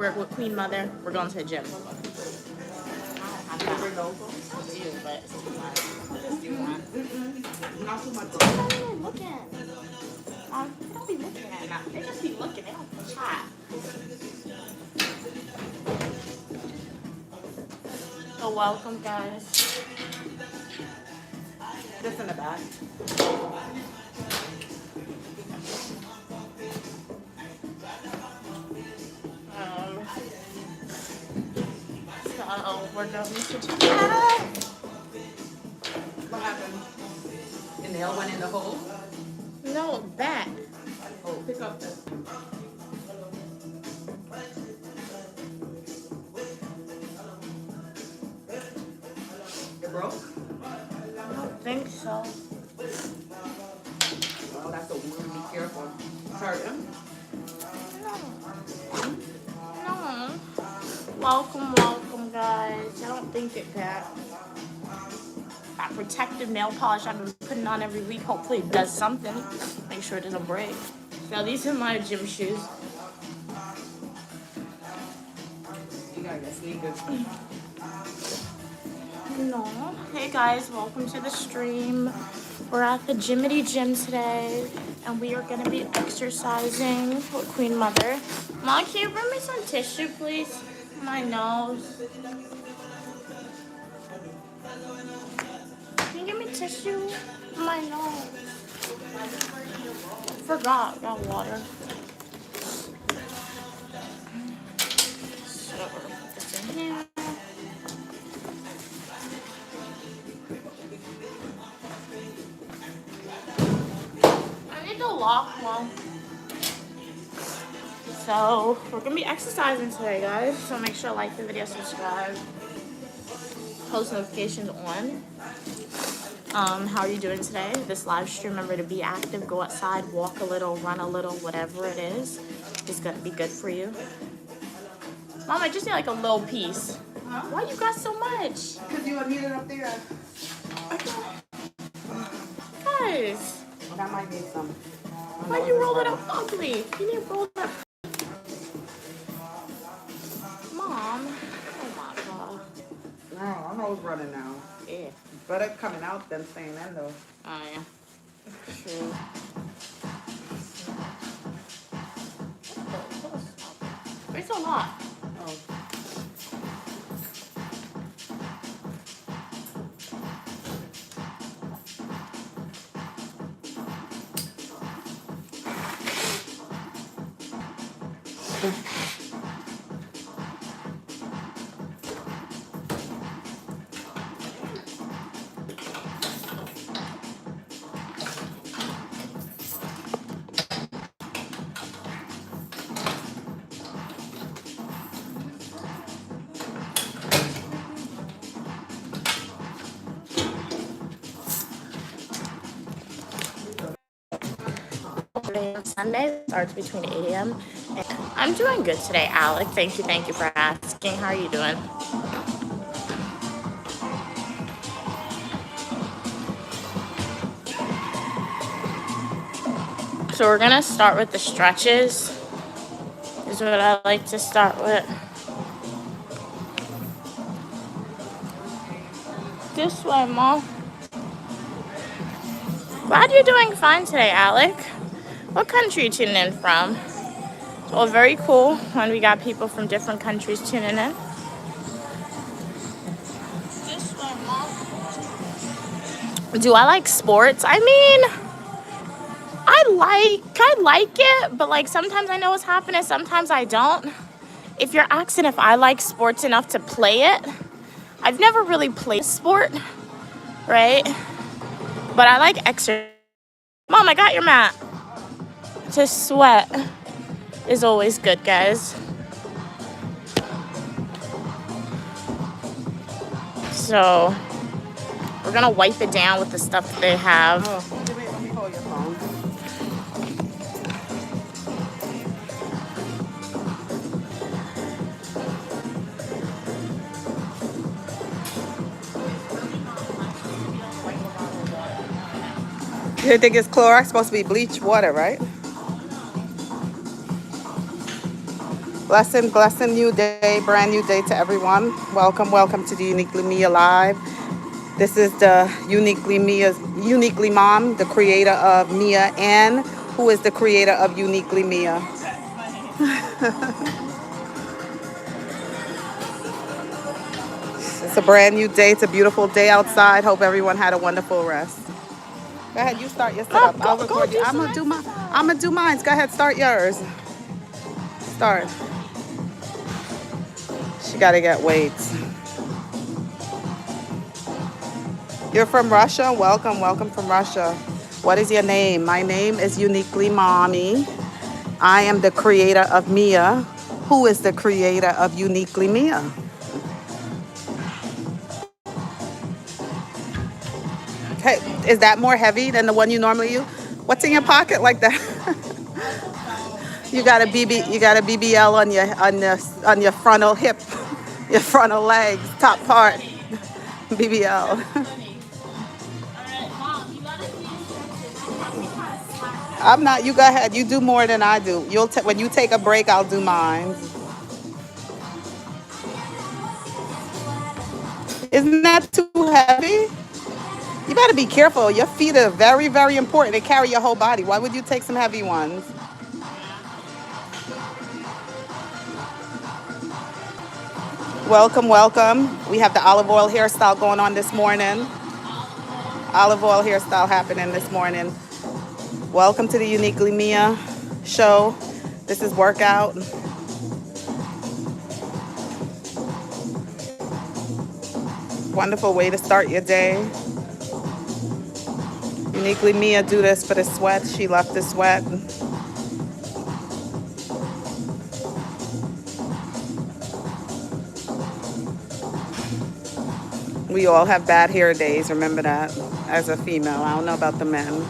We're with Queen Mother. We're going to the gym. I don't have that. I do, but it's too much. Just do one. Not too much. What are they looking at? They don't be looking at nothing. They just be looking. They don't chat. So welcome, guys. This in the back. So we're going to chat. What happened? The nail went in the hole? No, that. Oh, pick up this. It broke? I don't think so. Well, that's a wound. Be careful. Hurt him? No. Welcome, welcome, guys. I don't think it that. That protective nail polish I've been putting on every week. Hopefully it does something. Make sure it doesn't break. So these are my gym shoes. You gotta get sneakers. No. Hey guys, welcome to the stream. We're at the Jimity Gym today, and we are gonna be exercising with Queen Mother. Mom, can you bring me some tissue, please? My nose. Can you give me tissue? My nose. Forgot. Got water. So we're gonna put this in here. I need to lock one. So we're gonna be exercising today, guys. So make sure to like the video, subscribe, post notifications on. How are you doing today? This live stream, remember to be active, go outside, walk a little, run a little, whatever it is. It's gonna be good for you. Mom, I just need like a little piece. Huh? Why you got so much? Because you need it up there. Guys, Well, that might need some. why you roll it up ugly? You need to roll it up. Mom, oh my god. No, I'm always running now. Yeah. Better coming out than staying in though. Oh yeah. True. It's a lot. Oh. Sunday starts between 8 a.m. I'm doing good today, Alec. Thank you for asking. How are you doing? So we're gonna start with the stretches. Is what I like to start with. This way, Mom. Glad you're doing fine today, Alec. What country you tuning in from? Well, very cool when we got people from different countries tuning in. This way, Mom. Do I like sports? I mean, I like it, but like sometimes I know what's happening, sometimes I don't. If you're asking if I like sports enough to play it, I've never really played sport, right? But I like exercise. Mom, I got your mat. To sweat is always good, guys. So we're gonna wipe it down with the stuff that they have. Oh, wait, let me hold your phone. You think it's Clorox? Supposed to be bleach water, right? Blessing new day, brand new day to everyone. Welcome to the Uniquely Mia Live. This is the Uniquely Mom, the creator of Mia Ann, who is the creator of Uniquely Mia. It's a brand new day. It's a beautiful day outside. Hope everyone had a wonderful rest. Go ahead, you start your Oh, setup. I'll record you. do I'm some. gonna do mine. Go ahead, start yours. Start. She gotta get weights. You're from Russia? Welcome from Russia. What is your name? My name is Uniquely Mommy. I am the creator of Mia. Who is the creator of Uniquely Mia? Hey, is that more heavy than the one you normally use? What's in your pocket like that? You got a BBL on your frontal hip, your frontal legs, top part. BBL. I'm not. You go ahead. You do more than I do. When you take a break, I'll do mine. Isn't that too heavy? You better be careful. Your feet are very, very important. They carry your whole body. Why would you take some heavy ones? Welcome. We have the olive oil hairstyle going on this morning. Olive oil hairstyle happening this morning. Welcome to the Uniquely Mia show. This is workout. Wonderful way to start your day. Uniquely Mia do this for the sweat. She left the sweat. We all have bad hair days, remember that, as a female. I don't know about the men.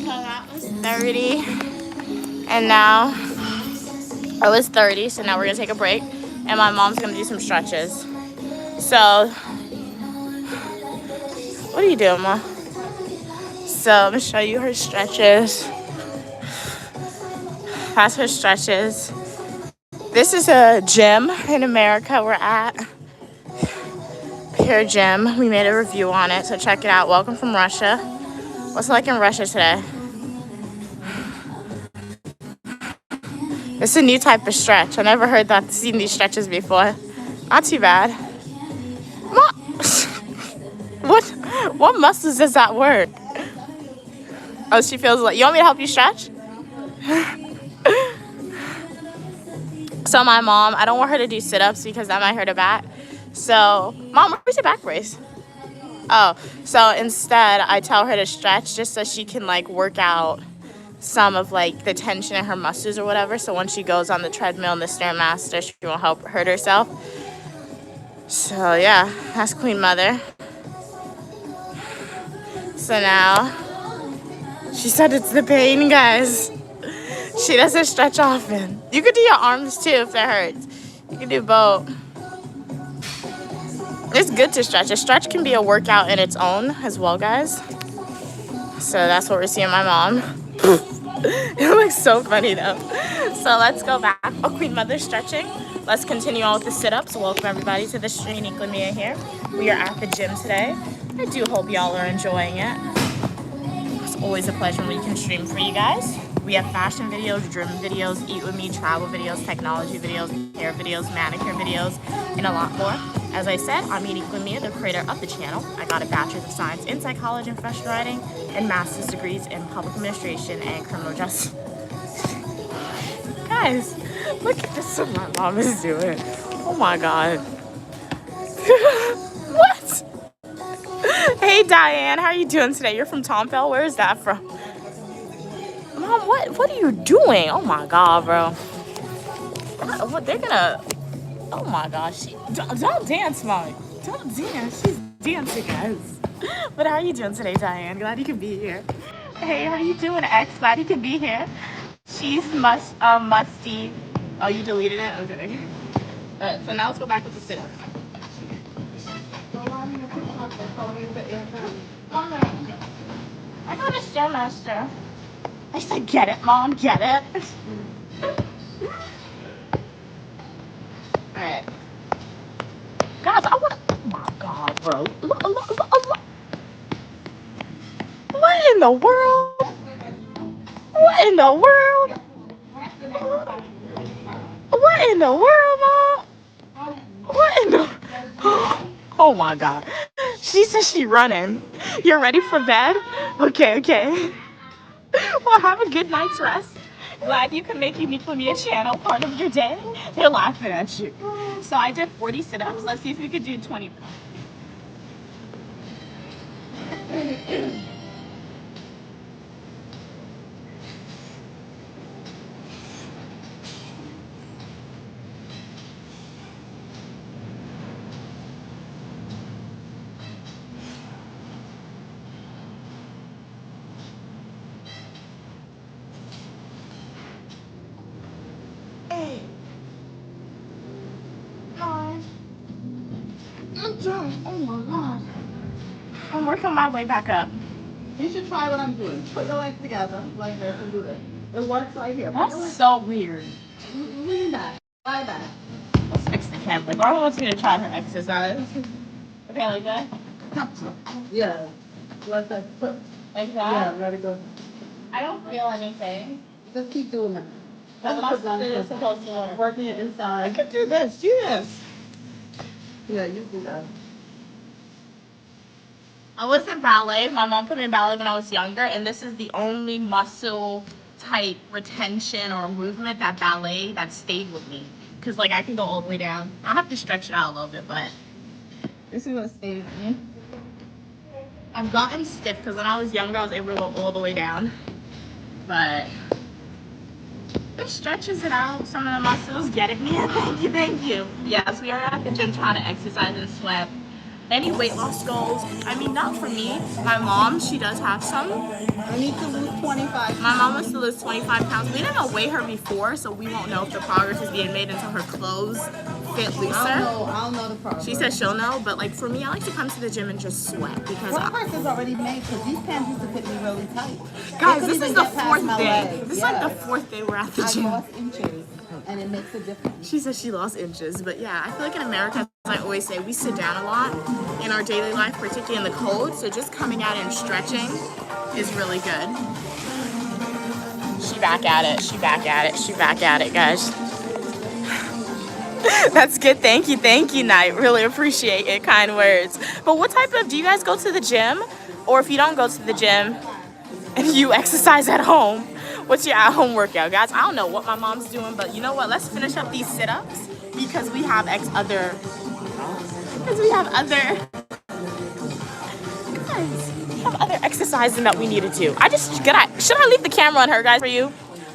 That was 30, and now I was 30, so now we're gonna take a break, and my mom's gonna do some stretches. So, what are you doing, Ma? So I'm gonna show you her stretches. That's her stretches. This is a gym in America we're at. Pure Gym. We made a review on it, so check it out. Welcome from Russia. What's it like in Russia today? It's a new type of stretch. I never seen these stretches before. Not too bad. What muscles does that work? Oh, she feels like, you want me to help you stretch? So my mom, I don't want her to do sit-ups because that might hurt her back. So, Mom, where's your back brace? Oh, so instead I tell her to stretch just so she can like work out some of like the tension in her muscles or whatever. So when she goes on the treadmill and the Stairmaster, she won't hurt herself. So yeah, that's Queen Mother. So now, she said it's the pain, guys. She doesn't stretch often. You could do your arms too if that hurts. You can do both. It's good to stretch. A stretch can be a workout in its own as well, guys. So that's what we're seeing my mom. It looks so funny though. So let's go back. Oh, Queen Mother stretching. Let's continue on with the sit-ups. Welcome everybody to the stream. Lamia here. We are at the gym today. I do hope y'all are enjoying it. It's always a pleasure when we can stream for you guys. We have fashion videos, gym videos, eat with me, travel videos, technology videos, hair videos, manicure videos, and a lot more. As I said, I'm Unique Lamia, the creator of the channel. I got a Bachelor's of Science in Psychology and Professional Writing and Master's degrees in Public Administration and Criminal Justice. Guys, look at this what my mom is doing. Oh my God. What? Hey Diane, how are you doing today? You're from Tompel? Where is that from? Mom, what are you doing? Oh my God, bro. What they're gonna... Oh my gosh. Don't dance, Mommy. Don't dance. She's dancing, guys. But how are you doing today, Diane? Glad you could be here. Hey, how are you doing, X? Glad you could be here. She's musty. Oh, you deleted it? Okay. Alright, so now let's go back with the sit-up. I got a Stairmaster. I said, get it, Mom, get it. Alright. Guys, I want to... Oh my God, bro. Look. What in the world? What in the world? What in the world, Mom? What in the... Oh my God. She says she's running. You're ready for bed? Okay. Well, have a good night's rest. Glad you can make Unique Lamia channel part of your day. They're laughing at you. So I did 40 sit-ups. Let's see if we could do 20. Oh my God. I'm working my way back up. You should try what I'm doing. Put your legs together like this and do this. It works right here. That's so weird. Lean back. Lie back. Let's fix the camera. Laura wants me to try her exercise. Okay, like that? Yeah. Like that. Like that? Yeah, let it go. I don't feel anything. Just keep doing it. The muscle is supposed to work. Working it inside. I can do this. Do this. Yeah, you do that. I was in ballet. My mom put me in ballet when I was younger, and this is the only muscle type retention or movement that stayed with me. Because, like, I can go all the way down. I'll have to stretch it out a little bit, but this is what stayed with me. I've gotten stiff because when I was younger, I was able to go all the way down. But it stretches it out. Some of the muscles get it. Yeah, thank you. Yes, we are at the gym trying to exercise and sweat. Any weight loss goals? I mean, not for me. My mom, she does have some. I need to lose 25. My mom wants to lose 25 pounds. We didn't weigh her before, so we won't know if the progress is being made until her clothes fit looser. I don't know the progress. She says she'll know, but like for me, I like to come to the gym and just sweat because Progress is already made because these pants used to fit me really tight. guys, this is the 4th day. This is like the 4th day we're at the I gym. lost inches, and it makes a difference. She says she lost inches, but yeah, I feel like in America, as I always say, we sit down a lot in our daily life, particularly in the cold, so just coming out and stretching is really good. She back at it, guys. That's good. Thank you, Knight. Really appreciate it. Kind words. But what type of, do you guys go to the gym? Or if you don't go to the gym and you exercise at home, what's your at-home workout, guys? I don't know what my mom's doing, but you know what? Let's finish up these sit-ups because we have other exercising that we need to do. Should I leave the camera on her, guys, for you?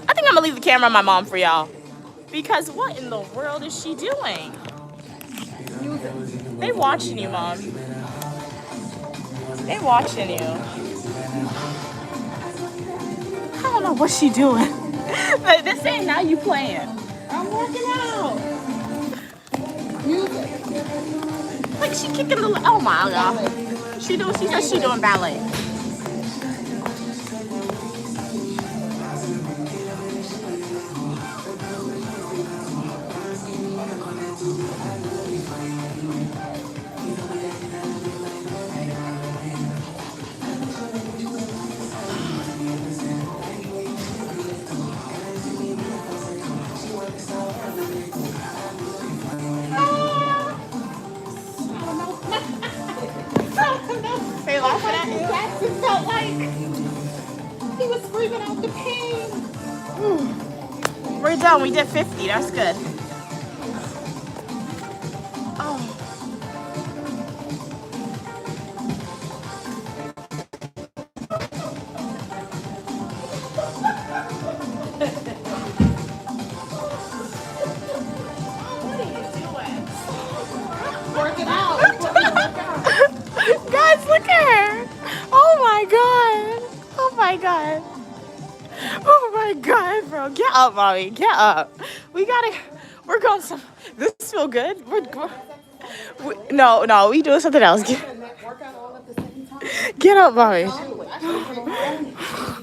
I think I'm gonna leave the camera on my mom for y'all. Because what in the world is she doing? They watching you, Mom. They watching you. I don't know what she doing. But this ain't now you playing. I'm working out. Music. Like she kicking the, oh my God. She says she doing ballet. He was screaming out the pain. We're done. We did 50. That's good. Oh. Work it out. Guys, look at her. Oh my god. Oh my god. Oh my god, bro. Get up, mommy. Get up. We're going some. This feel good? No, we doing something else. Get up, mommy.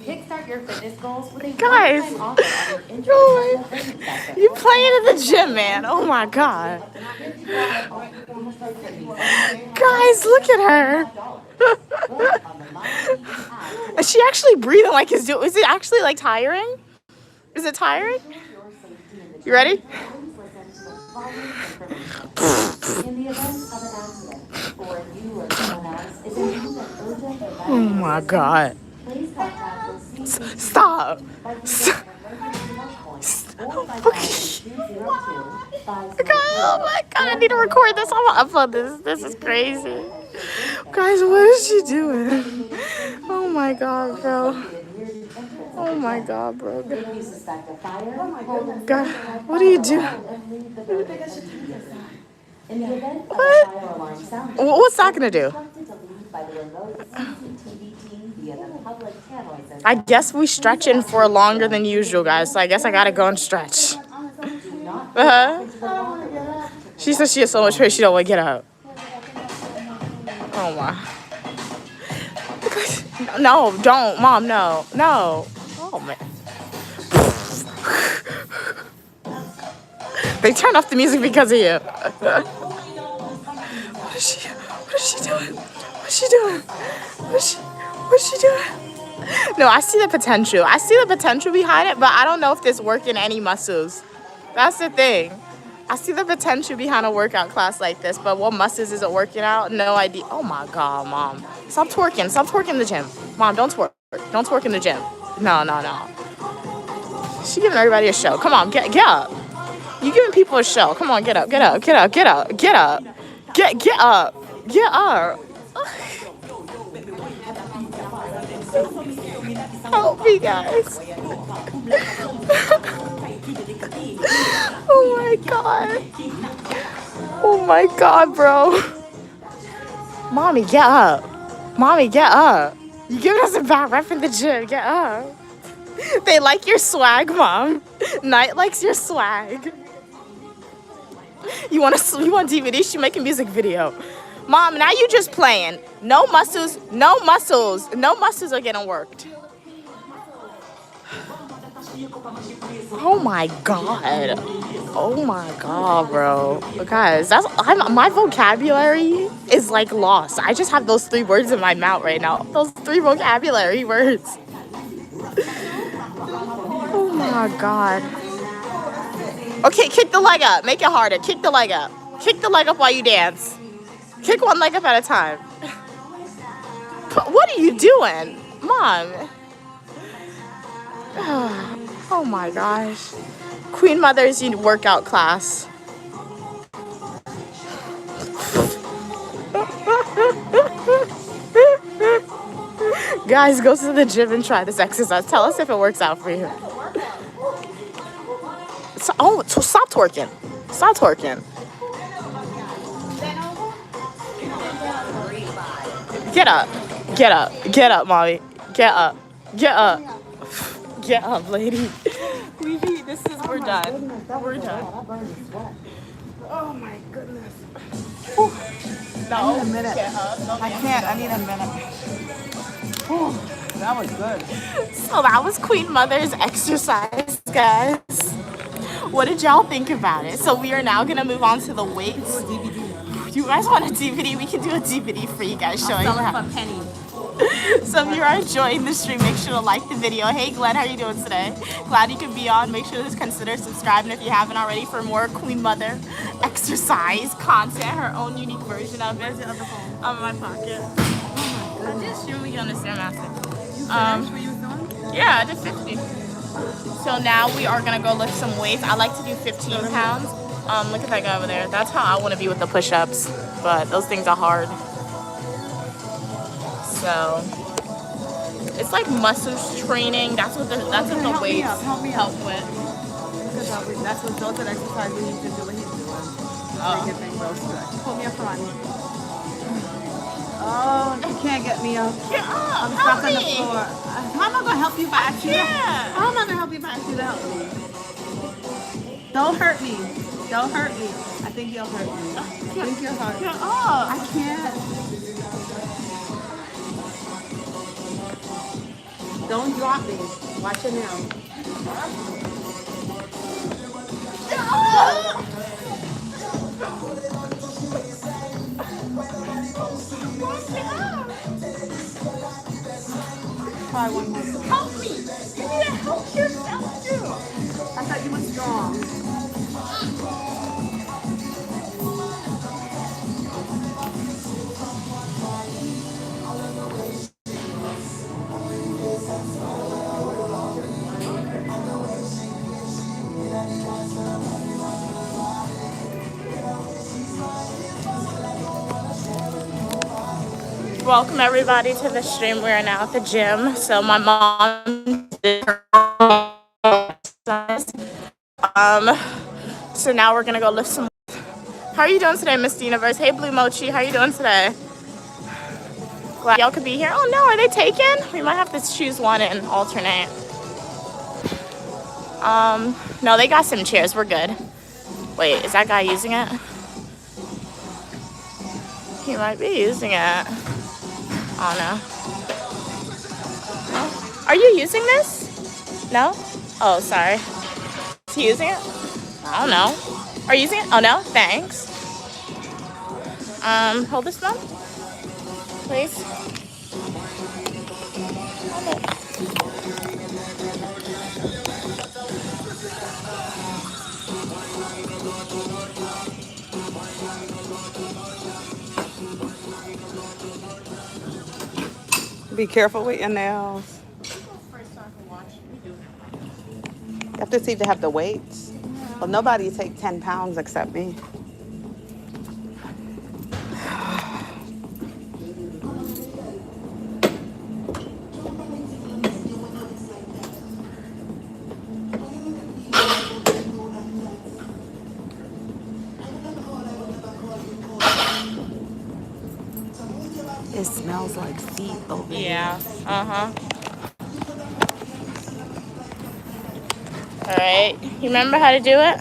Kickstart your fitness goals with a Guys. one-time offer on an Oh introductory training session. You playing in the gym, man. Oh my god. Guys, look at her. Is she actually breathing like is it actually like tiring? Is it tiring? You ready? In the event of an accident, or if you or someone else is in need of urgent or Oh my god. please contact the CCTV Stop. by Stop. or by Okay. Oh my god, I need to record this. I'm gonna upload this. This is crazy. Guys, what is she doing? Oh my god, bro. Oh my god, bro. If you suspect a fire, God, what are you doing? in the event of What? a fire alarm sound, What's that gonna do? instructed to leave by the remote CCTV team via the public tannoy system. I guess we stretching for longer than usual, guys. So I guess I gotta go and stretch. She says she has so much pain she don't want to get up. Oh my. No, don't, mom. No. Oh man. They turn off the music because of you. What is she doing? What's she doing? No, I see the potential. I see the potential behind it, but I don't know if this working any muscles. That's the thing. I see the potential behind a workout class like this, but what muscles is it working out? No idea. Oh my god, mom. Stop twerking. Stop twerking in the gym. Mom, don't twerk. Don't twerk in the gym. No. She giving everybody a show. Come on, get up. You giving people a show. Come on, get up. Get up. Help me, guys. Oh my god, bro. Mommy, get up. You giving us a bad rep in the gym. Get up. They like your swag, mom. Night likes your swag. You want DVD? She make a music video. Mom, now you just playing. No muscles are getting worked. Oh my god, bro. Guys, my vocabulary is like lost. I just have those 3 words in my mouth right now. Those 3 vocabulary words. Oh my god. Okay, kick the leg up. Make it harder. Kick the leg up. Kick the leg up while you dance. Kick one leg up at a time. What are you doing? Mom. Oh my gosh. Queen Mother's workout class. Guys, go to the gym and try this exercise. Tell us if it works out for you. So stop twerking. Stop twerking. Get up. Get up. Get up, mommy. Get up. Get up. Get up, lady. We're done. We're done. Oh my goodness. No. I need a minute. I can't. I need a minute. Whew, that was good. So that was Queen Mother's exercise, guys. What did y'all think about it? So we are now gonna move on to the weights. You guys want a DVD? We can do a DVD for you guys showing Sell it how. for a penny. So if you are enjoying the stream, make sure to like the video. Hey Glenn, how are you doing today? Glad you could be on. Make sure to consider subscribing if you haven't already for more Queen Mother exercise content, her own unique version of it. On my pocket. I just really understand that. Yeah, I did 50. So now we are gonna go lift some weights. I like to do 15 pounds. Look at that guy over there. That's how I want to be with the push-ups, but those things are hard. So it's like muscle training. That's what the weights help with. That's what those are the exercises we need to do what he's doing. Make your thing real stretch. Pull me up front. Oh, you can't get me up. Get up. I'm Help stuck on the me. floor. How am I gonna help you if I ask you to? Yeah. How am I gonna help you if I ask you to help me? Don't hurt me. Don't hurt me. I think you'll hurt me. I think you'll hurt me. Get up. I can't. Don't drop me. Watch it now. Get up. Try one more. Help me. You need to help yourself too. I thought you were strong. Welcome everybody to the stream. We are now at the gym. So my mom did her exercise. So now we're gonna go lift some. How are you doing today, Miss Universe? Hey Blue Mochi, how are you doing today? Glad y'all could be here. Oh no, are they taken? We might have to choose one and alternate. No, they got some chairs. We're good. Wait, is that guy using it? He might be using it. Oh no. No? Are you using this? No? Oh, sorry. Is he using it? I don't know. Are you using it? Oh no? Thanks. Hold this one, please. Be careful with your nails. You have to see if they have the weights. Well, nobody take 10 pounds except me. It smells like feet over here. Yeah. All right. You remember how to do it?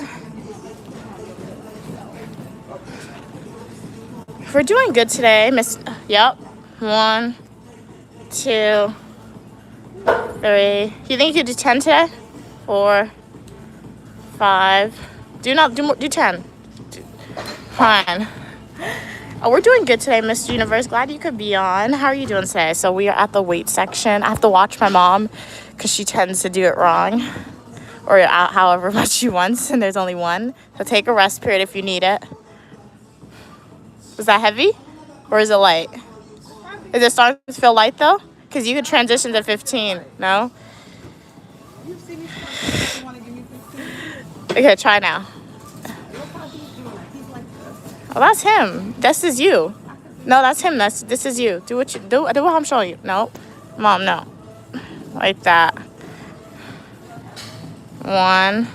We're doing good today, Miss. Yep. 1, 2, 3. You think you could do 10 today? 4, 5. Do 10. Fine. Oh, we're doing good today, Miss Universe. Glad you could be on. How are you doing today? So we are at the weight section. I have to watch my mom because she tends to do it wrong, or however much she wants, and there's only one. So take a rest period if you need it. Was that heavy or is it light? Is it starting to feel light though? Because you could transition to 15. No? You see me? You want to give me 15? Okay, try now. Look how he's doing. He's like this. Oh, that's him. This is you. No, that's him. This is you. Do what what I'm showing you. No, Mom, no. Like that. 1,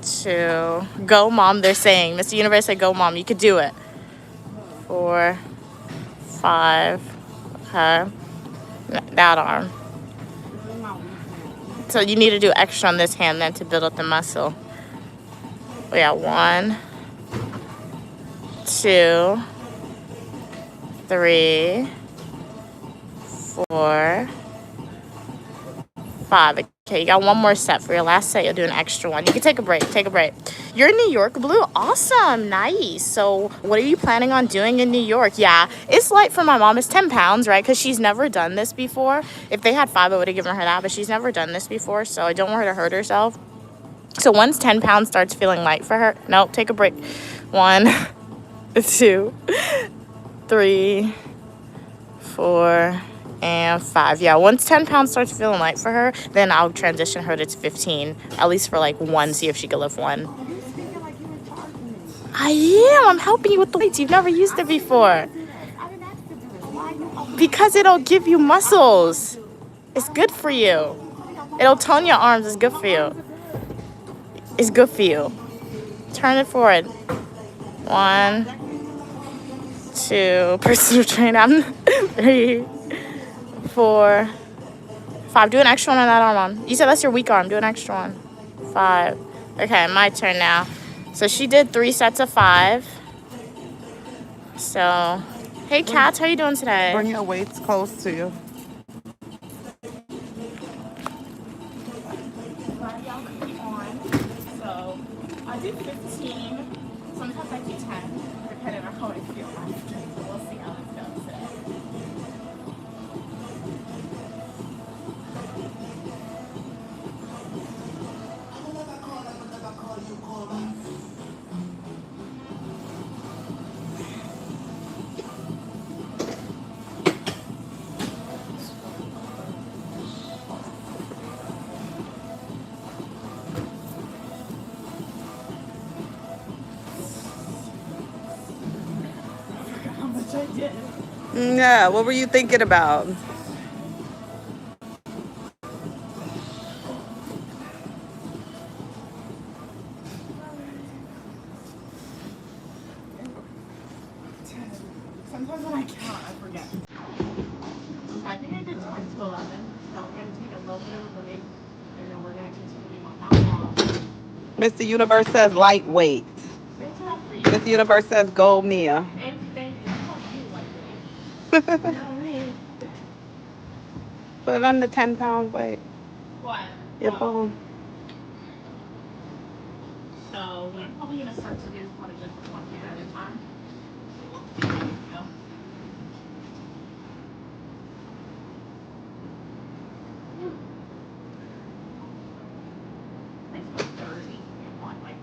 2. Go, Mom. They're saying. Mr. Universe said, "Go, Mom. You could do it." 4, 5. Okay. That arm. So you need to do extra on this hand then to build up the muscle. We got 1, 2, 3, 4, 5. Okay, you got one more set. For your last set, you'll do an extra one. You can take a break. Take a break. You're in New York, Blue? Awesome. Nice. So what are you planning on doing in New York? Yeah, it's light for my mom. It's 10 pounds, right? Because she's never done this before. If they had 5, I would have given her that. But she's never done this before, so I don't want her to hurt herself. So once 10 pounds starts feeling light for her, nope, take a break. 1, 2, 3, 4, and 5. Yeah, once 10 pounds starts feeling light for her, then I'll transition her to 15, at least for like 1, see if she can lift 1. I am. I'm helping you with the weights. You've never used it before. Because it'll give you muscles. It's good for you. It'll tone your arms. It's good for you. It's good for you. Turn it forward. 1, 2. Personal trainer. 3, 4, 5. Do an extra one on that arm on. You said that's your weak arm. Do an extra one. 5. Okay, my turn now. So she did 3 sets of 5. So, hey, Cats, how you doing today? Bring your weights close to you. So I do 15. Sometimes I do 10, depending on how I feel. We'll see how this goes today. Yeah, what were you thinking about? Sometimes when I count, I forget. I think I did 10 to 11. So we're going to take a little bit of a break, and then we're going to continue on that long. Mr. Universe says lightweight. It's not for you. Mr. Universe says go Mia. And thank you. I don't feel like it. No way. Put it on the 10-pound weight. What? Your phone. So what I'm probably gonna start to do is probably just 1 hand at a time. There you go. Let's go 30. One like this.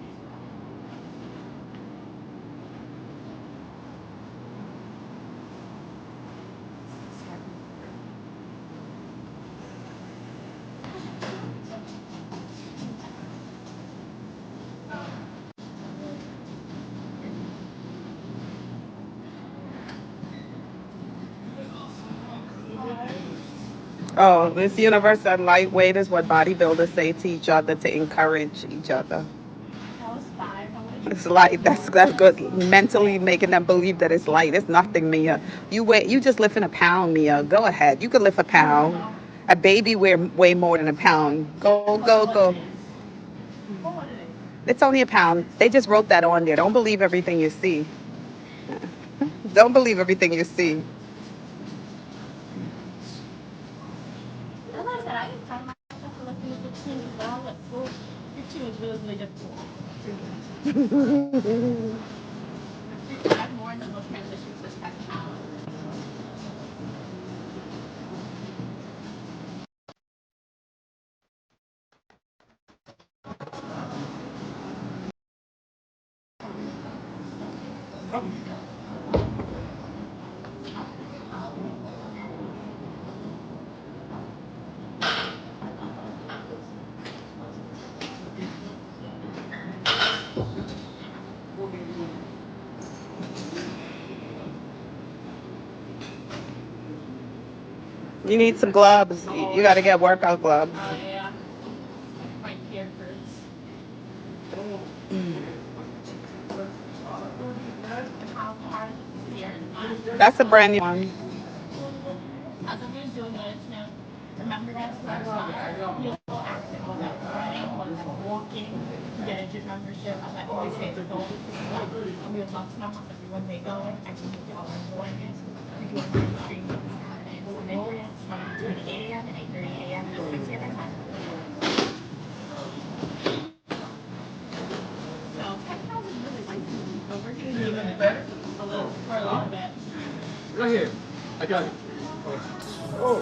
Oh, this universe said lightweight is what bodybuilders say to each other to encourage each other. That was 5. How much? It's light. That's good. Mentally making them believe that it's light. It's nothing, Mia. You just lifting a pound, Mia. Go ahead. You can lift a pound. A baby weigh way more than a pound. Go, go, go. What is it? It's only a pound. They just wrote that on there. Don't believe everything you see. Don't believe everything you see. I like that. I didn't find myself looking at 15 as well, but 15 was really, really difficult. I have more and then we'll transition to 10 pounds. You need some gloves. You got to get workout gloves. Yeah. My peer groups. How hard is it? That's a brand new one. As I'm just doing this now, remember guys, last time, be a little active, whether it's running, whether it's walking, get a gym membership, as I always say, it's a goal. We would love to know how everyone may go, and we can get all our awareness. We do a live stream on Saturday and Sunday from between 8 a.m. and 8:30 a.m. Eastern Standard Time. So 10 pounds is really light, but we're going to do it for a little bit. Right here. I got it. Oh.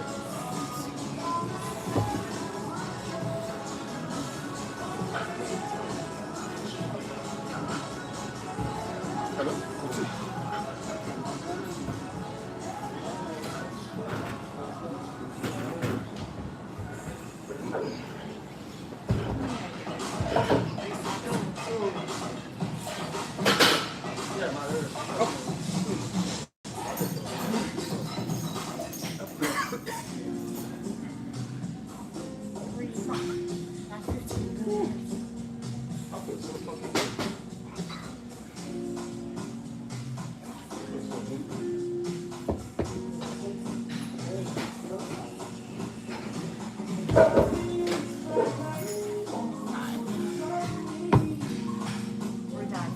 Hello? We're done.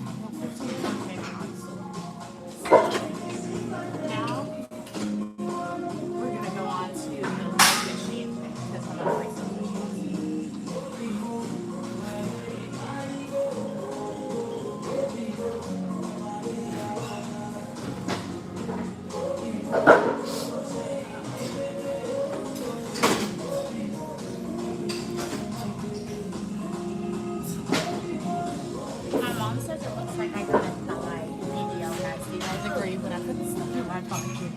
Now we're gonna go on to the leg machine because I'm gonna like some machines. My mom says it looks like I got a thigh BBL, guys. Do you guys agree when I put this stuff in my pocket?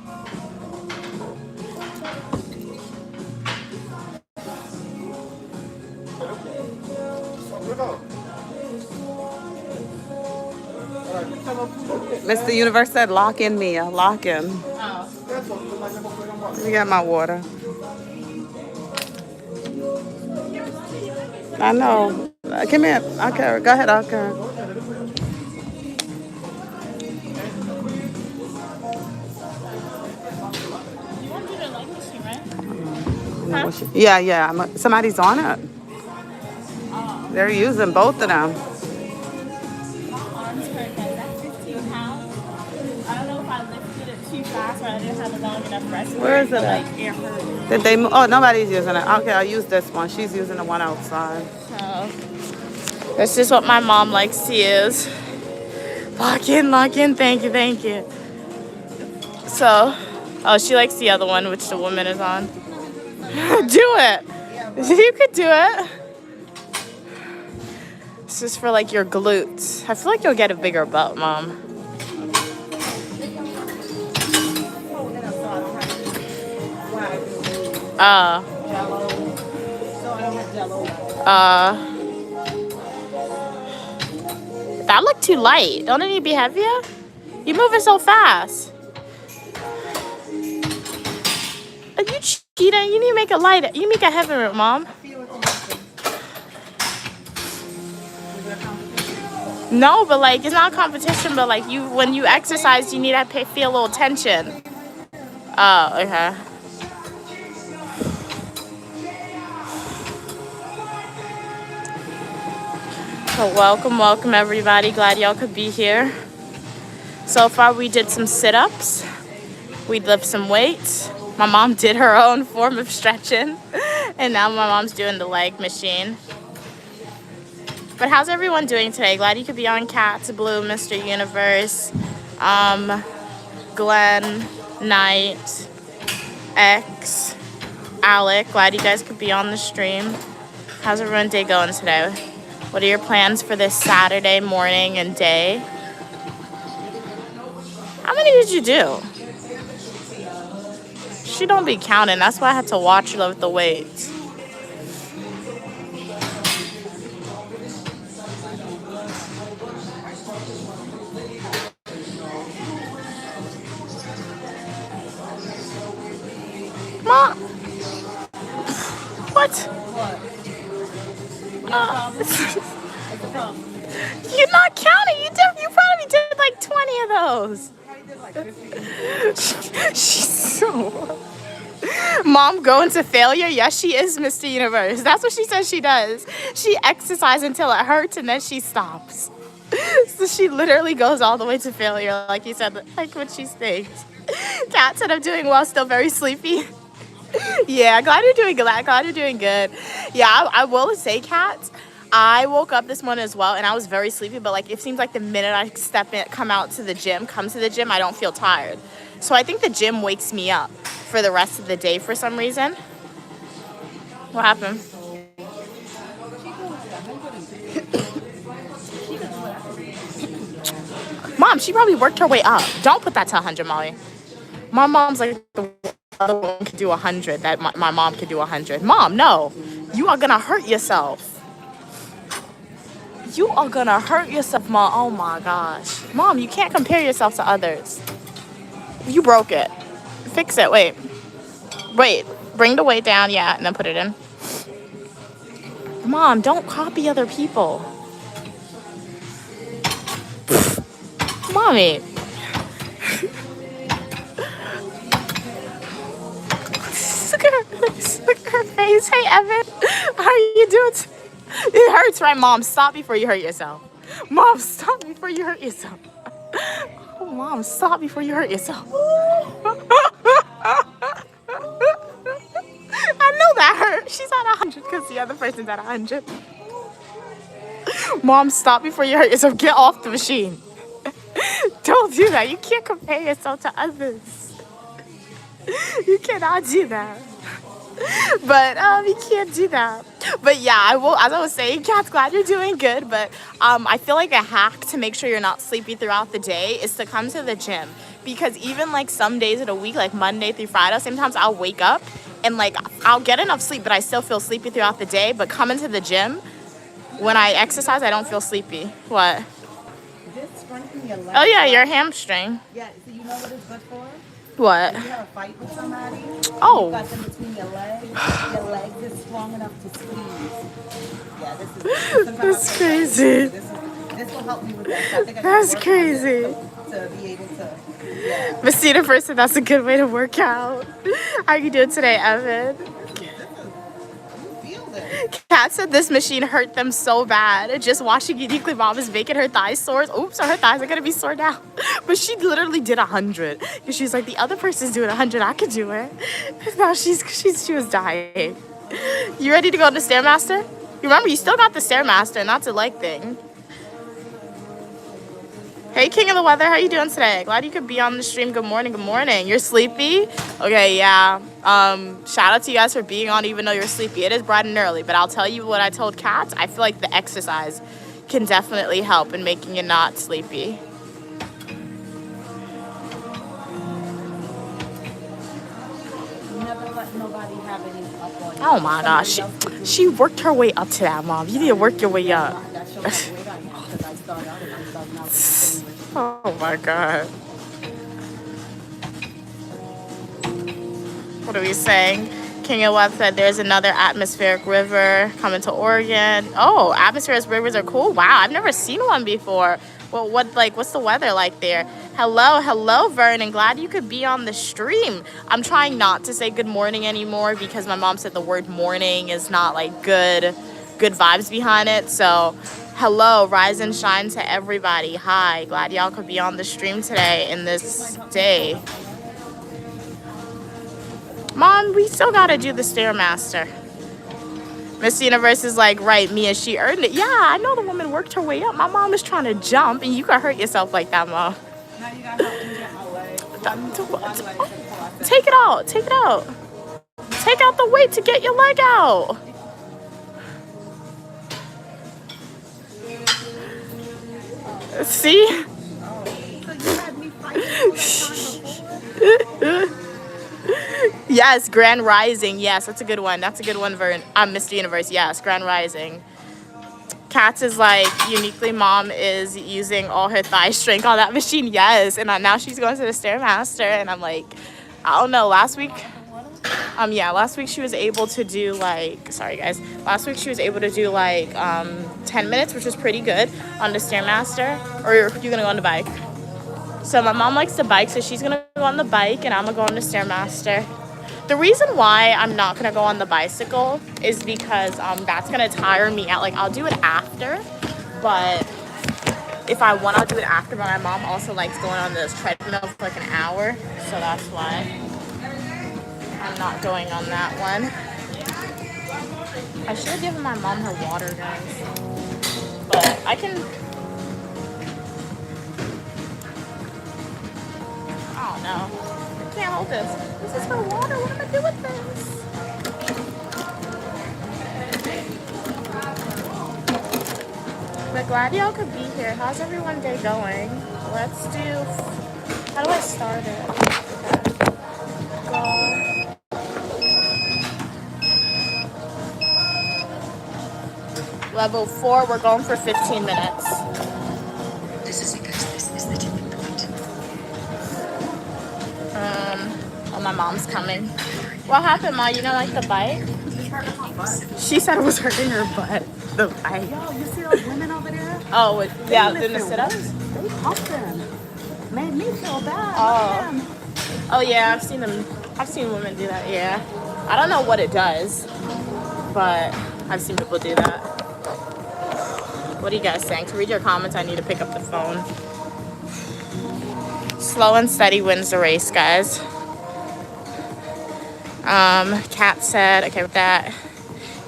Mr. Universe said, lock in, Mia. Lock in. Oh. You got my water. I know. Come here. I'll carry. Go ahead. I'll carry. You want to do the leg machine, right? Huh? Yeah. Somebody's on it. They're using both of them. My arms hurt, guys. That's 15 pounds. I don't know if I lifted it too fast or I didn't have a long enough rest. Where is it but, at? like, it hurt. Did they move? Oh, nobody's using it. Okay, I'll use this one. She's using the one outside. So, this is what my mom likes to use. Lock in. Thank you. So, oh, she likes the other one, which the woman is on. Do it. You could do it. This is for like your glutes. I feel like you'll get a bigger butt, Mom. That looked too light. Don't it need to be heavier? You moving so fast. Are you cheating? You need to make it lighter. You make it heavier, Mom. No, but like it's not a competition. But like when you exercise, you need to feel a little tension. Oh, okay. So welcome everybody. Glad y'all could be here. So far we did some sit-ups. We lift some weights. My mom did her own form of stretching. And now my mom's doing the leg machine. But how's everyone doing today? Glad you could be on. Cats, Blue, Mr. Universe, Glenn, Knight, X, Alec. Glad you guys could be on the stream. How's everyone's day going today? What are your plans for this Saturday morning and day? How many did you do? She don't be counting. That's why I had to watch her with the weights. Mom. What? You're not counting. You probably did like 20 of those. She's so... Mom going to failure? Yes, she is Mr. Universe. That's what she says she does. She exercises until it hurts and then she stops. So she literally goes all the way to failure, like you said, like what she thinks. Kat said I'm doing well, still very sleepy. Yeah, glad you're doing good. Glad you're doing good. Yeah, I will say, Kat, I woke up this morning as well, and I was very sleepy. But like, it seems like the minute I come to the gym, I don't feel tired. So I think the gym wakes me up for the rest of the day for some reason. What happened? Mom, she probably worked her way up. Don't put that to 100, Molly. My mom's like the other one could do 100. That my mom could do 100. Mom, no. You are gonna hurt yourself. You are gonna hurt yourself, Mom. Oh my gosh. Mom, you can't compare yourself to others. You broke it. Fix it. Wait. Wait. Bring the weight down, yeah, and then put it in. Mom, don't copy other people. Mommy. Look at her face. Look at her face. Hey, Evan. How are you doing? It hurts, right, Mom? Stop before you hurt yourself. Mom, stop before you hurt yourself. Oh, Mom, stop before you hurt yourself. I know that hurt. She's at 100 because the other person's at 100. Mom, stop before you hurt yourself. Get off the machine. Don't do that. You can't compare yourself to others. You cannot do that. But you can't do that. But yeah, I will. As I was saying, Kat's glad you're doing good. But I feel like a hack to make sure you're not sleepy throughout the day is to come to the gym. Because even like some days of the week, like Monday through Friday, sometimes I'll wake up and like I'll get enough sleep, but I still feel sleepy throughout the day. But coming to the gym, when I exercise, I don't feel sleepy. What? This strengthens your legs. Oh yeah, your hamstring. Yeah, so you know what it's good for? What? If you have a fight with somebody, Oh. you got them between your legs is strong enough to squeeze. Yeah, this is sometimes That's I feel crazy. like this will help me with that. So I think I can That's work on crazy. this to be able to, yeah. Messina person, that's a good way to work out. How you doing today, Evan? You feel this. Kat said this machine hurt them so bad. Just watching Uniquely Mom is making her thighs sore. Oops, her thighs are gonna be sore now. But she literally did 100. Because she's like, the other person's doing 100, I could do it. Now she was dying. You ready to go on the Stairmaster? You remember, you still got the Stairmaster, and that's a leg thing. Hey, King of the Weather, how you doing today? Glad you could be on the stream. Good morning, good morning. You're sleepy? Okay, yeah. Shout out to you guys for being on even though you're sleepy. It is bright and early, but I'll tell you what I told Kat. I feel like the exercise can definitely help in making you not sleepy. Never let nobody have any up on you. Oh my gosh, Somebody else she worked her way up to that, Mom. You need to work your way up. that shows how weight I am because I started out and I'm starting out with the same weight. Oh my God. What are we saying? King of Web said there's another atmospheric river coming to Oregon. Oh, atmospheric rivers are cool. Wow, I've never seen one before. Well, what's the weather like there? Hello, Vernon. Glad you could be on the stream. I'm trying not to say good morning anymore because my mom said the word morning is not like good vibes behind it. So, hello, rise and shine to everybody. Hi, glad y'all could be on the stream today in this day. Mom, we still gotta do the Stairmaster. Miss Universe is like, right, Mia, she earned it. Yeah, I know the woman worked her way up. My mom is trying to jump, and you could hurt yourself like that, Mom. Now you gotta help me get my leg. One leg before I Take it out. Take it out. Take out the weight to get your leg out. See? So you had me fighting all that time before? Yes, Grand Rising. Yes, that's a good one. That's a good one, Vern. Mr. Universe. Yes, Grand Rising. Katz is like, Uniquely Mom is using all her thigh strength on that machine. Yes, and now she's going to the Stairmaster, and I'm like, I don't know. Last week she was able to do like, sorry guys. Last week she was able to do like 10 minutes, which was pretty good on the Stairmaster. Or you're gonna go on the bike? So my mom likes the bike, so she's gonna go on the bike, and I'm gonna go on the Stairmaster. The reason why I'm not gonna go on the bicycle is because that's gonna tire me out. Like, I'll do it after, but if I want, I'll do it after. But my mom also likes going on this treadmill for like an hour, so that's why I'm not going on that one. I should have given my mom her water, guys, but I can. I don't know. I can't hold this. This is for water. What am I doing with this? But glad y'all could be here. How's everyone day going? Let's do. How do I start it? Go. Level 4, we're going for 15 minutes. This is because this is the tipping point. Oh, my mom's coming. What happened, Ma? You don't like the bite? She said it was hurting her butt. The bite. Yo, you see those women over there? Oh, yeah, They in the lifting sit-ups? weights. They pumping. Made me feel bad. Oh. Look at them. Oh, yeah, I've seen them. I've seen women do that, yeah. I don't know what it does, but I've seen people do that. What are you guys saying? To read your comments, I need to pick up the phone. Slow and steady wins the race, guys. Kat said, okay with that.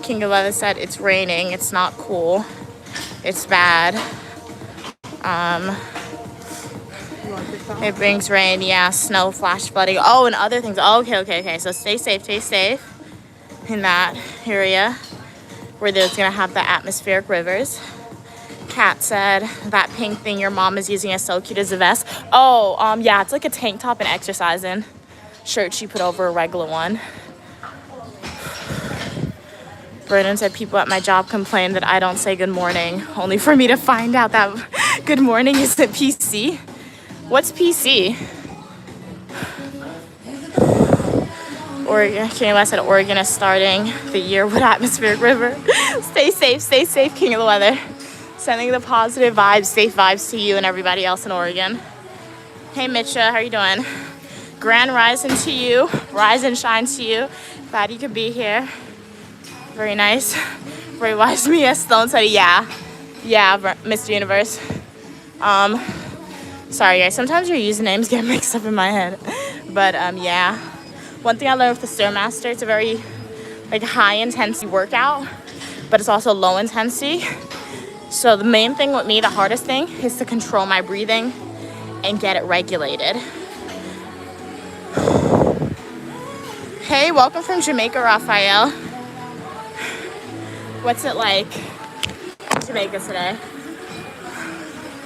King of Leather said, it's raining. It's not cool. It's bad. It brings rain, yeah, snow, flash flooding. Oh, and other things. Oh, okay. So stay safe in that area where there's gonna have the atmospheric rivers. Kat said, that pink thing your mom is using is so cute as a vest. Oh, yeah, it's like a tank top and exercising shirt she put over a regular one. Brennan said, people at my job complain that I don't say good morning, only for me to find out that good morning isn't PC. What's PC? Oregon, King of West said Oregon is starting the year with atmospheric river. Stay safe, King of the Weather. Sending the positive vibes, safe vibes to you and everybody else in Oregon. Hey Mitcha, how you doing? Grand rising to you, rise and shine to you. Glad you could be here. Very nice. Very wise Mia Stone said, yeah, Mr. Universe. Sorry guys, sometimes your usernames get mixed up in my head. But yeah. One thing I learned with the Stairmaster, it's a very like high intensity workout, but it's also low intensity. So the main thing with me, the hardest thing, is to control my breathing and get it regulated. Hey, welcome from Jamaica, Raphael. What's it like in Jamaica today?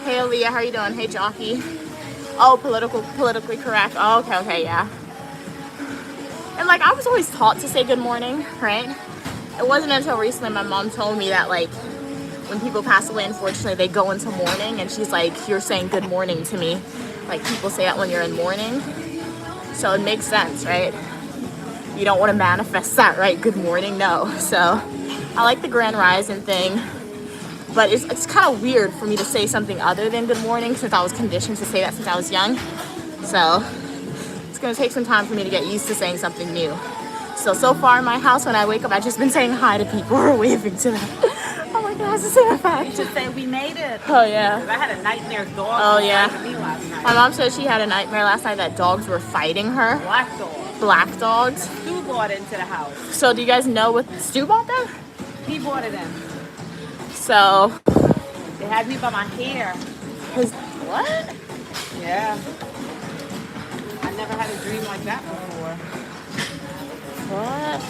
Hey, Aaliyah, how you doing? Hey, Jockey. Oh, politically correct. Oh, okay, yeah. And like, I was always taught to say good morning, right? It wasn't until recently my mom told me that like, when people pass away, unfortunately, they go into mourning, and she's like, you're saying good morning to me. Like, people say that when you're in mourning. So it makes sense, right? You don't want to manifest that, right? Good morning, no. So I like the Grand Rising thing, but it's kind of weird for me to say something other than good morning since I was conditioned to say that since I was young. So it's going to take some time for me to get used to saying something new. So far in my house, when I wake up, I've just been saying hi to people or waving to them. Oh my God, it's the same effect. Just say we made it. Oh yeah. I had a nightmare dog. Oh yeah. fighting me last night. My mom said she had a nightmare last night that dogs were fighting her. Black dog. Black dogs. Stu brought it into the house. So do you guys know what Stu bought them? He brought it in. So They had me by my hair. what? Yeah. I never had a dream like that before. What?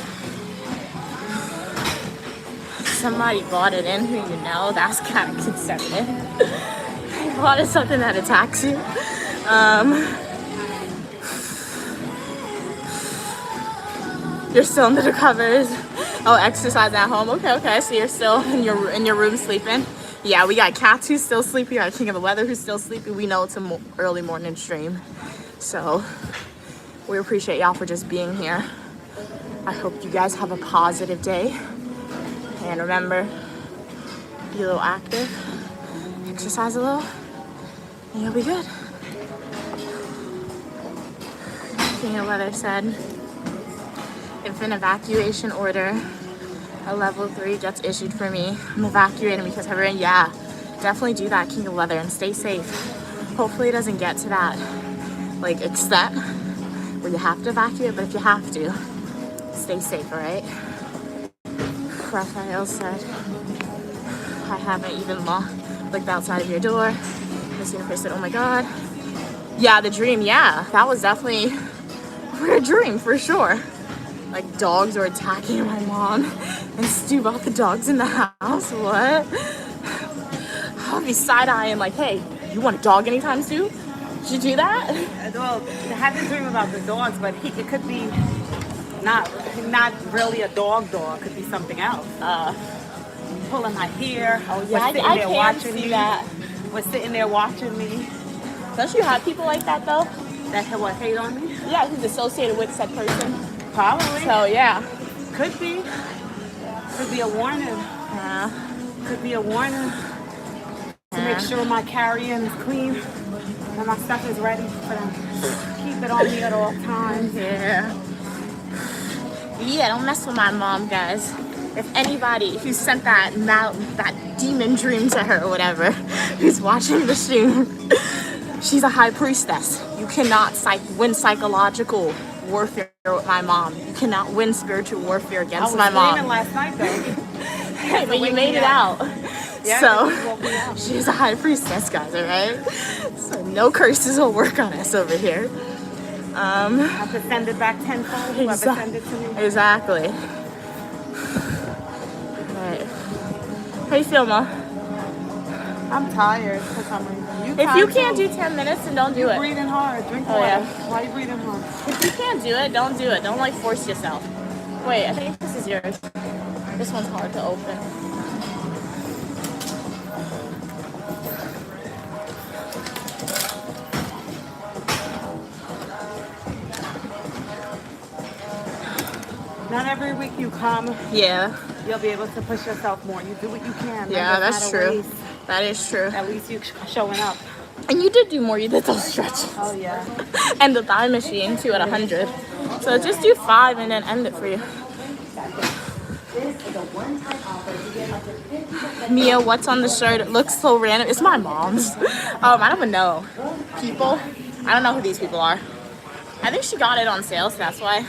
Somebody bought it in who you know. That's kind of concerning. They bought it something that attacks you. You're still under the covers. Oh, exercise at home. Okay. So you're still in your room sleeping. Yeah, we got cats who's still sleepy. We got King of the Weather who's still sleepy. We know it's an early morning stream, so we appreciate y'all for just being here. I hope you guys have a positive day. And remember, be a little active, exercise a little, and you'll be good. King of Weather said, if an evacuation order, a level 3 gets issued for me, I'm evacuating because everyone, yeah, definitely do that, King of Weather, and stay safe. Hopefully it doesn't get to that, like, extent where you have to evacuate, but if you have to, stay safe, all right? Raphael said, I haven't even looked outside of your door. Miss Universe said, oh my God. Yeah, the dream, yeah, that was definitely a weird dream for sure. Like dogs were attacking my mom and Stu bought the dogs in the house. What? I'll be side-eyeing like, hey, you want a dog anytime soon? Did you do that? Well, I had to dream about the dogs, but it could be not really a dog. Could be something else. pulling my hair. Oh, was yeah, sitting I there can watching see me. that. Was sitting there watching me. Don't you have people like that, though? That would hate on me. Yeah, who's associated with said person. Probably. So, yeah. Could be. Could be a warning. Yeah. Could be a warning to make sure my carry-in is clean and my stuff is ready for them. Keep it on me at all times. Yeah. Yeah, don't mess with my mom, guys. If anybody who sent that demon dream to her or whatever, who's watching the stream, she's a high priestess. You cannot win psychological warfare with my mom. You cannot win spiritual warfare against my I was mom. screaming last night though. Hey, but you made it out. Yeah, So you woke me up. she's a high priestess, guys, alright? So no curses will work on us over here. I have to send it back tenfold. Whoever send it to me. Exactly. Right. How you feel, Ma? I'm tired for some reason. If you can't do 10 minutes, then don't do You're it. breathing hard. Drink Oh, water. yeah. Why are you breathing hard? If you can't do it, don't do it. Don't like force yourself. Wait, I think this is yours. This one's hard to open. Not every week you come, Yeah. you'll be able to push yourself more. You do what you can. Yeah, Life is that's not a true. race. That is true. At least you showing up. And you did do more. You did those stretches. Oh yeah. And the thigh machine too at 100. So just do 5 and then end it for you. Mia, what's on the shirt? It looks so random. It's my mom's. I don't even know. People? I don't know who these people are. I think she got it on sale, so that's why.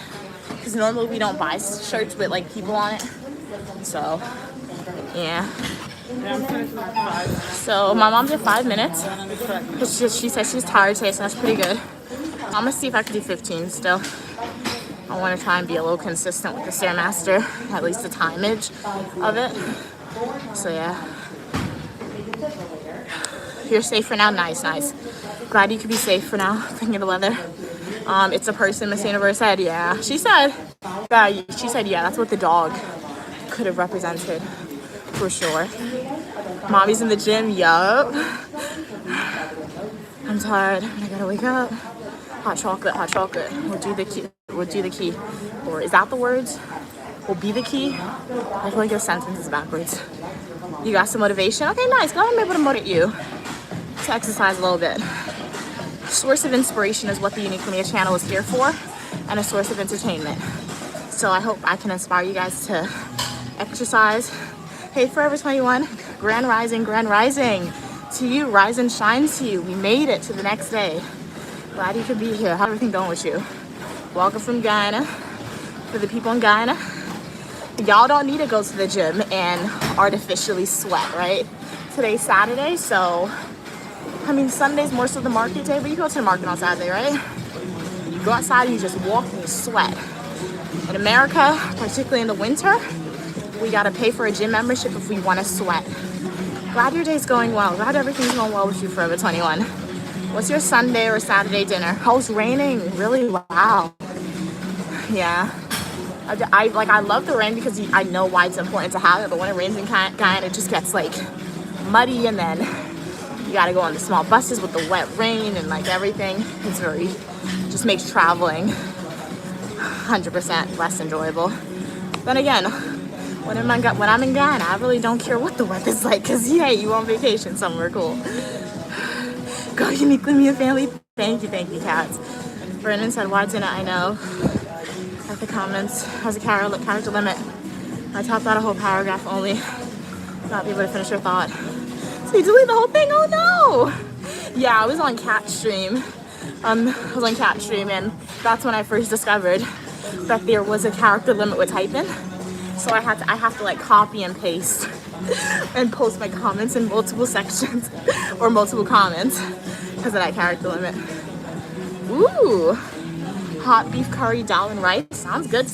Because normally we don't buy shirts with like people on it. So, yeah. Yeah, I'm finishing at 5. So my mom did 5 minutes. She said she's tired today, so that's pretty good. I'm gonna see if I can do 15 still. I want to try and be a little consistent with the Stairmaster, at least the timeage of it. So yeah. You're safe for now? Nice, nice. Glad you could be safe for now, thinking of the weather. It's a person, Miss Universe said, yeah. She said, yeah, that's what the dog could have represented, for sure. Mommy's in the gym, yup. I'm tired, I gotta wake up. Hot chocolate, hot chocolate. We'll do the key. Or is that the words? Will be the key? I feel like your sentence is backwards. You got some motivation? Okay, nice. Glad I'm able to motivate you to exercise a little bit. Source of inspiration is what the Uniquely Mia channel is here for, and a source of entertainment. So I hope I can inspire you guys to exercise. Hey, Forever 21, grand rising to you, rise and shine to you. We made it to the next day. Glad you could be here. How's everything going with you? Welcome from Guyana. For the people in Guyana, y'all don't need to go to the gym and artificially sweat, right? Today's Saturday, so I mean, Sunday's more so the market day, but you go to the market on Saturday, right? You go outside and you just walk and you sweat. In America, particularly in the winter, we gotta pay for a gym membership if we wanna sweat. Glad your day's going well. Glad everything's going well with you, Forever 21. What's your Sunday or Saturday dinner? Oh, it's raining. Really? Wow. Yeah. I love the rain because I know why it's important to have it, but when it rains in Guyana, it just gets like muddy, and then you gotta go on the small buses with the wet rain and like everything. It's just makes traveling 100% less enjoyable. Then again, when I'm in Guyana, I really don't care what the weather's like, because yeah, you on vacation somewhere cool. Go Uniquely Mia family. Thank you, cats. Vernon said, why didn't I know? At the comments, has a character limit. I typed out a whole paragraph only. Not be able to finish your thought. So you delete the whole thing? Oh no! Yeah, I was on Cat Stream. And that's when I first discovered that there was a character limit with typing. So I have to like copy and paste and post my comments in multiple sections or multiple comments because of that character limit. Ooh, hot beef curry, dal and rice. Sounds good.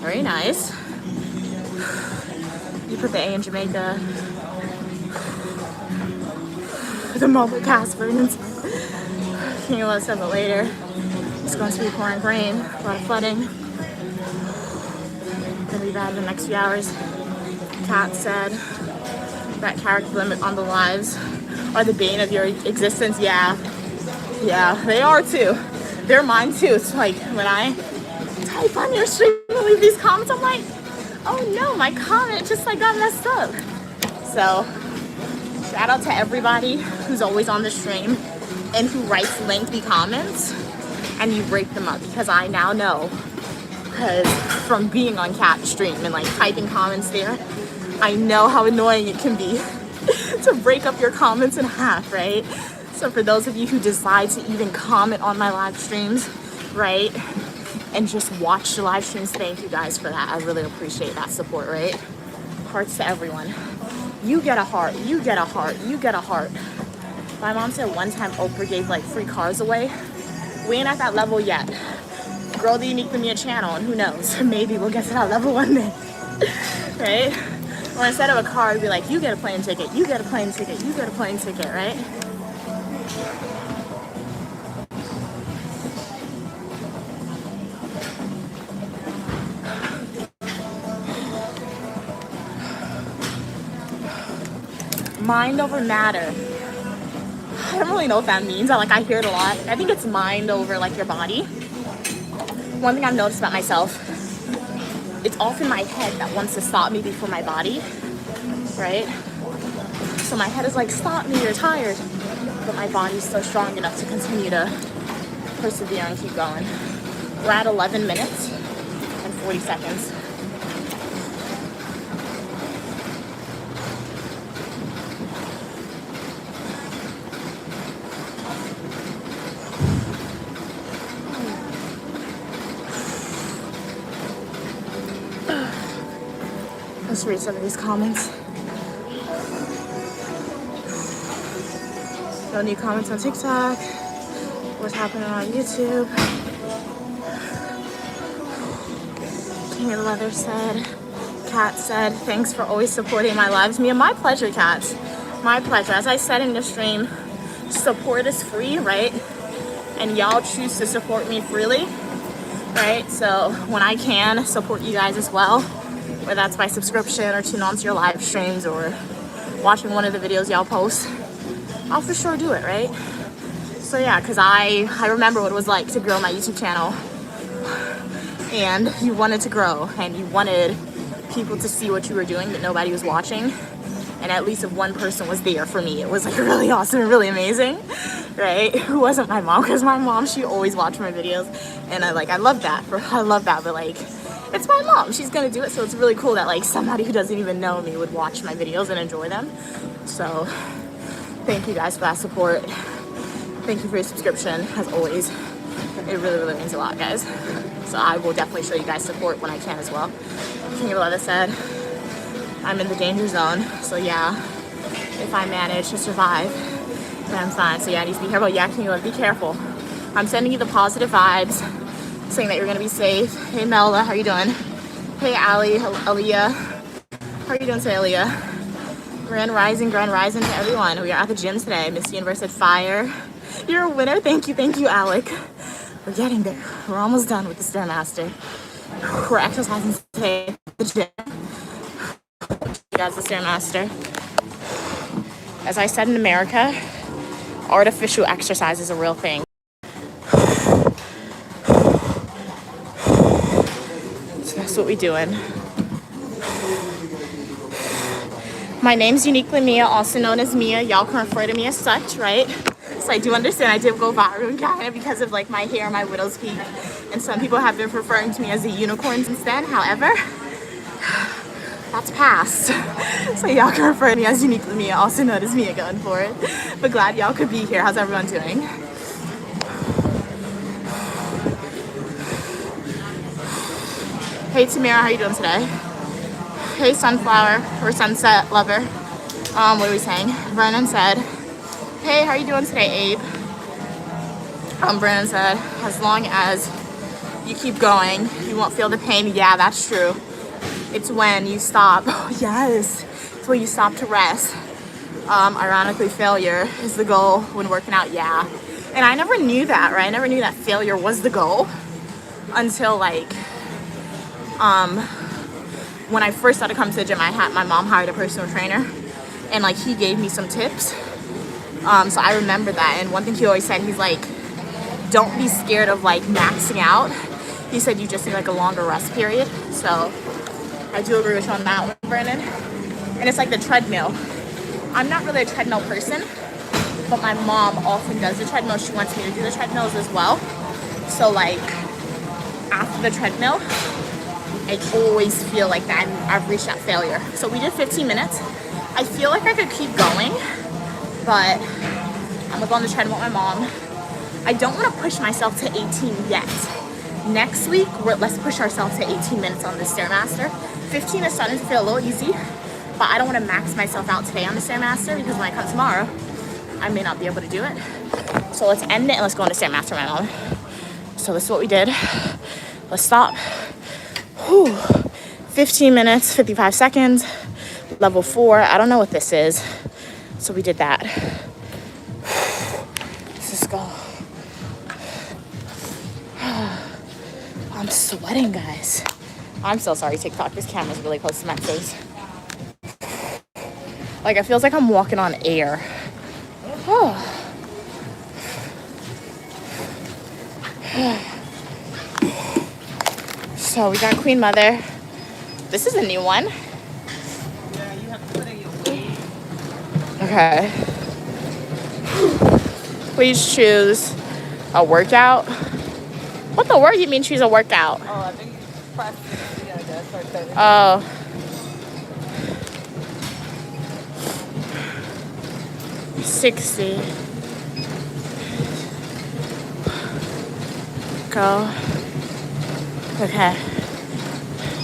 Very nice. You put the A in Jamaica. The mobile cast burnings. Can you let us have it later? It's going to be pouring rain, a lot of flooding. Gonna be bad in the next few hours. Kat said that character limit on the lives are the bane of your existence. Yeah, they are too. They're mine too. It's like when I type on your stream and leave these comments, I'm like, oh no, my comment just like got messed up. So shout out to everybody who's always on the stream and who writes lengthy comments and you break them up, because I now know, because from being on Kat's stream and like typing comments there, I know how annoying it can be to break up your comments in half, right? So for those of you who decide to even comment on my live streams, right, and just watch the live streams, thank you guys for that. I really appreciate that support, right? Hearts to everyone. You get a heart, you get a heart, you get a heart. My mom said one time Oprah gave like free cars away. We ain't at that level yet. Grow the Unique Lamia channel, and who knows, maybe we'll get to that level one day, right? Or instead of a car, it'd be like, you get a plane ticket, you get a plane ticket, you get a plane ticket, right? Mind over matter. I don't really know what that means. I hear it a lot. I think it's mind over like your body. One thing I've noticed about myself, it's often my head that wants to stop me before my body, right? So my head is like, stop me, you're tired. But my body's so strong enough to continue to persevere and keep going. We're at 11 minutes and 40 seconds. Let's read some of these comments. No new comments on TikTok. What's happening on YouTube? King of the Leather said, Kat said, thanks for always supporting my lives. Mia, my pleasure, Kat. My pleasure. As I said in the stream, support is free, right? And y'all choose to support me freely, right? So when I can support you guys as well, whether that's by subscription or tuning on to your live streams or watching one of the videos y'all post, I'll for sure do it, right? So yeah, because I remember what it was like to grow my YouTube channel, and you wanted to grow and you wanted people to see what you were doing, but nobody was watching. And at least if one person was there for me, it was like really awesome and really amazing, right? Who wasn't my mom, because my mom, she always watched my videos, and I love that, but like, it's my mom, she's gonna do it. So it's really cool that like somebody who doesn't even know me would watch my videos and enjoy them. So thank you guys for that support. Thank you for your subscription, as always. It really, really means a lot, guys. So I will definitely show you guys support when I can as well. King of Leather said, I'm in the danger zone. So yeah, if I manage to survive, then I'm fine. So yeah, I need to be careful. Yeah, King of Leather, be careful. I'm sending you the positive vibes, saying that you're gonna be safe. Hey Melda, how you doing? Hey Ali, Aaliyah. How are you doing today, Aaliyah? Grand Rising to everyone. We are at the gym today. Miss Universe said fire. You're a winner. Thank you, Alec. We're getting there. We're almost done with the Stairmaster. We're exercising today at the gym. You guys, the Stairmaster. As I said in America, artificial exercise is a real thing. So that's what we're doing. My name's Unique Lamia, also known as Mia. Y'all can refer to me as such, right? So I do understand I did go viral in Canada because of like my hair, my widow's peak, and some people have been referring to me as a unicorn since then. However, that's past. So y'all can refer to me as Unique Lamia, also known as Mia going forward. But glad y'all could be here. How's everyone doing? Hey Tamara, how you doing today? Hey Sunflower, or Sunset Lover. What are we saying? Brennan said, hey, how are you doing today, Abe? Brennan said, as long as you keep going, you won't feel the pain. Yeah, that's true. It's when you stop. Oh, yes. It's when you stop to rest. Ironically, failure is the goal when working out. Yeah. And I never knew that, right? I never knew that failure was the goal until like, when I first started coming to the gym, my mom hired a personal trainer, and like he gave me some tips. So I remember that. And one thing he always said, he's like, don't be scared of like maxing out. He said you just need like a longer rest period. So I do agree with you on that one, Brandon. And it's like the treadmill. I'm not really a treadmill person, but my mom often does the treadmill. She wants me to do the treadmills as well. So like after the treadmill, I always feel like that I've reached that failure. So we did 15 minutes. I feel like I could keep going, but I'm gonna go on the treadmill with my mom. I don't want to push myself to 18 yet. Next week, let's push ourselves to 18 minutes on the Stairmaster. 15 is starting to feel a little easy, but I don't want to max myself out today on the Stairmaster because when I come tomorrow, I may not be able to do it. So let's end it and let's go on the Stairmaster, my mom. So this is what we did. Let's stop. Whew. 15 minutes, 55 seconds. Level 4. I don't know what this is. So we did that. Let's just go. I'm sweating, guys. I'm so sorry, TikTok. This camera's really close to my face. Like, it feels like I'm walking on air. Oh. So we got Queen Mother. This is a new one. Yeah, you have to put in your weight. Okay. Please choose a workout. What the word you mean choose a workout? Oh, I think you press. Yeah, that's right there. Oh. $60. Go. Okay.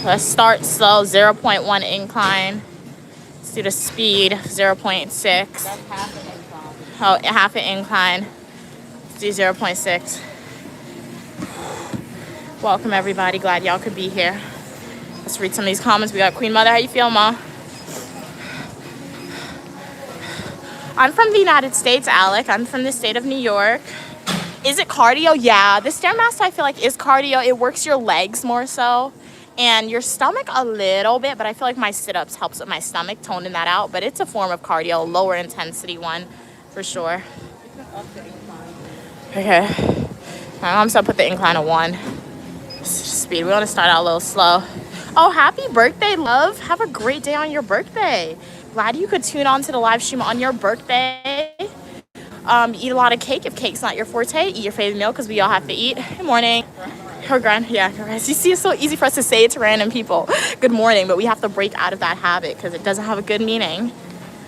Let's start slow. 0.1 incline. Let's do the speed. 0.6. That's half an incline. Oh, half an incline. Let's do 0.6. Welcome everybody. Glad y'all could be here. Let's read some of these comments. We got Queen Mother. How you feel, Ma? I'm from the United States, Alec. I'm from the state of New York. Is it cardio? Yeah, the Stairmaster I feel like is cardio. It works your legs more so and your stomach a little bit, but I feel like my sit-ups helps with my stomach, toning that out. But it's a form of cardio, lower intensity one for sure. Okay. My mom said put the incline to 1. Speed. We want to start out a little slow. Oh, happy birthday, love. Have a great day on your birthday. Glad you could tune on to the live stream on your birthday. Eat a lot of cake. If cake's not your forte, eat your favorite meal because we all have to eat. Good morning. Her grand, yeah. You see, it's so easy for us to say it to random people. Good morning, but we have to break out of that habit because it doesn't have a good meaning.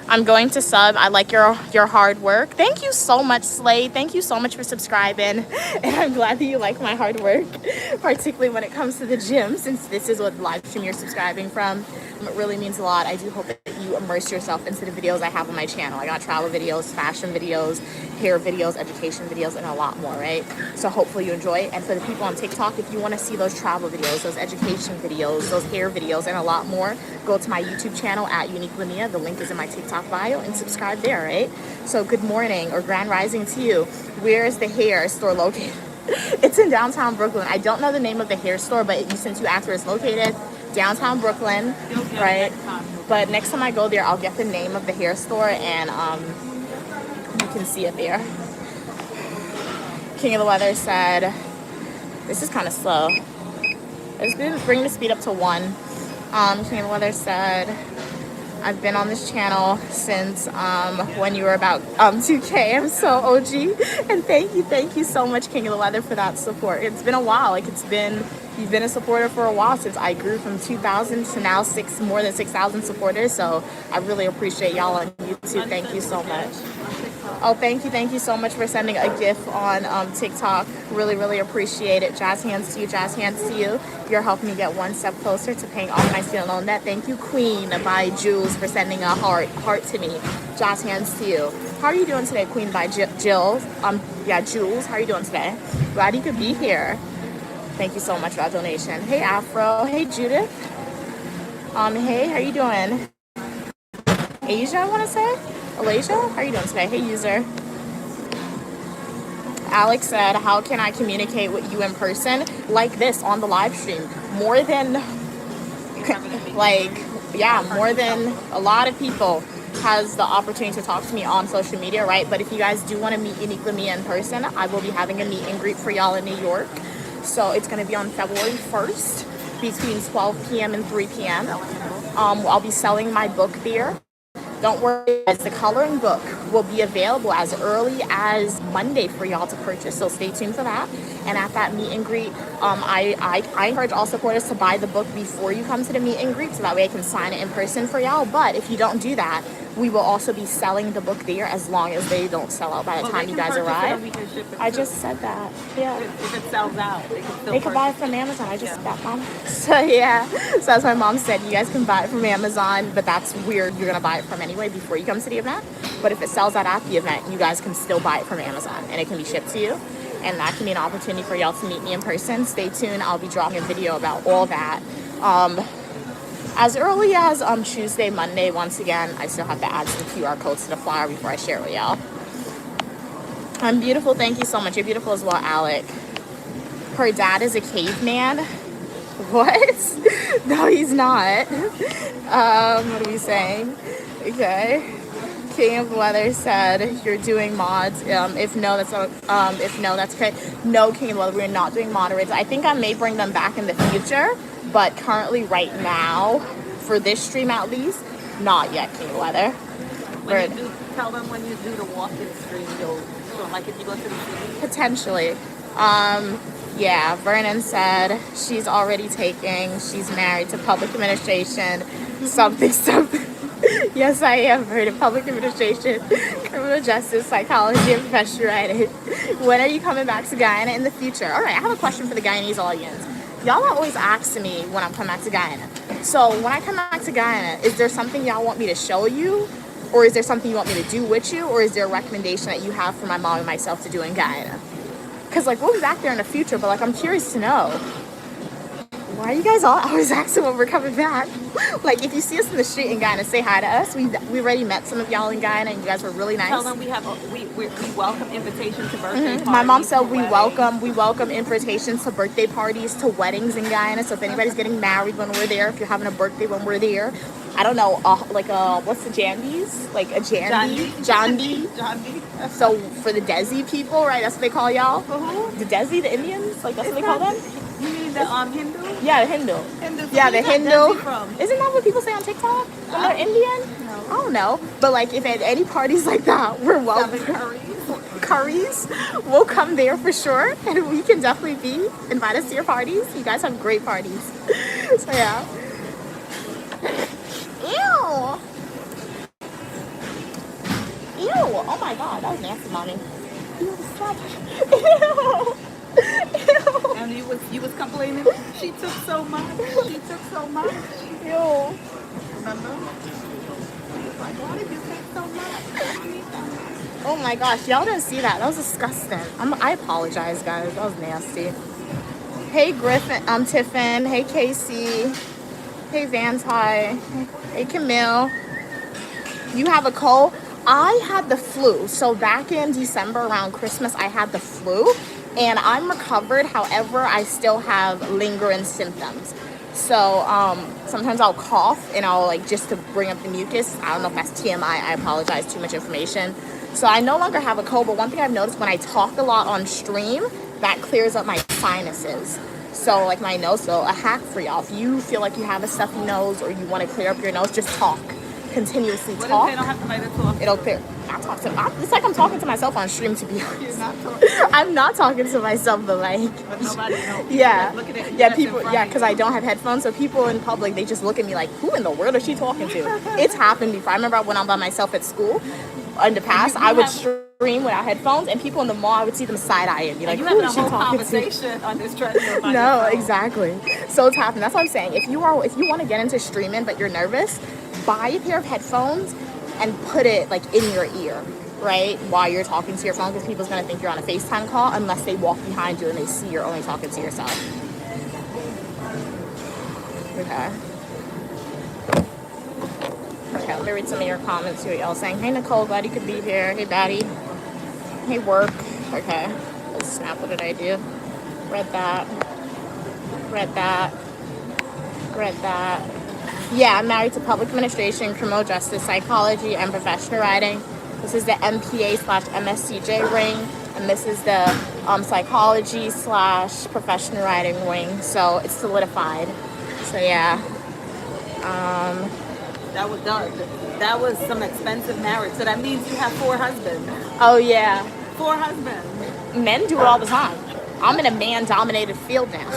I'm going to sub. I like your hard work. Thank you so much, Slade. Thank you so much for subscribing. And I'm glad that you like my hard work, particularly when it comes to the gym, since this is what live stream you're subscribing from. It really means a lot. I do hope that you immerse yourself into the videos I have on my channel. I got travel videos, fashion videos, hair videos, education videos, and a lot more, right? So hopefully you enjoy it. And for the people on TikTok, if you want to see those travel videos, those education videos, those hair videos, and a lot more, go to my YouTube channel at Unique Linnea. The link is in my TikTok bio and subscribe there, right? So good morning or grand rising to you. Where is the hair store located? It's in downtown Brooklyn. I don't know the name of the hair store, but since you asked where it's located, downtown Brooklyn, right? But next time I go there, I'll get the name of the hair store and you can see it there. King of the Weather said, this is kind of slow. Let's bring the speed up to 1. King of the Weather said, I've been on this channel since when you were about 2K. I'm so OG. And thank you so much, King of the Weather, for that support. It's been a while. Like you've been a supporter for a while since I grew from 2,000 to now more than 6,000 supporters. So I really appreciate y'all on YouTube. Thank you so much. Oh, thank you so much for sending a GIF on TikTok. Really appreciate it. Jazz hands to you, jazz hands to you. You're helping me get one step closer to paying off my student loan debt. Thank you, Queen by Jules, for sending a heart to me. Jazz hands to you. How are you doing today, Queen by Jill? Jules, how are you doing today? Glad you could be here. Thank you so much for that donation. Hey, Afro. Hey, Judith. Hey, how are you doing? Asia, I want to say. Alasia, how are you doing today? Hey, user. Alex said, how can I communicate with you in person? Like this on the live stream. More than Like, yeah, more than a lot of people has the opportunity to talk to me on social media, right? But if you guys do want to meet Uniquely Me in person, I will be having a meet and greet for y'all in New York. So it's going to be on February 1st between 12 p.m. and 3 p.m. I'll be selling my book there. Don't worry, guys, the coloring book will be available as early as Monday for y'all to purchase, so stay tuned for that. And at that meet and greet, I encourage all supporters to buy the book before you come to the meet and greet, so that way I can sign it in person for y'all. But if you don't do that, we will also be selling the book there as long as they don't sell out by the time you guys arrive. I just said that. Yeah. If it sells out, They could buy it from Amazon. I just said that, Mom. So yeah, so that's what my mom said. You guys can buy it from Amazon, but that's weird. You're gonna buy it from anyway before you come to the event. But if it sells out at the event, you guys can still buy it from Amazon, and it can be shipped to you. And that can be an opportunity for y'all to meet me in person. Stay tuned. I'll be dropping a video about all that. As early as Tuesday, Monday. Once again, I still have to add some QR codes to the flyer before I share it with y'all. I'm beautiful. Thank you so much. You're beautiful as well, Alec. Her dad is a caveman. What? No, he's not. What are we saying? Okay. King of Weather said you're doing mods. If no, that's okay. No, King of Weather, we're not doing moderators. I think I may bring them back in the future, but currently, right now, for this stream at least, not yet, King of Weather. tell them when you do the walk-in stream, so like if you go to the city. Potentially. Yeah, Vernon said she's already taking, she's married to public administration, something. Yes, I am Vernon, public administration, criminal justice, psychology, and professional writing. When are you coming back to Guyana in the future? All right, I have a question for the Guyanese audience. Y'all are always asking me when I'm coming back to Guyana. So when I come back to Guyana, is there something y'all want me to show you? Or is there something you want me to do with you? Or is there a recommendation that you have for my mom and myself to do in Guyana? Because, like, we'll be back there in the future, but, like, I'm curious to know. Why are you guys all always asking when we're coming back? Like, if you see us in the street in Guyana, say hi to us. We already met some of y'all in Guyana, and you guys were really nice. Tell them we welcome invitations to birthday parties. My mom said we welcome invitations to birthday parties, to weddings in Guyana. So if anybody's getting married when we're there, if you're having a birthday when we're there, I don't know, what's the Jandies? Like a Jandi? Jandi. So for the Desi people, right? That's what they call y'all? For who? The Desi, the Indians? Like that's what they call them? You mean the Hindu? Yeah, the Hindu. So Yeah, the where's that Hindu. Desi from? Isn't that what people say on TikTok when they're Indian? No. I don't know. But like if at any parties like that, we're welcome. Curries, we'll come there for sure, and we can definitely be invite us to your parties. You guys have great parties. So yeah. Ew. Ew. Oh my god, that was nasty, mommy. Ew. Stop. Ew. Ew. And you was complaining. She took so much. She took so much. Ew. Remember? Like, why did you take so much? Oh my gosh, y'all didn't see that. That was disgusting. I apologize, guys. That was nasty. Hey, Griffin, Tiffin. Hey, Casey. Hey, Vance. Hi. Hey, Camille. You have a cold? I had the flu. So back in December around Christmas, I had the flu. And I'm recovered. However, I still have lingering symptoms. So sometimes I'll cough and I'll just to bring up the mucus. I don't know if that's TMI. I apologize. Too much information. So I no longer have a cold. But one thing I've noticed when I talk a lot on stream, that clears up my sinuses. So like my nose, so a hack for y'all. If you feel like you have a stuffy nose or you want to clear up your nose, just talk. Continuously What talk. if they don't have somebody to talk to? It'll clear. It's like I'm talking to myself on stream, to be honest. You're not talking. I'm not talking to myself, but But nobody knows. yeah. Look at it. Yeah, people, yeah, because I don't have headphones, so people in public, they just look at me like, who in the world is she talking to? It's happened before. I remember when I'm by myself at school, in the past, I would stream without headphones, and people in the mall, I would see them side-eyeing me, like, You who having a is she whole talking to? conversation on this treadmill by No, yourself. exactly. So it's happened. That's what I'm saying. If you want to get into streaming, but you're nervous, buy a pair of headphones and put it in your ear, right? While you're talking to your phone, because people's gonna think you're on a FaceTime call unless they walk behind you and they see you're only talking to yourself. Okay. Okay, let me read some of your comments, see what y'all saying. Hey Nicole, glad you could be here. Hey Daddy. Hey work. Okay. Let's snap, what did I do? Read that. Read that. Yeah, I'm married to public administration, criminal justice, psychology, and professional writing. This is the MPA slash MSCJ ring, and this is the psychology slash professional writing wing. So it's solidified. So yeah. That was some expensive marriage. So that means you have 4 husbands. Oh yeah. 4 husbands. Men do it all the time. I'm in a man-dominated field now.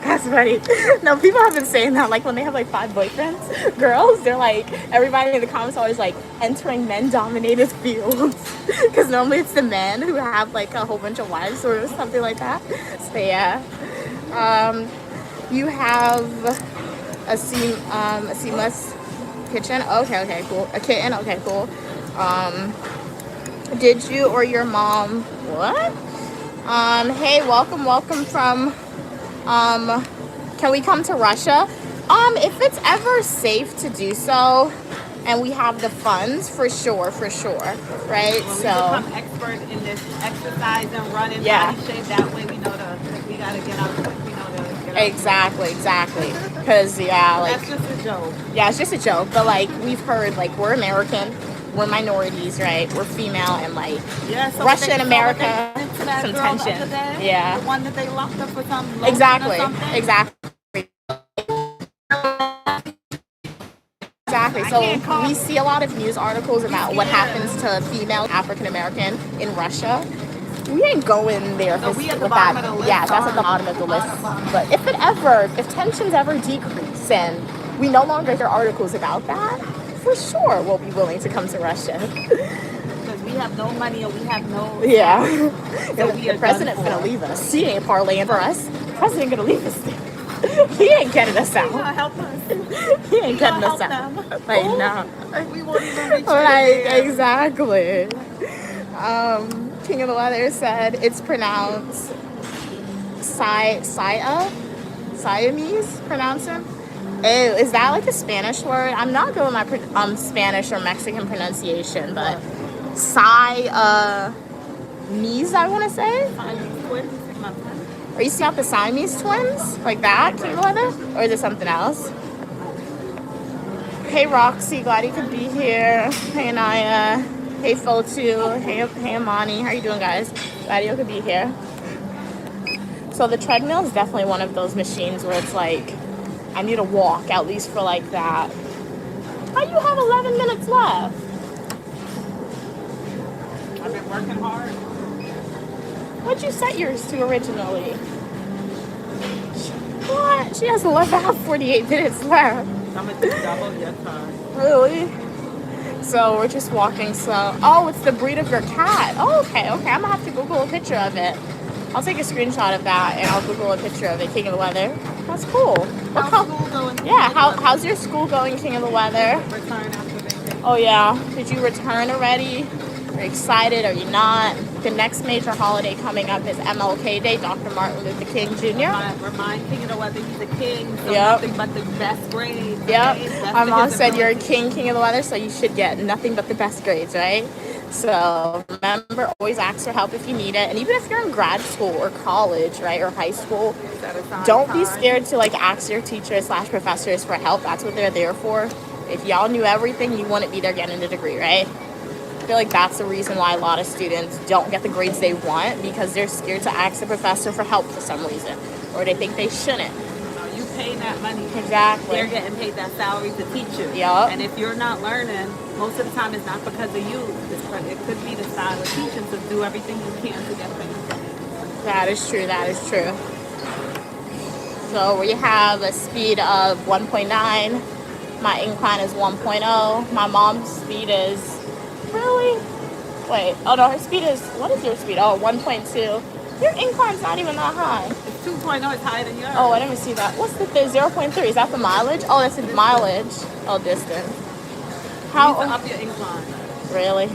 That's funny. No, people have been saying that, like when they have like 5 boyfriends, girls, they're like, everybody in the comments always like entering men-dominated fields, because normally it's the men who have like a whole bunch of wives or something like that. So yeah, you have a seamless kitchen. Okay, cool. A kitten. Okay, cool. Did you or your mom what? Hey, welcome from. Can we come to Russia? If it's ever safe to do so, and we have the funds, for sure, right? When we So become expert in this exercise and running Yeah. body shape, that way we gotta get out. We know to get out. exactly. Cause yeah, like That's just a joke. yeah, it's just a joke. But like we've heard, like we're American, we're minorities, right? We're female, and like Yeah, so Russia they- and so America, they did to that some girl the tension. other day, Yeah. the one that they locked up for some lotion or Exactly. something. So we see a lot of news articles about what happens to female African American in Russia. We ain't going there No, with we at the with bottom that. of the list. Yeah, that's at the bottom of the list. But if tensions ever decrease and we no longer hear articles about that, for sure we'll be willing to come to Russia. Because we have no money or we have no. Yeah. So we The are president's done for. gonna leave us. He ain't parlaying for us. The president gonna leave us there. He ain't getting us You gonna out. help us? He ain't getting us help out. them. Like Who? no. We won't even reach Like there. exactly. King of the Weather said it's pronounced Siamese pronouncing. Ew, is that like a Spanish word? I'm not good with my Spanish or Mexican pronunciation, but Siamese, I want to say. Are you seeing out the Siamese twins? Like that, King of the Weather? Or is it something else? Hey Roxy, glad you could be here. Hey Naya. Hey Fotu. Hey Amani. How you doing, guys? Glad you could be here. So the treadmill is definitely one of those machines where it's like, I need to walk at least for like that. How you have 11 minutes left? I've been working hard. What'd you set yours to originally? What? She has 48 minutes left. I'm gonna do double your time. Really? So we're just walking slow. Oh, it's the breed of your cat. Oh, okay. I'm gonna have to Google a picture of it. I'll take a screenshot of that and I'll Google a picture of it, King of the Weather. That's cool. How's school going? Yeah, how's your school going, King of the Weather? Return after vacation. Oh yeah. Did you return already? Are you excited? Are you not? The next major holiday coming up is MLK Day, Dr. Martin Luther King Jr. Remind King of the Weather he's a king. So Yep. nothing but the best grades. Yep. Okay? Best My of mom his said you're a ability. king of the weather, so you should get nothing but the best grades, right? So remember, always ask for help if you need it. And even if you're in grad school or college, right, or high school, Set aside don't be time. scared to like ask your teachers / professors for help. That's what they're there for. If y'all knew everything, you wouldn't be there getting a degree, right? I feel like that's the reason why a lot of students don't get the grades they want, because they're scared to ask the professor for help for some reason, or they think they shouldn't. You paying that money. Exactly. They're getting paid that salary to teach you. Yup. And if you're not learning, most of the time it's not because of you. It could be the style of teaching, so do everything you can to get paid. That is true. So we have a speed of 1.9. My incline is 1.0. My mom's speed is really? Wait. Oh no, her speed is, what is your speed? Oh, 1.2. Your incline's not even that high. It's 2.0 is higher than yours. Oh, I didn't even see that. What's the 0.3? Is that the mileage? Oh, that's the mileage. Oh, distance. You How need to up your incline. Really?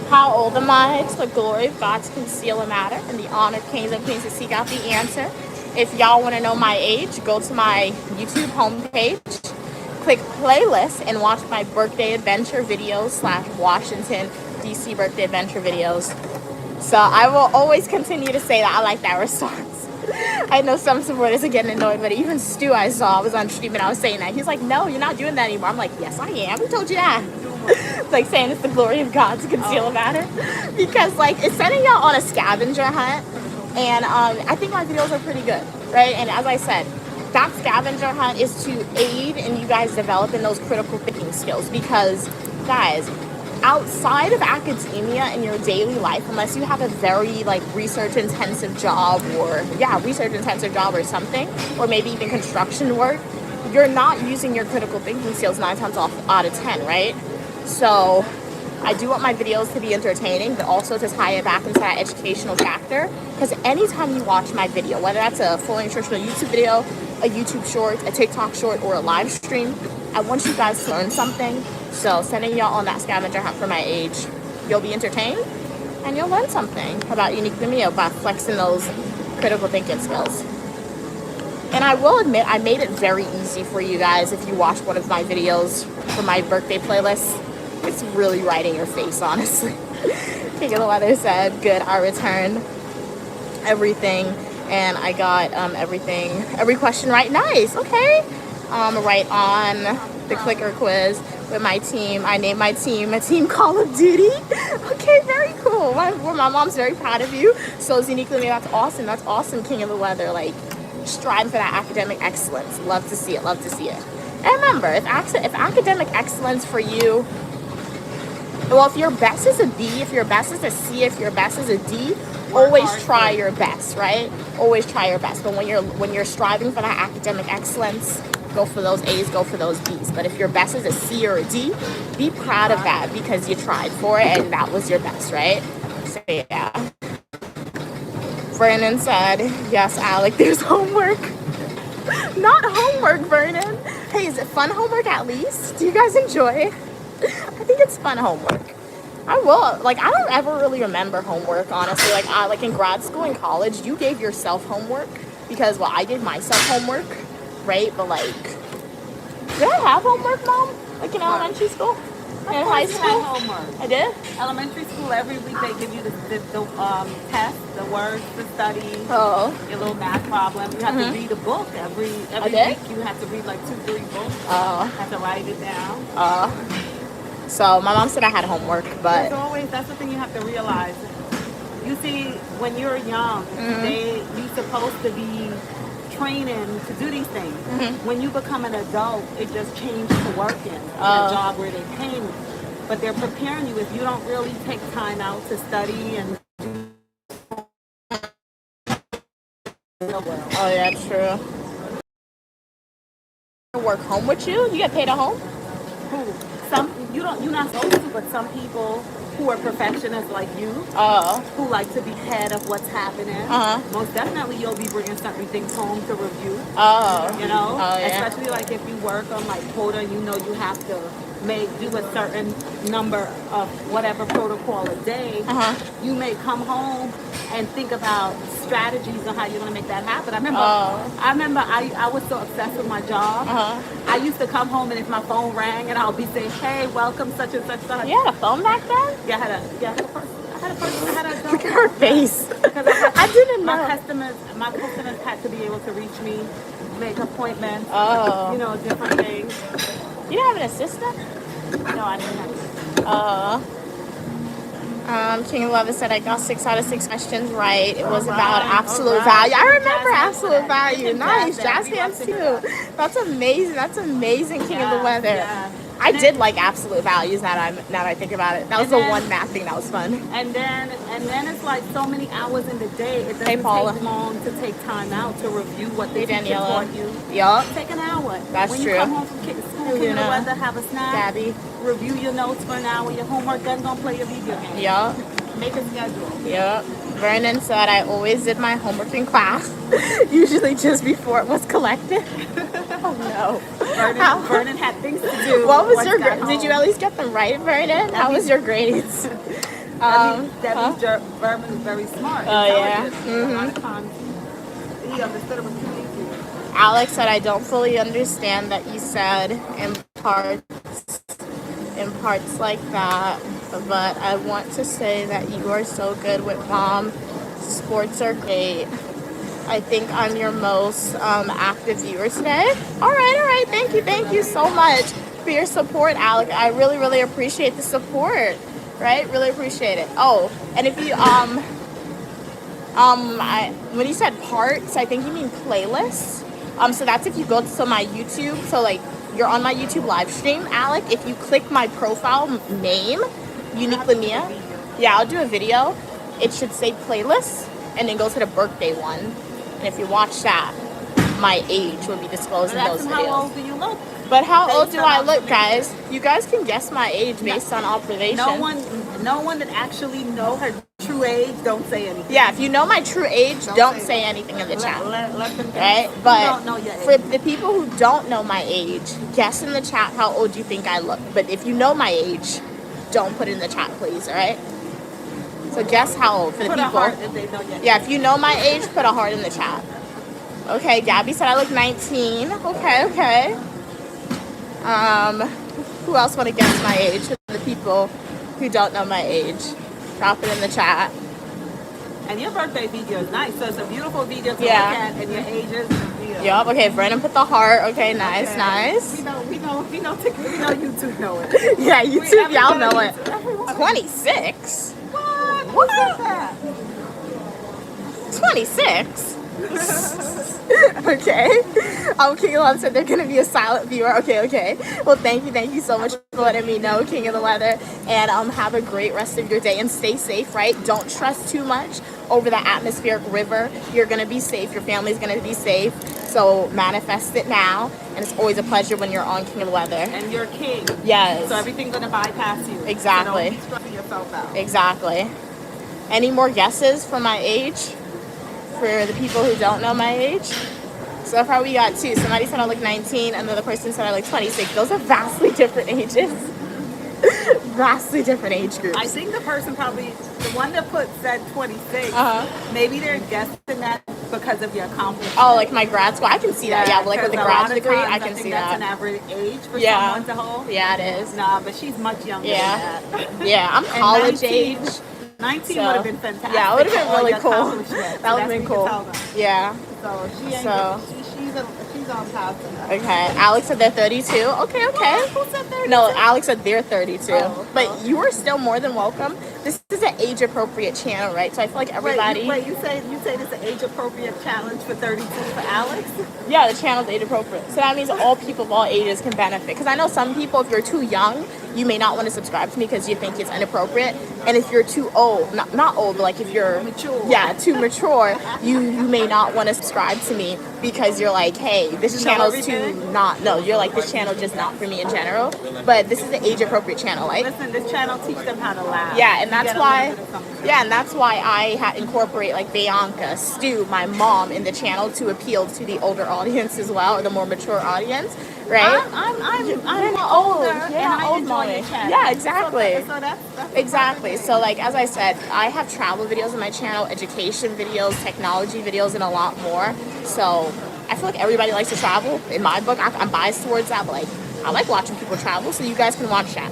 How old am I? To the glory of God to conceal a matter, and the honor of kings and queens to seek out the answer. If y'all want to know my age, go to my YouTube homepage, click playlist, and watch my birthday adventure videos / Washington, D.C. birthday adventure videos. So I will always continue to say that. I like that response. I know some supporters are getting annoyed, but even Stu I saw was on stream and I was saying that. He's like, no, you're not doing that anymore. I'm like, yes, I am. Who told you that? Like saying it's the glory of God to conceal a matter. Because like it's sending y'all on a scavenger hunt. And I think my videos are pretty good, right? And as I said, that scavenger hunt is to aid in you guys developing those critical thinking skills. Because guys, outside of academia in your daily life, unless you have a very like research intensive job or or something, or maybe even construction work, you're not using your critical thinking skills 9 times out of 10, right? So I do want my videos to be entertaining, but also to tie it back into that educational factor. Because anytime you watch my video, whether that's a fully nutritional YouTube video, a YouTube short, a TikTok short, or a live stream, I want you guys to learn something. So sending y'all on that scavenger hunt for my age, you'll be entertained and you'll learn something about Uniquely Mia by flexing those critical thinking skills. And I will admit, I made it very easy for you guys if you watch one of my videos for my birthday playlist. It's really right in your face, honestly. King of the Weather said, good, I returned everything. And I got every question right. Nice, okay. Right on the clicker quiz with my team. I named my team Team Call of Duty. Okay, very cool. My mom's very proud of you. So is Uniquely Mia. That's awesome. That's awesome, King of the Weather. Like, striving for that academic excellence. Love to see it. Love to see it. And remember, if academic excellence for you, well, if your best is a B, if your best is a C, if your best is a D, always try your best, right? Always try your best. But when you're striving for that academic excellence, go for those A's, go for those B's. But if your best is a C or a D, be proud of that because you tried for it and that was your best, right? So yeah. Vernon said, yes, Alec, there's homework. Not homework, Vernon. Hey, is it fun homework at least? Do you guys enjoy? I think it's fun homework. I don't ever really remember homework, honestly. Like in grad school and college, you gave yourself homework because, well, I gave myself homework, right? But like, did I have homework, Mom? Like in elementary school? In high school? Homework. I did? Elementary school, every week they give you the test, the words to study, your little math problem. You have to read a book every week. You have to read like 2-3 books. You have to write it down. So my mom said I had homework, but that's the thing you have to realize. You see, when you're young, you're supposed to be training to do these things. When you become an adult, it just changes to working in a job where they pay you. But they're preparing you if you don't really take time out to study and oh yeah, true. Work home with you? You get paid at home? You're not supposed to, but some people who are perfectionists like you, who like to be ahead of what's happening, most definitely you'll be bringing certain things home to review. You know, especially like if you work on like quota, you know you have to do a certain number of whatever protocol a day. You may come home and think about strategies on how you're gonna make that happen. I remember I was so obsessed with my job. I used to come home and if my phone rang and I'll be saying, hey, welcome such and such. You had a phone back then? Yeah, I had a person. Look at her face. Because I didn't know. My customers had to be able to reach me, make appointments, you know, different things. You didn't have an assistant? No, I didn't have King of Love said I got 6 out of 6 questions right. It was about absolute value. I remember absolute value. Nice. Jazz hands too. That's amazing. That's amazing, King of the Weather. Yeah. I did like absolute values now that I think about it. That was the one math thing that was fun. And then it's like so many hours in the day. It doesn't take long to take time out to review what the teacher taught you. Yup. Take an hour. That's when true. When you come home from school, King of the Weather, have a snack. Gabby. Review your notes for an hour. Your homework done, don't play your video game. Yup. Make a schedule. Yep. Vernon said I always did my homework in class, usually just before it was collected. Oh no. Vernon had things to do. What was your grade? Did you at least get them right, Vernon? How was your grades? That means Vernon is very smart. Oh yeah. A lot of times he understood it was too easy. Alex said I don't fully understand that you said in parts like that, but I want to say that you are so good with Mom. Sports are great. I think I'm your most active viewer today. All right. Thank you so much for your support, Alec. I really appreciate the support. Right, really appreciate it. Oh, and if you when you said parts, I think you mean playlists. So that's if you go to my YouTube. So like you're on my YouTube live stream, Alec. If you click my profile name, Uniquely Mia. Yeah, I'll do a video. It should say playlists, and then go to the birthday one. And if you watch that, my age will be disclosed in those videos. How old do you look? But how old do I look, guys? You guys can guess my age based on observation. No one that actually know her true age don't say anything. Yeah, if you know my true age, don't say anything in the chat. Let them Right? You But don't know your age. for the people who don't know my age, guess in the chat how old you think I look. But if you know my age, don't put it in the chat, please, alright? So guess how old for the Put a people. heart if they know your age. Yeah, if you know my age, put a heart in the chat. Okay, Gabby said I look 19. Okay. Who else want to guess my age? For the people who don't know my age, drop it in the chat. And your birthday video is nice. So it's a beautiful video to Yeah. look at, and your age is. Yup. Okay, Brennan put the heart. Okay, nice. We know YouTube know it. Yeah, YouTube, y'all Everyone know on it. YouTube- everyone- 26. What? Who said that? 26. Okay. King of Love said they're gonna be a silent viewer. Okay. Well, thank you so much for letting me know, King of the Weather. And have a great rest of your day and stay safe, right? Don't trust too much over the atmospheric river. You're gonna be safe, your family's gonna be safe. So manifest it now. And it's always a pleasure when you're on King of the Weather. And you're king. Yes. So everything's gonna bypass you. Exactly. So don't be stressing yourself out. Exactly. Any more guesses for my age? For the people who don't know my age? So far we got two. Somebody said I look 19, another person said I look 26. Those are vastly different ages. Vastly different age groups. I think the person probably, the one that said 26, Uh-huh. maybe they're guessing that because of your accomplishment. Oh, like my grad school. I can see that. Yeah, but like with the because a lot grad of degree, times I can think see that's an that. average age for Yeah. someone to hold. Yeah, it is. Nah, but she's much younger Yeah. than that. Yeah, I'm And college 19 age. 19 So, would have been fantastic. yeah, it would have been for all really your cool. accomplishments. That would have So been that's what you cool. can tell them. Yeah. So she ain't So- she's on top of that. Okay. Alex said they're 32. Okay. Who said 32? No, Alex said they're 32. Oh, But you are still more than welcome. This is an age appropriate channel, right? So I feel like everybody. Wait, you say this is an age appropriate challenge for 32 for Alex? Yeah, the channel's age appropriate. So that means all people of all ages can benefit. Because I know some people, if you're too young, you may not want to subscribe to me because you think it's inappropriate. And if you're too old, not old, but like if you're Mature. yeah, too mature, you may not want to subscribe to me because you're like, hey, this You know channel's too everything? you're like, this channel just not for me in general. But this is an age appropriate channel, right? Listen, this channel teach them how to laugh. Yeah, and You that's get a why. little bit of something. Yeah, and that's why I incorporate like Bianca, Stu, my mom in the channel to appeal to the older audience as well, or the more mature audience, right? I'm You're older, yeah, and I old enjoy mommy. your channel. Yeah, exactly. So that's Exactly. So like as I said, I have travel videos on my channel, education videos, technology videos, and a lot more. So I feel like everybody likes to travel. In my book, I'm biased towards that, but like I like watching people travel, so you guys can watch that.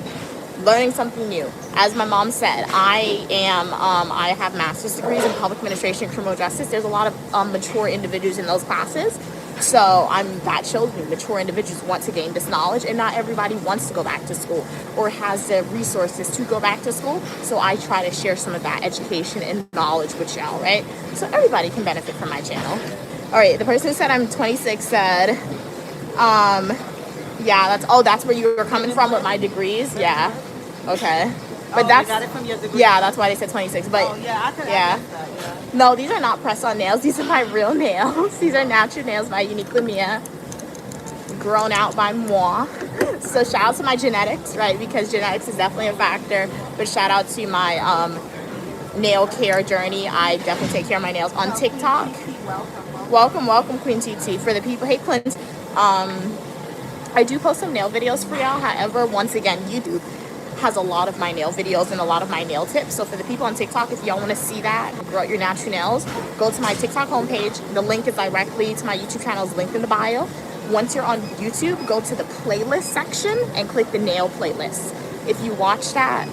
Learning something new. As my mom said, I have master's degrees in public administration and criminal justice. There's a lot of mature individuals in those classes. So that shows me mature individuals want to gain this knowledge, and not everybody wants to go back to school or has the resources to go back to school. So I try to share some of that education and knowledge with y'all, right? So everybody can benefit from my channel. All right, the person who said I'm 26 said, yeah, that's where you were coming from with my degrees. Yeah, okay. But you got it from your degree? yeah, that's why they said 26. But Oh, yeah, I could yeah. guess that, yeah. No, these are not press-on nails. These are my real nails. These are natural nails by Uniquely Mia, grown out by moi. So shout out to my genetics, right? Because genetics is definitely a factor. But shout out to my nail care journey. I definitely take care of my nails on TikTok. Welcome, Queen TT. For the people, hey Clint. I do post some nail videos for y'all. However, once again, YouTube has a lot of my nail videos and a lot of my nail tips. So for the people on TikTok, if y'all want to see that, grow out your natural nails, go to my TikTok homepage. The link is directly to my YouTube channel, is linked in the bio. Once you're on YouTube, go to the playlist section and click the nail playlist. If you watch that,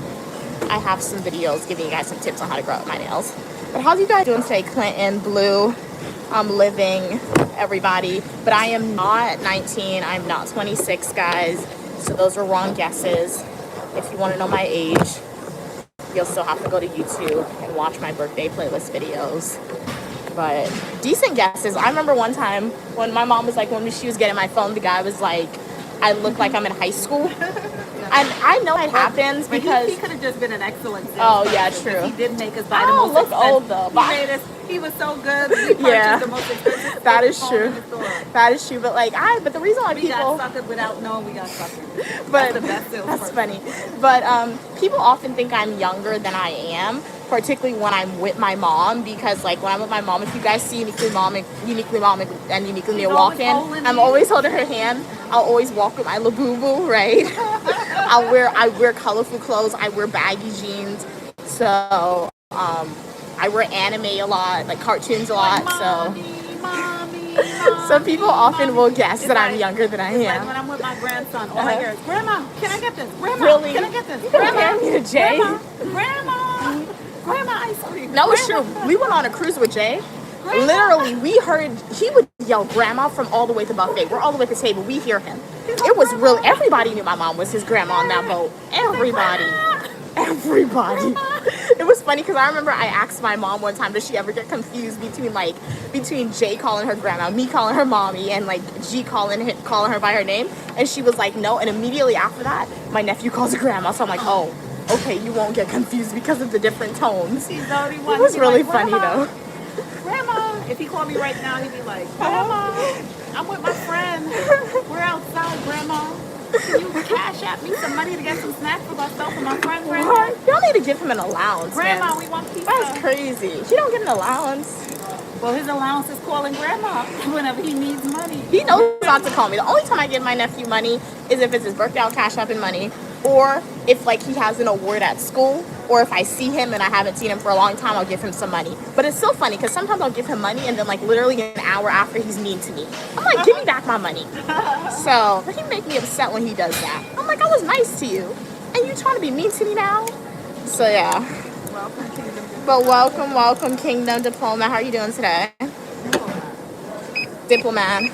I have some videos giving you guys some tips on how to grow out my nails. But how's you guys doing today, Clinton, Blue? living, everybody. But I am not 19. I'm not 26, guys. So those are wrong guesses. If you want to know my age, you'll still have to go to YouTube and watch my birthday playlist videos. But decent guesses. I remember one time when my mom was like, when she was getting my phone, the guy was like, I look like I'm in high school. And I know it happens But because... he could have just been an excellent Oh, salesperson, yeah, because true. He did make us buy I the don't most look expensive. old, though, but- He made us. He was so good. We purchased Yeah. the most expensive That is phone true. in the store. That is true. But like, but the reason why We people... got suckered without knowing we got suckered. But That's the best salesperson. that's funny. But people often think I'm younger than I am, particularly when I'm with my mom, because like when I'm with my mom, if you guys see Uniquely Mom and Uniquely Mia walk always in, holding I'm you. always holding her hand. I'll always walk with my Labubu, right? I wear colorful clothes. I wear baggy jeans. So I wear anime a lot, like cartoons a lot. So some people often will guess that I'm younger than I It's like am. when I'm with my grandson, all I hear is, Grandma, can I get this? Grandma, Really? can I get this? Compare me to Jay? Grandma ice cream. No, it's true. We went on a cruise with Jay. Literally, we heard, he would yell grandma from all the way to buffet. We're all the way to the table. We hear him. It was really, everybody knew my mom was his grandma on that boat. Everybody. Everybody. It was funny because I remember I asked my mom one time, does she ever get confused between Jay calling her grandma, me calling her mommy, and like G calling her by her name? And she was like, no. And immediately after that, my nephew calls her grandma. So I'm like, oh, okay, you won't get confused because of the different tones. He's the only one. It was He'd be really like, funny Grandma, though. Grandma, if he called me right now, he'd be like, Grandma, I'm with my friend. We're outside, Grandma. Can you cash at me some money to get some snacks for myself and my friend, Grandma? What? Y'all need to give him an allowance, Grandma, man. we want pizza. That's crazy. He don't get an allowance. Well, his allowance is calling Grandma whenever he needs money. He knows not to call me. The only time I give my nephew money is if it's his birthday, I'll cash up in money. Or if like he has an award at school, or if I see him and I haven't seen him for a long time, I'll give him some money. But it's still funny because sometimes I'll give him money and then like literally an hour after he's mean to me. I'm like, give me back my money. So but he make me upset when he does that. I'm like, I was nice to you, and you trying to be mean to me now? So yeah. But welcome, Kingdom Diploma. How are you doing today? Diplomat.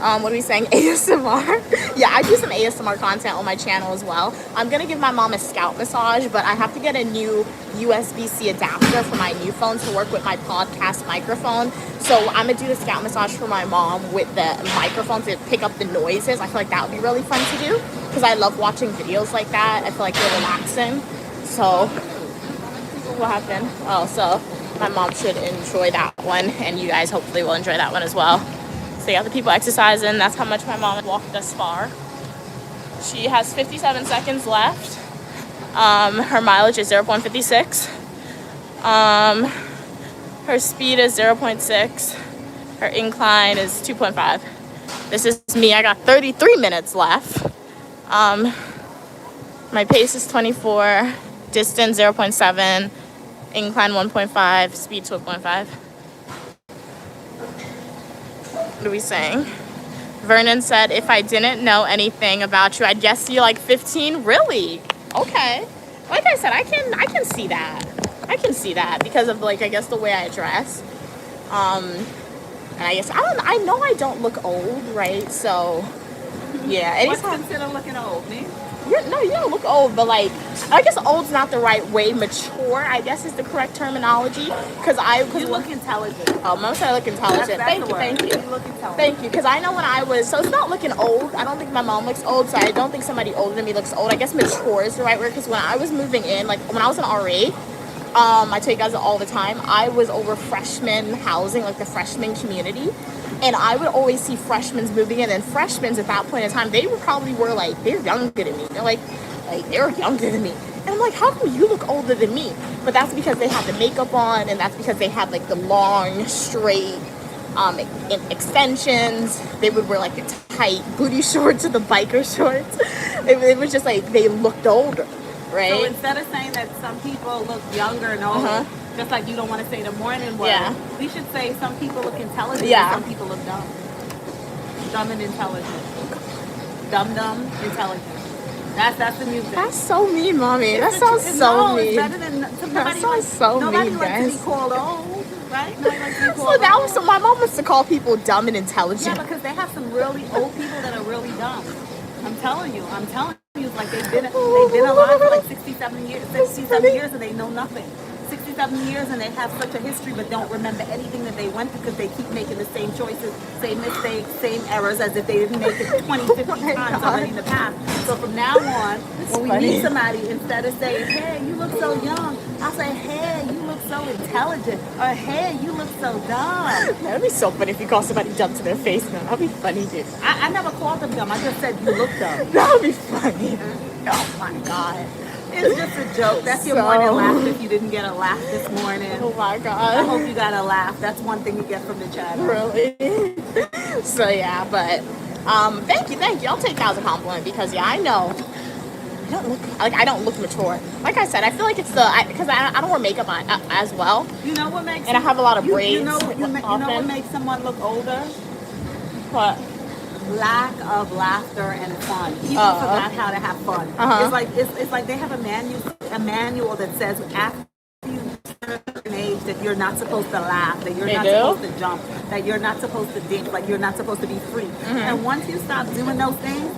What are we saying? ASMR? Yeah, I do some ASMR content on my channel as well. I'm gonna give my mom a scalp massage, but I have to get a new USB-C adapter for my new phone to work with my podcast microphone. So I'm gonna do the scalp massage for my mom with the microphone to pick up the noises. I feel like that would be really fun to do because I love watching videos like that. I feel like they're relaxing. So what happened? Oh, so my mom should enjoy that one, and you guys hopefully will enjoy that one as well. So yeah, the people exercising, that's how much my mom walked thus far. She has 57 seconds left. Her mileage is 0.56. Her speed is 0.6. Her incline is 2.5. This is me, I got 33 minutes left. My pace is 24, distance 0.7, incline 1.5, speed 2.5. What are we saying? Vernon said, if I didn't know anything about you, I'd guess you like 15. Really? Okay. Like I said, I can see that. I can see that because of like, I guess the way I dress. And I guess, I know I don't look old, right? So, yeah. What's considered looking old, me? You don't look old, but like, I guess old's not the right way. Mature, I guess, is the correct terminology. You look intelligent. Oh, Mom said I look intelligent. That's Thank you. You look intelligent. Thank you, because I know when I was, so it's not looking old. I don't think my mom looks old, so I don't think somebody older than me looks old. I guess mature is the right word, because when I was moving in, like when I was in RA, I tell you guys all the time, I was over freshman housing, like the freshman community, and I would always see freshmen moving in, and freshmen at that point in time, they were like, they're younger than me. They're like they're younger than me. And I'm like, how come you look older than me? But that's because they had the makeup on, and that's because they had like the long, straight extensions. They would wear like the tight booty shorts or the biker shorts. It was just like they looked older, right? So instead of saying that some people look younger and older, just like you don't want to say the morning word, we should say some people look intelligent and some people look dumb. Dumb and intelligent. Dumb, intelligent. That's the music. That's so mean, Mommy. That sounds so mean. It's better than somebody That sounds so nobody mean, likes guys. to be called old. right? Nobody likes to be So called that old. was so my mom used to call people dumb and intelligent. Yeah, because they have some really old people that are really dumb. I'm telling you, it's like they've been alive for like 67 years, and they know nothing. 67 years, and they have such a history, but don't remember anything that they went through because they keep making the same choices, same mistakes, same errors, as if they didn't make it 20, 50 times already in the past. So from now on, when we meet somebody, instead of saying, hey, you look so young, I'll say, hey, you look so intelligent, or hey, you look so dumb. That'd be so funny if you call somebody dumb to their face. Man, that'd be funny, dude. I never called them dumb. I just said you look dumb. That would be funny. Oh my god. It's just a joke. That's your So- morning laugh if you didn't get a laugh this morning. Oh my I god. hope you got a laugh. That's one thing you get from the channel. Really? So yeah, but thank you. I'll take that as a compliment because yeah, I know. I don't look mature. Like I said, I feel like it's because I don't wear makeup as well. You know what makes And I have a lot of braids You know what often. makes someone look older? But Lack of laughter and fun. People forgot how to have fun. Uh-huh. It's like they have a manual that says after you turn a certain age that you're not supposed to laugh, that you're They not do? supposed to jump, that you're not supposed to dance, like you're not supposed to be free. And once you stop doing those things,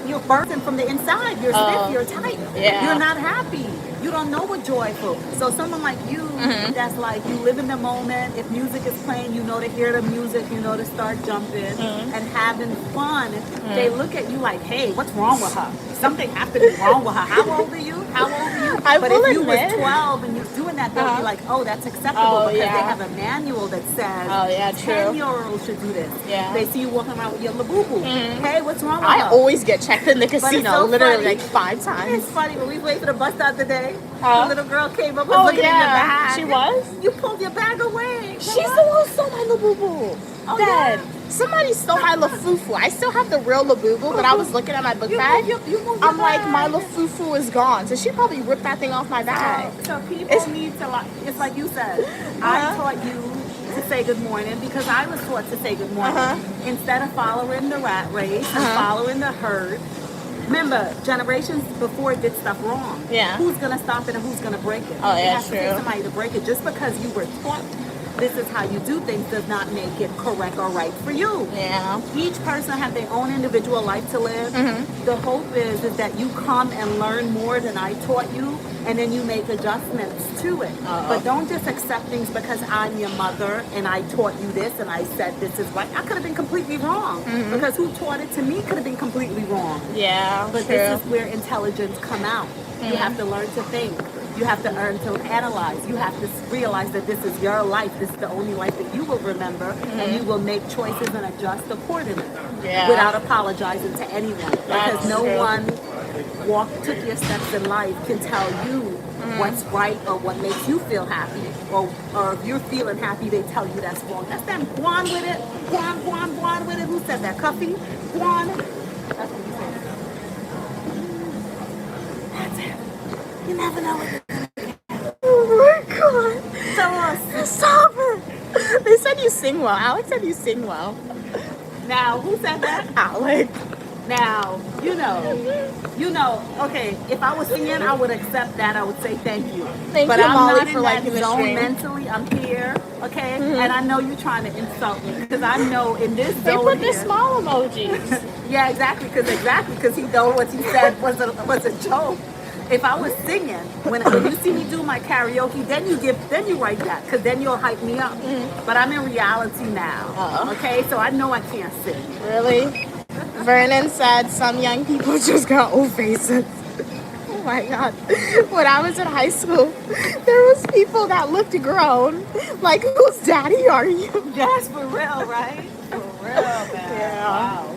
you're bursting from the inside. You're stiff, you're tight. Yeah. You're not happy. You don't know what joyful. So someone like you, that's like you live in the moment. If music is playing, you know to hear the music, you know to start jumping and having fun. They look at you like, hey, what's wrong with her? Something has to be wrong with her. How old are you? I But will if you was admit- 12 and you're doing that, they'll be like, oh, that's acceptable Oh, because yeah. they have a manual that says Oh, yeah, true. 10-year-olds should do this. Yeah. They see you walking around with your labubu. Hey, what's wrong with I her? always get checked in the But it's casino, so literally funny. like 5 times. It's funny when we wait for the bus stop today. Huh? The little girl came up and Oh looking in your yeah, bag. she was. You pulled your bag away. She's the one who stole my Labubu. Oh, Dad, yeah? somebody stole my Lafufu. I still have the real Labubu, but I was looking at my book bag. You moved I'm your like, bag. my Lafufu is gone. So she probably ripped that thing off my bag. So people It's- need to like. It's like you said. I Uh-huh. taught you to say good morning because I was taught to say good morning Uh-huh. instead of following the rat race and Uh-huh. following the herd. Remember, generations before did stuff wrong. Yeah. Who's gonna stop it and who's gonna break it? Oh, It yeah, has to take true. somebody to break it. Just because you were taught this is how you do things does not make it correct or right for you. Yeah. Each person have their own individual life to live. The hope is that you come and learn more than I taught you, and then you make adjustments to it. But don't just accept things because I'm your mother and I taught you this and I said this is right. I could have been completely wrong because who taught it to me could have been completely wrong. Yeah. But true. this is where intelligence come out. You have to learn to think. You have to learn to analyze. You have to realize that this is your life. This is the only life that you will remember, and you will make choices and adjust accordingly Yeah. without apologizing to anyone. That's Because no true. one took your steps in life can tell you what's right or what makes you feel happy. Or if you're feeling happy, they tell you that's wrong. That's them. Guan with it. Guan with it. Who said that? Cuffy? Guan. That's what you said. That's it. You never know what Oh my god. tell us. Stop it. They said you sing well. Alex said you sing well. Now, who said that? Alex. Now, you know, okay, if I was singing, I would accept that. I would say thank you. Thank but you, I'm Molly, not for in that liking the zone stream. mentally. I'm here, okay? And I know you're trying to insult me because I know in this They zone put the here, smile emojis. yeah, exactly, because he know what he said was a joke. If I was singing, when you see me do my karaoke, then you write that, because then you'll hype me up. But I'm in reality now, Uh-oh. okay? So I know I can't sing. Really? Vernon said some young people just got old faces. Oh my god. When I was in high school, there was people that looked grown. Like, whose daddy are you? That's for real, right? For real, man. Yeah. Wow.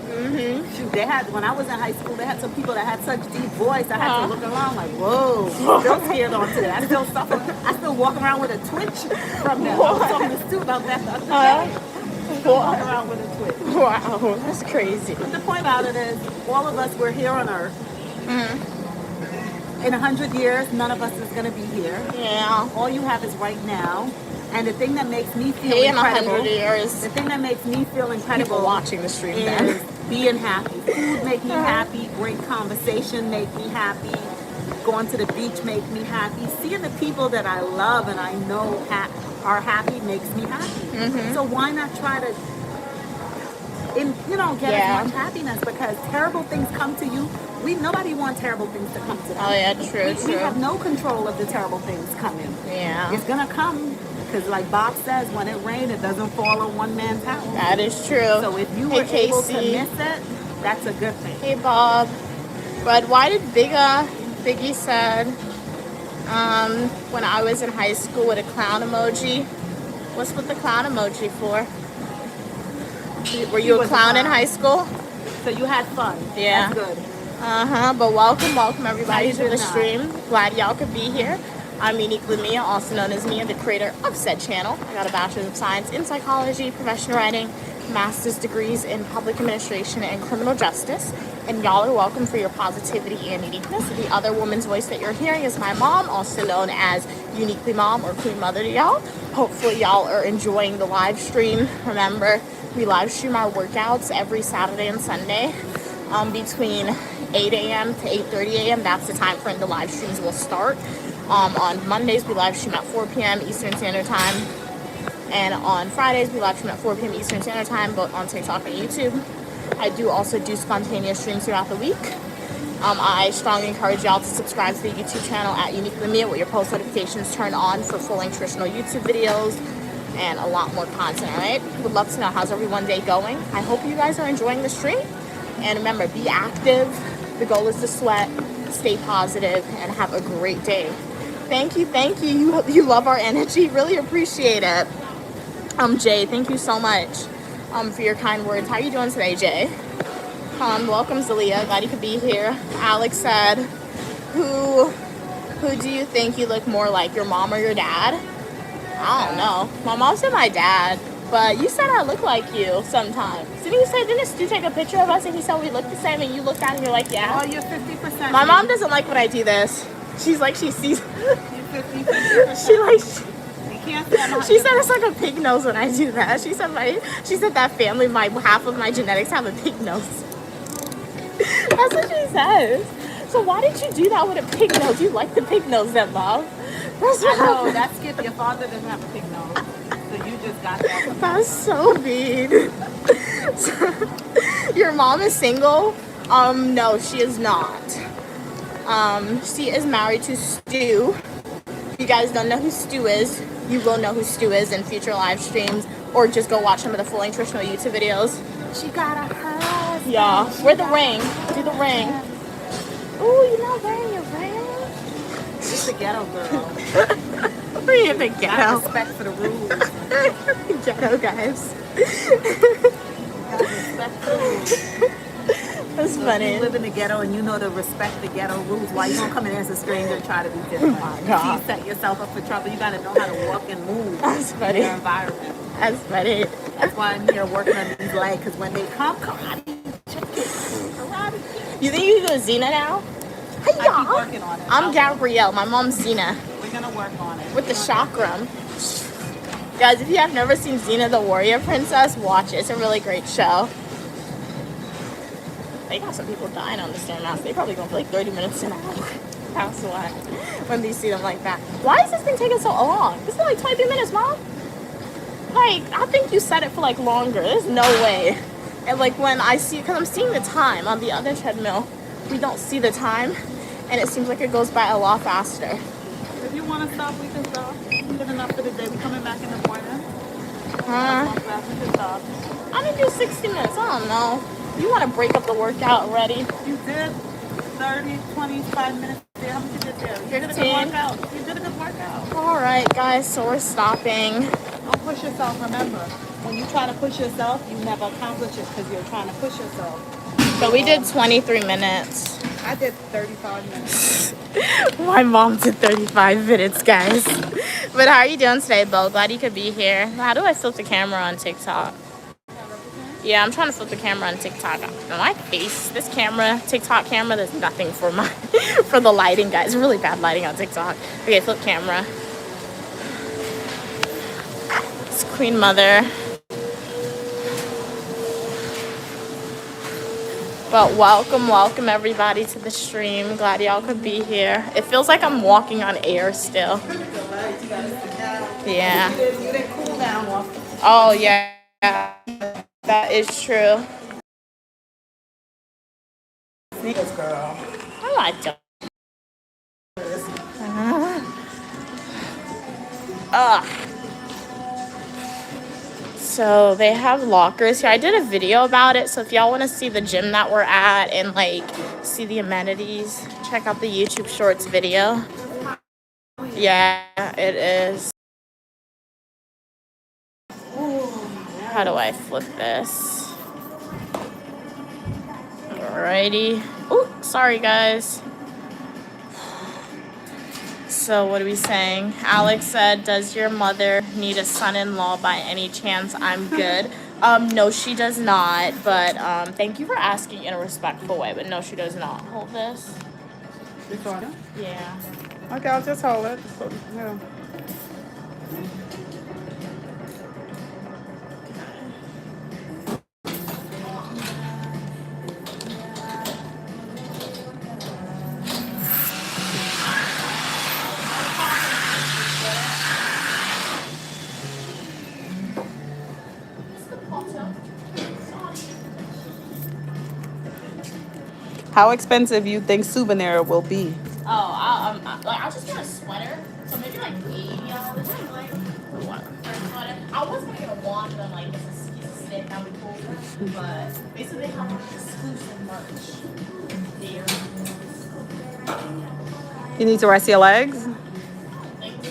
Shoot, when I was in high school, they had some people that had such deep voice. I had to look around like, whoa, still scared on today. I still suffer. I still walk around with a twitch from them. I was talking to Stu about that the other day. Walk around with a twitch. Wow, that's crazy. But the point about it is, all of us, we're here on Earth. In 100 years, none of us is going to be here. Yeah. All you have is right now. And the thing that makes me feel Hey, in incredible, 100 years, the thing that makes me feel incredible people watching the stream is then. being happy. Food make me happy. Great conversation make me happy. Going to the beach make me happy. Seeing the people that I love and I know are happy makes me happy. So why not try to, get as much happiness? Because terrible things come to you. Nobody wants terrible things to come to them. Oh yeah, true, We true. have no control of the terrible things coming. Yeah. It's gonna come because, like Bob says, when it rains, it doesn't fall on one man's house. That is true. So if you were Hey, able to Casey. miss it, that's a good thing. Hey Bob. But why did Biggie said when I was in high school with a clown emoji? What's with the clown emoji for? Were you a was a clown in clown. high school? So you had fun. Yeah. That's good. But welcome everybody How to you the doing now? stream. Glad y'all could be here. I'm Uniquely Mia, also known as Mia, the creator of said channel. I got a Bachelor's of Science in Psychology, Professional Writing, Master's degrees in Public Administration and Criminal Justice. And y'all are welcome for your positivity and uniqueness. The other woman's voice that you're hearing is my mom, also known as Uniquely Mom or Queen Mother to y'all. Hopefully y'all are enjoying the live stream. Remember, we live stream our workouts every Saturday and Sunday between 8 a.m. to 8:30 a.m. That's the time frame the live streams will start. On Mondays, we live stream at 4 p.m. Eastern Standard Time. And on Fridays, we live stream at 4 p.m. Eastern Standard Time, both on TikTok and YouTube. I do also do spontaneous streams throughout the week. I strongly encourage y'all to subscribe to the YouTube channel at Uniquely Mia with your post notifications turned on for full-length traditional YouTube videos and a lot more content, all right? Would love to know how's everyone day going. I hope you guys are enjoying the stream. And remember, be active. The goal is to sweat, stay positive, and have a great day. Thank you. You love our energy. Really appreciate it. Jay, thank you so much for your kind words. How are you doing today, Jay? Welcome, Zalia. Glad you could be here. Alex said, who do you think you look more like, your mom or your dad? I don't know. My mom said my dad, but you said I look like you sometimes. Didn't Stu take a picture of us and he said we look the same and you looked at it and you're like, yeah? Oh, you're 50%. My mom doesn't like when I do this. She's like, she sees, You're 50%. You can't say I'm not. she said it's like a pig nose when I do that. She said that family, half of my genetics have a pig nose. That's what she says. So why did you do that with a pig nose? You like the pig nose then, Bob? That's what No, that's Skip. Your father doesn't have a pig nose. So you just got that. That's so mean. Your mom is single? No, she is not. She is married to Stu. If you guys don't know who Stu is, you will know who Stu is in future live streams, or just go watch some of the full nutritional YouTube videos. She got a husband. Yeah. Wear the ring. Do the ring. Ooh, you're not wearing your ring? She's a ghetto girl. We're in the ghetto. Respect for the rules. Ghetto, guys. Respect for the rules. That's You funny. live in the ghetto and you know to respect the ghetto rules. Why you gonna come in as a stranger and try to be different? Oh my God. You set yourself up for trouble. You gotta know how to walk and move That's in funny. your environment. That's funny. That's why I'm here working on these legs. Because when they come, karate, karate. You think you can go Xena now? I keep working on it. I'm Gabrielle. My mom's Xena We're gonna work on it. with the chakram. Guys, if you have never seen Xena the Warrior Princess, watch it. It's a really great show. They got some people dying on the Stairmaster. They probably going for like 30 minutes an hour. That's why. When they see them like that. Why is this thing taking so long? This is like 23 minutes, Mom. Like, I think you set it for like longer. There's no way. And like when I see, because I'm seeing the time on the other treadmill, we don't see the time. And it seems like it goes by a lot faster. If you want to stop, we can stop. Good enough for the day. We're coming back in the morning. We can stop. I'm gonna do 60 minutes. I don't know. You want to break up the workout already? You did 30, 25 minutes there. How much you did there? You did a good 15. workout. You did a good workout. All right, guys. So we're stopping. Don't push yourself. Remember, when you try to push yourself, you never accomplish it because you're trying to push yourself. So we did 23 minutes. I did 35 minutes. My mom did 35 minutes, guys. But how are you doing today, Bo? Glad you could be here. How do I flip the camera on TikTok? Yeah, I'm trying to flip the camera on TikTok. My face, this camera, TikTok camera, there's nothing for my for the lighting, guys. Really bad lighting on TikTok. Okay, flip camera. It's Queen Mother. But welcome everybody to the stream. Glad y'all could be here. It feels like I'm walking on air still. Yeah. You didn't cool down well. Oh yeah, that is true. Sneakers, girl. I like them. Ugh. So they have lockers here. I did a video about it, so if y'all want to see the gym that we're at and like see the amenities, check out the YouTube Shorts video. Yeah, it is. How do I flip this? Alrighty. Oh, sorry guys. So what are we saying? Alex said, does your mother need a son-in-law by any chance? I'm good. No, she does not. But thank you for asking in a respectful way. But no, she does not. Hold this. This order? Yeah. Okay, I'll just hold it. So, yeah. How expensive you think souvenir will be? Oh, I just got a sweater. So maybe like $80. Like, what? For a sweater. I was gonna get a watch, but I'm like, this is sick. That would be cool. But basically, they have exclusive merch there. You need to rest your legs? I think so.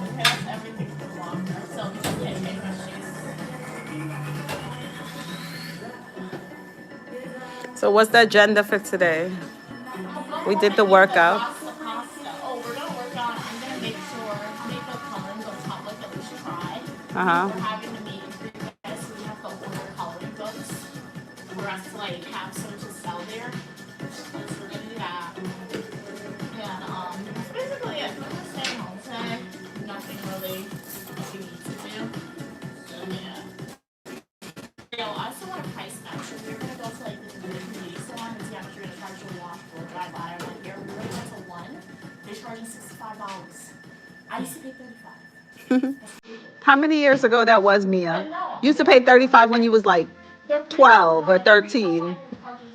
Okay, that's everything for the locker. So we just can't take my shoes. So what's the agenda for today? We did the workout. Oh, we're gonna work on. I'm gonna make the colorings on top like that we should try. Uh-huh. We're having the meet and greet guys, so we have to order coloring books for us to like have some to sell there. So we're gonna do that. And that's basically it. We're gonna stay home today. Nothing really we need to do. So yeah. Yo, I also want a price match. We're gonna go to like the beauty salon and see how much you're gonna charge for a wash or dry buy or like here. We're gonna go to one. They're charging $65. I used to pay $35. How many years ago that was, Mia? You used to pay 35 when you was like 12 or 13.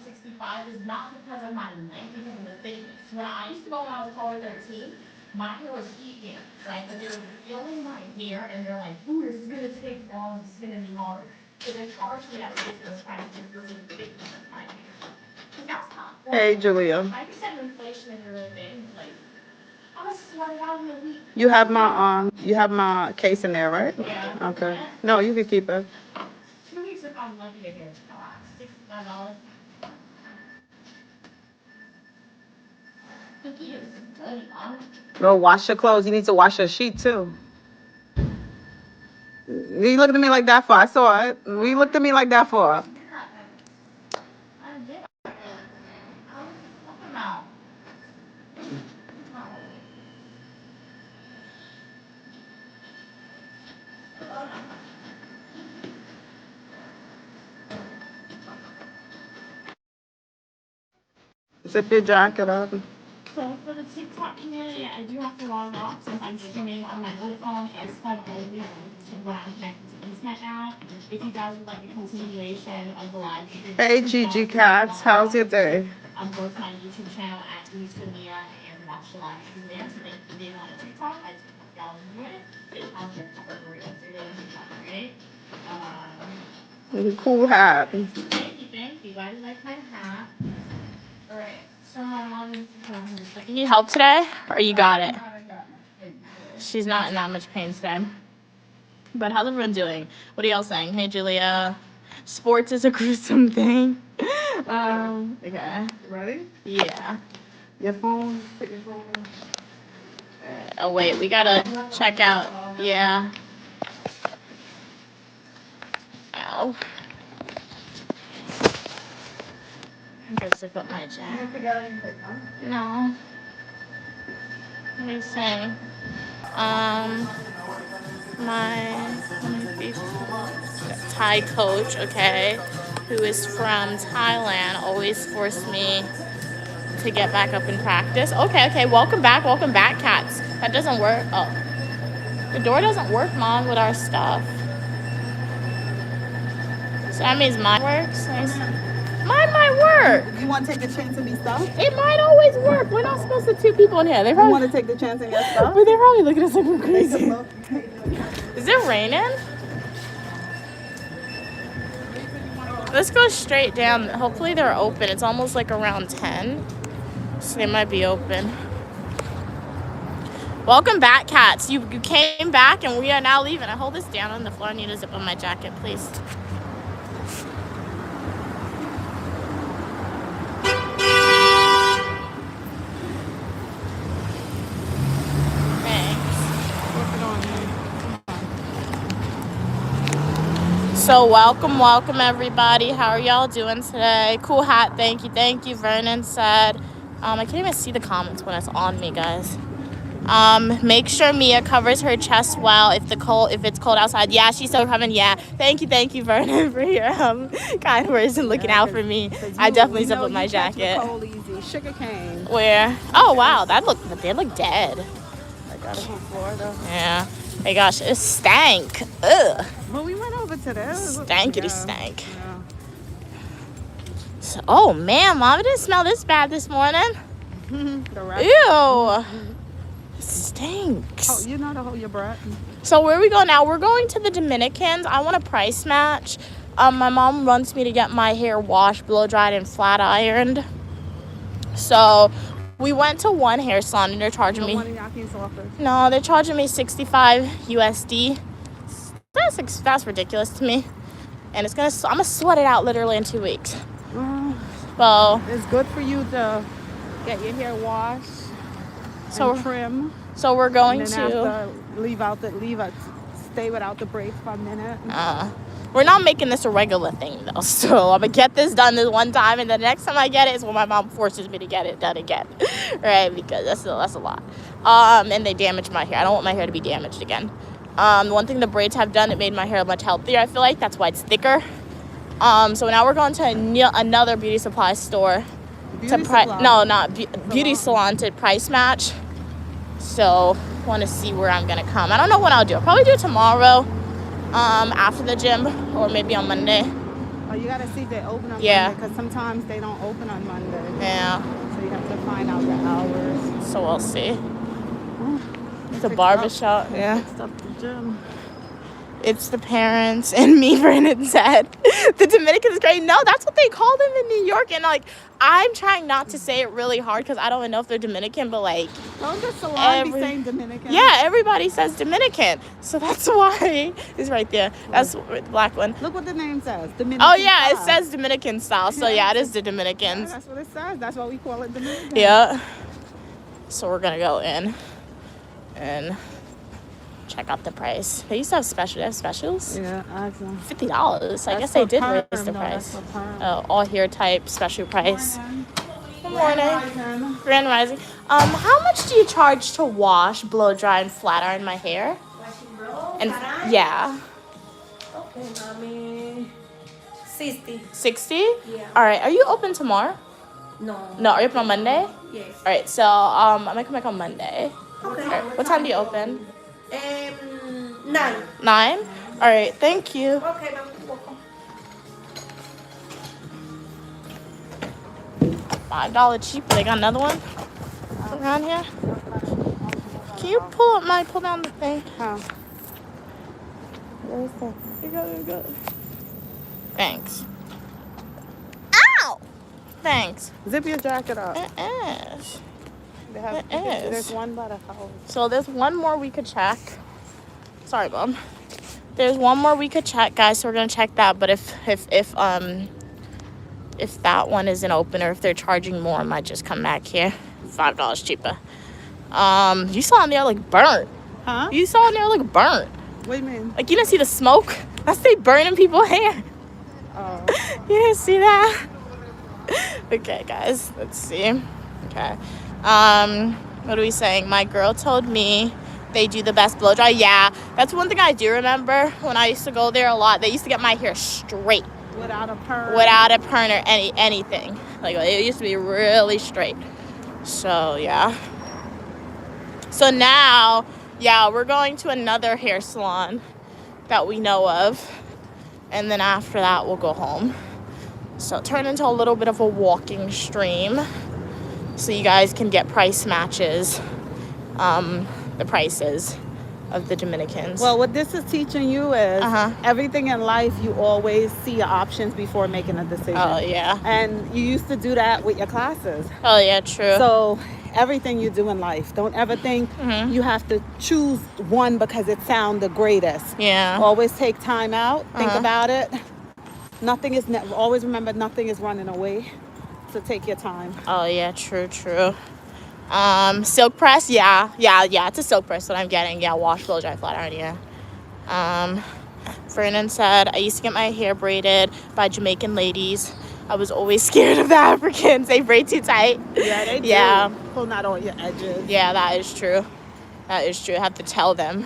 65 is not because of my length, because of the thickness. When I used to go when I was 12 or 13, my hair was eating, right? But they were feeling my hair and they're like, ooh, this is gonna take long, this is gonna be hard. So they're charging me that ridiculous price because of the thickness of my hair. That's not. Hey, Julia. 5% inflation is really big. Like, I was sweating out in a week. You have my case in there, right? Yeah. Okay. No, you can keep it. 2 weeks if I'm lucky to get $65. Go wash your clothes. You need to wash your sheet too. You looked at me like that for? I saw it. You looked at me like that for? Zip your jacket up. So for the TikTok community, I do have to log off since I'm streaming on my other phone. It's called when I'm connected to the internet now. If you guys would like a continuation of the live stream. Hey, Gigi Cats. How's your day? Go to my YouTube channel at Mia and watch the live stream there. So thank you for being on TikTok. I just hope y'all enjoy it. I'll share a couple of yesterday on TikTok, right? Cool hat. Thank you. I like my hat. Alright, so you need help today? Or you got it? She's not in that much pain today. But how's everyone doing? What are y'all saying? Hey Julia. Sports is a gruesome thing. Okay. Ready? Yeah. Your phone. Put your phone. Oh wait, we gotta check out. Yeah. Ow. I'm gonna zip up my jacket. No. What are you saying? my Thai coach, okay, who is from Thailand, always forced me to get back up and practice. Okay, welcome back, cats. That doesn't work. Oh, the door doesn't work, Mom, with our stuff. So that means mine works. Mine might work. You want to take the chance and be stuff? It might always work. We're not supposed to 2 people in here. They You probably, want to take the chance and get stuff? but they're probably looking at us like we're crazy. Look. Is it raining? Let's go straight down. Hopefully they're open. It's almost like around 10. So they might be open. Welcome back, cats. You came back and we are now leaving. I hold this down on the floor. I need to zip on my jacket, please. So welcome everybody. How are y'all doing today? Cool hat, thank you. Vernon said, I can't even see the comments when it's on me, guys. Make sure Mia covers her chest well if it's cold outside. Yeah, she's so coming. Yeah, thank you, Vernon, for your kind words and looking out for me. I definitely zip up my jacket. Cold easy. Sugar cane. Where? Oh wow, they look dead. I got it from Florida. Yeah. Hey gosh, it stank. Ugh. Well, we went over to there. Stankity stank. Yeah. So, oh man, Mom, it didn't smell this bad this morning. The rest. Ew. Stinks. Oh, you know to hold your breath. So where we go now? We're going to the Dominicans. I want a price match. My mom wants me to get my hair washed, blow dried, and flat ironed. So we went to one hair salon and they're charging me. No, they're charging me 65 USD. That's ridiculous to me. And I'm gonna sweat it out literally in 2 weeks. Well, it's good for you to get your hair washed and trim. So we're going and then after, stay without the braids for a minute. We're not making this a regular thing though. So I'm gonna get this done this one time, and the next time I get it is when my mom forces me to get it done again, right? Because that's a lot. And they damaged my hair. I don't want my hair to be damaged again. One thing the braids have done, it made my hair much healthier. I feel like that's why it's thicker. So now we're going to another beauty supply store beauty salon to price match. So want to see where I'm gonna come. I don't know when I'll do it. Probably do it tomorrow, after the gym, or maybe on Monday. Oh, you gotta see if they open on Yeah. Monday, because sometimes they don't open on Monday. Yeah. So you have to find out the hours. So we'll see. It's a barbershop. Yeah. Fixed up the gym. It's the parents and me, Brandon said. The Dominicans great. No, that's what they call them in New York. And like, I'm trying not to say it really hard because I don't even know if they're Dominican, but like, Don't the salon be saying Dominican? yeah, everybody says Dominican. So that's why it's right there. That's the black one. Look what the name says. Dominican. Oh yeah, it style. says Dominican style. So yeah, it is the Dominicans. That's what it says. That's why we call it Dominican. Yeah. So we're gonna go in and check out the price. They used to have specials. They have specials? Yeah, awesome. $50. I guess they did raise the price. Oh, all hair type, special price. Good morning. Grand Rising. How much do you charge to wash, blow dry, and flat iron my hair? And yeah. Okay, mommy. 60. 60? Yeah. All right. Are you open tomorrow? No. No. Are you open on Monday? Yes. All right. So I'm gonna come back on Monday. Okay. All right. What time do you open? 9. 9? All right. Thank you. Okay, ma'am. Welcome. $5 cheaper. They got another one around here. Can you pull down the thing? Huh. Where's that? There you go. Thanks. Ow! Thanks. Zip your jacket up. It is. They have, It is. There's one by the house. So there's one more we could check. Sorry, Mom. There's one more we could check, guys. So we're gonna check that. But if that one isn't open or if they're charging more, I might just come back here. $5 cheaper. You saw in there like burnt. Huh? You saw in there like burnt. What do you mean? Like you didn't see the smoke. That's they burning people's hair. Oh. You didn't see that? Okay, guys. Let's see. Okay. What are we saying? My girl told me They do the best blow dry. Yeah, that's one thing I do remember when I used to go there a lot. They used to get my hair straight. Without a perm. Without a perm or anything. Like, it used to be really straight. So, yeah. So now, yeah, we're going to another hair salon that we know of. And then after that, we'll go home. So it turned into a little bit of a walking stream. So you guys can get price matches. The prices of the Dominicans. Well, what this is teaching you is Uh-huh. everything in life, you always see your options before making a decision. Oh, yeah. And you used to do that with your classes. Oh, yeah, true. So everything you do in life, don't ever think you have to choose one because it sounds the greatest. Yeah. Always take time out, think about it. Nothing is, always remember nothing is running away. So take your time. Oh, yeah, true. Silk press, yeah, it's a silk press that I'm getting. Yeah, wash, blow, dry, flat iron, yeah. Vernon said, I used to get my hair braided by Jamaican ladies. I was always scared of the Africans. They braid too tight. Yeah, they do. Yeah. Pull out all your edges. Yeah, that is true. I have to tell them.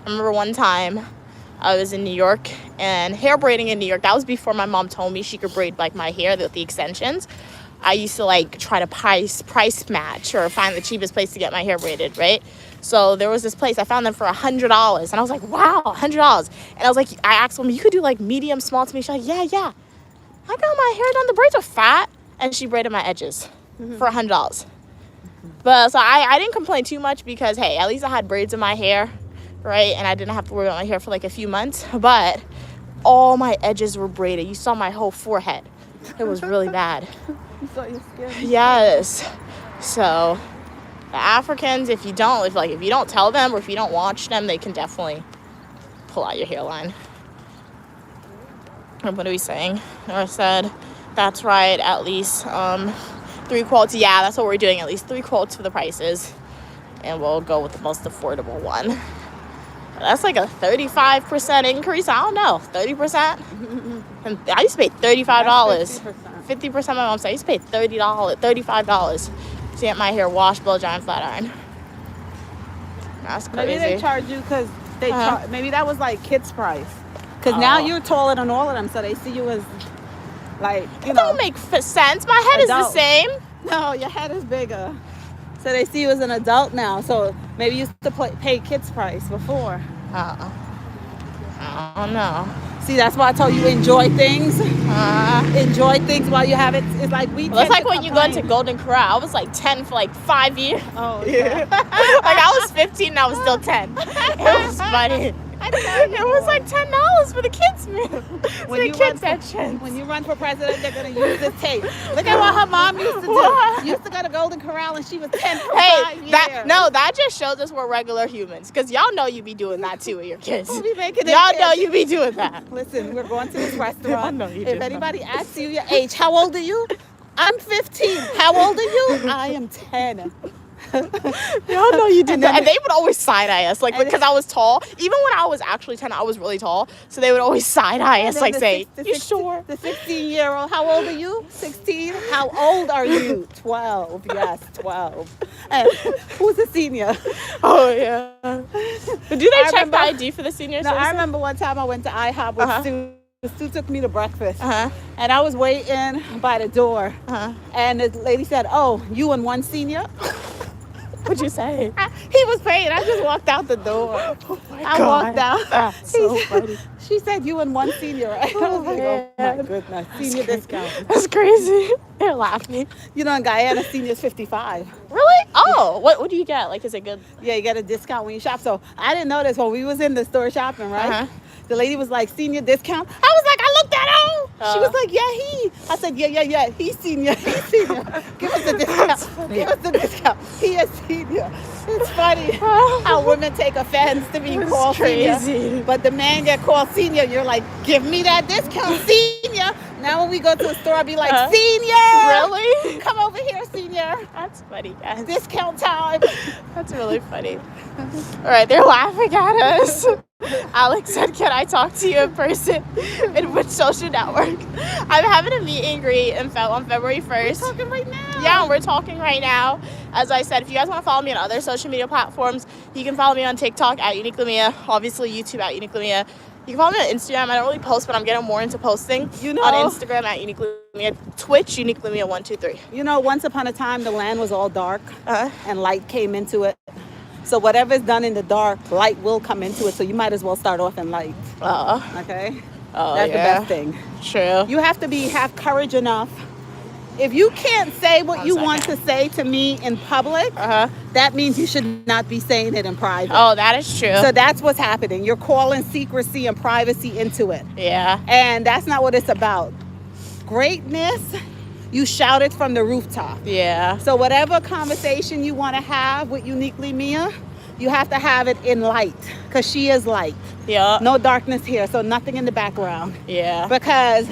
I remember one time I was in New York, and hair braiding in New York, that was before my mom told me she could braid like my hair with the extensions. I used to like try to price match or find the cheapest place to get my hair braided, right? So there was this place, I found them for $100, and I was like, wow, $100. And I was like, I asked them, you could do like medium, small to me. She's like, yeah. I got my hair done, the braids are fat, and she braided my edges for $100. But so I didn't complain too much because, hey, at least I had braids in my hair, right? And I didn't have to worry about my hair for like a few months. But all my edges were braided. You saw my whole forehead. It was really bad. You saw your skin. Yes. So the Africans, if you don't tell them or if you don't watch them, they can definitely pull out your hairline. And what are we saying? Nora said, that's right, at least 3 quotes. Yeah, that's what we're doing, at least 3 quotes for the prices. And we'll go with the most affordable one. That's like a 35% increase. I don't know, 30%? And I used to pay $35. 50% my mom said I used to pay $35 to get my hair washed, blow dry, and flat iron. That's crazy. Maybe they charge you because maybe that was like kids' price. Because now you're taller than all of them, so they see you as like, It don't make sense. My head is the same. No, your head is bigger. So they see you as an adult now. So maybe you used to pay kids' price before. I don't know. See, that's why I told you enjoy things. Enjoy things while you have it. It's like That's like when you go into Golden Corral. I was like 10 for like 5 years. Oh, yeah. Like I was 15 and I was still 10. It was funny. It was like $10 for the kids meal. When you run for president, they're gonna use this tape. Look at what her mom used to do. What? Used to go to Golden Corral and she was 10 for 5 years. That just shows us we're regular humans. Because y'all know you be doing that too with your kids. We'll be making Y'all know you be doing that. Listen, we're going to this restaurant. know you If do. anybody asks you your age, how old are you? I'm 15. How old are you? I am 10. Y'all know you did that. And they would always side-eye us, like, because I was tall. Even when I was actually 10, I was really tall. So they would always side-eye us, like, say, you sure? The 16-year-old, how old are you? 16? How old are you? 12. Yes, 12. And who's a senior? Oh, yeah. But do they check the ID for the seniors? No, I remember one time I went to IHOP with Stu. Stu took me to breakfast. And I was waiting by the door. And the lady said, oh, you and one senior? What'd you say? He was paying. I just walked out the door. Oh my I God. walked out. That's so funny. She said, you and one senior. Right? I was like, oh my goodness. Senior discount. That's crazy. They're laughing. You know, in Guyana, senior's 55. Really? Oh, what do you get? Like, is it good? Yeah, you get a discount when you shop. So I didn't know this when we was in the store shopping, right? The lady was like, senior discount. I was like, I looked at her. She was like, yeah, he. I said, yeah. He's senior. He's senior. Give us the discount. Give us the discount. He is senior. It's funny how women take offense to being called senior. But the man get called senior. You're like, give me that discount, senior. Now when we go to the store, I'll be like, senior. Really? Come over here, senior. That's funny, guys. Discount time. That's really funny. All right, they're laughing at us. Alex said, can I talk to you in person? In which social network? I'm having a meet and greet on February 1st. We're talking right now. Yeah, we're talking right now. As I said, if you guys want to follow me on other social media platforms, you can follow me on TikTok at Uniquely Mia, obviously YouTube at Uniquely Mia. You can follow me on Instagram. I don't really post, but I'm getting more into posting. You know, on Instagram at Uniquely Mia, Twitch Uniquely Mia 123. You know, once upon a time, the land was all dark Uh-huh. and light came into it. So whatever's done in the dark, light will come into it. So you might as well start off in light. Okay? Oh, That's yeah. the best thing. True. You have to have courage enough. If you can't say what you want to say to me in public, that means you should not be saying it in private. Oh, that is true. So that's what's happening. You're calling secrecy and privacy into it. Yeah. And that's not what it's about. Greatness, you shout it from the rooftop. Yeah. So whatever conversation you want to have with Uniquely Mia, you have to have it in light, because she is light. Yeah. No darkness here, so nothing in the background. Yeah. Because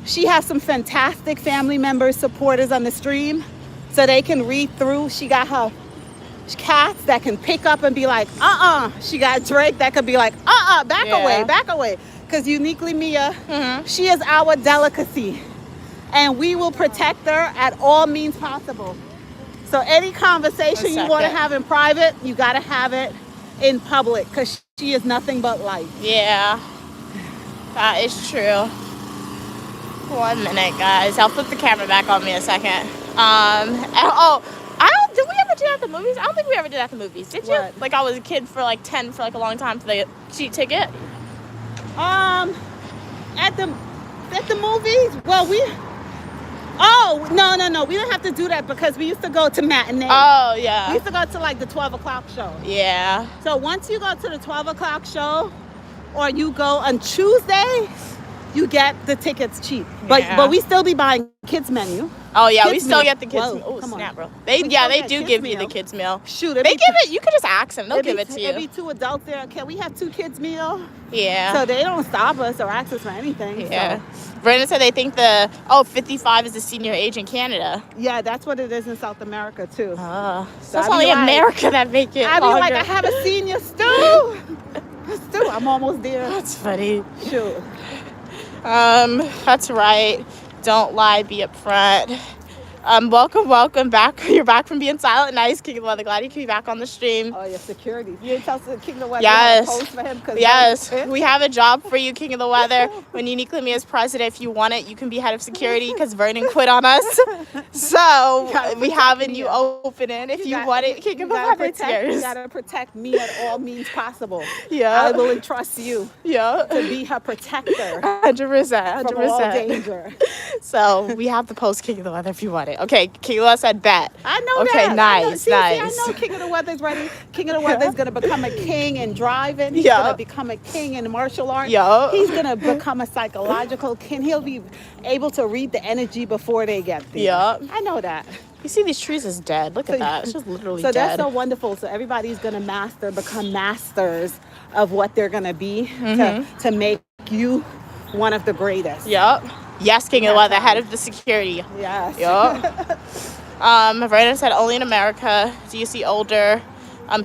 she has some fantastic family members, supporters on the stream, so they can read through. She got her cats that can pick up and be like, She got Drake that could be like, back away. Because Uniquely Mia, she is our delicacy. And we will protect her at all means possible. So any conversation you want to have in private, you got to have it in public, because she is nothing but light. Yeah. That is true. 1 minute, guys. I'll flip the camera back on me a second. Did we ever do that at the movies? I don't think we ever did that at the movies. Did you? What? Like I was a kid for like 10 for like a long time for the cheap ticket. At the movies, well, no, we didn't have to do that because we used to go to matinee. Oh, We yeah. used to go to like the 12 o'clock show. Yeah. So once you go to the 12 o'clock show, or you go on Tuesday, you get the tickets cheap. But we still be buying kids menu. Oh, yeah. We Kids still meal. get the kids. Whoa, Oh, come on. snap, bro. We They still do get give kids you the meal. kids meal. Shoot, They give it. You could just ask them. They'll give it to It'd be you. 2 adults there. Can we have 2 kids meal? Yeah. So they don't stop us or ask us for anything. Yeah. So, Brandon said they think 55 is the senior age in Canada. yeah, that's what it is in South America too. So So it's I be only like- America that make it. I be like, longer. I have a senior Stu. Stu, I'm almost there. That's funny. Shoot. That's right. Don't lie, be upfront. Welcome back. You're back from being silent. Nice, King of the Weather. Glad you can be back on the stream. Oh, your security. You didn't tell King of the Weather Yes. to post for him? 'Cause Yes, that was- we have a job for you, King of the Weather. When Uniquely Mia is president, if you want it, you can be head of security because Vernon quit on us. So we have a new opening. If you want it, King of the Weather, it's You yours. gotta protect me at all means possible. Yeah. I will entrust you Yeah. to be her protector 100%. from all 100%. danger. So we have the post King of the Weather if you want it. Okay, King of the Weather said bet. I know Okay, that. nice, I nice. know King of the Weather's ready. King of the Weather's gonna become a king in driving. He's Yeah. gonna become a king in martial arts. Yeah. He's gonna become a psychological king. He'll be able to read the energy before they get there. Yeah. I know that. You see these trees is dead. Look at that. It's just literally So dead. that's so wonderful. So everybody's gonna become masters of what they're gonna be to make you one of the greatest. Yep. Yes, King of the Weather, head of the security. Yes. Yup. Brandon said only in America do you see older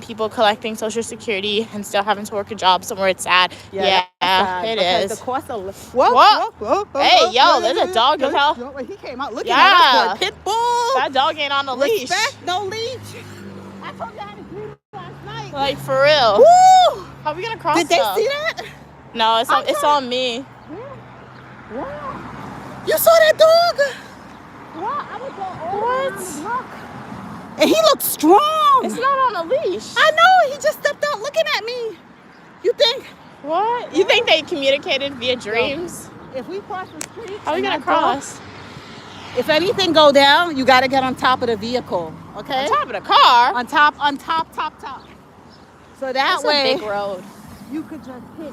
people collecting Social Security and still having to work a job somewhere. It's sad. Yeah, that's sad, it because is. The cost of Whoa. Hey, yo, there's a dog. Look how- He came out looking Yeah. at us for a pit bull. That dog ain't on the leash. Respect, no leash. I told you I had a dream last night. Like for real. Woo! How are we gonna cross? Did they though? see that? No, it's I'm it's on me. Wow. You saw that dog? Wow, I would go all What? around the block. And he looked strong. It's not on a leash. I know. He just stepped out looking at me. You think What? You think they communicated via dreams? if we cross the street? How are we and gonna that dog- cross? If anything go down, you got to get on top of the vehicle. Okay. On top of the car? On top. So that That's way a big road. you could just hit.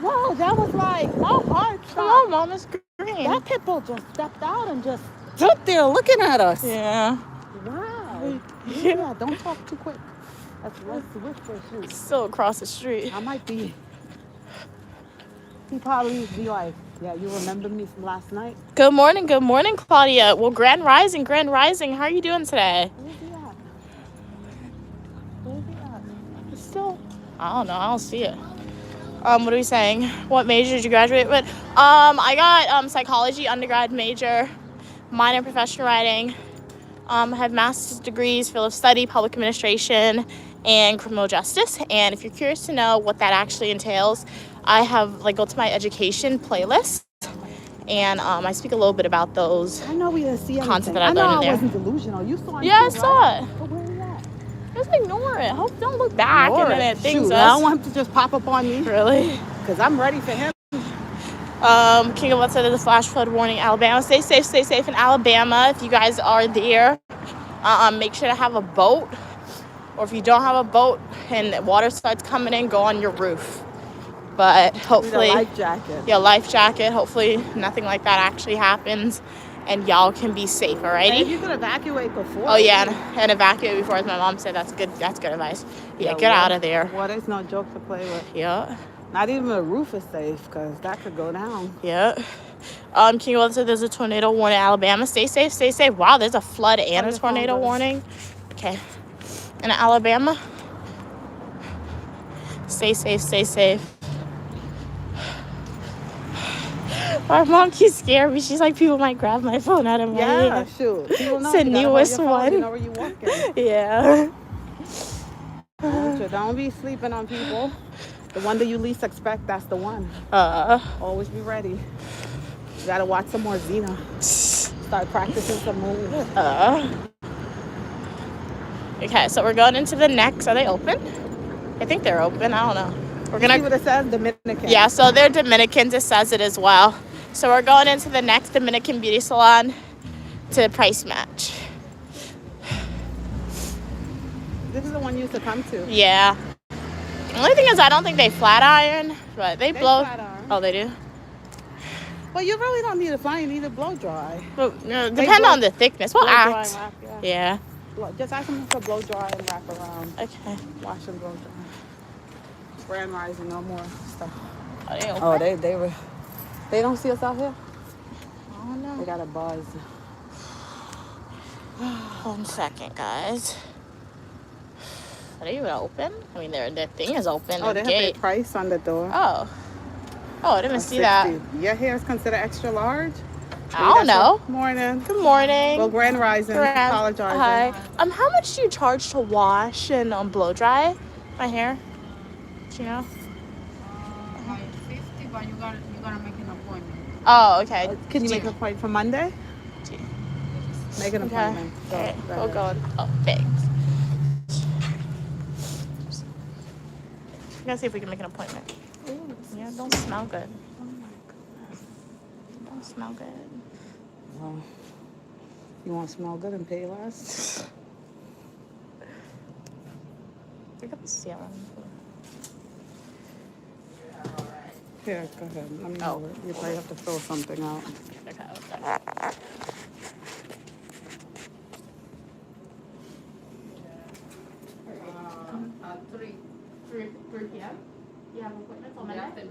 Whoa, that was like my heart Come stopped. on, Mom, it's green. That pit bull just stepped out and just stood there looking at us. Yeah. Wow. Yeah, don't talk too quick. Let's whisper shoot. Still across the street. I might be. He probably be like, yeah, you remember me from last night? Good morning, Claudia. Well, Grand Rising. How are you doing today? Where's he at? Where's he at? It's still, I don't know. I don't see it. What are we saying? What major did you graduate with? I got psychology undergrad major, minor in professional writing. I have master's degrees, field of study, public administration, and criminal justice. And if you're curious to know what that actually entails, I have go to my education playlist, and I speak a little bit about those. I know we didn't see anything. Content that I I know learned in I there. wasn't delusional. You saw it. Yeah, I too, saw right? it. But where you at? Just ignore it. Hope don't look back Ignore and then it. it things Shoot, us. I don't want him to just pop up on me. Really? Because I'm ready for him. King of What said there's a flash flood warning, Alabama. Stay safe in Alabama. If you guys are there, make sure to have a boat. Or if you don't have a boat and water starts coming in, go on your roof. But hopefully, life jacket. your life jacket. Hopefully, nothing like that actually happens, and y'all can be safe. And Alrighty. if you could evacuate before. Oh yeah, and evacuate before, as my mom said. That's good. That's good advice. Yeah, get out of there. Water's no joke to play with. Yeah. Not even the roof is safe because that could go down. Yeah. King of said there's a tornado warning in Alabama. Stay safe, stay safe. Wow, there's a flood and a tornado warning. Okay. In Alabama. Stay safe, stay safe. My mom keeps scaring me. She's like, people might grab my phone out of my Yeah, hand. shoot. People know It's the you gotta hold newest your phone, one. You know where you walking. Yeah. Don't be sleeping on people. The one that you least expect, that's the one. Always be ready. You gotta watch some more Xena. Start practicing some moves. Okay, so we're going into the next. Are they open? I think they're open. I don't know. We're See gonna. what it says? Dominican. Yeah, so they're Dominicans. It says it as well. So we're going into the next Dominican beauty salon to price match. This is the one you used to come to. Yeah. The only thing is, I don't think they flat iron, but they blow. flat iron. Oh, they do. Well, you really don't need a fly. You need a blow dry. Well, depend blow- on the thickness. We'll Blow dry act. and wrap, yeah. Yeah. Just ask them to blow dry and wrap around. Okay. Wash and blow dry. Brand rising, no more stuff. Are they open? Oh, they don't see us out here. I don't know. They got a buzz. 1 second, guys. Are they even open? I mean, their thing is open. Oh, the they have gate. their price on the door. Oh. Oh, I didn't see that. 60. Your hair is considered extra large? I don't know. Morning. Good morning. Well, Grand Rising. Apologizing. Hi. How much do you charge to wash and blow dry my hair? Do you know? 50, but you gotta make an appointment. Oh, okay. Can you make an appointment for Monday? Make an Okay. appointment. All right. Go We'll ahead. go. Oh, thanks. We gotta see if we can make an appointment. Yeah, don't smell good. Oh my goodness. Don't smell good. Well, you want to smell good and pay less? Look at the ceiling. Here, go ahead. Let me know. You probably have to fill something out. Okay. 3 p.m. You have appointments on Monday?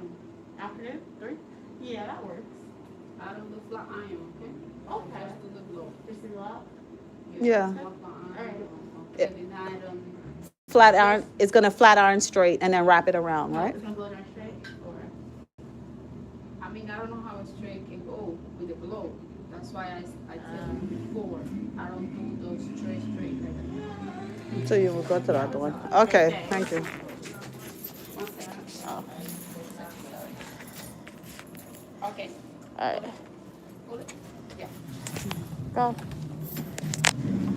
Afternoon? 3? Yeah, that works. I don't do flat iron, okay? Okay. Just do the blow. Just do that? Yeah. Alright. Okay, then I don't. Flat iron. It's gonna flat iron straight and then wrap it around, right? It's gonna blow down straight? Or? I mean, I don't know how straight can go with the blow. That's why I tell you before, I don't do those straight like that. So you will go to the other one. Okay, thank you. One second. Oh. Okay. Alright. Hold it. Yeah. Go.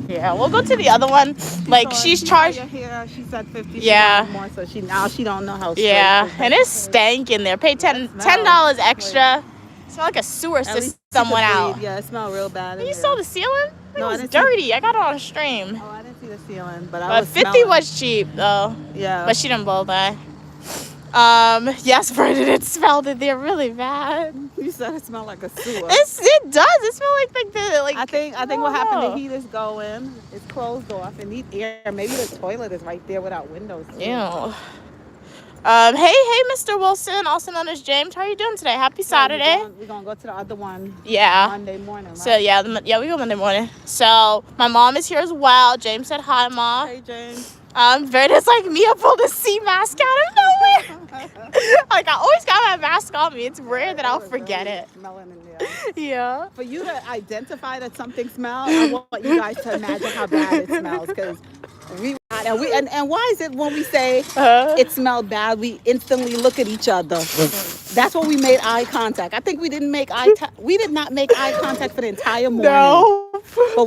Yeah, we'll go to the other one. Like, she's charged. Here, she said 50. Yeah. More, so she don't know how. straight Yeah, it is. and it's stank in there. Pay $10 extra. Smell like a sewer At least system you went could out. breathe. Yeah, it smelled real bad. in You there. saw the ceiling? It No, I was didn't see- dirty. I got it on stream. Oh, I didn't see the ceiling, but I But was 50 smelling. was cheap though. Yeah. But she didn't blow by. Yes, Brandon, it smelled in there really bad. You said it smelled like a sewer. It does. It smelled like the like. I think what don't happened, know. the heat is going. It's closed off and need air. Maybe the toilet is right there without windows. too. Ew. Hey, Mr. Wilson, also known as James. How are you doing today? Happy Saturday. We're gonna go to the other one Yeah. Monday morning, right? So yeah, we go Monday morning. So my mom is here as well. James said hi, Mom. Hey, James. Verda's like Mia pulled a sea mask out of nowhere. Like I always got my mask on me. It's rare that I'll forget it. Smelling in there. Yeah. For you to identify that something smells, I want you guys to imagine how bad it smells. Because and why is it when we say it smelled bad, we instantly look at each other? That's when we made eye contact. I think we did not make eye contact for the entire morning. No. But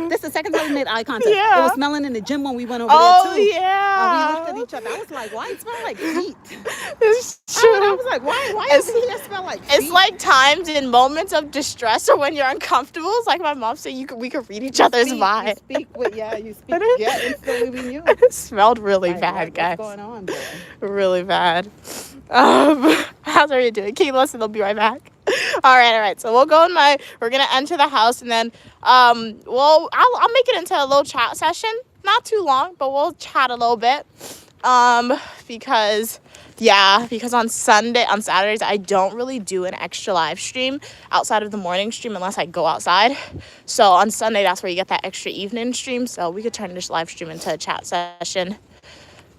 this is the second time we made eye contact. Yeah. It was smelling in the gym when we went over Oh there too. yeah. We looked at each other. I was like, why it smell like feet? It's true. I was like, why does it smell like feet? It's like times in moments of distress or when you're uncomfortable. It's like my mom said, we could read each other's mind. You speak. Yeah, instantly we knew. It smelled really Like, bad, guys. What's going on, boy? Really bad. How's everybody doing? Keep listening. They'll be right back. All right. So we're gonna enter the house and then I'll make it into a little chat session. Not too long, but we'll chat a little bit. Because on Saturdays I don't really do an extra live stream outside of the morning stream unless I go outside. So on Sunday that's where you get that extra evening stream. So we could turn this live stream into a chat session.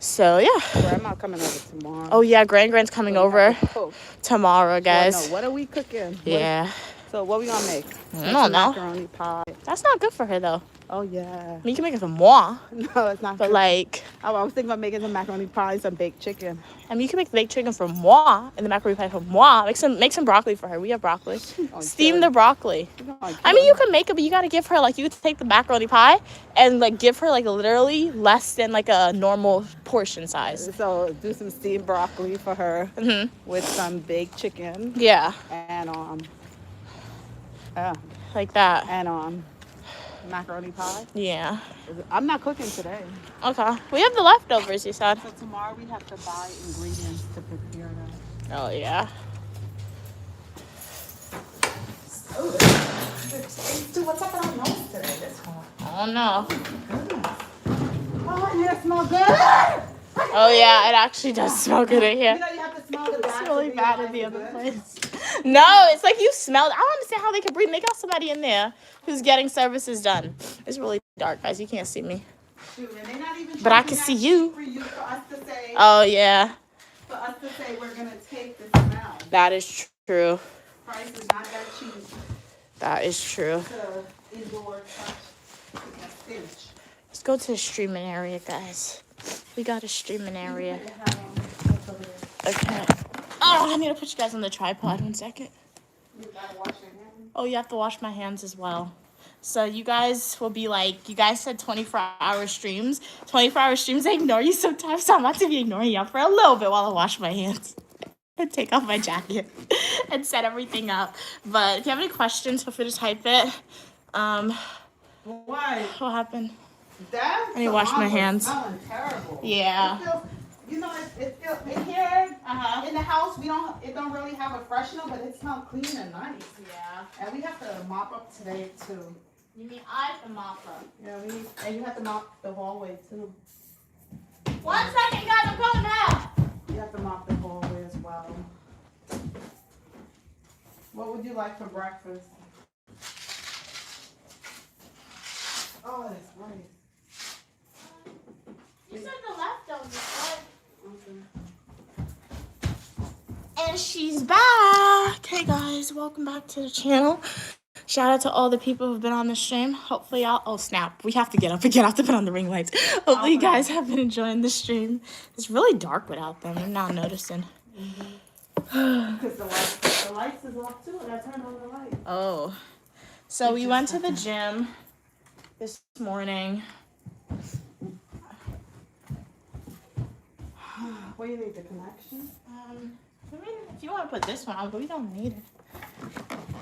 So yeah. Grandma coming over tomorrow. Oh yeah, Grand's coming over tomorrow, guys. Well, no, what are we cooking? Yeah. So what we gonna make? I don't know. Macaroni pie. That's not good for her though. Oh yeah. I mean, you can make it for moi, No, it's not. but good. like, I was thinking about making some macaroni pie and some baked chicken. I mean, you can make the baked chicken for moi and the macaroni pie for moi. Make some broccoli for her. We have broccoli. Steam the broccoli. I mean, you can make it, but you gotta give her you could take the macaroni pie and give her literally less than a normal portion size. So do some steamed broccoli for her with some baked chicken Yeah, and like that. and macaroni pie. Yeah. I'm not cooking today. Okay. We have the leftovers, you said. So tomorrow we have to buy ingredients to prepare them. Oh yeah. Dude, what's up with our nose today? This one. Oh no. Oh, yeah, it smells good. Oh yeah, it actually does smell good in here. You know you have to smell the It's back really to bad in realize the it's other good. place. No, it's like you smelled. I don't understand how they can breathe. They got somebody in there who's getting services done. It's really dark, guys. You can't see me. Dude, and they're not even But I charging can see that you. For us to say, Oh yeah, we're gonna take the smell. that is true. Price is not that cheap That is true. to indoor touch a stench. Let's go to the streaming area, guys. We got a streaming area. Okay. Oh, I need to put you guys on the tripod. 1 second. You gotta wash your hands. Oh, you have to wash my hands as well. So you guys will be you guys said 24-hour streams. 24-hour streams, I ignore you sometimes. So I'm about to be ignoring y'all for a little bit while I wash my hands. And take off my jacket and set everything up. But if you have any questions, feel free to type it. Why? What happened? That I need to wash my hands. smelling terrible. Yeah. It feels, it feels in here Uh-huh. in the house it don't really have a freshener, but it smells clean and nice. Yeah. And we have to mop up today too. You mean I have to mop up? Yeah, and you have to mop the hallway too. 1 second, guys. I'm coming now. You have to mop the hallway as well. What would you like for breakfast? Oh, that's right. You said the leftovers, right? And she's back. Hey guys, welcome back to the channel. Shout out to all the people who've been on the stream. Hopefully y'all, oh snap, we have to get up again. I have to put on the ring lights. Hopefully you guys have been enjoying the stream. It's really dark without them. I'm not noticing. Because the lights is off too, and I turned on the light. Oh, so we went to the gym this morning. What do you need, the connection? I mean, if you want to put this one on, but we don't need it.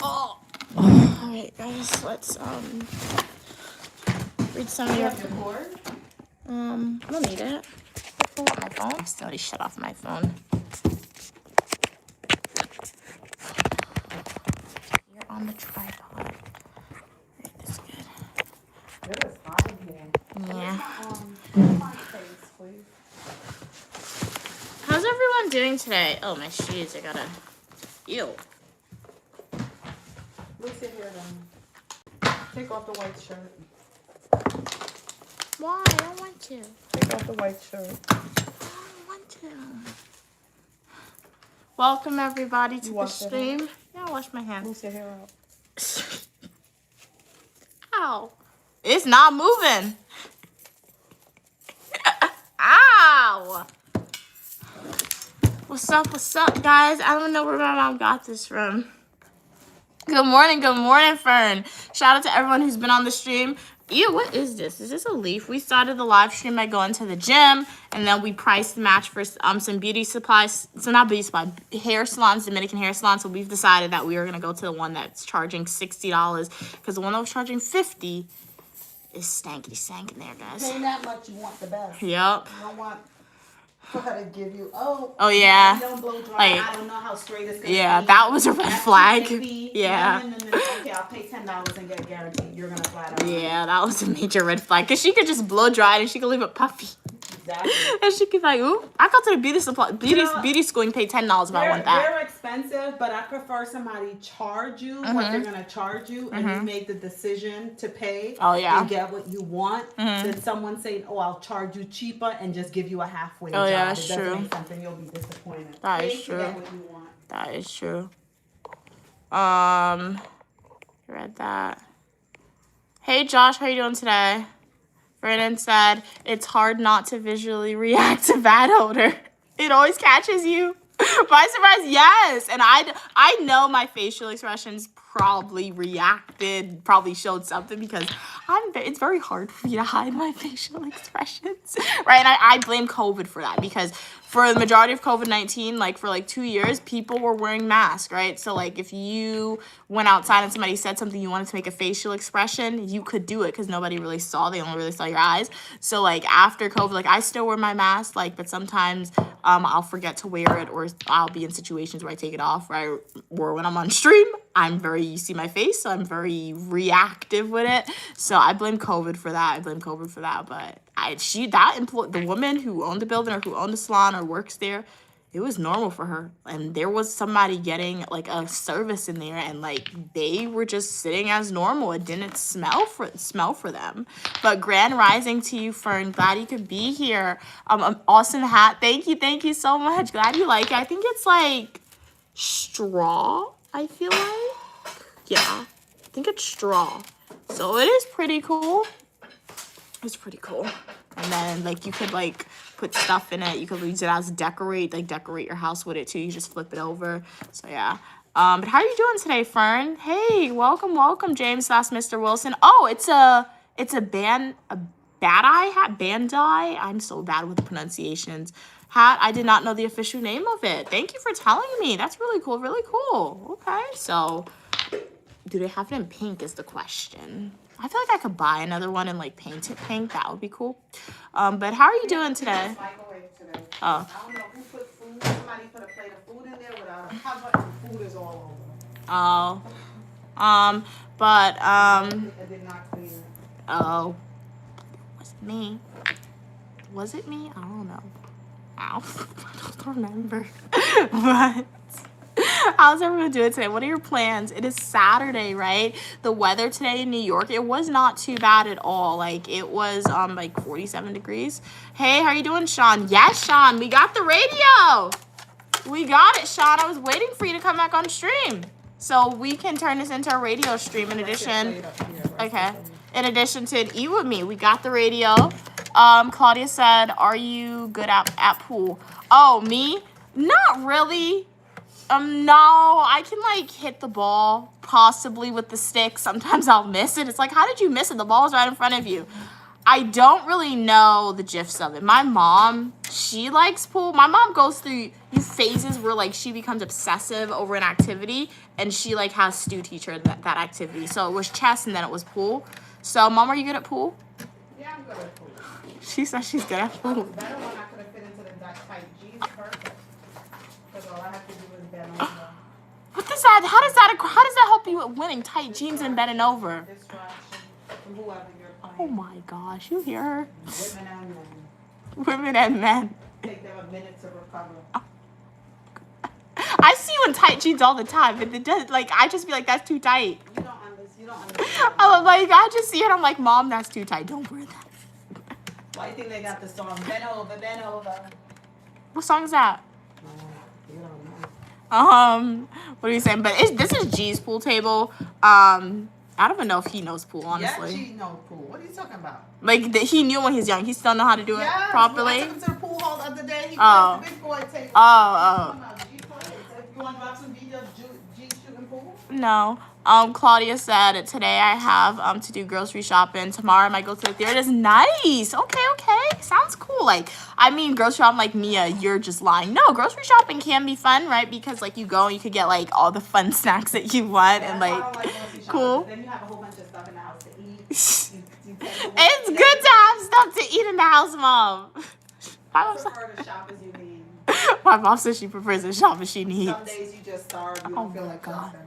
Oh. All right, guys, let's read some of your. cord? I don't need it. Pull out my phone. Somebody shut off my phone. You're on the tripod. Right, that's good. It is hot in here. Yeah. My face, please. How's everyone doing today? Oh, my shoes. I gotta. Ew. Let me sit here then. Take off the white shirt. Why? I don't want to. Take off the white shirt. I don't want to. Welcome everybody to the wash your stream. Yeah, I wash my hands. Move your hair out. Ow. It's not moving. Ow. What's up, guys? I don't know where my mom got this from. Good morning, Fern. Shout out to everyone who's been on the stream. Ew, what is this? Is this a leaf? We started the live stream by going to the gym, and then we priced match for some beauty supplies. So not beauty supply, hair salons, Dominican hair salons. So we've decided that we are gonna go to the one that's charging $60 because the one that was charging $50 is stanky in there, guys. Paying that much, you want the best. Yep. You don't want for her to give you, Oh yeah. you don't blow dry. Like, I don't know how straight it's gonna yeah, be. that was a red That's flag. maybe, Yeah. No. Okay, I'll pay $10 and get a guarantee. You're gonna flat out. Yeah, that was a major red flag. Because she could just blow dry it and she could leave it puffy. Exactly. And she could be like, ooh, I go to the beauty know, beauty school and pay $10 if I want that. They're expensive, but I prefer somebody charge you what they're gonna charge you, and you make the decision to pay and get what you want. Than someone saying, "Oh, I'll charge you cheaper and just give you a halfway job." Yeah, It that's doesn't true. make sense, and you'll be disappointed. That Pay is to true. get what you want. That is true. Read that. Hey Josh, how you doing today? Vernon said, it's hard not to visually react to bad odor. It always catches you. By surprise, yes. And I know my facial expressions probably showed something because it's very hard for me to hide my facial expressions, right? And I blame COVID for that because for the majority of COVID-19, like for like 2 years, people were wearing masks, right? So like if you went outside and somebody said something, you wanted to make a facial expression, you could do it because nobody really saw. They only really saw your eyes. So like after COVID, like I still wear my mask, like, but sometimes I'll forget to wear it or I'll be in situations where I take it off, right? Or when I'm on stream, you see my face, so I'm very reactive with it. So I blame COVID for that. But the woman who owned the building or who owned the salon or works there, it was normal for her. And there was somebody getting like a service in there and like they were just sitting as normal. It didn't smell for them. But grand rising to you, Fern. Glad you could be here. Awesome hat. Thank you so much. Glad you like it. I think it's like straw, I feel like. Yeah, I think it's straw. So it is pretty cool. It's pretty cool. And then like you could like put stuff in it. You could use it as decorate your house with it too. You just flip it over. So yeah. But how are you doing today, Fern? Hey, welcome, James / Mr. Wilson. Oh, it's a bad eye hat, Bandai. I'm so bad with pronunciations. Hat. I did not know the official name of it. Thank you for telling me. That's really cool. Okay, so do they have it in pink is the question. I feel like I could buy another one and like paint it pink. That would be cool. But how are you doing today? Oh. I don't know who put food. Somebody put a plate of food in there without a cover, and food is all over. Oh. But I did not clean it. Oh. Was it me? I don't know. Ow. I don't remember. But how's everyone doing today? What are your plans? It is Saturday, right? The weather today in New York, it was not too bad at all. Like it was like 47 degrees. Hey, how are you doing, Sean? Yes, Sean, we got the radio. We got it, Sean. I was waiting for you to come back on stream. So we can turn this into a radio stream in addition. Okay. In addition to Eat With Me, we got the radio. Claudia said, are you good at pool? Oh, me? Not really. No, I can like hit the ball possibly with the stick. Sometimes I'll miss it. It's like, how did you miss it? The ball's right in front of you. I don't really know the gifs of it. My mom, she likes pool. My mom goes through phases where like she becomes obsessive over an activity and she like has Stu teach her that activity. So it was chess and then it was pool. So Mom, are you good at pool? Yeah, I'm good at pool. She says she's good at pool. Better when I could have fit into the tight jeans perfect. Because all I have to do is bend over. What does that? How does that help you with winning tight jeans and bending over? Distraction from whoever you're playing. Oh my gosh, you hear her? Women and men. Women and men. Take them a minute to recover. I see you in tight jeans all the time, but it does like I just be like, that's too tight. You don't understand. I'm like, I just see it. I'm like, Mom, that's too tight. Don't wear that. Why do you think they got the song? Bend over, bend over. What song is that? You don't know. What are you saying? But this is G's pool table. I don't even know if he knows pool, honestly. Yeah, G knows pool. What are you talking about? Like he knew when he was young. He still know how to do it properly. I took him to the pool hall the other day. He Oh. plays the big boy table. Oh. G plays. You want to watch some videos of G shooting pool? No. Claudia said today I have to do grocery shopping. Tomorrow I might go to the theater. It's nice. Okay. Sounds cool. Like, I mean, grocery shopping like Mia, you're just lying. No, grocery shopping can be fun, right? Because like you go and you could get like all the fun snacks that you want and like cool. Then you have a whole bunch of stuff in the house to eat. It's good to have stuff to eat in the house, Mom. Prefer to shop as you need. My mom says she prefers to shop as she needs. Some days you just starve. You don't feel like shopping.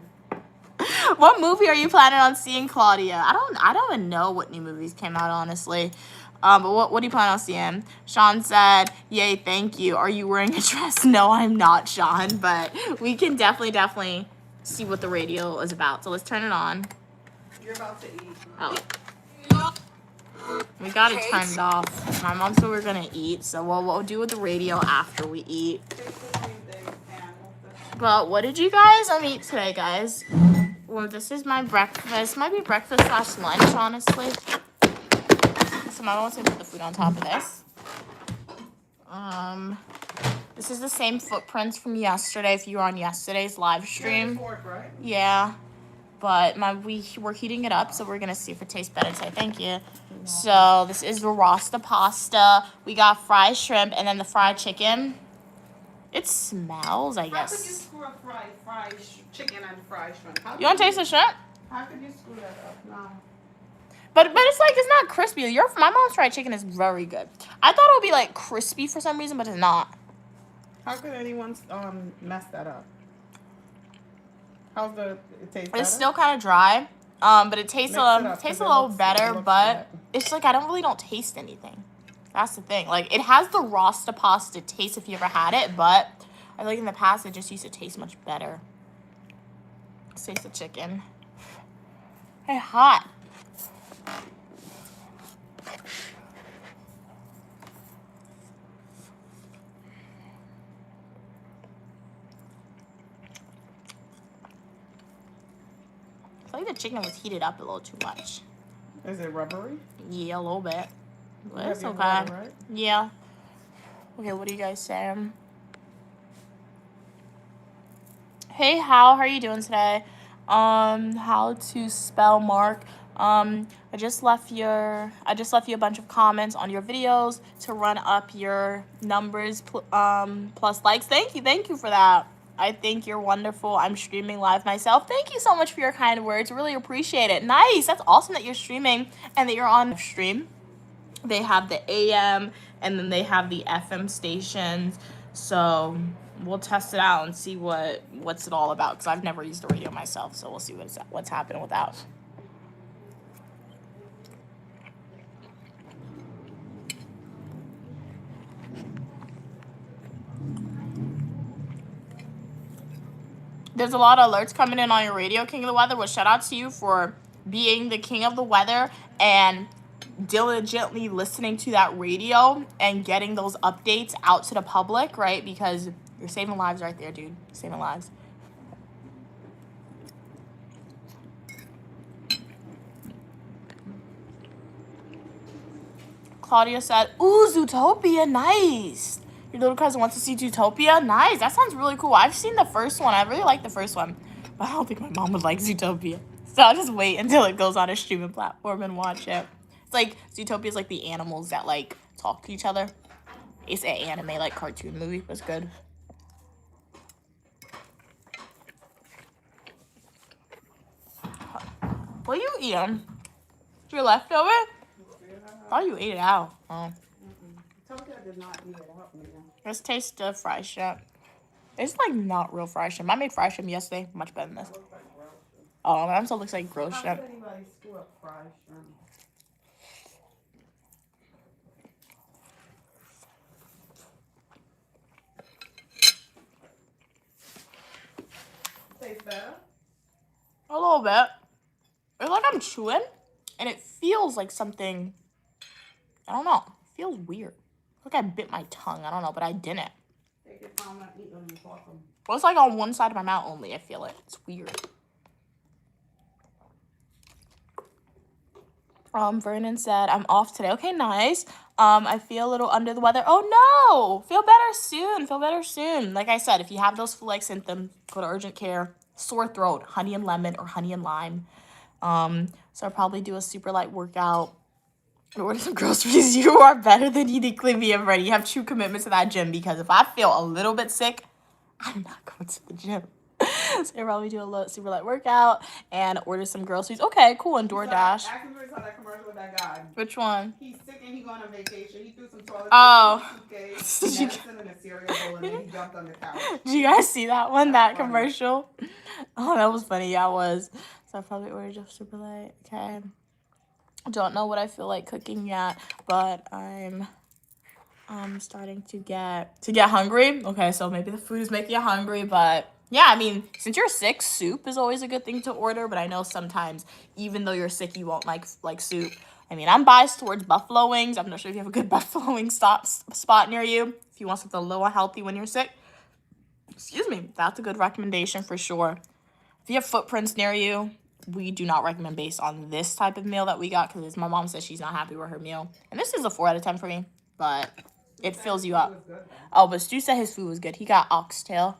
What movie are you planning on seeing, Claudia? I don't even know what new movies came out, honestly. But what do you plan on seeing? Sean said, "Yay, thank you. Are you wearing a dress?" No, I'm not, Sean. But we can definitely see what the radio is about. So let's turn it on. You're about to eat. Oh. We gotta turn it off. My mom said we're gonna eat, so we'll do with the radio after we eat. But what did you guys eat today, guys? Well, this is my breakfast. Might be breakfast / lunch, honestly. So my mom wants to put the food on top of this. This is the same footprints from yesterday. If you were on yesterday's live stream, Fork, right? yeah. But we're heating it up, so we're gonna see if it tastes better today. Thank you. So this is the Rasta pasta. We got fried shrimp and then the fried chicken. It smells, I How could you guess. screw up fried chicken and fried shrimp? You want to taste the shrimp? How could you screw that up? No. But it's like it's not crispy. My mom's fried chicken is very good. I thought it would be like crispy for some reason, but it's not. How could anyone mess that up? How's it taste? It's still kind of dry, but it tastes Mix it up, tastes 'cause a it little looks- better. it looks But bad. it's like I don't taste anything. That's the thing. Like it has the Rasta pasta taste if you ever had it, but I think in the past it just used to taste much better. Let's taste the chicken. Hey, hot. I feel like the chicken was heated up a little too much. Is it rubbery? Yeah, a little bit. But it's Heavy okay. water, right? Yeah. Okay, what do you guys say? Hey, how are you doing today? How to spell Mark? I just left you a bunch of comments on your videos to run up your numbers plus likes. Thank you for that. I think you're wonderful. I'm streaming live myself. Thank you so much for your kind words. Really appreciate it. Nice. That's awesome that you're streaming and that you're on stream. They have the AM and then they have the FM stations. So we'll test it out and see what's it all about, because I've never used the radio myself. So we'll see what's happening with that. There's a lot of alerts coming in on your radio, King of the Weather. Well, shout out to you for being the king of the weather and diligently listening to that radio and getting those updates out to the public, right? Because you're saving lives right there, dude. Saving lives. Claudia said, ooh, Zootopia, nice. Your little cousin wants to see Zootopia? Nice. That sounds really cool. I've seen the first one. I really like the first one. But I don't think my mom would like Zootopia. So I'll just wait until it goes on a streaming platform and watch it. It's like Zootopia is like the animals that like talk to each other. It's an anime like cartoon movie. It's good. What are you eating? Your leftover? I thought you ate it out. Oh. Zootopia did not eat it out, man. Let's taste the fried shrimp. It's like not real fried shrimp. I made fried shrimp yesterday. Much better than this. Oh, that still looks like gross How shrimp. could anybody screw up fried shrimp? Taste better? A little bit. It's like I'm chewing, and it feels like something. I don't know. It feels weird. Like I bit my tongue. I don't know, but I didn't. Take your time, not eat them and talk them. Well, it's like on one side of my mouth only. I feel it. It's weird. Vernon said, I'm off today. Okay, nice. I feel a little under the weather. Oh, no. Feel better soon. Feel better soon. Like I said, if you have those flu-like symptoms, go to urgent care. Sore throat, honey and lemon or honey and lime. So I'll probably do a super light workout. Order some groceries. You are better than uniquely me and Freddie. You have true commitment to that gym because if I feel a little bit sick, I'm not going to the gym. So I'll probably do a super light workout and order some groceries. Okay, cool. And DoorDash. Ask him if he saw that commercial with that guy. Which one? He's sick and he going on vacation. He threw some toilet Oh. paper in a suitcase, medicine in a cereal bowl, and then he jumped on the couch. Did you guys see that one? That funny. commercial? Oh, that was funny. Yeah, it was. So I probably ordered just super light. Okay. Don't know what I feel like cooking yet, but I'm starting to get hungry. Okay, so maybe the food is making you hungry, but yeah, I mean, since you're sick, soup is always a good thing to order, but I know sometimes, even though you're sick, you won't like soup. I mean, I'm biased towards buffalo wings. I'm not sure if you have a good buffalo wing spot near you. If you want something a little healthy when you're sick, excuse me, that's a good recommendation for sure. If you have Footprints near you, we do not recommend based on this type of meal that we got because my mom says she's not happy with her meal. And this is a 4 out of 10 for me, but it fills you up. Oh, but Stu said his food was good. He got oxtail.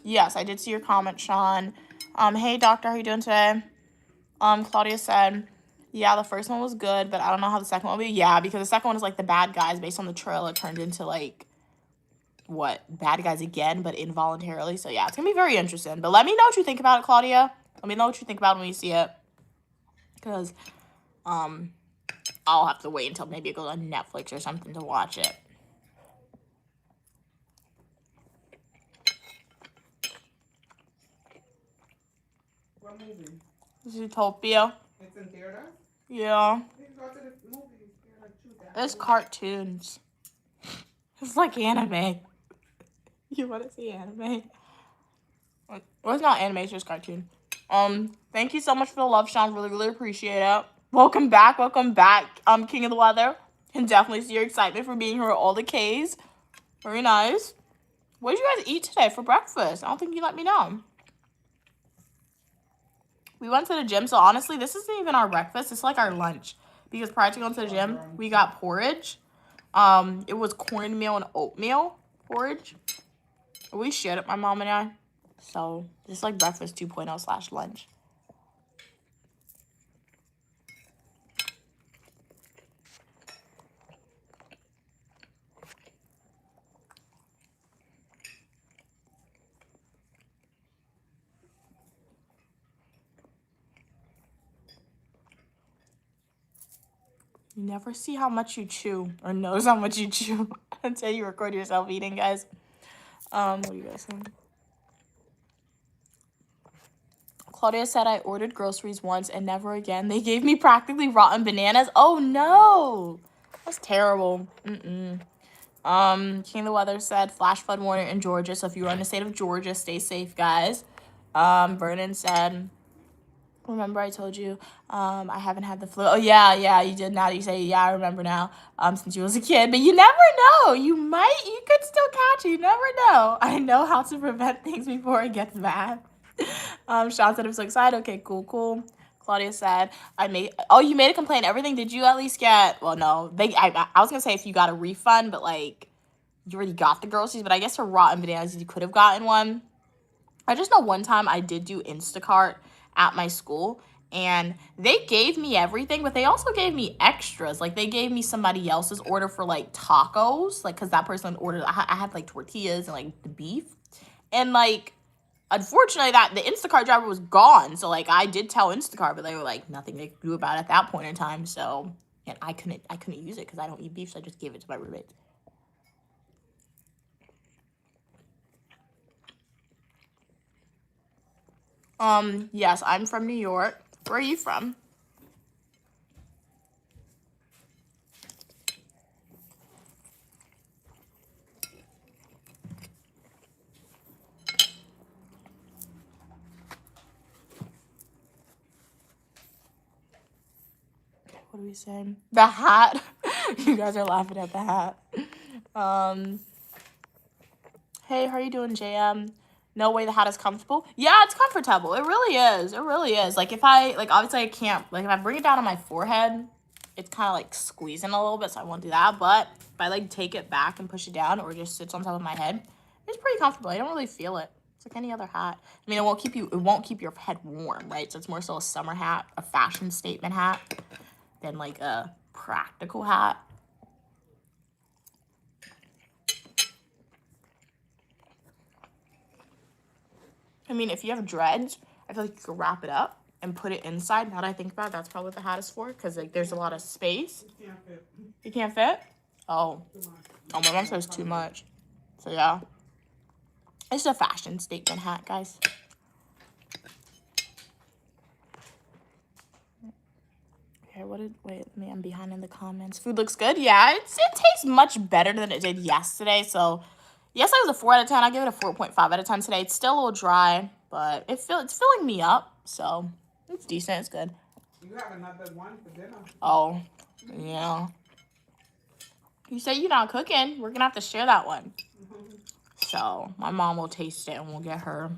Yes, I did see your comment, Sean. Hey, doctor, how you doing today? Claudia said, yeah, the first one was good, but I don't know how the second one will be. Yeah, because the second one is like the bad guys based on the trailer turned into like, what, bad guys again, but involuntarily. So yeah, it's gonna be very interesting. But let me know what you think about it, Claudia. Let me know what you think about it when you see it. Because, I'll have to wait until maybe it goes on Netflix or something to watch it. What movie? Zootopia. It's in theater? Yeah. You can go to the movie theater, choose that. It's cartoons. It's like anime. You want to see anime? Well, it's not anime, it's just cartoon. Thank you so much for the love, Sean. Really, really appreciate it. Welcome back, King of the Weather. Can definitely see your excitement for being here at all the K's. Very nice. What did you guys eat today for breakfast? I don't think you let me know. We went to the gym, so honestly, this isn't even our breakfast. It's like our lunch. Because prior to going to the gym, we got porridge. It was cornmeal and oatmeal porridge. We shared it, my mom and I. So, it's like breakfast 2.0 / lunch. You never see how much you chew or knows how much you chew until you record yourself eating, guys. What do you guys think? Claudia said I ordered groceries once and never again. They gave me practically rotten bananas. Oh no, that's terrible. King of the Weather said flash flood warning in Georgia. So if you are in the state of Georgia, stay safe, guys. Vernon said, remember I told you I haven't had the flu. Oh yeah, you did. Now that you say, yeah, I remember now. Since you was a kid, but you never know. You could still catch it. You never know. I know how to prevent things before it gets bad. Sean said I'm so excited. Okay, cool. Claudia said you made a complaint. Everything. Did you at least get? Well, no. I was gonna say if you got a refund, but like you already got the groceries. But I guess for rotten bananas, you could have gotten one. I just know one time I did do Instacart at my school and they gave me everything, but they also gave me extras. Like they gave me somebody else's order for like tacos, like because that person ordered, I had like tortillas and like the beef. And like, unfortunately the Instacart driver was gone. So like I did tell Instacart, but they were like nothing they could do about it at that point in time. So, and I couldn't use it because I don't eat beef. So I just gave it to my roommates. Yes, I'm from New York. Where are you from? What are we saying? The hat. You guys are laughing at the hat. Hey, how are you doing, JM? No way the hat is comfortable. Yeah, it's comfortable. It really is. It really is. Like, if I, like, obviously I can't, like, if I bring it down on my forehead, it's kind of, like, squeezing a little bit, so I won't do that. But if I, like, take it back and push it down, or it just sits on top of my head, it's pretty comfortable. I don't really feel it. It's like any other hat. I mean, it won't keep your head warm, right? So it's more so a summer hat, a fashion statement hat, than, like, a practical hat. I mean, if you have dreads, I feel like you could wrap it up and put it inside. Now that I think about it, that's probably what the hat is for, because, like, there's a lot of space. You can't fit. You can't fit? Oh. Too much. Oh, my mom says too much. So, yeah. It's a fashion statement hat, guys. Okay, wait, I'm behind in the comments. Food looks good? Yeah, it tastes much better than it did yesterday, so... Yesterday was a 4 out of 10. I give it a 4.5 out of 10 today. It's still a little dry, but it's filling me up, so it's decent. It's good. You have another one for dinner. Oh, yeah. You say you're not cooking. We're going to have to share that one. So my mom will taste it, and I'll get her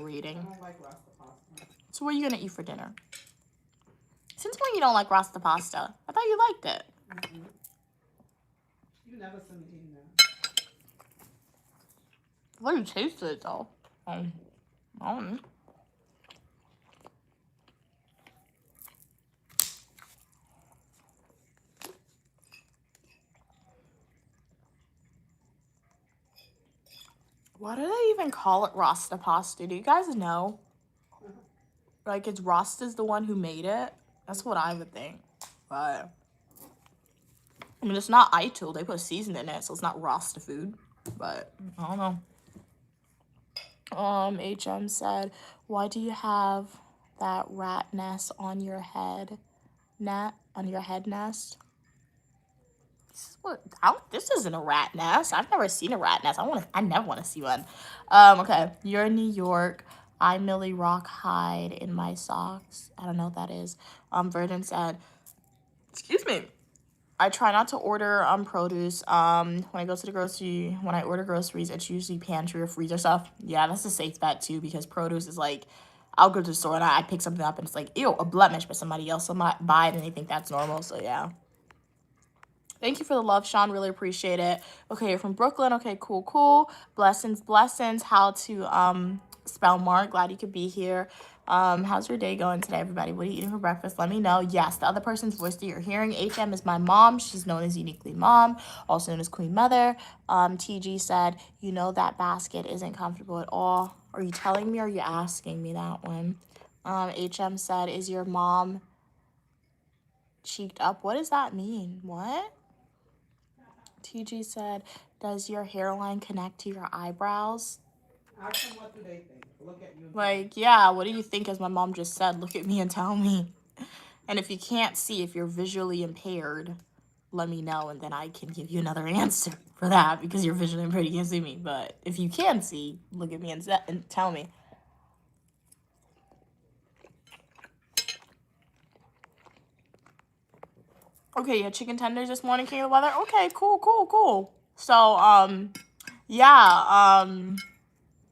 rating. I don't like rasta pasta. So what are you going to eat for dinner? Since when you don't like rasta pasta? I thought you liked it. You never seen me eating that. What do you taste it, though? I don't know. Why do they even call it rasta pasta? Do you guys know? Like, it's Rasta's the one who made it? That's what I would think. But, I mean, it's not Itul. They put seasoning in it, so it's not Rasta food. But, I don't know. HM said, why do you have that rat nest on your head? On your head nest? This isn't a rat nest. I've never seen a rat nest. I never want to see one. Okay. You're in New York. I Millie Rock hide in my socks. I don't know what that is. Verdon said, excuse me. I try not to order produce. When I order groceries, it's usually pantry or freezer stuff. Yeah, that's a safe bet too, because produce is like, I'll go to the store and I pick something up and it's like, ew, a blemish, but somebody else will not buy it and they think that's normal. So yeah. Thank you for the love, Sean. Really appreciate it. Okay, you're from Brooklyn. Okay, cool. Blessings. How to spell Mark. Glad you could be here. How's your day going today, everybody? What are you eating for breakfast? Let me know. Yes, the other person's voice that you're hearing, HM, is my mom. She's known as Uniquely Mom, also known as Queen Mother. TG said, you know that basket isn't comfortable at all. Are you telling me or are you asking me that one? HM said, is your mom cheeked up? What does that mean? What? TG said, does your hairline connect to your eyebrows? Ask them what do they think. Look at you. Like, yeah, what do you think, as my mom just said? Look at me and tell me. And if you can't see, if you're visually impaired, let me know, and then I can give you another answer for that, because you're visually impaired, you can't see me. But if you can see, look at me and tell me. Okay, yeah, chicken tenders this morning, king of the weather. Okay, cool. So,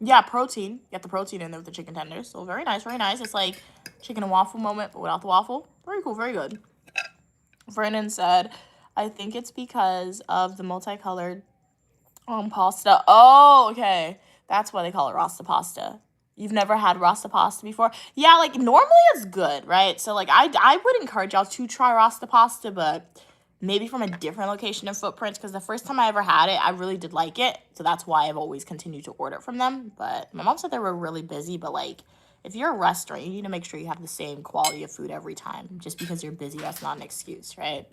yeah, protein. Get the protein in there with the chicken tenders. So very nice. It's like chicken and waffle moment, but without the waffle. Very cool, very good. Vernon said, I think it's because of the multicolored pasta. Oh, okay. That's why they call it rasta pasta. You've never had rasta pasta before? Yeah, like, normally it's good, right? So, like, I would encourage y'all to try rasta pasta, but maybe from a different location and footprints, because the first time I ever had it, I really did like it. So that's why I've always continued to order it from them. But my mom said they were really busy, but, like, if you're a restaurant, you need to make sure you have the same quality of food every time. Just because you're busy, that's not an excuse, right?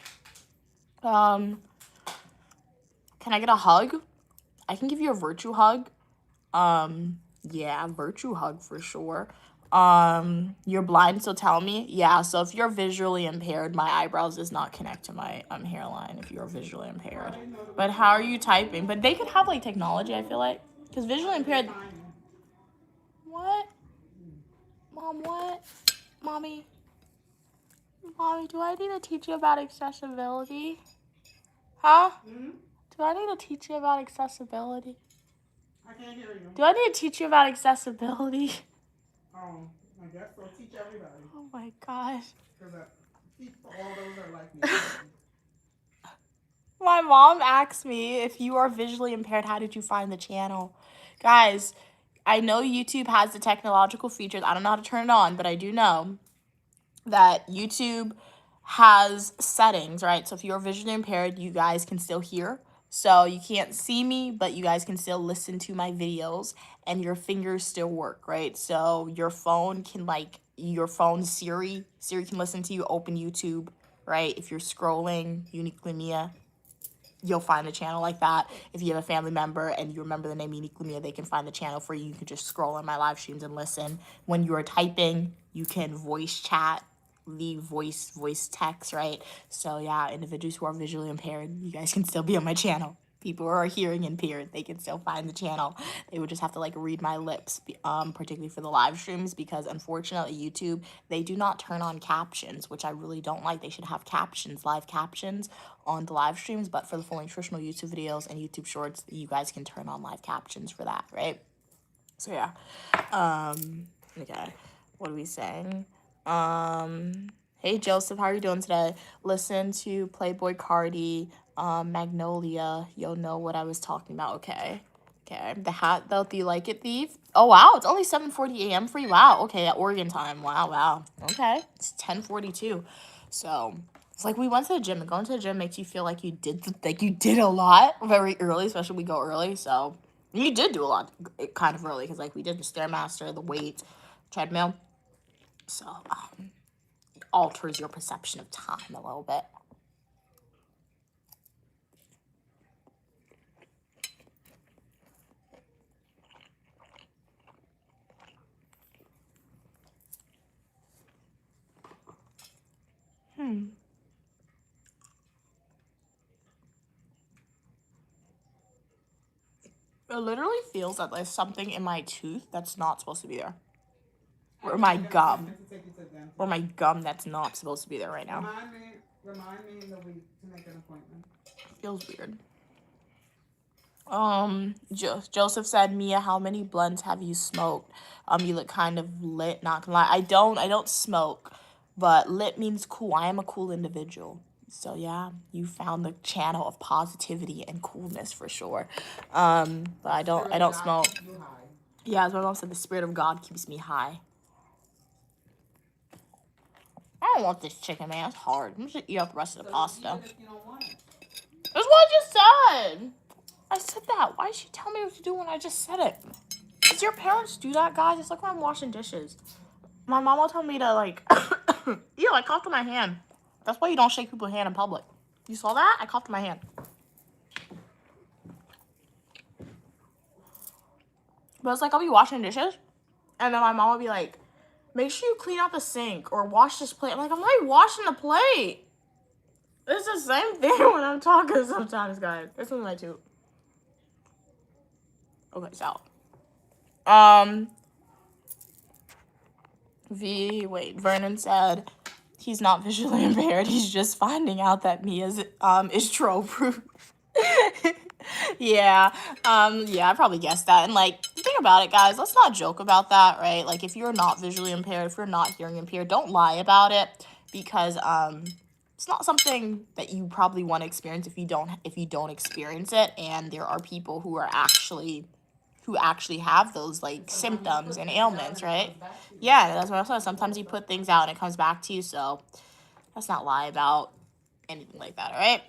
Can I get a hug? I can give you a virtue hug. Yeah, virtue hug for sure. You're blind, so tell me. Yeah, so if you're visually impaired, my eyebrows does not connect to my hairline if you're visually impaired. But how are you typing? But they could have, like, technology, I feel like. Because visually impaired... What? Mom, what? Mommy? Mommy, do I need to teach you about accessibility? Huh? Do I need to teach you about accessibility? I can't hear you. Do I need to teach you about accessibility? Oh, I guess so. Teach everybody. Oh my gosh. Because all those are like me. My mom asked me, if you are visually impaired, how did you find the channel? Guys, I know YouTube has the technological features. I don't know how to turn it on, but I do know that YouTube has settings, right? So if you're visually impaired, you guys can still hear. So you can't see me, but you guys can still listen to my videos and your fingers still work, right? So your phone can Siri can listen to you, open YouTube, right? If you're scrolling Uniquely Mia, you'll find the channel like that. If you have a family member and you remember the name Uniquely Mia, they can find the channel for you. You can just scroll on my live streams and listen. When you are typing, you can voice chat, leave voice text, right? So yeah, individuals who are visually impaired, you guys can still be on my channel. People who are hearing impaired, they can still find the channel. They would just have to like read my lips, particularly for the live streams, because unfortunately YouTube, they do not turn on captions, which I really don't like. They should have captions, live captions on the live streams, but for the full nutritional YouTube videos and YouTube shorts, you guys can turn on live captions for that, right? So yeah. Okay. What are we saying? Hey Joseph, how are you doing today? Listen to Playboy Cardi, Magnolia. You'll know what I was talking about. Okay. The hat though, do you like it, Thief? Oh wow, it's only 7:40 a.m. for you. Wow. Okay, at Oregon time. Wow. Okay. It's 10:42. So it's like we went to the gym, and going to the gym makes you feel like you did a lot very early, especially we go early. So you did do a lot kind of early, because like we did the Stairmaster, the weight, treadmill. So it alters your perception of time a little bit. It literally feels that there's something in my tooth that's not supposed to be there. Or my gum. Or my gum that's not supposed to be there right now. Remind me in the week to make an appointment. Feels weird. Joseph said, Mia, how many blunts have you smoked? You look kind of lit, not gonna lie. I don't smoke, but lit means cool. I am a cool individual. So yeah, you found the channel of positivity and coolness for sure. But I don't smoke. Yeah, as my mom said, the spirit of God keeps me high. I don't want this chicken, man. It's hard. I'm just gonna eat up the rest of the pasta. That's what I just said. I said that. Why did she tell me what to do when I just said it? Does your parents do that, guys? It's like when I'm washing dishes. My mom will tell me to, like, ew, I coughed on my hand. That's why you don't shake people's hand in public. You saw that? I coughed on my hand. But it's like I'll be washing dishes, and then my mom will be like, make sure you clean out the sink or wash this plate. I'm like, I'm not washing the plate. It's the same thing when I'm talking sometimes, guys. This is my tooth. Okay, so. Vernon said he's not visually impaired. He's just finding out that Mia's is troll proof. Yeah, I probably guessed that. And like, think about it, guys. Let's not joke about that, right? Like, if you're not visually impaired, if you're not hearing impaired, don't lie about it, because it's not something that you probably want to experience if you don't experience it. And there are people who actually have those like symptoms and ailments, right? Yeah, that's what I said. Sometimes you put things out and it comes back to you, so let's not lie about anything like that, all right?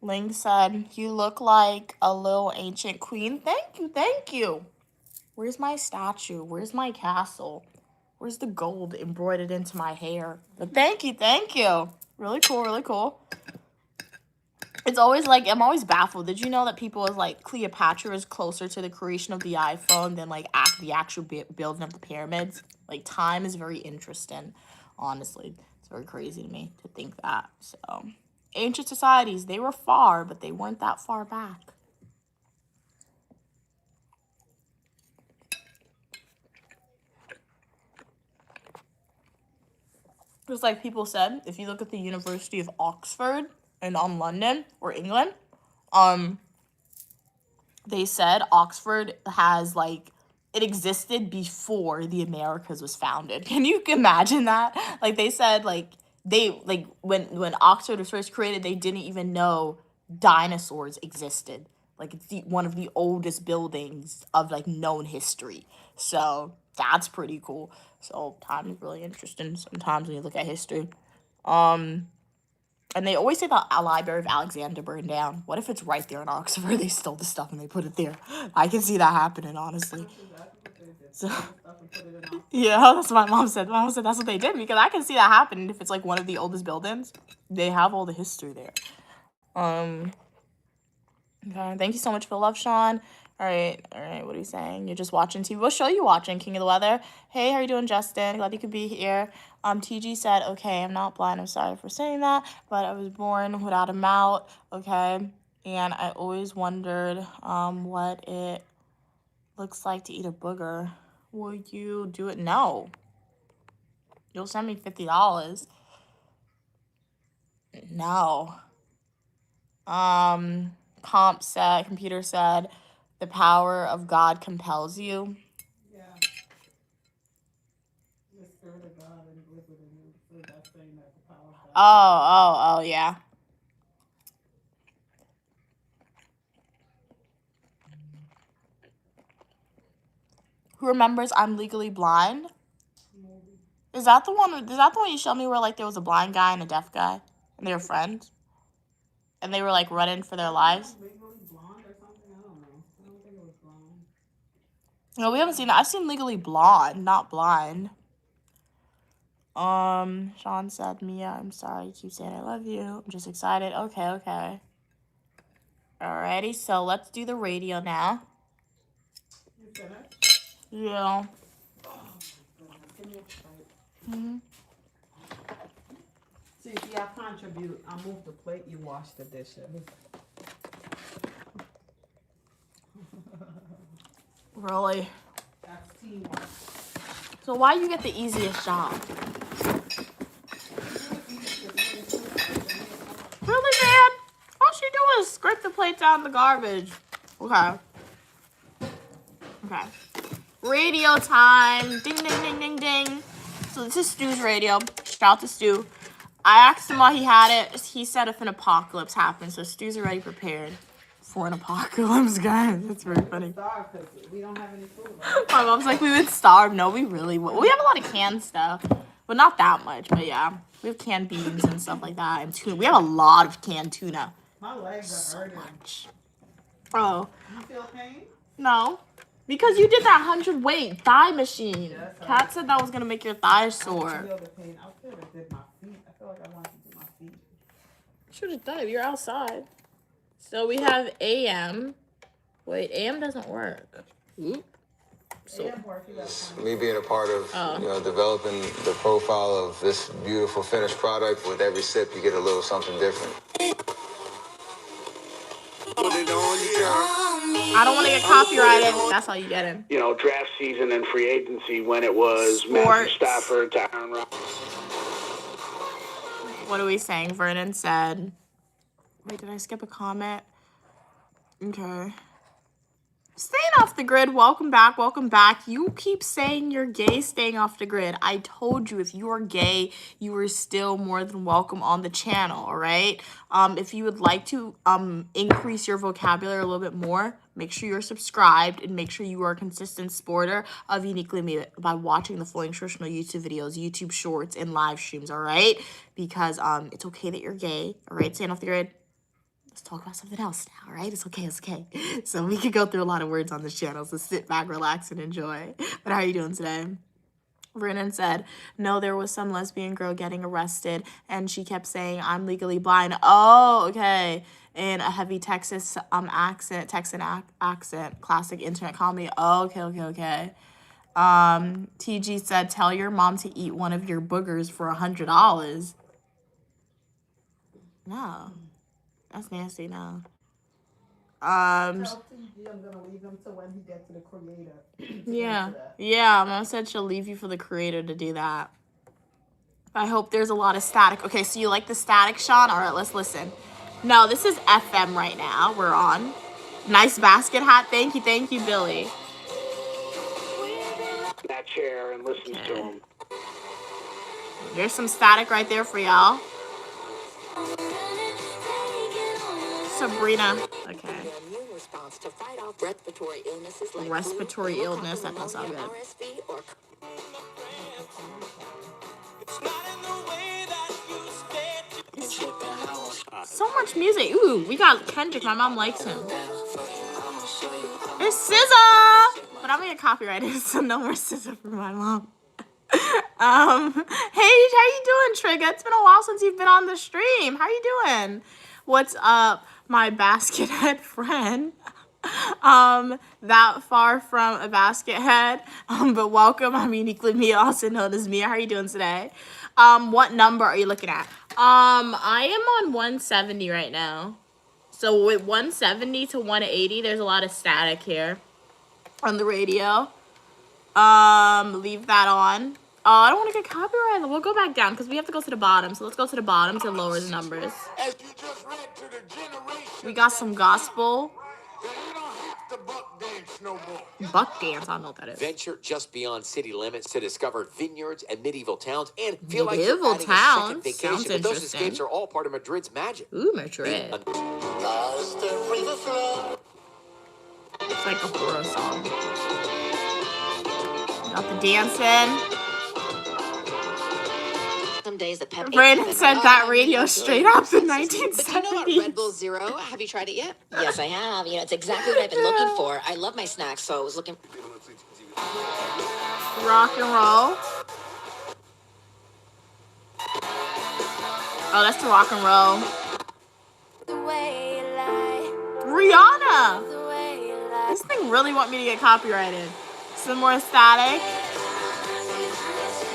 Ling said, you look like a little ancient queen. Thank you. Where's my statue? Where's my castle? Where's the gold embroidered into my hair? But thank you. Really cool. It's always like, I'm always baffled. Did you know that people is like, Cleopatra is closer to the creation of the iPhone than like the actual building of the pyramids? Like, time is very interesting, honestly. It's very crazy to me to think that. So, Ancient societies, they were far, but they weren't that far back. Just like people said, if you look at the University of Oxford in London or England, they said Oxford has like it existed before the Americas was founded. Can you imagine that? Like they said when Oxford was first created, they didn't even know dinosaurs existed. Like it's one of the oldest buildings of like known history. So that's pretty cool. So time is really interesting sometimes when you look at history. And they always say the Library of Alexander burned down. What if it's right there in Oxford? They stole the stuff and they put it there. I can see that happening, honestly. So, yeah, that's what my mom said. My mom said that's what they did because I can see that happening if it's like one of the oldest buildings. They have all the history there. Okay, thank you so much for the love, Sean. All right, what are you saying? You're just watching TV. What show are you watching? King of the Weather? Hey, how are you doing, Justin? Glad you could be here. TG said, okay, I'm not blind. I'm sorry for saying that, but I was born without a mouth, okay? And I always wondered what it looks like to eat a booger. Will you do it? No. You'll send me $50. No. Computer said, the power of God compels you. Yeah. The Spirit of God and liquid in you. So that's saying that the power of God. Oh, yeah. Who remembers I'm Legally Blind? Is that the one you showed me where like there was a blind guy and a deaf guy and they were friends? And they were like running for their lives? Legally Blonde or something? I don't know. I don't think it was Blonde. No, we haven't seen it. I've seen Legally Blonde, not Blind. Sean said, Mia, I'm sorry. You keep saying I love you. I'm just excited. Okay. Alrighty, so let's do the radio now. You finished? Yeah. See, I contribute. I move the plate, you wash the dishes. Really? That's teamwork. So why you get the easiest job? Really, man? All she do is scrape the plates out in the garbage. Okay. Radio time. Ding, ding, ding, ding, ding. So this is Stu's radio. Shout out to Stu. I asked him why he had it. He said if an apocalypse happens, so Stu's already prepared for an apocalypse, guys. That's very funny. We don't have any food. Right? My mom's like, we would starve. No, we really would. We have a lot of canned stuff, but not that much. But yeah, we have canned beans and stuff like that, and tuna. We have a lot of canned tuna. My legs are hurting. Much. Oh. You feel pain? No. Because you did that 100 weight thigh machine. Yes, Kat said that was going to make your thighs I sore. feel the pain. I feel like I did my feet. I feel like I wanted to do my feet. Should have done it. You're outside. So we have AM. Wait, AM doesn't work. Oop. So, Me being a part of developing the profile of this beautiful finished product. With every sip, you get a little something different. I don't want to get copyrighted. That's all you get in. You know, draft season and free agency when it was Matthew Stafford to Aaron Rodgers. What are we saying? Vernon said. Wait, did I skip a comment? Okay. Staying off the grid. Welcome back. You keep saying you're gay, staying off the grid. I told you if you are gay, you are still more than welcome on the channel, all right? If you would like to increase your vocabulary a little bit more, make sure you're subscribed and make sure you are a consistent supporter of Uniquely Me by watching the full instructional YouTube videos, YouTube shorts, and live streams, all right? Because it's okay that you're gay, all right? Staying off the grid. Let's talk about something else now, all right? It's okay. So we could go through a lot of words on this channel, so sit back, relax, and enjoy. But how are you doing today? Vernon said, no, there was some lesbian girl getting arrested, and she kept saying, I'm legally blind. Oh, okay. In a heavy Texan accent, classic internet comedy. Oh, okay. TG said, tell your mom to eat one of your boogers for $100. No. That's nasty, no. Tell TG I'm gonna leave him to when he gets to the creator. Yeah. Yeah, Mom said she'll leave you for the creator to do that. I hope there's a lot of static. Okay, so you like the static, Sean? All right, let's listen. No, this is FM right now. We're on. Nice basket hat. Thank you, Billy. That chair and listens to him. There's some static right there for y'all. Sabrina. Okay. Respiratory illness. That doesn't sound good. So much music. Ooh, we got Kendrick. My mom likes him. There's SZA! But I'm gonna get copyrighted, so no more SZA for my mom. Hey, how you doing, Trigga? It's been a while since you've been on the stream. How you doing? What's up, my basket head friend? That far from a basket head. But welcome. I'm uniquely Mia, also known as Mia. How are you doing today? What number are you looking at? I am on 170 right now. So with 170 to 180, there's a lot of static here on the radio. Leave that on. Oh, I don't want to get copyrighted. We'll go back down because we have to go to the bottom. So let's go to the bottom to lower the numbers. We got some gospel. Buck dance, I don't know what that is. Venture just beyond city limits to discover vineyards and medieval towns and feel medieval like you're adding a second vacation. Sounds but those escapes are all part of Madrid's magic. Ooh, Madrid. It's like a horror song. Got the dancing. Some days the pep. Brandon said that radio straight up in 1970s. But you know what Red Bull Zero? Have you tried it yet? Yes, I have. You know, it's exactly what I've been looking for. I love my snacks, so I was looking. Rock and roll. Oh, that's the rock and roll. Rihanna. This thing really want me to get copyrighted. Some more static.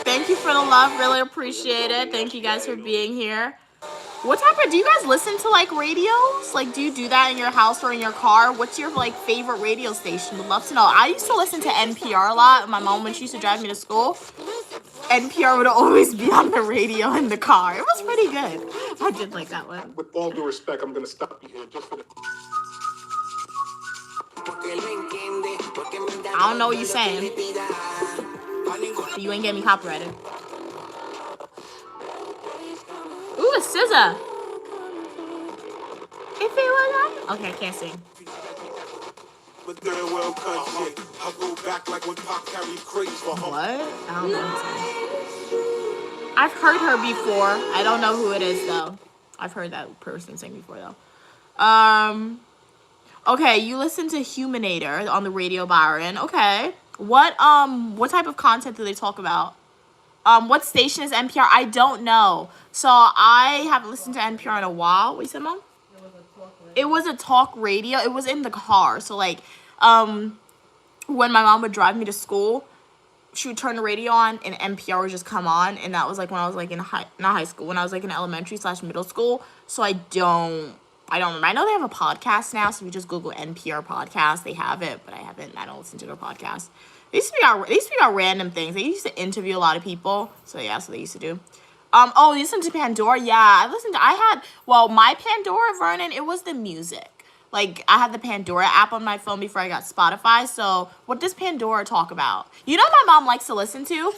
Thank you for the love. Really appreciate it. Thank you guys for being here. What type of, do you guys listen to like radios? Like, do you do that in your house or in your car? What's your like favorite radio station? Would love to know. I used to listen to NPR a lot. My mom, when she used to drive me to school, NPR would always be on the radio in the car. It was pretty good. I did like that one. With all due respect, I'm going to stop you here just for the... I don't know what you're saying. But you ain't getting me copyrighted. Ooh, it's SZA. If it was okay, I can't sing. What? I don't know. I've heard her before. I don't know who it is though. I've heard that person sing before though. Okay, you listen to Humanator on the radio, Byron. Okay. What type of content do they talk about? What station is NPR? I don't know. So I haven't listened to NPR in a while. What you said, Mom? It was a talk radio. It was in the car. So like, when my mom would drive me to school, she would turn the radio on and NPR would just come on. And that was like when I was like in not high school, when I was like in elementary/middle school. So I don't remember. I know they have a podcast now, so if you just Google NPR podcast, they have it, but I don't listen to their podcast. They used to be about random things. They used to interview a lot of people. So yeah, that's what they used to do. Oh, you listened to Pandora? Yeah, my Pandora, Vernon, it was the music. Like, I had the Pandora app on my phone before I got Spotify. So what does Pandora talk about? You know my mom likes to listen to?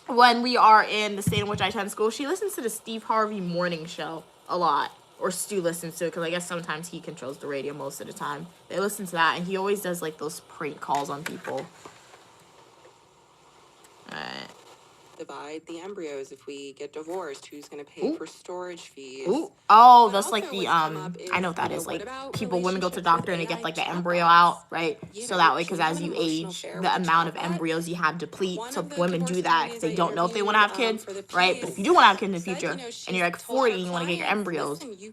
When we are in the state in which I attend school, she listens to the Steve Harvey morning show a lot. Or Stu listens to it, because I guess sometimes he controls the radio most of the time. They listen to that, and he always does, like, those prank calls on people. Alright. Divide the embryos if we get divorced. Who's going to pay for storage fees? Ooh. Oh, that's like the, I know what that is. Like, women go to the doctor and they get, like, the embryo out, right? So that way, because as you age, the amount of embryos you have deplete. So women do that because they don't know if they want to have kids, right? But if you do want to have kids in the future, and you're, like, 40 and you want to get your embryos, and you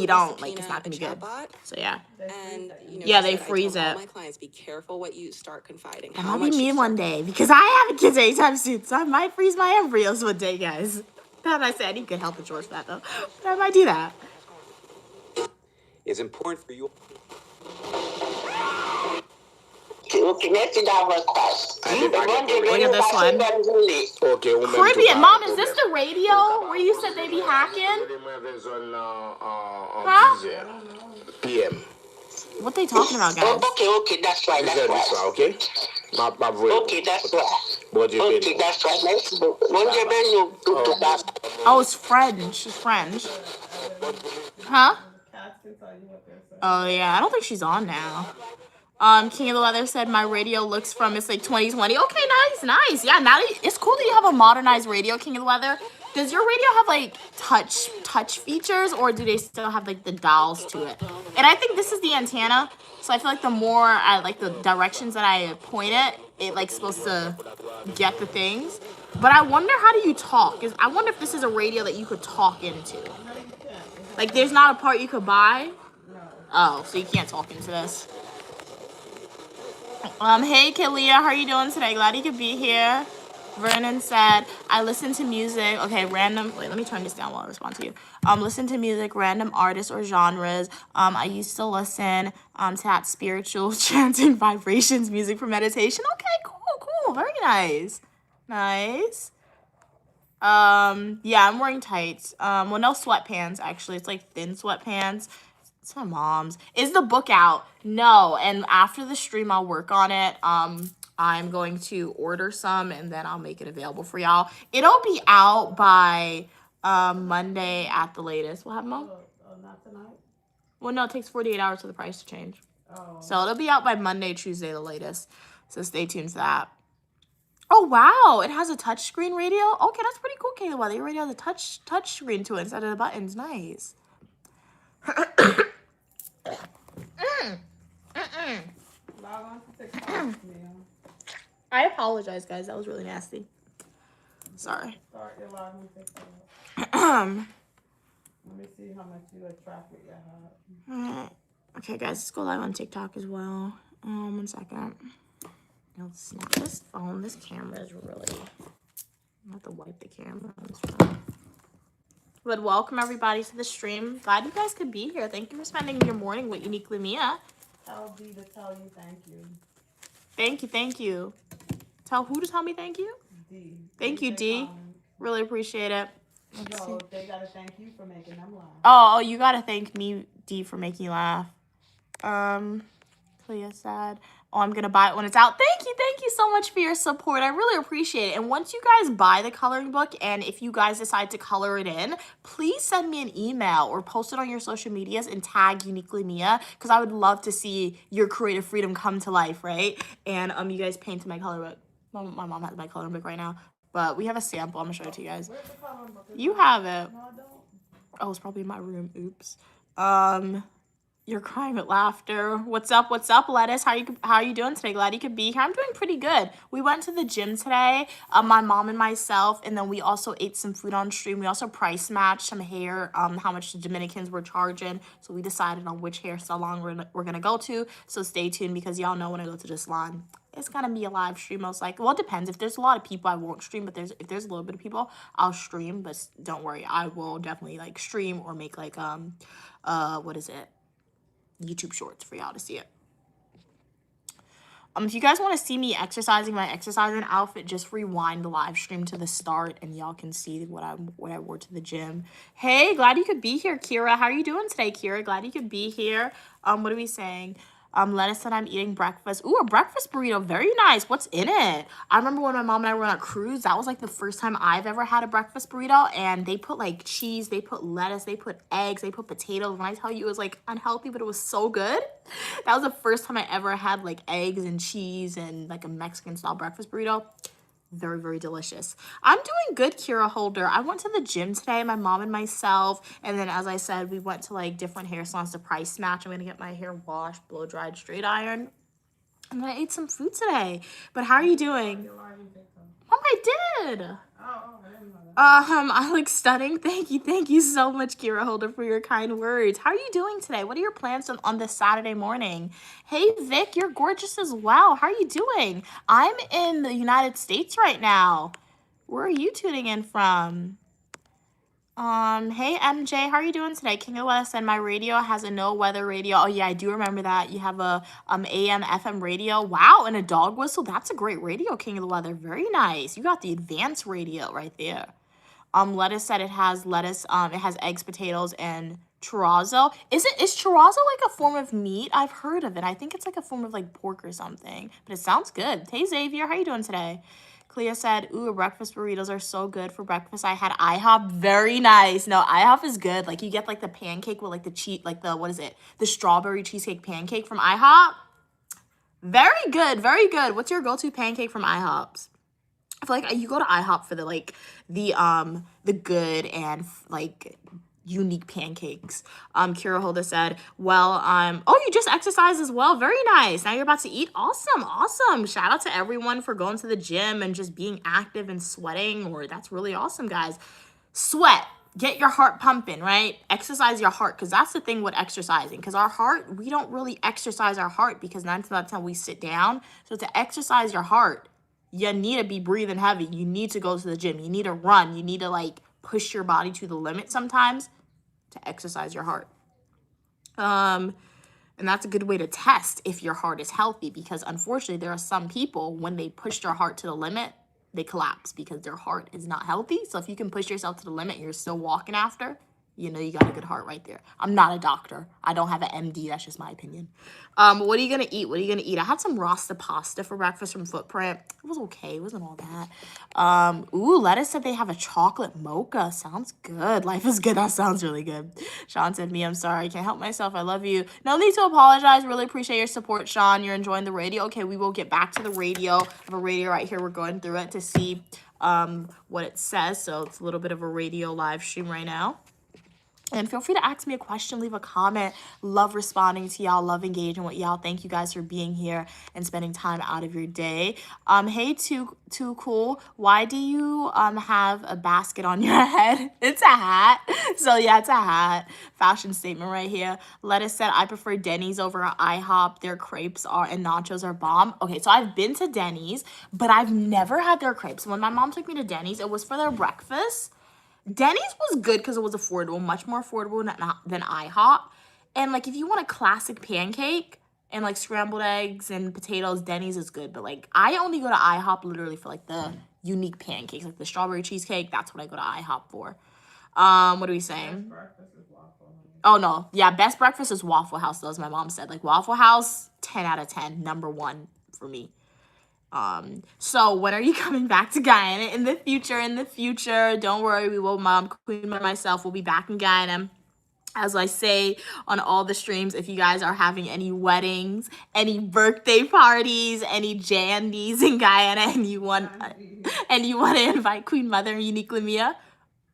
don't, like, it's not going to be good. So, yeah. And, yeah, they freeze it. My clients, be careful what you start confiding. That might be me one day, because I haven't kids anytime soon, so I might freeze my embryos one day, guys. And I said, I need good health insurance for that though. But I might do that. It's important for you. Look at this one. Caribbean, Mom, is this the radio where you said they be hacking? Huh? PM. What they talking about, guys? Okay, that's right. That's right. Okay. Okay, that's right. Okay, that's right. Oh, it's French. It's French. Huh? Oh yeah, I don't think she's on now. King of the Weather said my radio looks from it's like 2020. Okay, nice. Yeah, now it's cool that you have a modernized radio, King of the Weather. Does your radio have like touch features, or do they still have like the dials to it? And I think this is the antenna, so I feel like the more I like the directions that I point it like supposed to get the things. But I wonder, how do you talk? I wonder if this is a radio that you could talk into. Like, there's not a part you could buy. Oh, so you can't talk into this. Hey Kalia, how are you doing today? Glad you could be here. Vernon said, I listen to music. Okay, random. Wait, let me turn this down while I respond to you. Listen to music, random artists or genres. I used to listen to that spiritual chanting vibrations music for meditation. Okay, cool. Very nice. Nice. Yeah, I'm wearing tights. Well, no sweatpants, actually. It's like thin sweatpants. It's my mom's. Is the book out? No. And after the stream, I'll work on it. I'm going to order some and then I'll make it available for y'all. It'll be out by Monday at the latest. What happened, Mom? Not tonight? Well, no, it takes 48 hours for the price to change. Oh. So it'll be out by Monday, Tuesday, the latest. So stay tuned for that. Oh, wow. It has a touchscreen radio? Okay, that's pretty cool, Kayla. Your radio has a touch screen to it instead of the buttons. Nice. Log on to TikTok. I apologize, guys. That was really nasty. Sorry. Start your live on TikTok. Let me see how much you attract with your heart. Okay, guys, let's go live on TikTok as well. 1 second. I'll snap this phone. This camera is really... I have to wipe the camera on this phone. But welcome everybody to the stream. Glad you guys could be here. Thank you for spending your morning with Uniquely Mia. Tell D to tell you thank you. Thank you. Tell who to tell me thank you? D. Thank you, D. Really appreciate it. No, they gotta thank you for making them laugh. Oh, you gotta thank me, D, for making you laugh. Clea said, oh, I'm gonna buy it when it's out. Thank you so much for your support. I really appreciate it. And once you guys buy the coloring book, and if you guys decide to color it in, please send me an email or post it on your social medias and tag Uniquely Mia, because I would love to see your creative freedom come to life, right? And you guys painted my color book. My mom has my coloring book right now, but we have a sample. I'm gonna show it to you guys. You have it. No, I don't. Oh, it's probably in my room. Oops. You're crying with laughter. What's up, Lettuce? How are you doing today? Glad you could be here. I'm doing pretty good. We went to the gym today, my mom and myself, and then we also ate some food on stream. We also price matched some hair, how much the Dominicans were charging. So we decided on which hair salon we're gonna go to. So stay tuned, because y'all know when I go to the salon, it's gonna be a live stream most likely. Well, it depends. If there's a lot of people, I won't stream, but if there's a little bit of people, I'll stream. But don't worry, I will definitely like stream or make like YouTube shorts for y'all to see it. If you guys want to see me exercising my exercising outfit, just rewind the live stream to the start and y'all can see what I wore to the gym. Hey, glad you could be here, Kira. How are you doing today, Kira? Glad you could be here. What are we saying? Lettuce said I'm eating breakfast. Ooh, a breakfast burrito. Very nice. What's in it? I remember when my mom and I were on a cruise, that was like the first time I've ever had a breakfast burrito, and they put like cheese, they put lettuce, they put eggs, they put potatoes. When I tell you it was like unhealthy, but it was so good. That was the first time I ever had like eggs and cheese and like a Mexican style breakfast burrito. Very, very delicious. I'm doing good, Kira Holder. I went to the gym today, my mom and myself. And then, as I said, we went to like different hair salons to price match. I'm going to get my hair washed, blow dried, straight iron. And then I ate some food today. But how are you doing? Mom, I did. I look stunning. Thank you so much, Kira Holder, for your kind words. How are you doing today? What are your plans on this Saturday morning? Hey, Vic, you're gorgeous as well. How are you doing? I'm in the United States right now. Where are you tuning in from? Hey MJ, how are you doing today? King of Weather said my radio has a no weather radio. Oh yeah, I do remember that. You have a AM FM radio. Wow, and a dog whistle. That's a great radio, King of the Weather. Very nice. You got the advanced radio right there. Lettuce said it has lettuce. It has eggs, potatoes, and chorizo. Is chorizo like a form of meat? I've heard of it. I think it's like a form of like pork or something. But it sounds good. Hey Xavier, how you doing today? Clea said, ooh, breakfast burritos are so good for breakfast. I had IHOP. Very nice. No, IHOP is good. Like you get like the pancake with like the what is it? The strawberry cheesecake pancake from IHOP. Very good. Very good. What's your go-to pancake from IHOP's? I feel like you go to IHOP for the good and like unique pancakes. Kira Holder said, well, oh, you just exercised as well. Very nice. Now you're about to eat. Awesome. Awesome. Shout out to everyone for going to the gym and just being active and sweating. That's really awesome, guys. Sweat. Get your heart pumping, right? Exercise your heart, because that's the thing with exercising. Because our heart, we don't really exercise our heart because 9 times out of 10 we sit down. So to exercise your heart, you need to be breathing heavy. You need to go to the gym. You need to run. You need to like push your body to the limit sometimes to exercise your heart. And that's a good way to test if your heart is healthy, because unfortunately there are some people, when they push their heart to the limit, they collapse because their heart is not healthy. So if you can push yourself to the limit and you're still walking after, you know you got a good heart right there. I'm not a doctor. I don't have an MD. That's just my opinion. What are you going to eat? What are you going to eat? I had some Rasta pasta for breakfast from Footprint. It was okay. It wasn't all that. Ooh, Lettuce said they have a chocolate mocha. Sounds good. Life is good. That sounds really good. Sean said, I'm sorry. I can't help myself. I love you. No need to apologize. Really appreciate your support, Sean. You're enjoying the radio. Okay, we will get back to the radio. I have a radio right here. We're going through it to see what it says. So it's a little bit of a radio live stream right now. And feel free to ask me a question, leave a comment. Love responding to y'all, love engaging with y'all. Thank you guys for being here and spending time out of your day. Hey, too cool. Why do you have a basket on your head? It's a hat. So yeah, it's a hat. Fashion statement right here. Lettuce said, I prefer Denny's over IHOP. Their crepes and nachos are bomb. Okay, so I've been to Denny's, but I've never had their crepes. When my mom took me to Denny's, it was for their breakfast. Denny's was good because it was affordable, much more affordable than IHOP. And like if you want a classic pancake and like scrambled eggs and potatoes, Denny's is good. But like I only go to IHOP literally for like the unique pancakes, like the strawberry cheesecake. That's what I go to IHOP for. What are we saying? Oh no, yeah, best breakfast is Waffle House, though, as my mom said. Like Waffle House, 10 out of 10, number one for me. So when are you coming back to Guyana? In the future, don't worry, we will, Mom, Queen, and myself will be back in Guyana. As I say on all the streams, if you guys are having any weddings, any birthday parties, any jandies in Guyana, and you want to invite Queen Mother and Unique Lamia,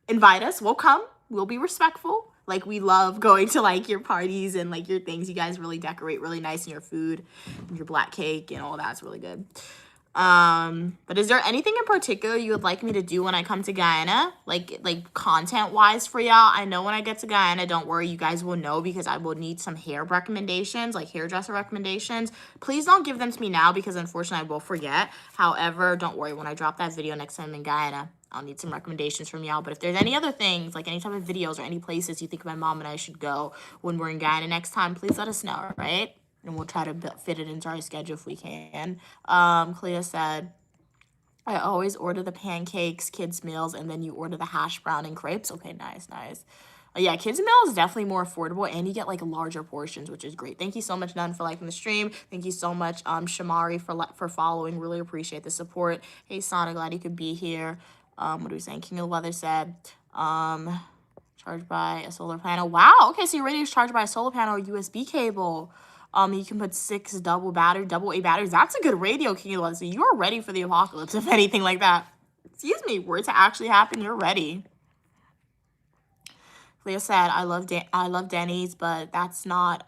invite us. We'll come. We'll be respectful. Like, we love going to, like, your parties and, like, your things. You guys really decorate really nice in your food, and your black cake, and all that's really good. But is there anything in particular you would like me to do when I come to Guyana? Like content-wise for y'all? I know when I get to Guyana, don't worry, you guys will know because I will need some hair recommendations, like hairdresser recommendations. Please don't give them to me now because unfortunately I will forget. However, don't worry, when I drop that video next time in Guyana, I'll need some recommendations from y'all. But if there's any other things, like any type of videos or any places you think my mom and I should go when we're in Guyana next time, please let us know, all right? And we'll try to fit it into our schedule if we can. Clea said, I always order the pancakes, kids' meals, and then you order the hash brown and crepes. Okay, nice. Yeah, kids' meal is definitely more affordable, and you get, like, larger portions, which is great. Thank you so much, Nun, for liking the stream. Thank you so much, Shamari, for following. Really appreciate the support. Hey, Sana, glad you could be here. What are we saying? King of the Weather said, charged by a solar panel. Wow, okay, so your radio is charged by a solar panel or USB cable. You can put 6 double A batteries. That's a good radio, King of the Weather. So you're ready for the apocalypse, if anything like that. Excuse me, were it to actually happen, you're ready. Leah said, I love Denny's, but that's not,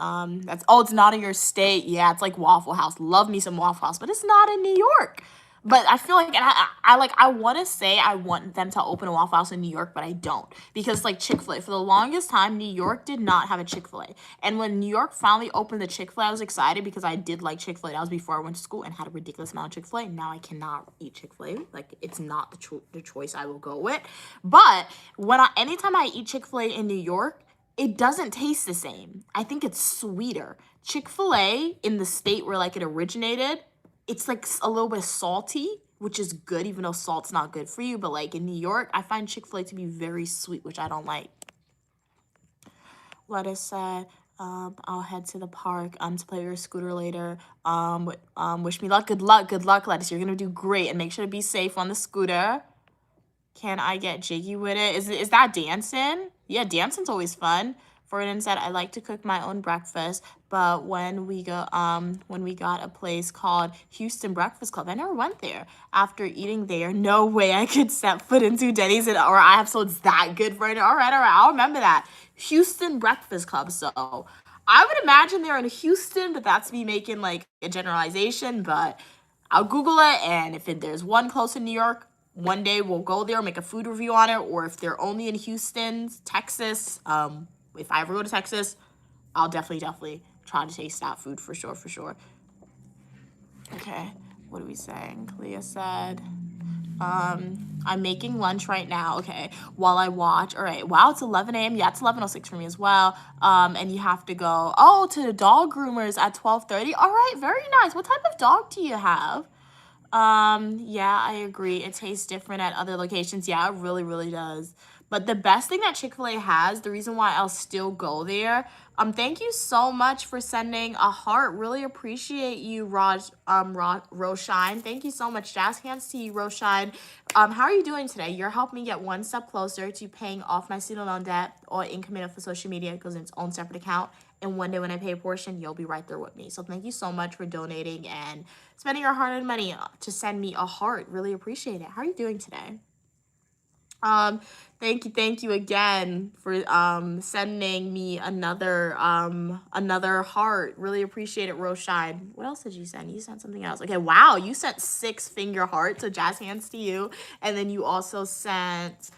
it's not in your state. Yeah, it's like Waffle House. Love me some Waffle House, but it's not in New York. But I feel like, and I want to say I want them to open a Waffle House in New York, but I don't. Because, like, Chick-fil-A, for the longest time, New York did not have a Chick-fil-A. And when New York finally opened the Chick-fil-A, I was excited because I did like Chick-fil-A. That was before I went to school and had a ridiculous amount of Chick-fil-A. Now I cannot eat Chick-fil-A. Like, it's not the choice I will go with. But anytime I eat Chick-fil-A in New York, it doesn't taste the same. I think it's sweeter. Chick-fil-A in the state where, like, it originated, it's, like, a little bit salty, which is good, even though salt's not good for you. But, like, in New York, I find Chick-fil-A to be very sweet, which I don't like. Lettuce said, I'll head to the park to play with your scooter later. Wish me luck. Good luck, Lettuce. You're going to do great. And make sure to be safe on the scooter. Can I get jiggy with it? Is that dancing? Yeah, dancing's always fun. Ferdinand said, I like to cook my own breakfast, but when we got a place called Houston Breakfast Club, I never went there. After eating there, no way I could set foot into Denny's or I have, so it's that good, Ferdinand. All right, I'll remember that. Houston Breakfast Club. So I would imagine they're in Houston, but that's me making like a generalization, but I'll Google it, and if there's one close in New York, one day we'll go there, make a food review on it, or if they're only in Houston, Texas, if I ever go to Texas, I'll definitely try to taste that food for sure. Okay, what are we saying? Clea said, I'm making lunch right now, okay, while I watch. All right, wow, it's 11 a.m. Yeah, it's 11:06 for me as well. And you have to go, to the dog groomers at 12:30. All right, very nice. What type of dog do you have? Yeah, I agree. It tastes different at other locations. Yeah, it really, really does. But the best thing that Chick-fil-A has, the reason why I'll still go there, thank you so much for sending a heart. Really appreciate you, Roshine. Thank you so much. Jazz hands to you, Roshine. How are you doing today? You're helping me get one step closer to paying off my student loan debt or income enough for social media. It goes in its own separate account. And one day when I pay a portion, you'll be right there with me. So thank you so much for donating and spending your hard-earned money to send me a heart. Really appreciate it. How are you doing today? Thank you again for sending me another heart. Really appreciate it, Roshine. What else did you send? You sent something else. Okay, wow, you sent 6-finger hearts, so jazz hands to you. And then you also sent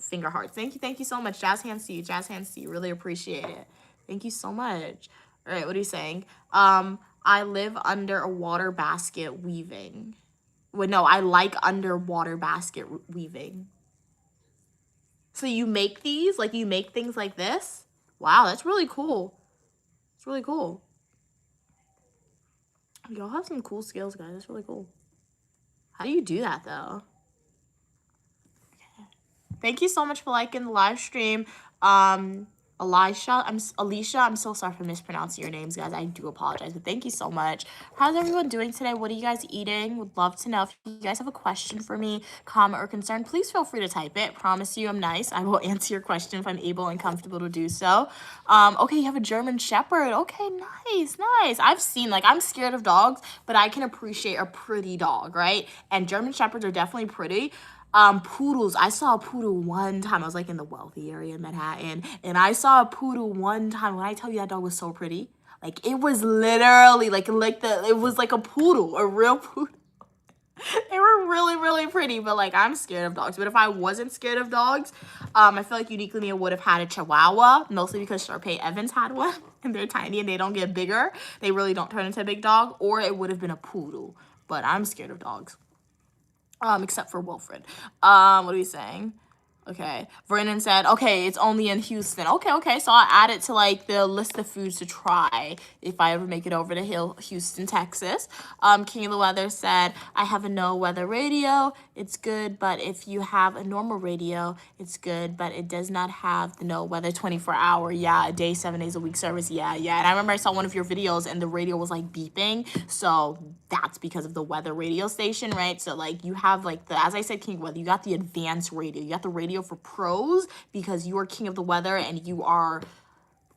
finger hearts. Thank you so much. Jazz hands to you. Really appreciate it. Thank you so much. All right, what are you saying? I live under a water basket weaving. Well, no, I like underwater basket weaving. So you make these? Like, you make things like this? Wow, that's really cool. It's really cool. Y'all have some cool skills, guys. That's really cool. How do you do that, though? Okay. Thank you so much for liking the live stream. Alicia, I'm so sorry for mispronouncing your names, guys. I do apologize, but thank you so much. How's everyone doing today? What are you guys eating? Would love to know. If you guys have a question for me, comment, or concern, please feel free to type it. Promise you I'm nice. I will answer your question if I'm able and comfortable to do so. Okay, you have a German Shepherd. Okay, nice. I've seen, I'm scared of dogs, but I can appreciate a pretty dog, right? And German Shepherds are definitely pretty. Poodles. I saw a poodle one time. I was in the wealthy area in Manhattan, and I saw a poodle one time. When I tell you that dog was so pretty, it was literally it was like a poodle, a real poodle. They were really, really pretty, but I'm scared of dogs. But if I wasn't scared of dogs, I feel like uniquely me would have had a Chihuahua, mostly because Sharpay Evans had one, and they're tiny and they don't get bigger. They really don't turn into a big dog, or it would have been a poodle. But I'm scared of dogs. Except for Wilfred. What are we saying? Okay. Vernon said, okay, it's only in Houston. Okay. So I'll add it to the list of foods to try if I ever make it over to Houston, Texas. King of the Weather said, I have a no weather radio. It's good, but if you have a normal radio, it's good, but it does not have the no weather 24-hour. Yeah, a day, 7 days a week service. Yeah. And I remember I saw one of your videos and the radio was beeping. So that's because of the weather radio station, right? So you have as I said, King of the Weather, you got the advanced radio. You got the radio for pros because you are king of the weather and you are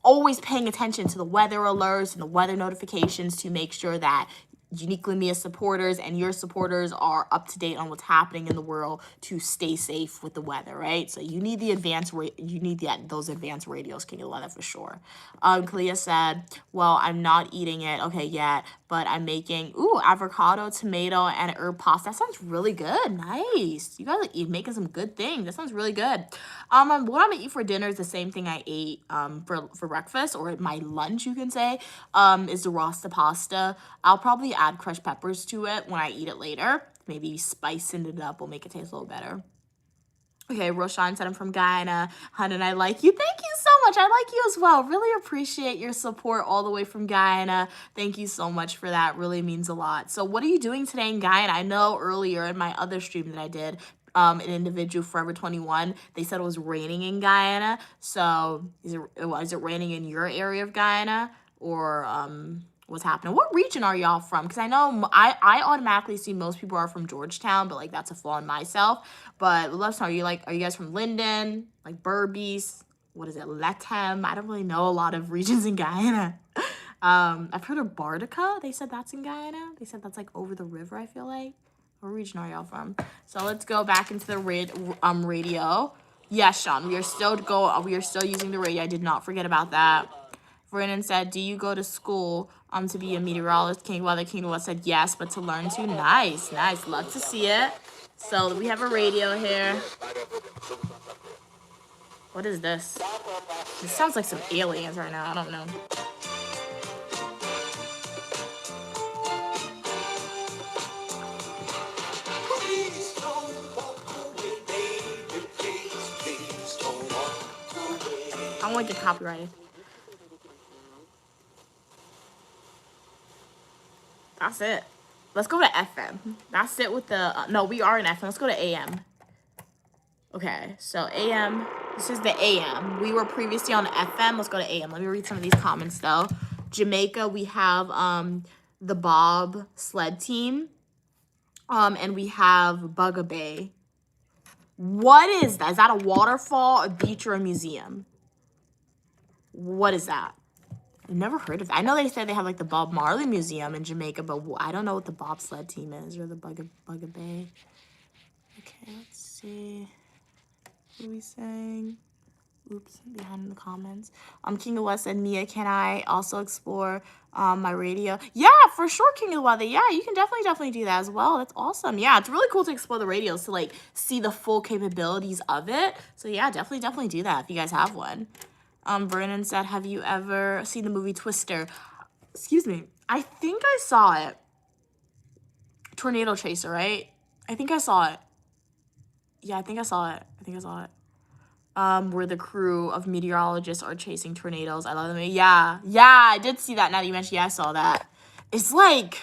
always paying attention to the weather alerts and the weather notifications to make sure that Uniquely Mia supporters and your supporters are up to date on what's happening in the world to stay safe with the weather, right? So you need those advanced radios, King of the Weather, for sure. Kalia said, well, I'm not eating it, okay, yet, but I'm making, avocado, tomato, and herb pasta. That sounds really good. Nice. You guys are making some good things. That sounds really good. What I'm gonna eat for dinner is the same thing I ate for breakfast, or my lunch, you can say, is the rasta pasta. I'll probably add crushed peppers to it when I eat it later. Maybe spicing it up will make it taste a little better. Okay, Roshan said I'm from Guyana. Hun, and I like you. Thank you so much. I like you as well. Really appreciate your support all the way from Guyana. Thank you so much for that. Really means a lot. So what are you doing today in Guyana? I know earlier in my other stream that I did, an individual Forever 21, they said it was raining in Guyana. So is it raining in your area of Guyana, or what's happening? What region are y'all from? Because I know I automatically see most people are from Georgetown, but like that's a flaw in myself. But let's know, are you guys from Linden, like Berbice? What is it, Lethem? I don't really know a lot of regions in Guyana. I've heard of Bardica. They said that's in Guyana. They said that's like over the river, I feel like. What region are y'all from? So let's go back into the radio. Yes, Sean, we are still using the radio. I did not forget about that. Vernon said, do you go to school to be a meteorologist? King Weather said yes, but to learn too. Nice. Love to see it. So we have a radio here. What is this? This sounds like some aliens right now. I don't know. I want to get copyrighted. That's it. Let's go to FM. That's it with the... no, we are in FM. Let's go to AM. Okay, so AM. This is the AM. We were previously on FM. Let's go to AM. Let me read some of these comments, though. Jamaica, we have the Bob Sled Team. And we have Bugga Bay. What is that? Is that a waterfall, a beach, or a museum? What is that? I've never heard of that. I know they said they have like the Bob Marley Museum in Jamaica, but I don't know what the bobsled team is or the Bugga Bay. Okay, let's see. What are we saying? Oops, behind in the comments. King of West said, Mia, can I also explore my radio? Yeah, for sure, King of the Weather. Yeah, you can definitely do that as well. That's awesome. Yeah, it's really cool to explore the radios to like see the full capabilities of it. So yeah, definitely do that if you guys have one. Vernon said, have you ever seen the movie Twister? Excuse me. I think I saw it. Tornado Chaser, right? I think I saw it. Yeah, I think I saw it. Where the crew of meteorologists are chasing tornadoes. I love them. Yeah, I did see that now that you mentioned. Yeah, I saw that. It's like,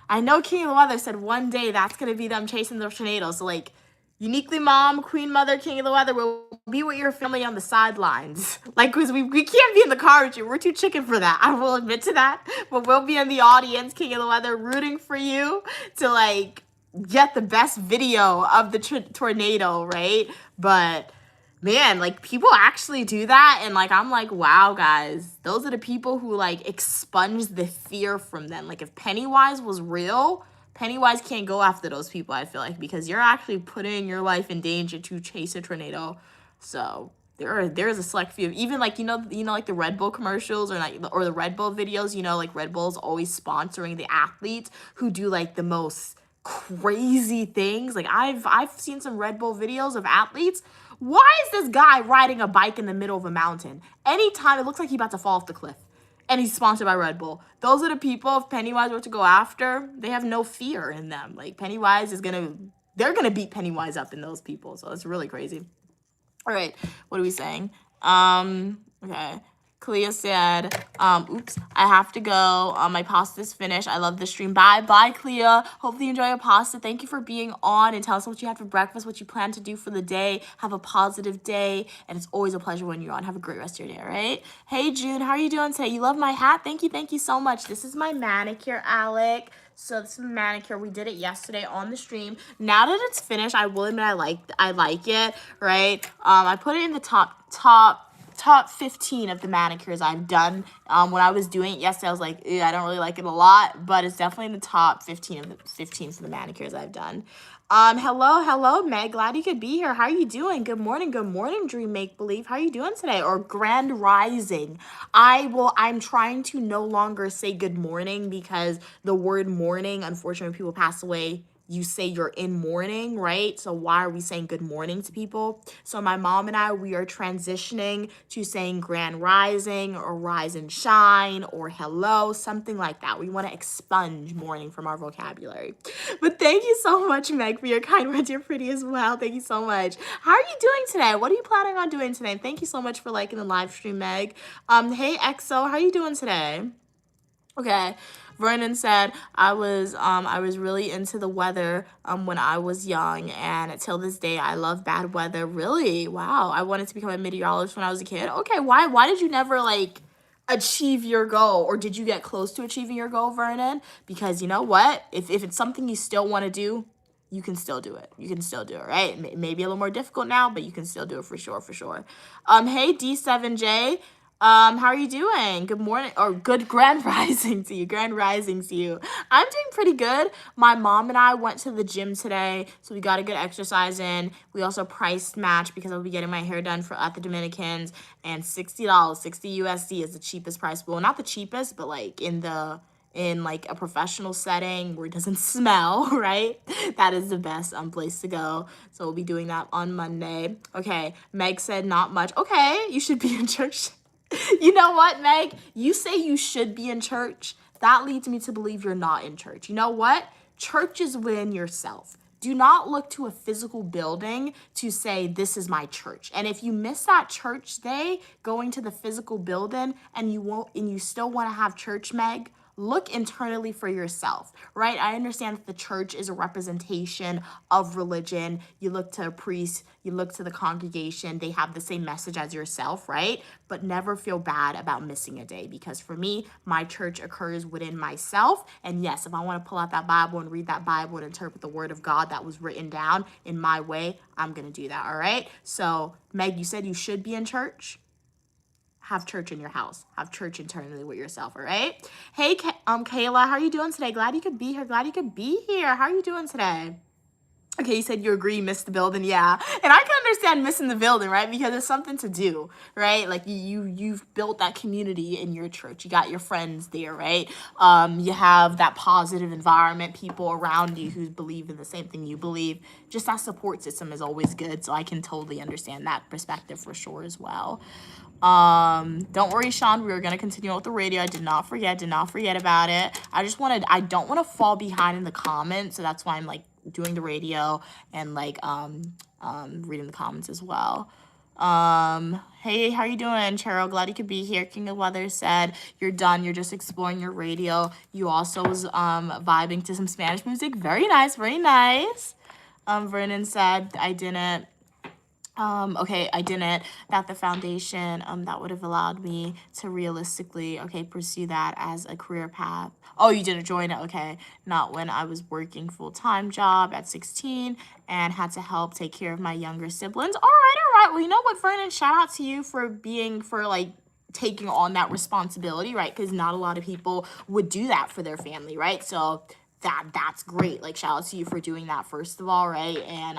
I know King of the Weather said one day that's going to be them chasing the tornadoes. So like, Uniquely Mom, Queen Mother, King of the Weather will be with your family on the sidelines. Like, because we can't be in the car with you. We're too chicken for that. I will admit to that. But we'll be in the audience, King of the Weather, rooting for you to, like, get the best video of the tornado, right? But, man, like, people actually do that. And, like, I'm like, wow, guys. Those are the people who, like, expunge the fear from them. Like, if Pennywise was real... Pennywise can't go after those people, I feel like, because you're actually putting your life in danger to chase a tornado. So there's a select few, even like, you know, like the Red Bull commercials or the Red Bull videos, you know, like Red Bull's always sponsoring the athletes who do like the most crazy things. Like I've seen some Red Bull videos of athletes. Why is this guy riding a bike in the middle of a mountain? Anytime it looks like he's about to fall off the cliff. And he's sponsored by Red Bull. Those are the people, if Pennywise were to go after, they have no fear in them. Like, Pennywise they're gonna beat Pennywise up in those people. So it's really crazy. All right, what are we saying? Okay. Clea said, oops, I have to go. My pasta's finished. I love the stream. Bye, Clea. Hopefully you enjoy your pasta. Thank you for being on and tell us what you had for breakfast, what you plan to do for the day. Have a positive day. And it's always a pleasure when you're on. Have a great rest of your day, all right? Hey, June, how are you doing today? You love my hat? Thank you so much. This is my manicure, Alec. So this is the manicure. We did it yesterday on the stream. Now that it's finished, I will admit I like it, right? I put it in the top top 15 of the manicures I've done. When I was doing it yesterday, I was like, I don't really like it a lot, but it's definitely in the top 15 of the manicures I've done. Hello, Meg. Glad you could be here. How are you doing? Good morning, Dream Make Believe. How are you doing today? Or Grand Rising. I'm trying to no longer say good morning because the word morning, unfortunately, when people pass away, you say you're in mourning, right? So why are we saying good morning to people? So my mom and I, we are transitioning to saying grand rising or rise and shine or hello, something like that. We want to expunge morning from our vocabulary. But thank you so much, Meg, for your kind words. You're pretty as well. Thank you so much. How are you doing today? What are you planning on doing today? Thank you so much for liking the live stream, Meg. Hey, EXO, how are you doing today? Okay, Vernon said, I was really into the weather when I was young, and till this day, I love bad weather. Really? Wow. I wanted to become a meteorologist when I was a kid. Okay, why did you never, like, achieve your goal, or did you get close to achieving your goal, Vernon? Because you know what? If it's something you still want to do, you can still do it. You can still do it, right? It may be a little more difficult now, but you can still do it for sure. Hey, D7J. How are you doing? Good morning, or good grand rising to you. Grand rising to you. I'm doing pretty good. My mom and I went to the gym today, so we got a good exercise in. We also price matched because I'll be getting my hair done at the Dominicans, and $60, 60 USD is the cheapest price. Well, not the cheapest, but like in like a professional setting where it doesn't smell, right? That is the best place to go. So we'll be doing that on Monday. Okay, Meg said not much. Okay, you should be in church. You know what, Meg? You say you should be in church. That leads me to believe you're not in church. You know what? Church is within yourself. Do not look to a physical building to say, this is my church. And if you miss that church day, going to the physical building, and you still want to have church, Meg, look internally for yourself, right? I understand that the church is a representation of religion. You look to a priest, you look to the congregation, they have the same message as yourself, right? But never feel bad about missing a day, because for me, my church occurs within myself. And yes, if I want to pull out that Bible and read that Bible and interpret the word of God that was written down in my way, I'm going to do that, all right? So, Meg, you said you should be in church. Have church in your house. Have church internally with yourself, all right? Hey, Kayla, how are you doing today? Glad you could be here. How are you doing today? Okay, you said you agree you missed the building. Yeah, and I can understand missing the building, right? Because it's something to do, right? Like you've built that community in your church. You got your friends there, right? You have that positive environment, people around you who believe in the same thing you believe. Just that support system is always good. So I can totally understand that perspective for sure as well. Don't worry, Sean, we were going to continue with the radio. I did not forget about it. I don't want to fall behind in the comments. So that's why I'm like doing the radio and like, reading the comments as well. Hey, how are you doing, Cheryl? Glad you could be here. King of Weather said, you're done. You're just exploring your radio. You also was, vibing to some Spanish music. Very nice. Vernon said, I didn't. That the foundation, that would have allowed me to realistically, pursue that as a career path. Oh, you didn't join it, okay. Not when I was working full-time job at 16 and had to help take care of my younger siblings. All right. Well, you know what, Vernon, shout out to you for taking on that responsibility, right? Because not a lot of people would do that for their family, right? So that's great. Like, shout out to you for doing that, first of all, right? And,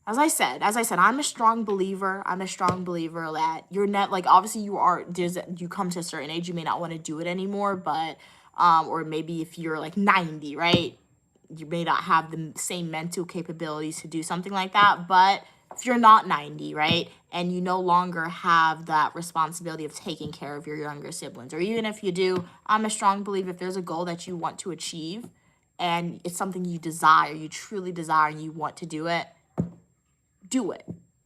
As I said, I'm a strong believer that you're not, like, obviously you come to a certain age, you may not want to do it anymore, but, or maybe if you're like 90, right, you may not have the same mental capabilities to do something like that. But if you're not 90, right, and you no longer have that responsibility of taking care of your younger siblings, or even if you do, I'm a strong believer if there's a goal that you want to achieve and it's something you desire, you truly desire, and you want to do it,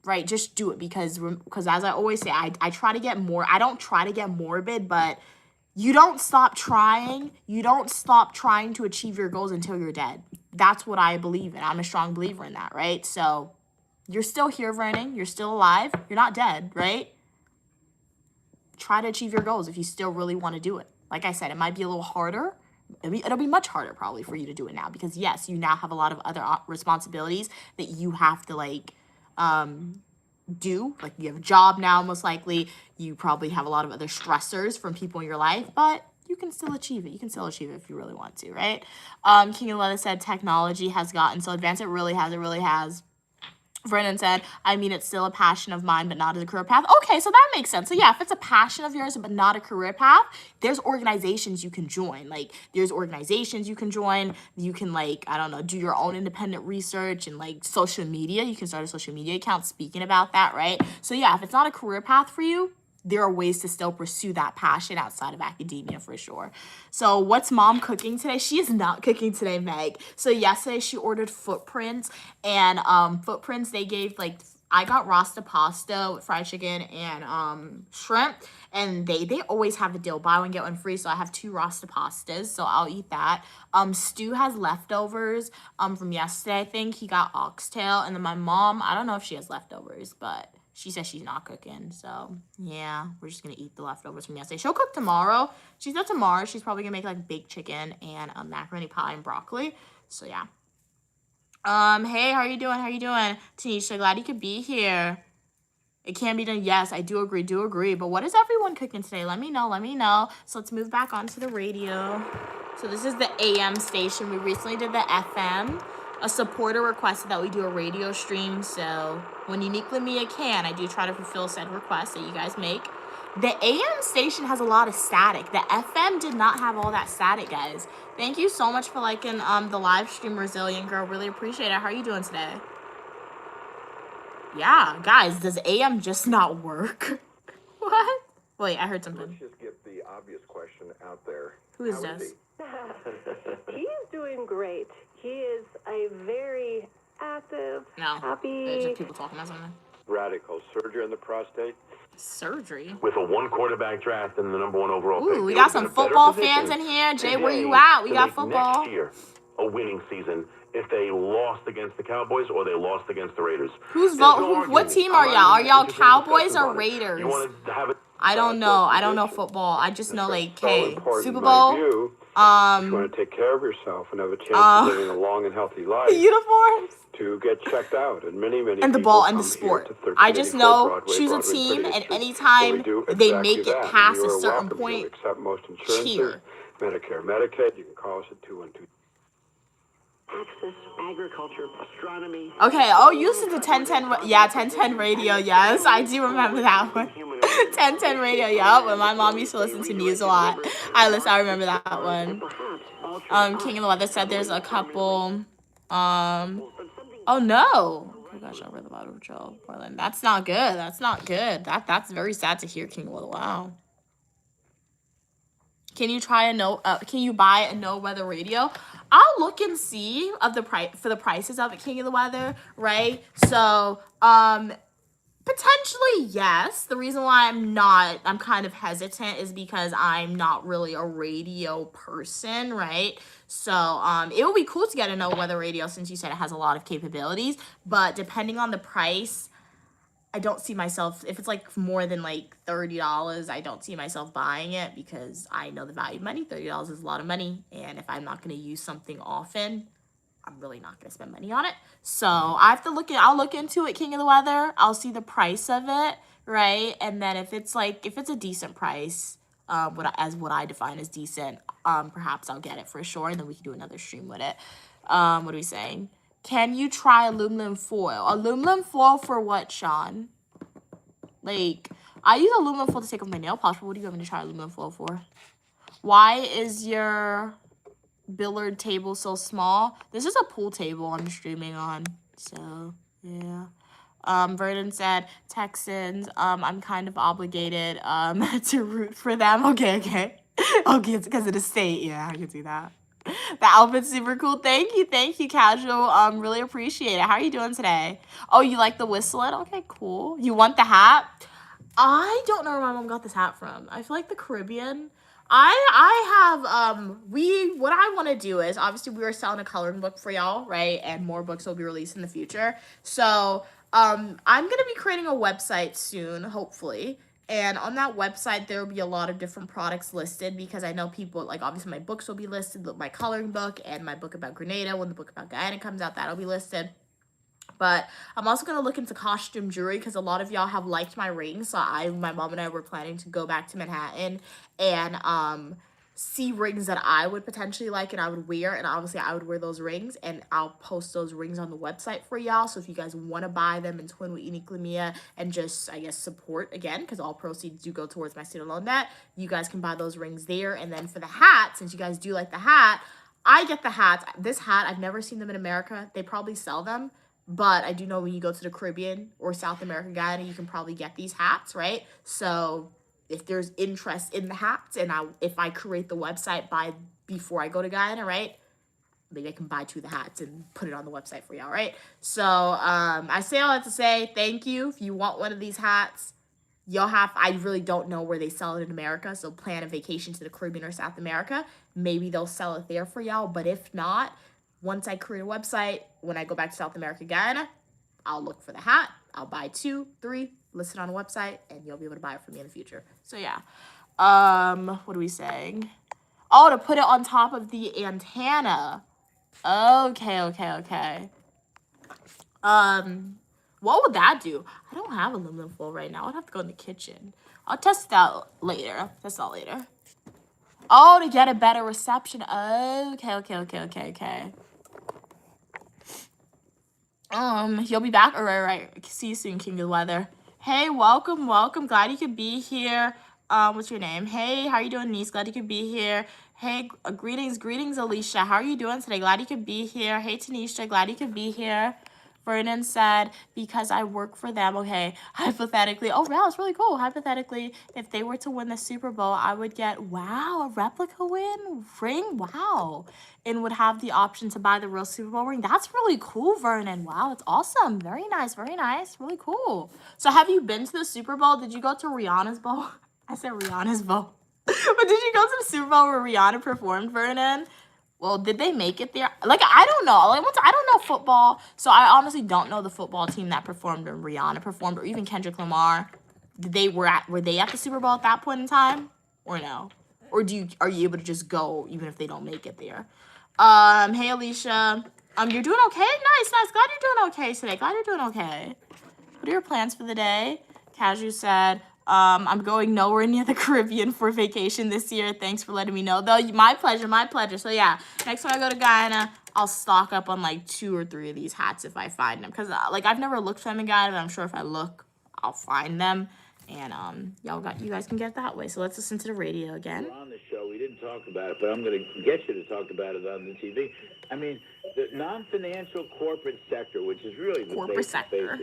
right? Just do it, because as I always say, I try to get more. I don't try to get morbid, but you don't stop trying. You don't stop trying to achieve your goals until you're dead. That's what I believe in. I'm a strong believer in that, right? So you're still here, Vernon. You're still alive. You're not dead, right? Try to achieve your goals if you still really want to do it. Like I said, it might be a little harder. It'll be much harder probably for you to do it now, because yes, you now have a lot of other responsibilities that you have to do. Like, you have a job now, most likely. You probably have a lot of other stressors from people in your life, but you can still achieve it. You can still achieve it if you really want to, right? King of Leather said technology has gotten so advanced. It really has. It really has. Vernon said, I mean, it's still a passion of mine, but not as a career path. Okay, so that makes sense. So yeah, if it's a passion of yours, but not a career path, there's organizations you can join. Like, there's organizations you can join. You can, like, I don't know, do your own independent research and, like, social media. You can start a social media account speaking about that, right? So yeah, if it's not a career path for you, there are ways to still pursue that passion outside of academia for sure. So what's mom cooking today? She is not cooking today, Meg. So yesterday she ordered Footprints, and Footprints, they gave, like, I got Rasta pasta with fried chicken and shrimp, and they always have a deal, buy one get one free. So I have 2 Rasta pastas, so I'll eat that. Stu has leftovers from yesterday. I think he got oxtail, and then my mom, I don't know if she has leftovers, but she says she's not cooking, so yeah, we're just gonna eat the leftovers from yesterday. She'll cook tomorrow. She said tomorrow she's probably gonna make, like, baked chicken and macaroni pie and broccoli. So yeah. Hey, how are you doing? How are you doing, Tanisha? Glad you could be here. It can be done. Yes, I do agree. But what is everyone cooking today? Let me know. So let's move back onto the radio. So this is the AM station. We recently did the FM. A supporter requested that we do a radio stream, so when Uniquely Mia can, I do try to fulfill said request that you guys make. The AM station has a lot of static. The FM did not have all that static, guys. Thank you so much for liking the live stream, Resilient Girl. Really appreciate it. How are you doing today? Yeah, guys, does AM just not work? What? Wait, I heard something. Let's just get the obvious question out there. Who is this? He's doing great. He is a very active, happy... There's just people talking about something. Radical surgery on the prostate. Surgery? With a 1 quarterback draft and the number 1 overall pick. Ooh, we got some football fans in here. Jay, where you at? We got football. Next year, a winning season if they lost against the Cowboys or they lost against the Raiders. Who's voting? What team are y'all? Are y'all Cowboys or Raiders? You want to have it? I don't know. I don't know football. I just know, like, hey, Super Bowl. If you want to take care of yourself and have a chance of living a long and healthy life, uniforms to get checked out, and many and the ball and the sport. I just know choose a team, and anytime they make it past a certain point, accept most insurances, cheer. Medicare, Medicaid. You can call us at 212. Access, agriculture, astronomy. Okay, oh, you listen to 1010, yeah, 1010 radio, yes, I do remember that one. 1010 radio, yup, when my mom used to listen to news a lot. I remember that one. King of the Weather said there's a couple, oh no. Oh gosh, over the bottom of Joe, Portland. That's not good, That's very sad to hear, King of the Weather, wow. Can you try can you buy a no weather radio? I'll look and see of the prices of it, King of the Weather, right? So, potentially yes. The reason why I'm kind of hesitant is because I'm not really a radio person, right? So, it would be cool to get a no weather radio since you said it has a lot of capabilities, but depending on the price, I don't see myself, if it's like more than like $30, I don't see myself buying it because I know the value of money. $30 is a lot of money. And if I'm not going to use something often, I'm really not going to spend money on it. So I'll look into it, King of the Weather. I'll see the price of it, right? And then if it's a decent price, what I define as decent, perhaps I'll get it for sure. And then we can do another stream with it. What are we saying? Can you try aluminum foil? Aluminum foil for what, Sean? Like, I use aluminum foil to take off my nail polish, but what do you want me to try aluminum foil for? Why is your billiard table so small? This is a pool table I'm streaming on, so, yeah. Vernon said, Texans, I'm kind of obligated, to root for them. Okay. Okay, it's because of the state. Yeah, I can see that. The outfit's super cool. Thank you, Casual. Really appreciate it. How are you doing today? Oh, you like the whistling? Okay, cool. You want the hat? I don't know where my mom got this hat from. I feel like the Caribbean. I have, what I want to do is, obviously we were selling a coloring book for y'all, right? And more books will be released in the future. So, I'm going to be creating a website soon, hopefully. And on that website, there will be a lot of different products listed because I know people, like, obviously my books will be listed, my coloring book and my book about Grenada. When the book about Guyana comes out, that'll be listed. But I'm also going to look into costume jewelry because a lot of y'all have liked my rings. So my mom and I were planning to go back to Manhattan and see rings that I would potentially like and I would wear, and obviously I would wear those rings, and I'll post those rings on the website for y'all. So if you guys want to buy them and twin with Unique Lamia and just, I guess, support again, because all proceeds do go towards my student loan debt, you guys can buy those rings there. And then for the hat, since you guys do like the hat, I get the hats. This hat, I've never seen them in America. They probably sell them, but I do know when you go to the Caribbean or South America, Guyana, you can probably get these hats, right? So if there's interest in the hats, and if I create the website before I go to Guyana, right, maybe I can buy 2 of the hats and put it on the website for y'all, right? So I say all that to say thank you. If you want one of these hats, I really don't know where they sell it in America, so plan a vacation to the Caribbean or South America. Maybe they'll sell it there for y'all, but if not, once I create a website, when I go back to South America, Guyana, I'll look for the hat. I'll buy 2, 3, list it on a website, and you'll be able to buy it from me in the future. So yeah. What are we saying? Oh, to put it on top of the antenna. Okay. What would that do? I don't have aluminum foil right now. I'd have to go in the kitchen. I'll test it out later. Oh, to get a better reception. Okay. You'll be back? All right. See you soon, King of the Weather. Hey, welcome. Glad you could be here. What's your name? Hey, how you doing, niece? Glad you could be here. Hey, greetings, Alicia. How are you doing today? Glad you could be here. Hey, Tanisha. Glad you could be here. Vernon said, because I work for them. Okay, hypothetically. Oh, wow, it's really cool. Hypothetically, if they were to win the Super Bowl, I would get, wow, a replica ring. Wow. And would have the option to buy the real Super Bowl ring. That's really cool, Vernon. Wow, that's awesome. Very nice. Really cool. So have you been to the Super Bowl? Did you go to Rihanna's Bowl? I said Rihanna's Bowl. But did you go to the Super Bowl where Rihanna performed, Vernon? Well, did they make it there? Like, I don't know. I don't know football, so I honestly don't know the football team that performed when Rihanna performed, or even Kendrick Lamar. Were they at the Super Bowl at that point in time, or no? Or are you able to just go even if they don't make it there? Hey Alicia, you're doing okay. Nice. Glad you're doing okay today. What are your plans for the day? Cashew said, I'm going nowhere near the Caribbean for vacation this year. Thanks for letting me know. Though, my pleasure. So yeah, next time I go to Guyana, I'll stock up on like 2 or 3 of these hats if I find them. Because I've never looked for them in Guyana, but I'm sure if I look, I'll find them. And you guys can get it that way. So let's listen to the radio again. On the show, we didn't talk about it, but I'm going to get you to talk about it on the TV. I mean, the non-financial corporate sector, which is really the corporate sector.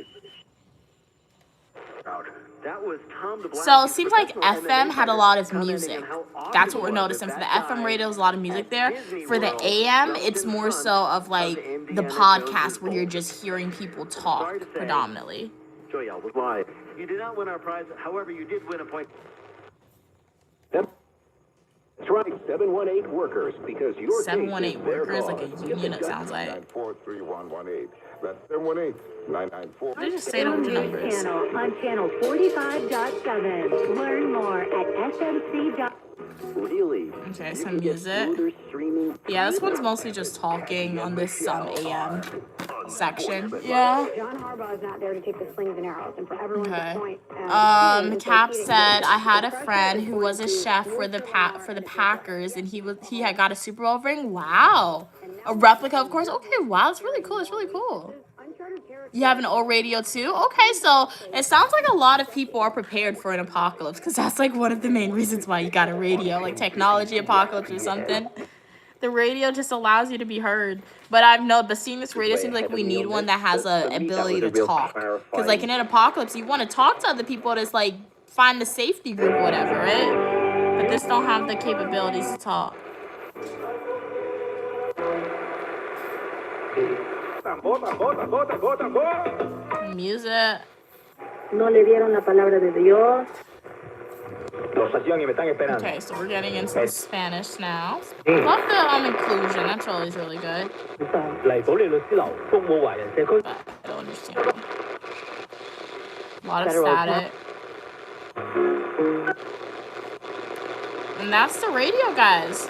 That was Tom DeBlasio. So it seems like FM had a lot of music. That's what we're noticing. For the FM radio, there's a lot of music there. For the AM, it's more so of like the podcast where you're just hearing people talk predominantly. Joyelle was live. You did not win our prize. However, you did win a point. That's right, 718 workers, because your 718 workers, like a union, it sounds like. 994-3118. That's 718-994. They just say those numbers. Channel on channel 45.7. Learn more at smc. Really? Okay, some music. Yeah, this one's mostly just talking on this AM section. Yeah. John Harbaugh is not there to take the slings and arrows, and for everyone to point. Cap said, I had a friend who was a chef for the Packers, and he had got a Super Bowl ring. Wow. A replica, of course. Okay, wow, it's really cool. You have an old radio too? Okay, so it sounds like a lot of people are prepared for an apocalypse, because that's like one of the main reasons why you got a radio, like technology apocalypse or something. The radio just allows you to be heard. But seeing this radio seems like we need one that has a ability to talk. Because like in an apocalypse, you want to talk to other people to just like find the safety group or whatever, right? But this don't have the capabilities to talk. Music. No le dieron la palabra de Dios. Okay, so we're getting into Spanish now. Love the inclusion. That's always really good. But I don't understand. A lot of static. And that's the radio, guys.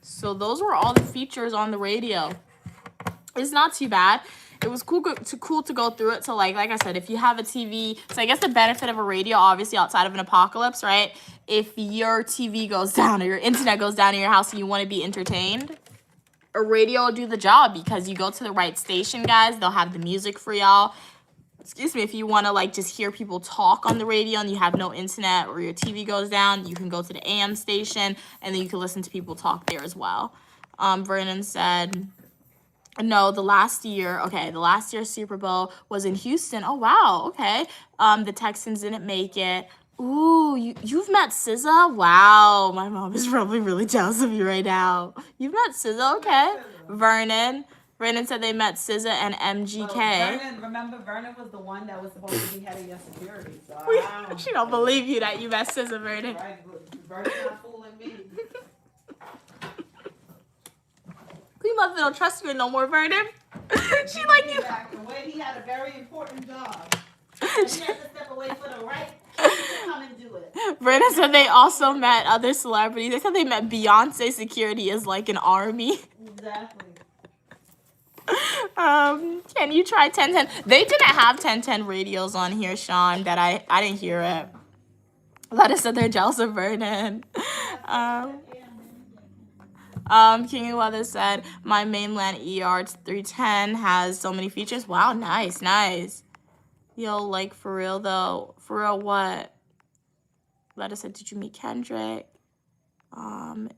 So those were all the features on the radio. It's not too bad. it was cool to go through it. So like I said, if you have a TV, so I guess the benefit of a radio, obviously outside of an apocalypse, right? If your TV goes down or your internet goes down in your house and you want to be entertained, a radio will do the job because you go to the right station, guys. They'll have the music for y'all. Excuse me, if you want to like just hear people talk on the radio and you have no internet or your TV goes down, you can go to the AM station and then you can listen to people talk there as well. Vernon said, no, the last year Super Bowl was in Houston. Oh, wow, okay. The Texans didn't make it. Ooh, you've met SZA? Wow, my mom is probably really jealous of you right now. You've met SZA, okay. Vernon said they met SZA and MGK. Well, Vernon was the one that was supposed to be head of your security. So she don't believe you that you met SZA, Vernon. Right, Vernon's not fooling me. Queen Mother don't trust you no more, Vernon. She like you. When he had a very important job. And he had to step away for the right to come and do it. Vernon said they also met other celebrities. They said they met Beyonce security as like an army. Exactly. Can you try 1010? They didn't have 1010 radios on here, Sean, that I didn't hear it. Letta said they're jealous of Vernon. King of Weather said my mainland ER310 has so many features. Wow, nice. Yo, like for real though. For real what? Letta said, did you meet Kendrick?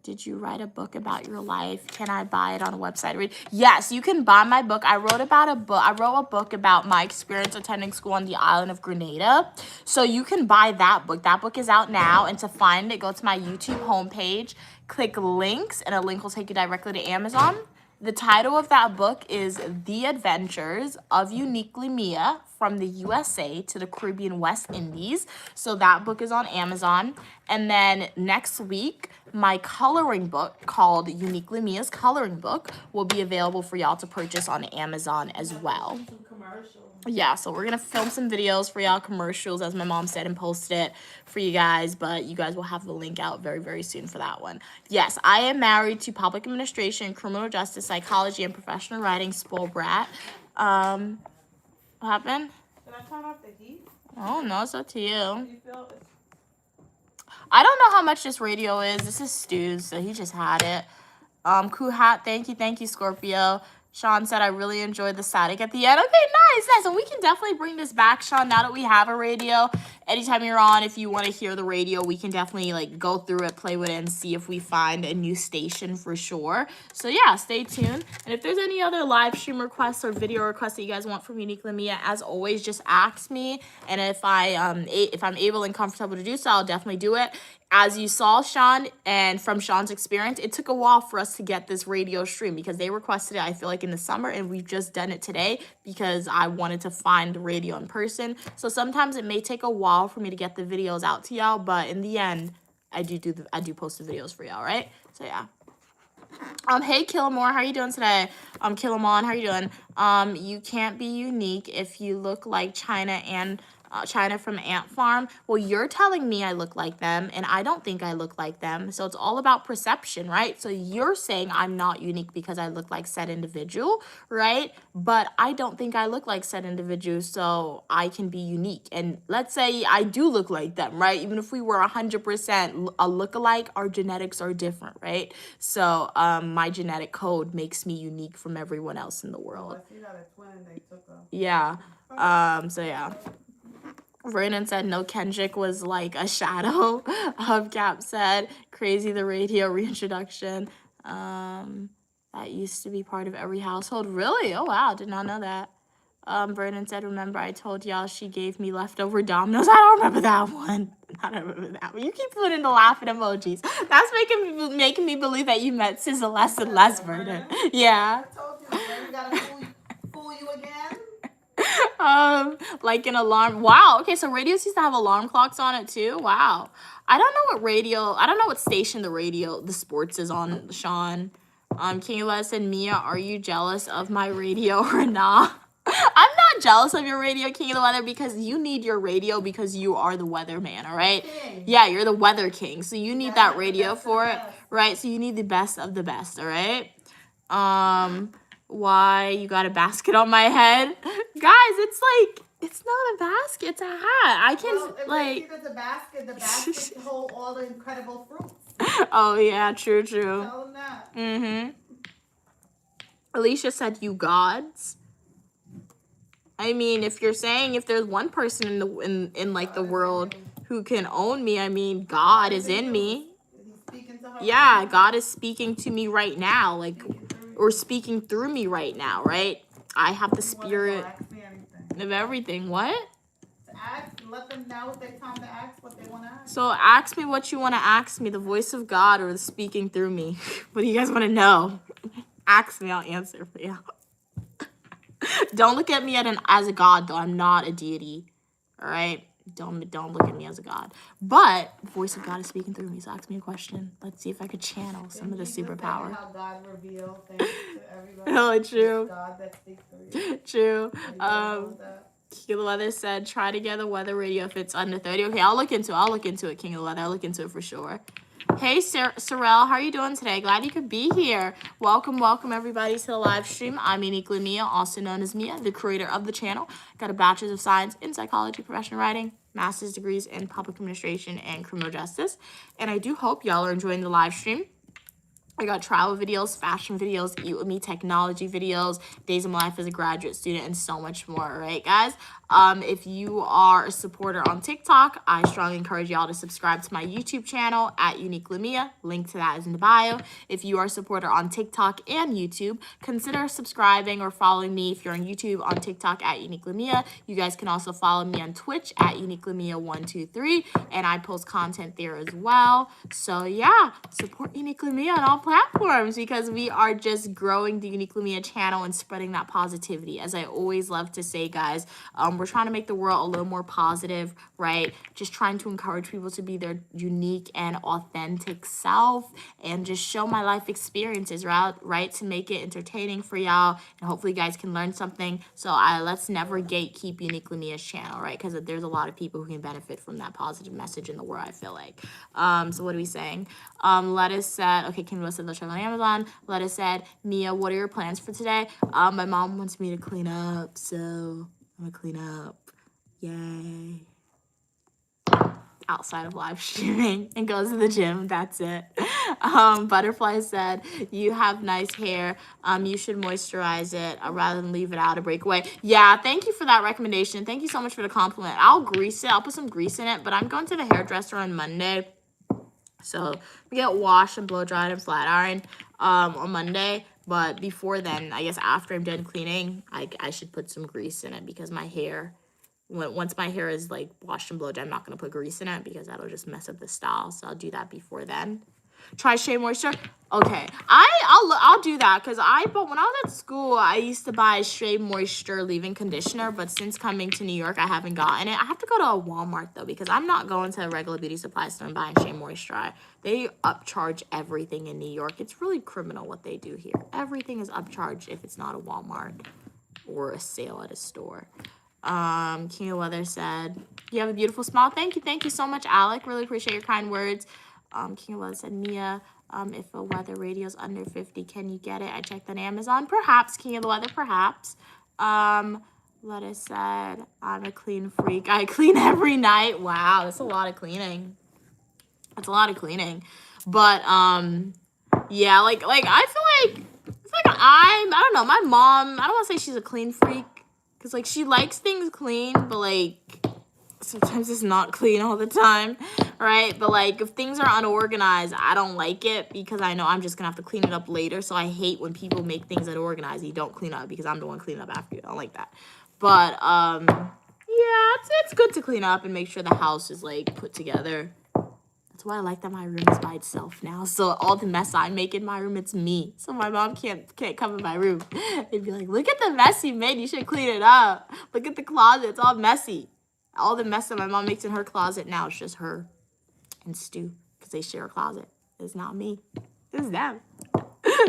Did you write a book about your life? Can I buy it on a website? Yes, you can buy my book. I wrote a book about my experience attending school on the island of Grenada. So you can buy that book. That book is out now. And to find it, go to my YouTube homepage, click links, and a link will take you directly to Amazon. The title of that book is The Adventures of Uniquely Mia from the USA to the Caribbean West Indies. So that book is on Amazon. And then next week, my coloring book called Uniquely Mia's Coloring Book will be available for y'all to purchase on Amazon as well. Yeah, so we're going to film some videos for y'all, commercials, as my mom said, and post it for you guys. But you guys will have the link out very, very soon for that one. Yes, I am married to public administration, criminal justice, psychology, and professional writing, spoiled brat. What happened? Did I turn off the heat? Oh, no, it's up to you. I don't know how much this radio is. This is Stu's, so he just had it. Cool hat, thank you, Scorpio. Sean said, I really enjoyed the static at the end. Okay, nice. And we can definitely bring this back, Sean, now that we have a radio. Anytime you're on, if you want to hear the radio, we can definitely like go through it, play with it, and see if we find a new station for sure. So yeah, stay tuned. And if there's any other live stream requests or video requests that you guys want from Uniquely Mia, as always, just ask me. And if I'm able and comfortable to do so, I'll definitely do it. As you saw, Sean, and from Sean's experience, it took a while for us to get this radio stream because they requested it, I feel like, in the summer, and we've just done it today because I wanted to find the radio in person. So sometimes it may take a while for me to get the videos out to y'all, but in the end, I do post the videos for y'all, right? So yeah. Hey Killamore, how are you doing today? Killamon, how are you doing? You can't be unique if you look like China from Ant Farm. Well, you're telling me I look like them, and I don't think I look like them. So it's all about perception, right? So you're saying I'm not unique because I look like said individual, right? But I don't think I look like said individual, so I can be unique. And let's say I do look like them, right? Even if we were 100% a lookalike, our genetics are different, right? So my genetic code makes me unique from everyone else in the world. Yeah. So yeah. Vernon said no, Kendrick was like a shadow. Hubcap said crazy the radio reintroduction. That used to be part of every household. Really? Oh wow, did not know that. Vernon said, remember I told y'all she gave me leftover Dominoes? I don't remember that one. I don't remember that one. You keep putting the laughing emojis. That's making me believe that you met SZA less and less, Vernon. Yeah. I told you, you gotta fool you again. Like an alarm. Wow. Okay, so radios used to have alarm clocks on it too. Wow. I don't know what station the sports is on, Sean. King of Lettuce and Mia, are you jealous of my radio or not? I'm not jealous of your radio, King of the Weather, because you need your radio because you are the weatherman, all right? Yeah, you're the weather king, so you need that radio for it, right? So you need the best of the best, all right? Why you got a basket on my head? Guys, it's like, it's not a basket, it's a hat. I can't, like... There's a basket. The basket hold all the incredible fruits. Oh, yeah, true. Tell them that. Mm-hmm. Alicia said, you gods. I mean, if you're saying if there's one person in like the world who can own me, I mean, God is in me. Yeah, God is speaking to me right now, like, or speaking through me right now, right? I have the spirit of everything. What? Let them know if they time to ask what they want to ask. So ask me what you want to ask me, the voice of God or the speaking through me. What do you guys want to know? Ask me, I'll answer for you. Don't look at me as a god, though. I'm not a deity. All right? Don't look at me as a god. But the voice of God is speaking through me, so ask me a question. Let's see if I could channel some of the superpower. How God revealed things to everybody. Oh, true. It's God that speaks through you. True. King of the Weather said, try to get a weather radio if it's under 30. Okay, I'll look into it, King of the Weather. I'll look into it for sure. Hey, Sorrel, how are you doing today? Glad you could be here. Welcome everybody to the live stream. I'm Uniquely Mia, also known as Mia, the creator of the channel. Got a Bachelor's of Science in Psychology, Professional Writing, Master's degrees in Public Administration and Criminal Justice. And I do hope y'all are enjoying the live stream. I got travel videos, fashion videos, Eat With Me technology videos, days of my life as a graduate student, and so much more, all right, guys? If you are a supporter on TikTok, I strongly encourage y'all to subscribe to my YouTube channel at Uniquely Mia. Link to that is in the bio. If you are a supporter on TikTok and YouTube, consider subscribing or following me. If you're on YouTube, on TikTok at Uniquely Mia. You guys can also follow me on Twitch at Uniquely Mia 123, and I post content there as well. So yeah, support Uniquely Mia on all platforms because we are just growing the Uniquely Mia channel and spreading that positivity. As I always love to say, guys, we're trying to make the world a little more positive, right? Just trying to encourage people to be their unique and authentic self and just show my life experiences, right? To make it entertaining for y'all and hopefully you guys can learn something. So let's never gatekeep Uniquely Mia's channel, right? Because there's a lot of people who can benefit from that positive message in the world, I feel like. So what are we saying? Lettuce said, okay, can we said let's try on Amazon. Lettuce said, Mia, what are your plans for today? My mom wants me to clean up, so I'm gonna clean up. Yay. Outside of live streaming and goes to the gym. That's it. Butterfly said, you have nice hair. You should moisturize it rather than leave it out to break away. Yeah, thank you for that recommendation. Thank you so much for the compliment. I'll grease it. I'll put some grease in it, but I'm going to the hairdresser on Monday. So we get washed and blow dried and flat ironed on Monday. But before then, I guess after I'm done cleaning, I should put some grease in it because my hair, once my hair is like washed and blow dried, I'm not going to put grease in it because that'll just mess up the style. So I'll do that before then. Try Shea Moisture. Okay, I'll do that because but when I was at school, I used to buy Shea Moisture leave-in conditioner, but since coming to New York, I haven't gotten it. I have to go to a Walmart though because I'm not going to a regular beauty supply store and buying Shea Moisture. They upcharge everything in New York. It's really criminal what they do here. Everything is upcharged if it's not a Walmart or a sale at a store. King of Weather said, you have a beautiful smile. Thank you so much, Alec. Really appreciate your kind words. King of Weather said, Mia, if a weather radio is under 50, can you get it? I checked on Amazon. Perhaps, King of the Weather, perhaps. Lettuce said, I'm a clean freak. I clean every night. Wow, that's a lot of cleaning. That's a lot of cleaning. But, yeah, like I feel like I don't know, my mom, I don't want to say she's a clean freak. Because, like, she likes things clean, but, like, sometimes it's not clean all the time, right? But, like, if things are unorganized, I don't like it because I know I'm just going to have to clean it up later. So I hate when people make things unorganized and you don't clean up because I'm the one cleaning up after you. I don't like that. But, yeah, it's good to clean up and make sure the house is, like, put together. That's why I like that my room is by itself now. So all the mess I make in my room, it's me. So my mom can't come in my room. They'd be like, look at the mess you made. You should clean it up. Look at the closet. It's all messy. All the mess that my mom makes in her closet now, it's just her and Stu because they share a closet. It's not me. It's them.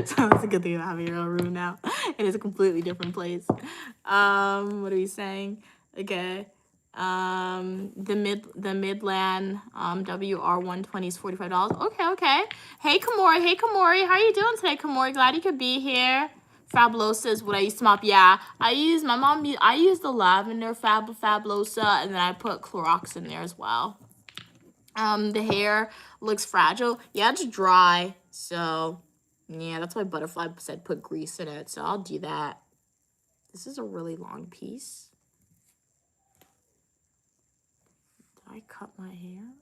So it's a good thing about having your own room now. It is a completely different place. What are we saying? Okay. The Midland WR120 is $45. Okay. Hey Kamori, how you doing today, Kamori? Glad you could be here. Fabulosa is what I used to mop. Yeah, I use the lavender Fabulosa, and then I put Clorox in there as well. The hair looks fragile. Yeah, it's dry. So, yeah, that's why Butterfly said put grease in it. So I'll do that. This is a really long piece. Did I cut my hair?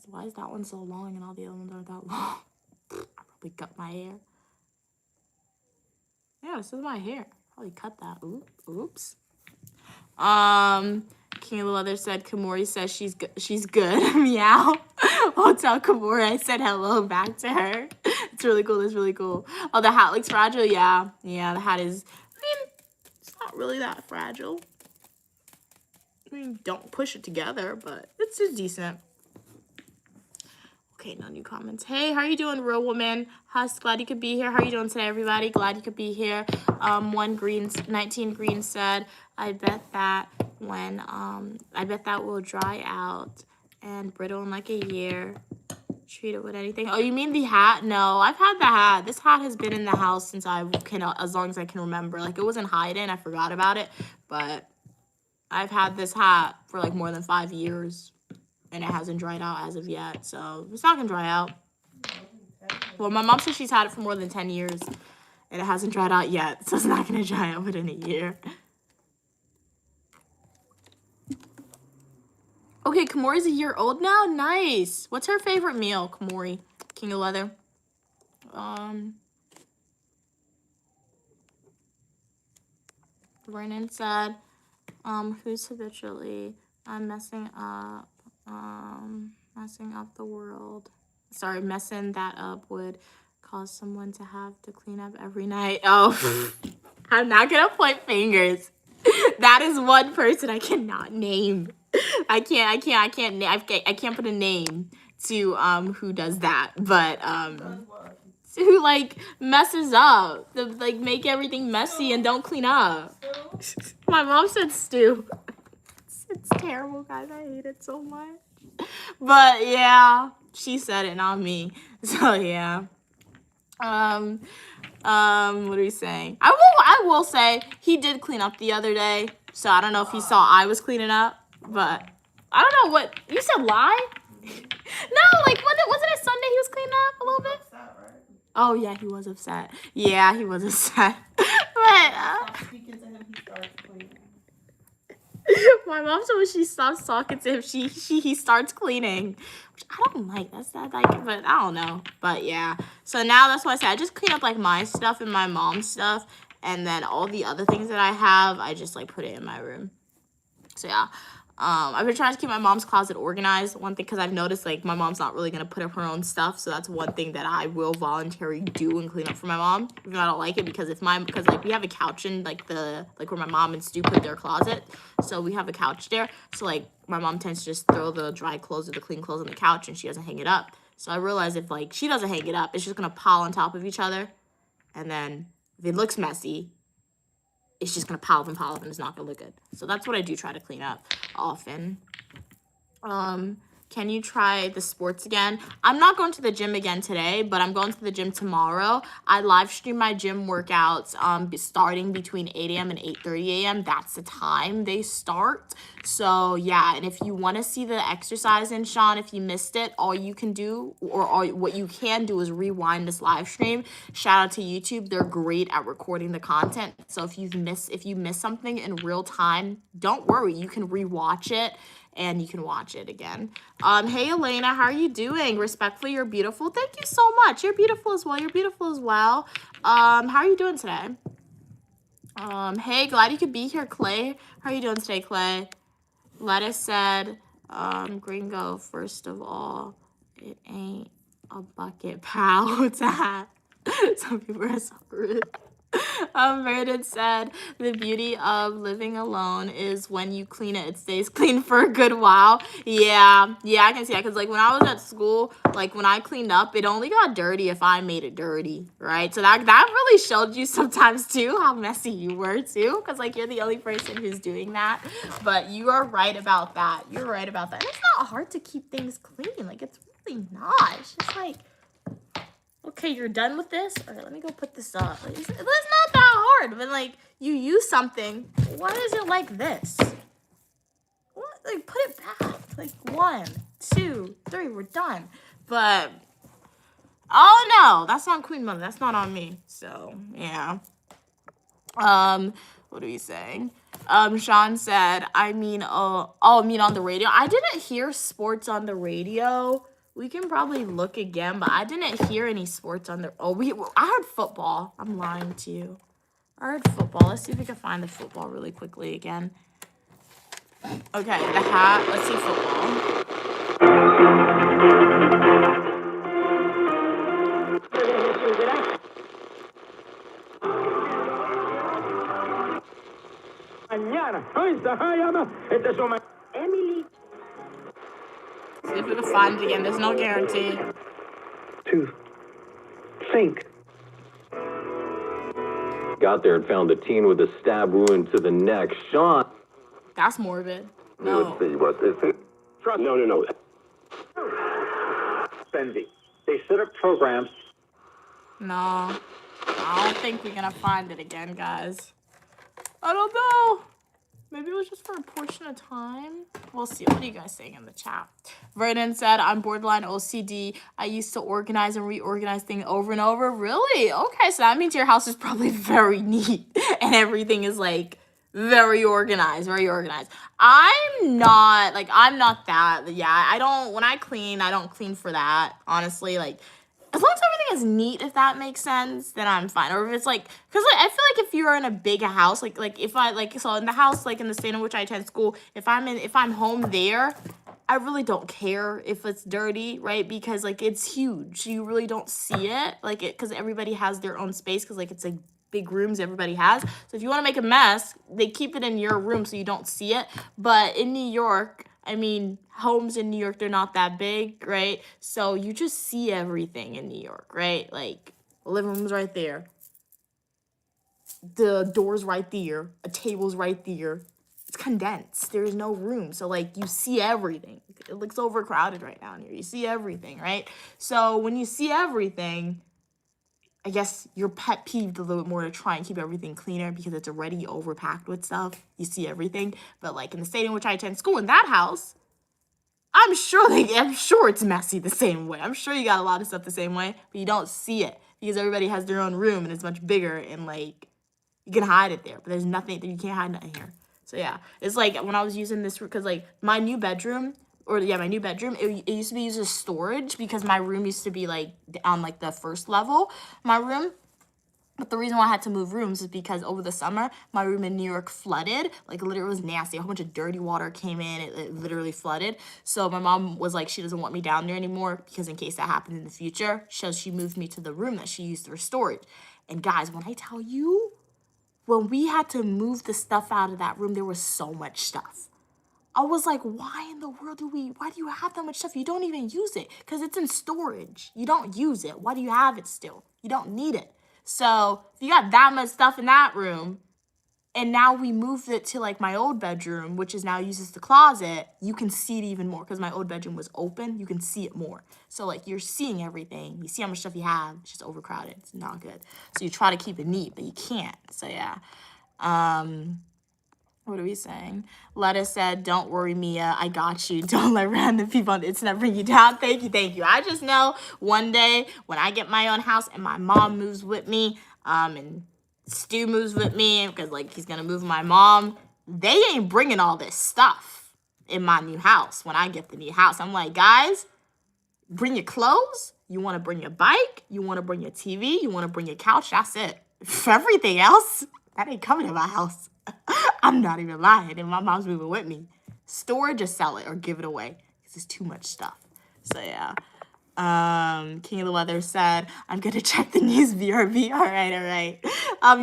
Why is that one so long and all the other ones aren't that long? I probably cut my hair. Yeah, this is my hair. Probably cut that. Oops. King of the Leather said Kamori says she's good. Meow. I'll tell Kamori I said hello back to her. It's really cool. It's really cool. Oh, the hat looks fragile. Yeah, the hat is. I mean, it's not really that fragile. I mean, don't push it together, but it's just decent. Okay, no new comments. Hey, how are you doing, Real Woman? Huss, glad you could be here. How are you doing today, everybody? Glad you could be here. 19 Green said, I bet that will dry out and brittle in like a year. Treat it with anything. Oh, you mean the hat? No, I've had the hat. This hat has been in the house since as long as I can remember. Like, it wasn't hiding. I forgot about it, but I've had this hat for like more than 5 years. And it hasn't dried out as of yet, so it's not gonna dry out. Well, my mom says she's had it for more than 10 years, and it hasn't dried out yet, so it's not gonna dry out within a year. Okay, Kamori's a year old now? Nice. What's her favorite meal, Kamori? King of Leather. Vernon said, who's habitually messing up the world. Sorry, messing that up would cause someone to have to clean up every night. Oh, I'm not gonna point fingers. That is one person I cannot name. I can't put a name to who does that, but who like messes up, like make everything messy and don't clean up. My mom said stew. It's terrible, guys. I hate it so much. But yeah, she said it, not me. So yeah. What are we saying? I will say he did clean up the other day. So I don't know if he saw I was cleaning up, but I don't know what you said. Lie? No, like wasn't it Sunday he was cleaning up a little bit? Oh yeah, he was upset. Yeah, he was upset. But speaking to him, he starts cleaning. My mom said when she stops talking to him, he starts cleaning, which I don't like. That's not like, but I don't know. But yeah, so now that's why I said I just clean up like my stuff and my mom's stuff, and then all the other things that I have, I just like put it in my room. So yeah, I've been trying to keep my mom's closet organized. One thing, because I've noticed like my mom's not really gonna put up her own stuff, so that's one thing that I will voluntarily do and clean up for my mom. Even though I don't like it, because like we have a couch in like where my mom and Stu put their closet, so we have a couch there. So like my mom tends to just throw the dry clothes or the clean clothes on the couch, and she doesn't hang it up. So I realized if like she doesn't hang it up, it's just gonna pile on top of each other, and then if it looks messy, it's just gonna pile up and it's not gonna look good. So that's what I do, try to clean up often. Can you try the sports again? I'm not going to the gym again today, but I'm going to the gym tomorrow. I live stream my gym workouts starting between 8 a.m. and 8:30 a.m. That's the time they start. So yeah, and if you want to see the exercise in Sean, if you missed it, all you can do, or what you can do, is rewind this live stream. Shout out to YouTube. They're great at recording the content. So if you miss something in real time, don't worry. You can rewatch it and you can watch it again. Hey Elena, how are you doing? Respectfully, you're beautiful. Thank you so much. You're beautiful as well. You're beautiful as well. How are you doing today? Hey, glad you could be here, Clay. How are you doing today, Clay? Lettuce said, Gringo, first of all, it ain't a bucket, pal. It's a hat. Some people are so rude. Meredith said, the beauty of living alone is when you clean it, it stays clean for a good while. Yeah, I can see that, because like when I was at school, like when I cleaned up, it only got dirty if I made it dirty, right? So that really showed you sometimes too how messy you were too, because like you're the only person who's doing that. But you are right about that. You're right about that. And it's not hard to keep things clean. Like it's really not. It's just like Okay, you're done with this? All right, let me go put this up. It's not that hard. When, like, you use something, why is it like this? What? Like, put it back. Like, 1, 2, 3, we're done. But, oh, no, that's on Queen Mother. That's not on me. So, yeah. What are we saying? Sean said, I mean on the radio. I didn't hear sports on the radio. We can probably look again, but I didn't hear any sports on the, I heard football. I'm lying to you. I heard football. Let's see if we can find the football really quickly again. Okay, the hat. Let's see football. Emily. See if we can find it again. There's no guarantee. To think. Got there and found a teen with a stab wound to the neck. Sean. That's morbid. No. Let's see what this is. No. Bendy. They set up programs. No. I don't think we're gonna find it again, guys. I don't know. Maybe it was just for a portion of time. We'll see. What are you guys saying in the chat? Vernon said, I'm borderline OCD. I used to organize and reorganize things over and over. Really? Okay, so that means your house is probably very neat. And everything is, like, very organized. I'm not that. Yeah, when I clean, I don't clean for that. Honestly, like, as long as everything is neat, if that makes sense, then I'm fine. Or if it's like, because like, I feel like if you're in a big house, like if I, like, so in the house, like in the state in which I attend school, if I'm home there, I really don't care if it's dirty, right? Because like it's huge. You really don't see it, like because everybody has their own space, because like it's like big rooms everybody has. So if you want to make a mess, they keep it in your room so you don't see it. But in New York, I mean, homes in New York, they're not that big, right? So you just see everything in New York, right? Like, the living room's right there. The door's right there. A table's right there. It's condensed. There's no room. So, like, you see everything. It looks overcrowded right now in here. You see everything, right? So, when you see everything, I guess you're pet peeved a little bit more to try and keep everything cleaner because it's already overpacked with stuff. You see everything. But like in the state in which I attend school, in that house, I'm sure it's messy the same way. I'm sure you got a lot of stuff the same way, but you don't see it because everybody has their own room and it's much bigger and like you can hide it there. But there's nothing that you can't hide nothing here. So yeah, it's like when I was using this because like my new bedroom. It used to be used as storage because my room used to be like on like the first level, my room. But the reason why I had to move rooms is because over the summer, my room in New York flooded. Like literally it was nasty. A whole bunch of dirty water came in. It literally flooded. So my mom was like, she doesn't want me down there anymore because in case that happened in the future, so she moved me to the room that she used for storage. And guys, when I tell you, when we had to move the stuff out of that room, there was so much stuff. I was like, why in the world why do you have that much stuff? You don't even use it because it's in storage. You don't use it. Why do you have it still? You don't need it. So if you got that much stuff in that room and now we moved it to like my old bedroom, which is now used as the closet, you can see it even more because my old bedroom was open. You can see it more. So like you're seeing everything. You see how much stuff you have. It's just overcrowded. It's not good. So you try to keep it neat, but you can't. So yeah. What are we saying? Lettuce said, don't worry, Mia. I got you. Don't let random people on the internet bring you down. Thank you. I just know one day when I get my own house and my mom moves with me, and Stu moves with me, because, like, he's going to move with my mom, they ain't bringing all this stuff in my new house when I get the new house. I'm like, guys, bring your clothes. You want to bring your bike. You want to bring your TV. You want to bring your couch. That's it. For everything else, that ain't coming in my house. I'm not even lying. And my mom's moving with me. Store, just sell it or give it away because it's too much stuff. So yeah. King of the Weather said, I'm gonna check the news, BRB. All right.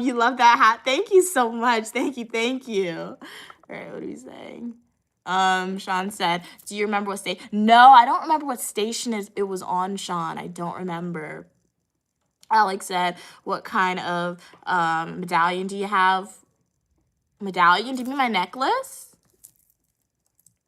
You love that hat. Thank you so much. Thank you. All right, what are we saying? Sean said, do you remember what station? No, I don't remember what station it was on, Sean. I don't remember. Alex said, what kind of medallion do you have? Medallion? Do you mean my necklace?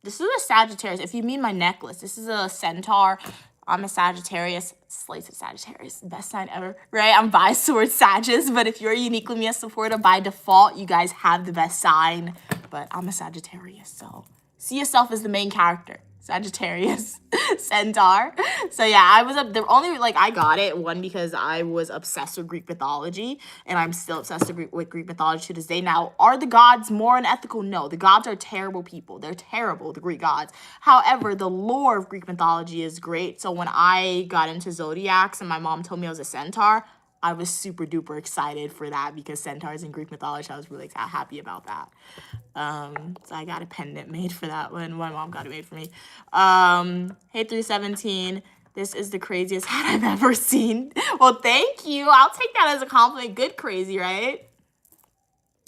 This is a Sagittarius. If you mean my necklace, this is a centaur. I'm a Sagittarius. Slates of Sagittarius, best sign ever, right? I'm biased towards Sagittarius, but if you're a Uniquely Mia supporter, by default, you guys have the best sign. But I'm a Sagittarius, so see yourself as the main character. Sagittarius, Centaur. So yeah, I was the only I got it one because I was obsessed with Greek mythology, and I'm still obsessed with Greek mythology to this day. Now, are the gods more unethical? No, the gods are terrible people. They're terrible, the Greek gods. However, the lore of Greek mythology is great. So when I got into zodiacs and my mom told me I was a centaur, I was super duper excited for that because centaurs in Greek mythology, I was really happy about that. So I got a pendant made for that one. My mom got it made for me. Hey 317, this is the craziest hat I've ever seen. Well, thank you. I'll take that as a compliment. Good crazy, right?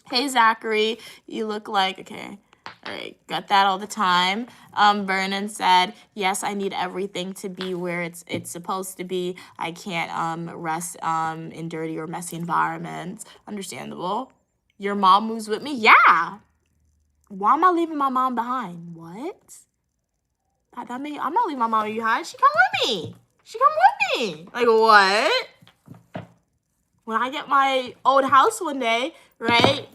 Hey Zachary, you look like, okay. All right, got that all the time. Vernon said, yes, I need everything to be where it's supposed to be. I can't rest in dirty or messy environments. Understandable. Your mom moves with me? Yeah. Why am I leaving my mom behind? What? That mean I'm not leaving my mom behind. She come with me. She come with me. Like what? When I get my old house one day, right?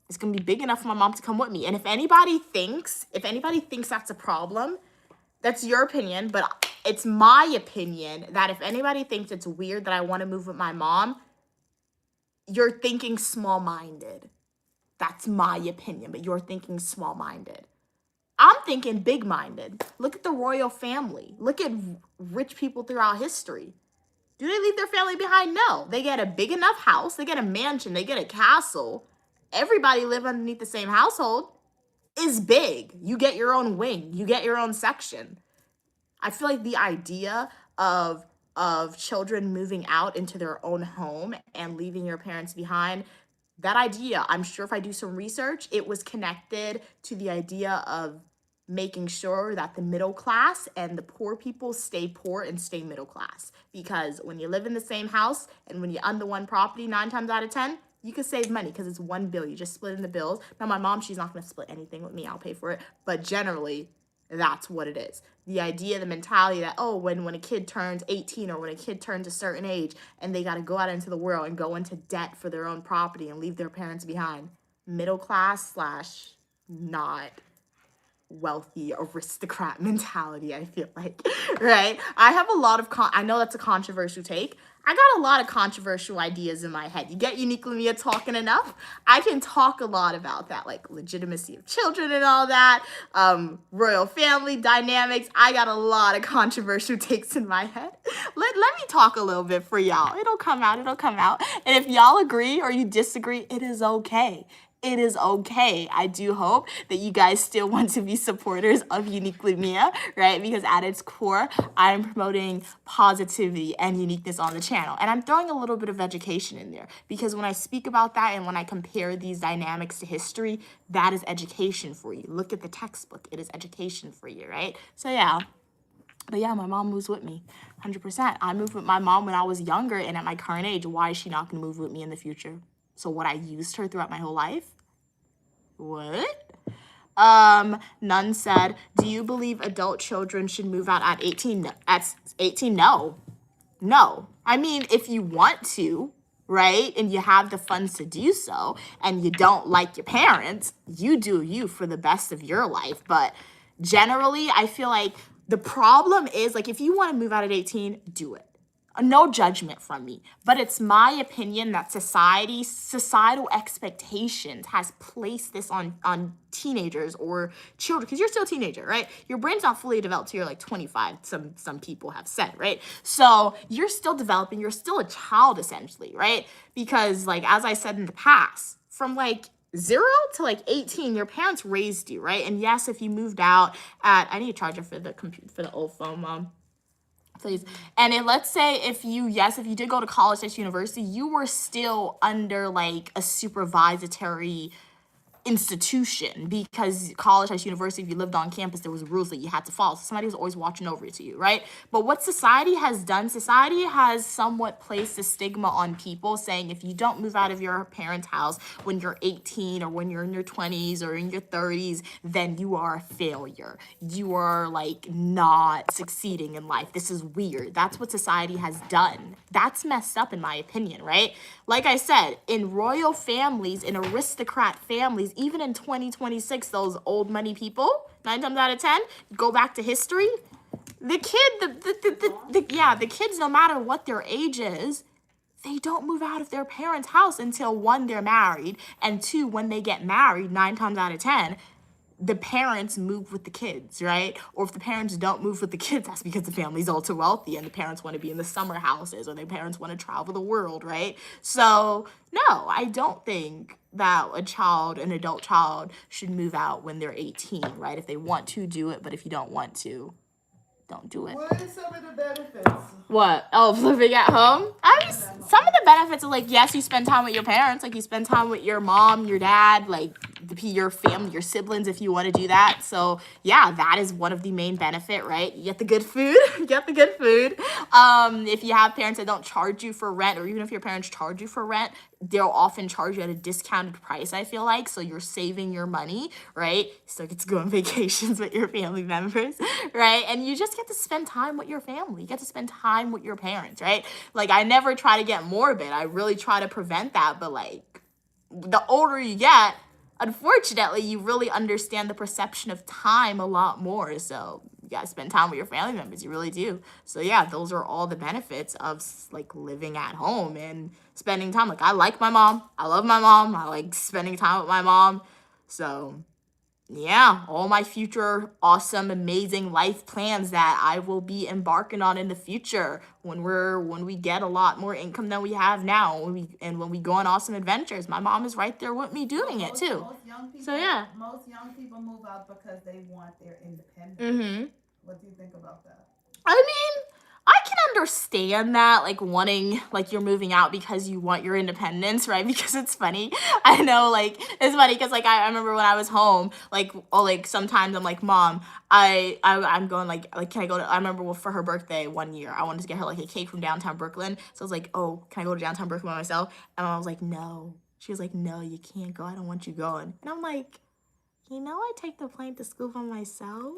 It's going to be big enough for my mom to come with me. And if anybody thinks that's a problem, that's your opinion. But it's my opinion that if anybody thinks it's weird that I want to move with my mom, you're thinking small-minded. That's my opinion, but you're thinking small-minded. I'm thinking big-minded. Look at the royal family. Look at rich people throughout history. Do they leave their family behind? No. They get a big enough house. They get a mansion. They get a castle. Everybody live underneath the same household. Is big. You get your own wing. You get your own section. I feel like the idea of children moving out into their own home and leaving your parents behind, that idea, I'm sure if I do some research, it was connected to the idea of making sure that the middle class and the poor people stay poor and stay middle class. Because when you live in the same house and when you own the one property 9 times out of 10, you can save money because it's one bill. You just split in the bills. Now, my mom, she's not going to split anything with me. I'll pay for it. But generally, that's what it is. The idea, the mentality that, oh, when a kid turns 18 or when a kid turns a certain age and they got to go out into the world and go into debt for their own property and leave their parents behind. Middle class / not wealthy aristocrat mentality, I feel like, right? I have a lot of, I know that's a controversial take. I got a lot of controversial ideas in my head. You get Uniquely Mia talking enough, I can talk a lot about that, like legitimacy of children and all that, royal family dynamics. I got a lot of controversial takes in my head. Let me talk a little bit for y'all. It'll come out. And if y'all agree or you disagree, it is okay. It is okay. I do hope that you guys still want to be supporters of Uniquely Mia, right? Because at its core, I'm promoting positivity and uniqueness on the channel. And I'm throwing a little bit of education in there because when I speak about that and when I compare these dynamics to history, that is education for you. Look at the textbook. It is education for you, right? So yeah. But yeah, my mom moves with me, 100%. I moved with my mom when I was younger and at my current age. Why is she not going to move with me in the future? So what, I used her throughout my whole life? What? None said, do you believe adult children should move out at 18? At 18, no. No. I mean, if you want to, right, and you have the funds to do so, and you don't like your parents, you do you for the best of your life. But generally, I feel like the problem is, like, if you want to move out at 18, do it. No judgment from me, but it's my opinion that societal expectations has placed this on teenagers or children, because you're still a teenager, right? Your brain's not fully developed till you're like 25, some people have said, right? So you're still developing, you're still a child essentially, right? Because like, as I said in the past, from like 0 to like 18, your parents raised you, right? And yes, if you moved out at, I need a charger for the computer, for the old phone, Mom. Please. And let's say if you did go to college at university, you were still under like a supervisory institution, because college, high school, university, if you lived on campus, there was rules that you had to follow. So somebody was always watching over to you, right? But what society has done, society has somewhat placed a stigma on people saying if you don't move out of your parents' house when you're 18 or when you're in your 20s or in your 30s, then you are a failure. You are like not succeeding in life. This is weird. That's what society has done. That's messed up in my opinion, right? Like I said, in royal families, in aristocrat families, even in 2026, those old money people, 9 times out of 10, go back to history, the kids, no matter what their age is, they don't move out of their parents' house until 1, they're married, and 2, when they get married, 9 times out of 10, the parents move with the kids, right? Or if the parents don't move with the kids, that's because the family's all too wealthy and the parents want to be in the summer houses or their parents want to travel the world, right? So, no, I don't think that an adult child should move out when they're 18, right? If they want to, do it, but if you don't want to, don't do it. What are some of the benefits? What? Oh, living at home? I mean, some of the benefits are like, yes, you spend time with your parents, like you spend time with your mom, your dad, like your family, your siblings, if you want to do that. So yeah, that is one of the main benefit, right? You get the good food. If you have parents that don't charge you for rent, or even if your parents charge you for rent, they'll often charge you at a discounted price, I feel like. So you're saving your money, right? So you get to go on vacations with your family members, right? And you just get to spend time with your family. You get to spend time with your parents, right? Like, I never try to get morbid. I really try to prevent that. But like, the older you get, unfortunately, you really understand the perception of time a lot more. So you gotta spend time with your family members. You really do. So yeah, those are all the benefits of like living at home and spending time. Like, I like my mom. I love my mom. I like spending time with my mom. So yeah, all my future awesome, amazing life plans that I will be embarking on in the future when we get a lot more income than we have now, when we go on awesome adventures. My mom is right there with me doing it too. Most young people, So yeah. Most young people move out because they want their independence. Mm-hmm. What do you think about that? I mean, I can understand that, like, wanting, like, you're moving out because you want your independence, right? Because it's funny. I know, like, it's funny because, like, I remember when I was home, like, oh, like, sometimes I'm like, Mom, I'm going, like, can I go to, I remember for her birthday one year, I wanted to get her, like, a cake from downtown Brooklyn. So I was like, oh, can I go to downtown Brooklyn by myself? And I was like, no. She was like, no, you can't go. I don't want you going. And I'm like, I take the plane to school by myself.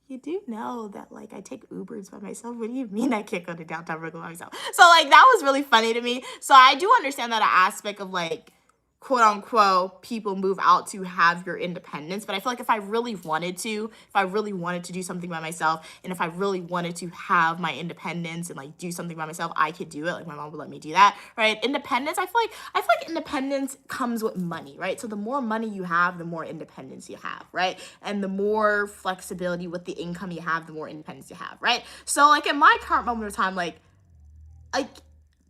You do know that, like, I take Ubers by myself. What do you mean I can't go to downtown Brooklyn by myself? So, like, that was really funny to me. So I do understand that aspect of, like, quote unquote, people move out to have your independence. But I feel like if I really wanted to do something by myself, and if I really wanted to have my independence and like do something by myself, I could do it. Like, my mom would let me do that, right? Independence, I feel like independence comes with money, right? So the more money you have, the more independence you have, right? And the more flexibility with the income you have, the more independence you have, right? So like in my current moment of time, like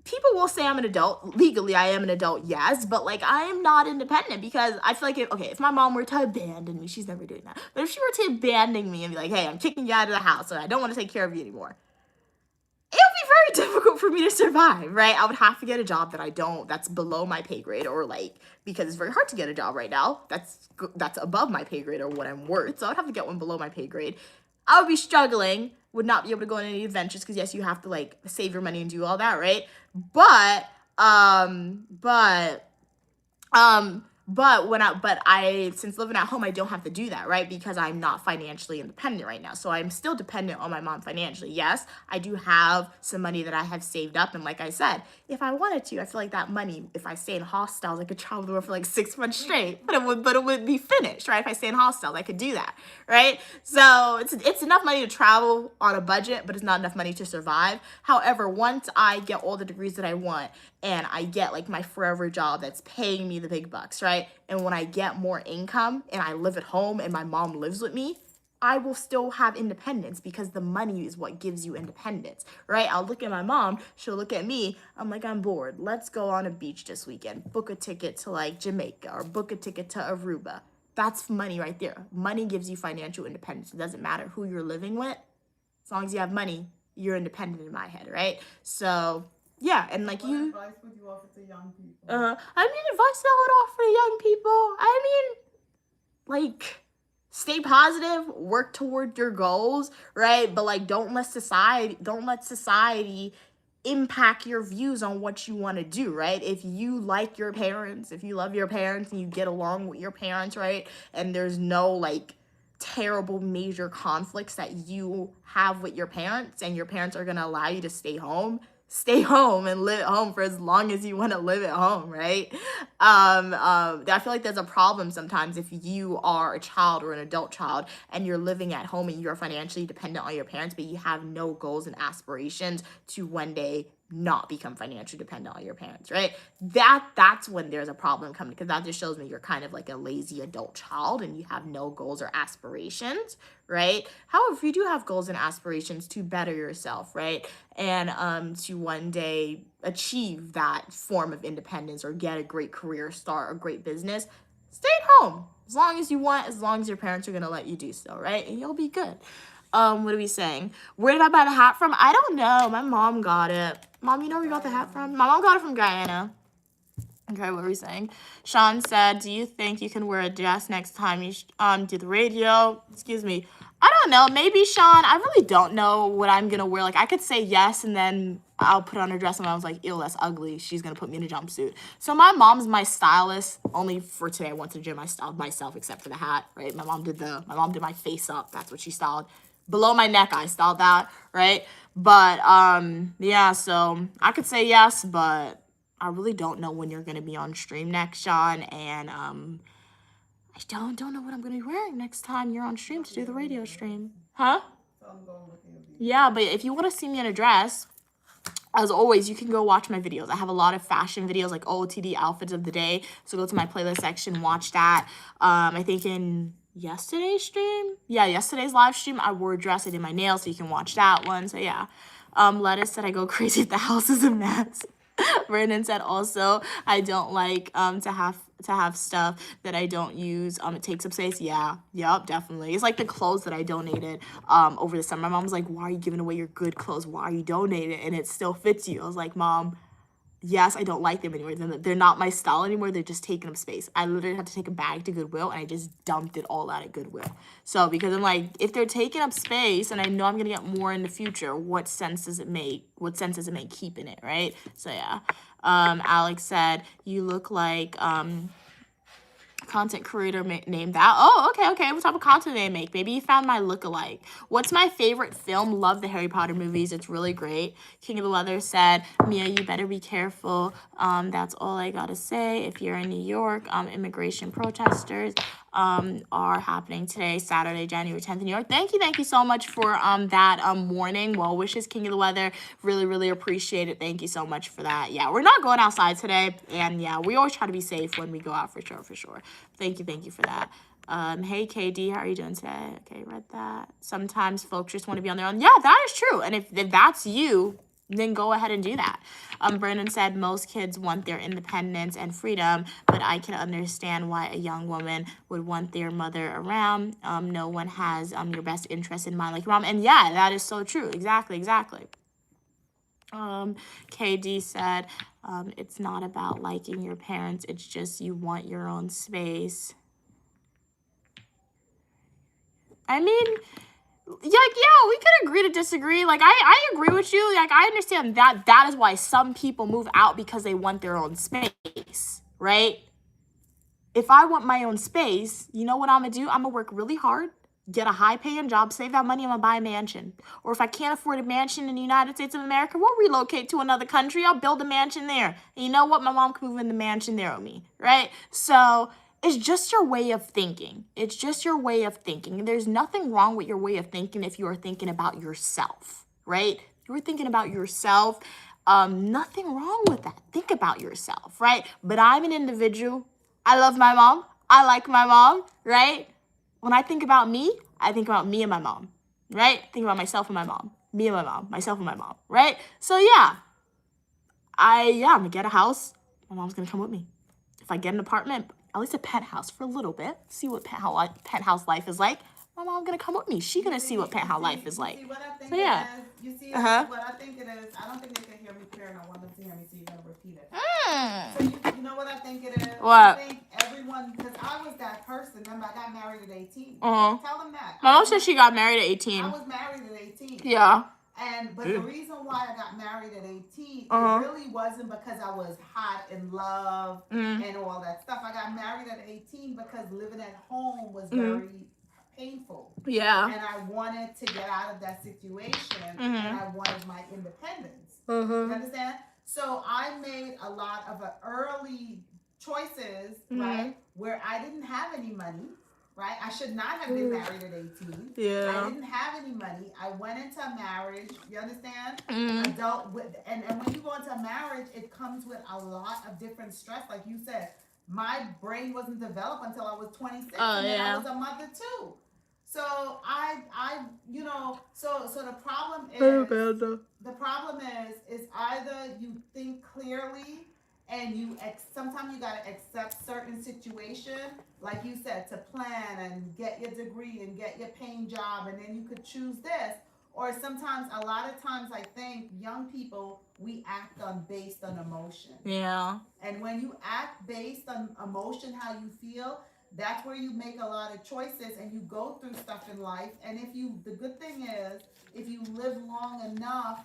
people will say I'm an adult. Legally, I am an adult, yes, but like I am not independent because I feel like if my mom were to abandon me, she's never doing that. But if she were to abandon me and be like, hey, I'm kicking you out of the house and I don't want to take care of you anymore, it would be very difficult for me to survive, right? I would have to get a job that's below my pay grade, or like, because it's very hard to get a job right now that's above my pay grade or what I'm worth. So I'd have to get one below my pay grade. I would be struggling, would not be able to go on any adventures because yes, you have to like save your money and do all that, right? But since living at home, I don't have to do that, right? Because I'm not financially independent right now. So I'm still dependent on my mom financially. Yes, I do have some money that I have saved up. And like I said, if I wanted to, I feel like that money, if I stay in hostels, I could travel the world for like 6 months straight, but it would be finished, right? If I stay in hostels, I could do that, right? So it's enough money to travel on a budget, but it's not enough money to survive. However, once I get all the degrees that I want and I get like my forever job that's paying me the big bucks, right? And when I get more income and I live at home and my mom lives with me, I will still have independence because the money is what gives you independence, right? I'll look at my mom, she'll look at me, I'm like, I'm bored. Let's go on a beach this weekend. Book a ticket to like Jamaica or book a ticket to Aruba. That's money right there. Money gives you financial independence. It doesn't matter who you're living with. As long as you have money, you're independent in my head, right? So yeah, and like What advice would you offer to young people? advice that I would offer to young people. I mean, like, stay positive, work toward your goals, right? But like, don't let society impact your views on what you want to do, right? If you like your parents, if you love your parents and you get along with your parents, right? And there's no like terrible major conflicts that you have with your parents and your parents are going to allow you to stay home and live at home for as long as you want to live at home, right? I feel like there's a problem sometimes if you are a child or an adult child and you're living at home and you're financially dependent on your parents, but you have no goals and aspirations to one day not become financially dependent on your parents, right? That's when there's a problem coming, because that just shows me you're kind of like a lazy adult child and you have no goals or aspirations, right? However, if you do have goals and aspirations to better yourself, right? And to one day achieve that form of independence or get a great career, start a great business, stay at home as long as you want, as long as your parents are going to let you do so, right? And you'll be good. What are we saying? Where did I buy the hat from? I don't know. My mom got it. Mom, you know where you got the hat from? My mom got it from Guyana. Okay, what were we saying? Sean said, do you think you can wear a dress next time you do the radio? Excuse me. I don't know. Maybe, Sean. I really don't know what I'm going to wear. Like, I could say yes, and then I'll put on a dress, and I was like, ew, that's ugly. She's going to put me in a jumpsuit. So my mom's my stylist. Only for today, I went to the gym. I styled myself, except for the hat, right? My mom did my face up. That's what she styled. Below my neck, I styled that, right? But, yeah, so I could say yes, but I really don't know when you're going to be on stream next, Sean, and, I don't know what I'm going to be wearing next time you're on stream to do the radio stream. Huh? Yeah, but if you want to see me in a dress, as always, you can go watch my videos. I have a lot of fashion videos, like OOTD outfits of the day, so go to my playlist section, watch that. I think in yesterday's stream, yesterday's live stream, I wore a dress, I did my nails, so you can watch that one. So yeah, Lettuce said I go crazy if the house is a mess. Brandon said also I don't like to have stuff that I don't use. It takes up space. Yeah, yep, definitely. It's like the clothes that I donated over the summer. My mom was like, why are you giving away your good clothes? Why are you donating it? And it still fits you. I was like, Mom, yes, I don't like them anymore. They're not my style anymore. They're just taking up space. I literally had to take a bag to Goodwill, and I just dumped it all out at Goodwill. So, because I'm like, if they're taking up space, and I know I'm going to get more in the future, what sense does it make? What sense does it make keeping it, right? So, yeah. Alex said, you look like, content creator named that. Oh, okay. What type of content do they make? Maybe you found my lookalike. What's my favorite film? Love the Harry Potter movies. It's really great. King of the Weather said, Mia, you better be careful. That's all I gotta say. If you're in New York, immigration protesters are happening today, Saturday, January 10th in New York. Thank you so much for that warning. Well wishes, King of the Weather. Really appreciate it. Thank you so much for that. Yeah, we're not going outside today, and yeah, we always try to be safe when we go out, for sure. Thank you for that. Hey KD, how are you doing today? Okay, read that. Sometimes folks just want to be on their own. Yeah, that is true. And if that's you, then go ahead and do that. Brandon said most kids want their independence and freedom, but I can understand why a young woman would want their mother around. No one has your best interest in mind like your mom. And yeah, that is so true. Exactly. KD said, it's not about liking your parents. It's just you want your own space. I mean, like, yeah, we could agree to disagree. Like, I agree with you. Like, I understand that is why some people move out, because they want their own space, right? If I want my own space, you know what I'm going to do? I'm going to work really hard, get a high-paying job, save that money, I'm going to buy a mansion. Or if I can't afford a mansion in the United States of America, we'll relocate to another country. I'll build a mansion there. And you know what? My mom can move in the mansion there with me, right? So it's just your way of thinking. It's just your way of thinking. There's nothing wrong with your way of thinking if you are thinking about yourself, right? If you're thinking about yourself, nothing wrong with that. Think about yourself, right? But I'm an individual. I love my mom. I like my mom, right? When I think about me, I think about me and my mom, right? Think about myself and my mom. Me and my mom. Myself and my mom, right? So yeah, I'm going to get a house. My mom's going to come with me. If I get an apartment, at least a penthouse for a little bit, see what penthouse life is like. My mom's going to come with me. She's going to see what penthouse life is like. So yeah. You see what I think it is? I don't think they can hear me clear, and I want them to hear me, so you're going to repeat it. So you know what I think it is? What? I think everyone, because I was that person. Remember, I got married at 18. Uh-huh. Tell them that. My mom said she got married at 18. I was married at 18. Yeah. But the reason why I got married at 18, Uh-huh. it really wasn't because I was hot in love and all that stuff. I got married at 18 because living at home was very painful. Yeah. And I wanted to get out of that situation and I wanted my independence. Mm-hmm. You understand? So I made a lot of early choices, right, where I didn't have any money. Right? I should not have been married at 18. Yeah. I didn't have any money. I went into a marriage. You understand? Mm-hmm. And when you go into a marriage, it comes with a lot of different stress. Like you said, my brain wasn't developed until I was 26. And then I was a mother too. So so the problem is either you think clearly and sometimes you gotta accept certain situation, like you said, to plan and get your degree and get your paying job, and then you could choose this. Or sometimes, a lot of times, I think young people, we act based on emotion. Yeah. And when you act based on emotion, how you feel, that's where you make a lot of choices and you go through stuff in life. And the good thing is, if you live long enough,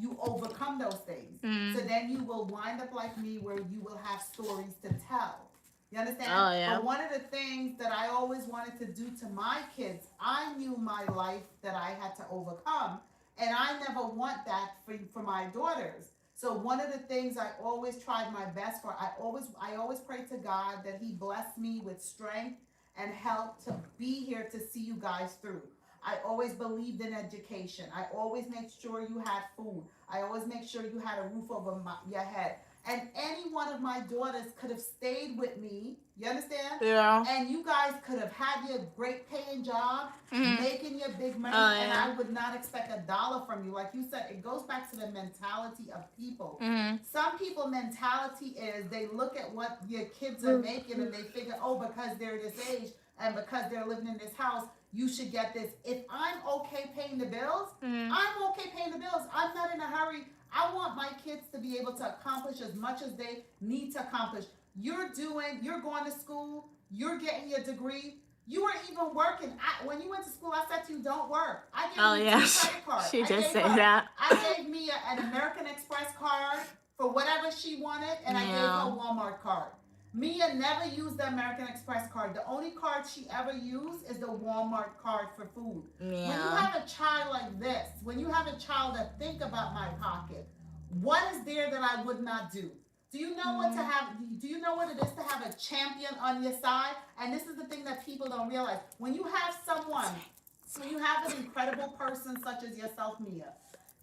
you overcome those things. So then you will wind up like me, where you will have stories to tell. You understand? Oh, yeah. But one of the things that I always wanted to do to my kids, I knew my life that I had to overcome, and I never want that for my daughters. So one of the things I always tried my best for, I always pray to God that He bless me with strength and help to be here to see you guys through. I always believed in education. I always made sure you had food. I always make sure you had a roof over your head. And any one of my daughters could have stayed with me. You understand? Yeah. And you guys could have had your great paying job, making your big money, and I would not expect $1 from you. Like you said, it goes back to the mentality of people. Some people mentality is they look at what your kids are making and they figure, oh, because they're this age and because they're living in this house, you should get this. If I'm okay paying the bills, I'm okay paying the bills. I'm not in a hurry. I want my kids to be able to accomplish as much as they need to accomplish. You're going to school, you're getting your degree, you were even working. When you went to school, I said to you, don't work. I gave you 2 credit cards. She did say that. I gave me an American Express card for whatever she wanted, and I gave her a Walmart card. Mia never used the American Express card. The only card she ever used is the Walmart card for food. When you have a child like this, when you have a child that think about my pocket, what is there that I would not do? Do you know what to have? Do you know what it is to have a champion on your side? And this is the thing that people don't realize. When you have when you have an incredible person such as yourself, Mia,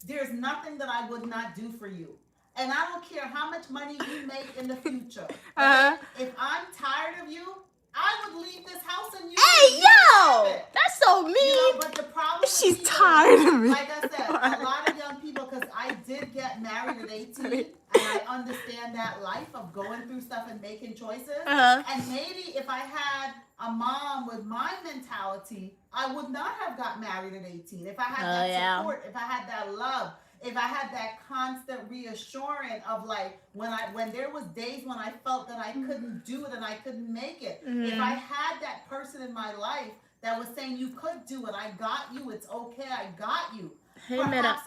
there's nothing that I would not do for you. And I don't care how much money you make in the future. If I'm tired of you, I would leave this house and you. Hey, yo! That's so mean. You know, but the problem She's tired of me. Like I said, a lot of young people, because I did get married at 18, and I understand that life of going through stuff and making choices. And maybe if I had a mom with my mentality, I would not have got married at 18. If I had that support, if I had that love, if I had that constant reassurance of like when there was days when I felt that I couldn't do it and I couldn't make it. If I had that person in my life that was saying you could do it, I got you, it's okay, I got you. Hey Meta,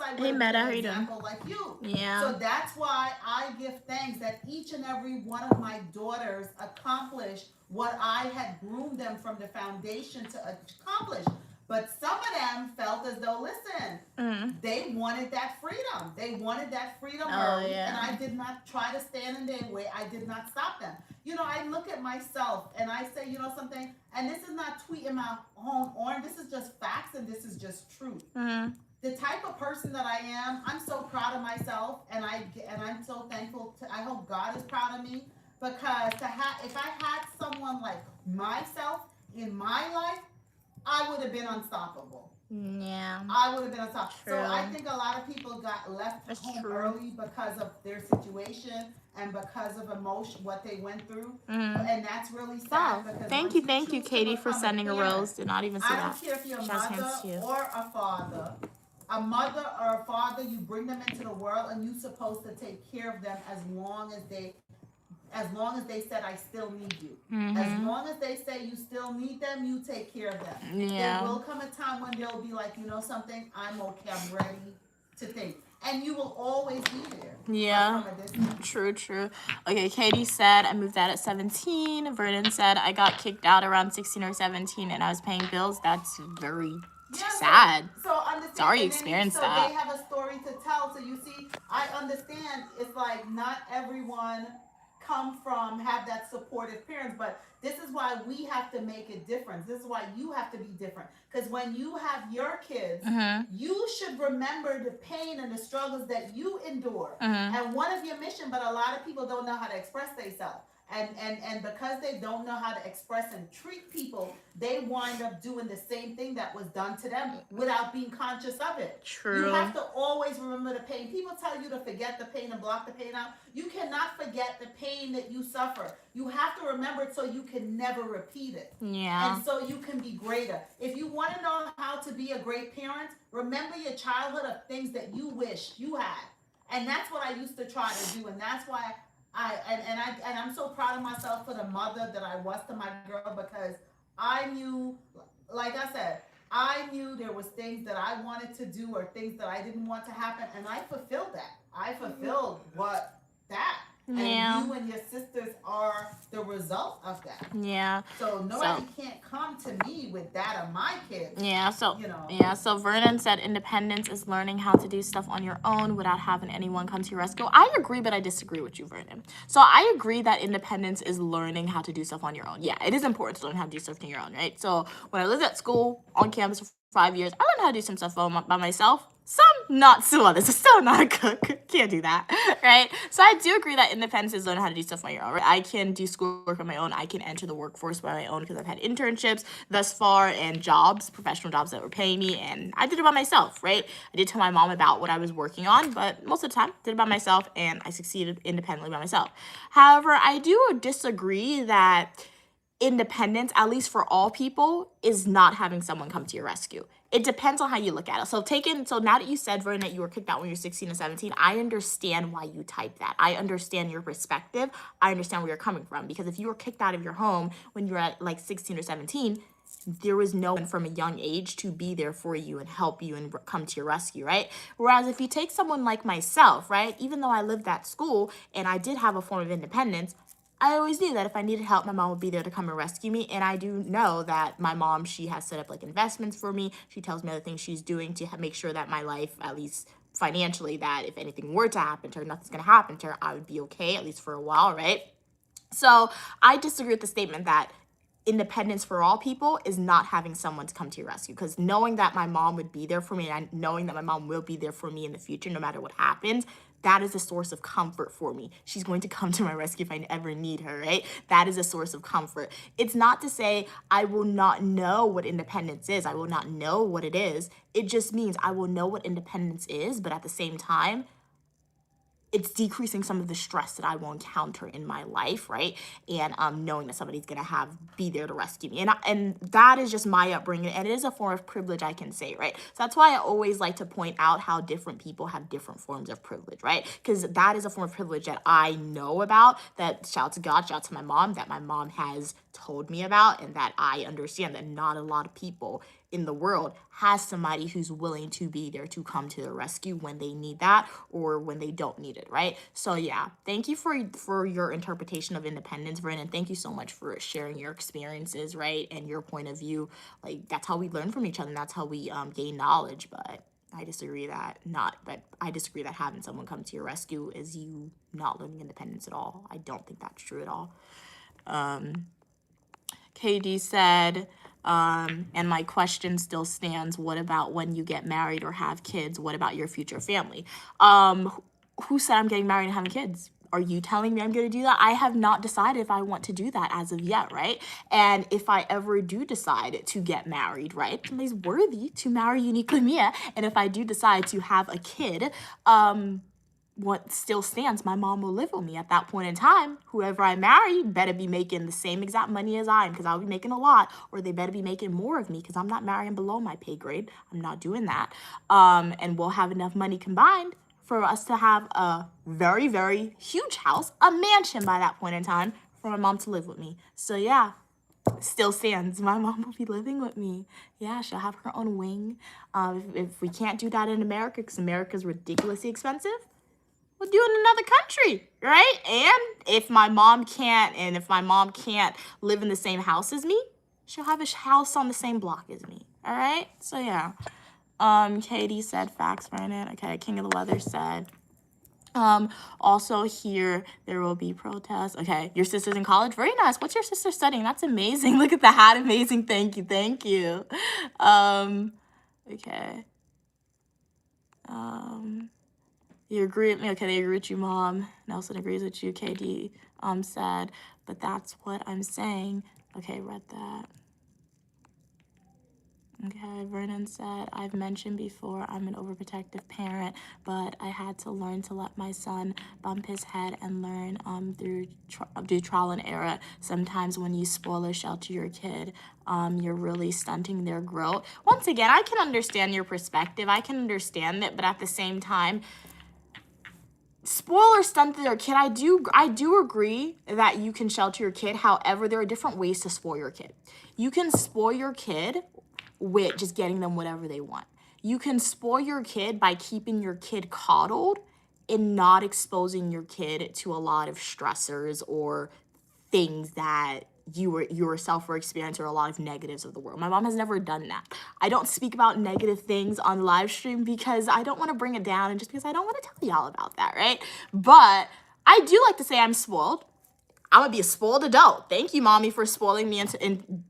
how you doing? Like you. Yeah. So that's why I give thanks that each and every one of my daughters accomplished what I had groomed them from the foundation to accomplish. But some of them felt as though, listen, they wanted that freedom. They wanted that freedom early, and I did not try to stand in their way. I did not stop them. You know, I look at myself and I say, you know something, and this is not tweeting my own horn. This is just facts and this is just truth. The type of person that I am, I'm so proud of myself, and I'm so thankful. I hope God is proud of me, because if I had someone like myself in my life, I would have been unstoppable. Yeah. I would have been unstoppable. True. So I think a lot of people got left home early because of their situation and because of emotion, what they went through. And that's really sad. Wow. Thank you, Katie, for sending a rose. Did not even see that. I don't care if you're a mother or a father. A mother or a father, you bring them into the world and you're supposed to take care of them as long as they as long as they said, I still need you. Mhm. As long as they say you still need them, you take care of them. Yeah. There will come a time when they'll be like, you know something, I'm okay, I'm ready to think. And you will always be there. Yeah. But from a distance. True. Okay, Katie said I moved out at 17. Vernon said I got kicked out around 16 or 17 and I was paying bills. That's very sad. So understand. Sorry you and then experienced so that. they have a story to tell. So you see, I understand it's like not everyone have that supportive parents, but this is why we have to make a difference. This is why you have to be different. Because when you have your kids, you should remember the pain and the struggles that you endure. And one of your mission, but a lot of people don't know how to express themselves. And because they don't know how to express and treat people, they wind up doing the same thing that was done to them without being conscious of it. True. You have to always remember the pain. People tell you to forget the pain and block the pain out. You cannot forget the pain that you suffer. You have to remember it so you can never repeat it. Yeah. And so you can be greater. If you want to know how to be a great parent, remember your childhood of things that you wish you had. And that's what I used to try to do. And that's why I'm so proud of myself for the mother that I was to my girl, because I knew, like I said, I knew there was things that I wanted to do or things that I didn't want to happen, and I fulfilled that. I fulfilled that. Yeah. And you and your sisters are the result of that. Yeah. So nobody can't come to me with that of my kids. Yeah, so you know. yeah, so Vernon said independence is learning how to do stuff on your own without having anyone come to your rescue. I agree, but I disagree with you, Vernon. So I agree that independence is learning how to do stuff on your own. Yeah, it is important to learn how to do stuff on your own, right? So when I lived at school on campus for 5 years, I learned how to do some stuff by myself. Some, not so others. I'm still not a cook. Can't do that, right? So I do agree that independence is learning how to do stuff on your own, right? I can do schoolwork on my own. I can enter the workforce by my own because I've had internships thus far and jobs, professional jobs that were paying me, and I did it by myself, right? I did tell my mom about what I was working on, but most of the time, did it by myself, and I succeeded independently by myself. However, I do disagree that independence, at least for all people, is not having someone come to your rescue. It depends on how you look at it. So now that you said, Vernon, that you were kicked out when you were 16 and 17, I understand why you typed that. I understand your perspective. I understand where you're coming from. Because if you were kicked out of your home when you were at like 16 or 17, there was no one from a young age to be there for you and help you and come to your rescue, right? Whereas if you take someone like myself, right, even though I lived at school and I did have a form of independence, I always knew that if I needed help, my mom would be there to come and rescue me. And I do know that my mom, she has set up like investments for me. She tells me other things she's doing to make sure that my life, at least financially, that if anything were to happen to her, nothing's going to happen to her, I would be okay, at least for a while, right? So I disagree with the statement that independence for all people is not having someone to come to your rescue, because knowing that my mom would be there for me and knowing that my mom will be there for me in the future, no matter what happens, that is a source of comfort for me. She's going to come to my rescue if I ever need her, right? That is a source of comfort. It's not to say I will not know what independence is. I will not know what it is. It just means I will know what independence is, but at the same time, it's decreasing some of the stress that I will encounter in my life, right? And knowing that somebody's gonna be there to rescue me. And that is just my upbringing, and it is a form of privilege, I can say, right? So that's why I always like to point out how different people have different forms of privilege, right? Because that is a form of privilege that I know about, that shout out to God, shout out to my mom, that my mom has told me about, and that I understand that not a lot of people in the world has somebody who's willing to be there to come to the rescue when they need that or when they don't need it, right? So yeah, thank you for your interpretation of independence, Vernon. Thank you so much for sharing your experiences, right, and your point of view. Like, that's how we learn from each other, and that's how we gain knowledge. But I disagree that having someone come to your rescue is you not learning independence at all. I don't think that's true at all. KD said, and my question still stands, what about when you get married or have kids? What about your future family? Who said I'm getting married and having kids? Are you telling me I'm going to do that? I have not decided if I want to do that as of yet, right? And if I ever do decide to get married, right, somebody's worthy to marry uniquely Mia, and if I do decide to have a kid, what still stands, my mom will live with me at that point in time. Whoever I marry better be making the same exact money as I am, because I'll be making a lot, or they better be making more of me, because I'm not marrying below my pay grade. I'm not doing that. And we'll have enough money combined for us to have a very, very huge house, a mansion by that point in time, for my mom to live with me. So yeah, still stands. My mom will be living with me. Yeah, she'll have her own wing. If we can't do that in America, because America's ridiculously expensive, we'll do it in another country, right? And if my mom can't live in the same house as me, she'll have a house on the same block as me. All right? So yeah. Katie said facts, Vernon. Okay, King of the Weather said. Also here, there will be protests. Okay, your sister's in college? Very nice. What's your sister studying? That's amazing. Look at the hat. Amazing. Thank you. Okay. You agree with me? Okay, they agree with you, Mom. Nelson agrees with you, KD said. But that's what I'm saying. Okay, read that. Okay, Vernon said, I've mentioned before I'm an overprotective parent, but I had to learn to let my son bump his head and learn through trial and error. Sometimes when you spoil or shelter your kid, you're really stunting their growth. Once again, I can understand your perspective. I can understand it, but at the same time, spoil or stunt their kid, I do agree that you can shelter your kid. However, there are different ways to spoil your kid. You can spoil your kid with just getting them whatever they want. You can spoil your kid by keeping your kid coddled and not exposing your kid to a lot of stressors or things that you yourself were experiencing, or a lot of negatives of the world. My mom has never done that. I don't speak about negative things on live stream because I don't want to bring it down and just because I don't want to tell y'all about that, right? But I do like to say I'm spoiled. I'm gonna be a spoiled adult. Thank you, Mommy, for spoiling me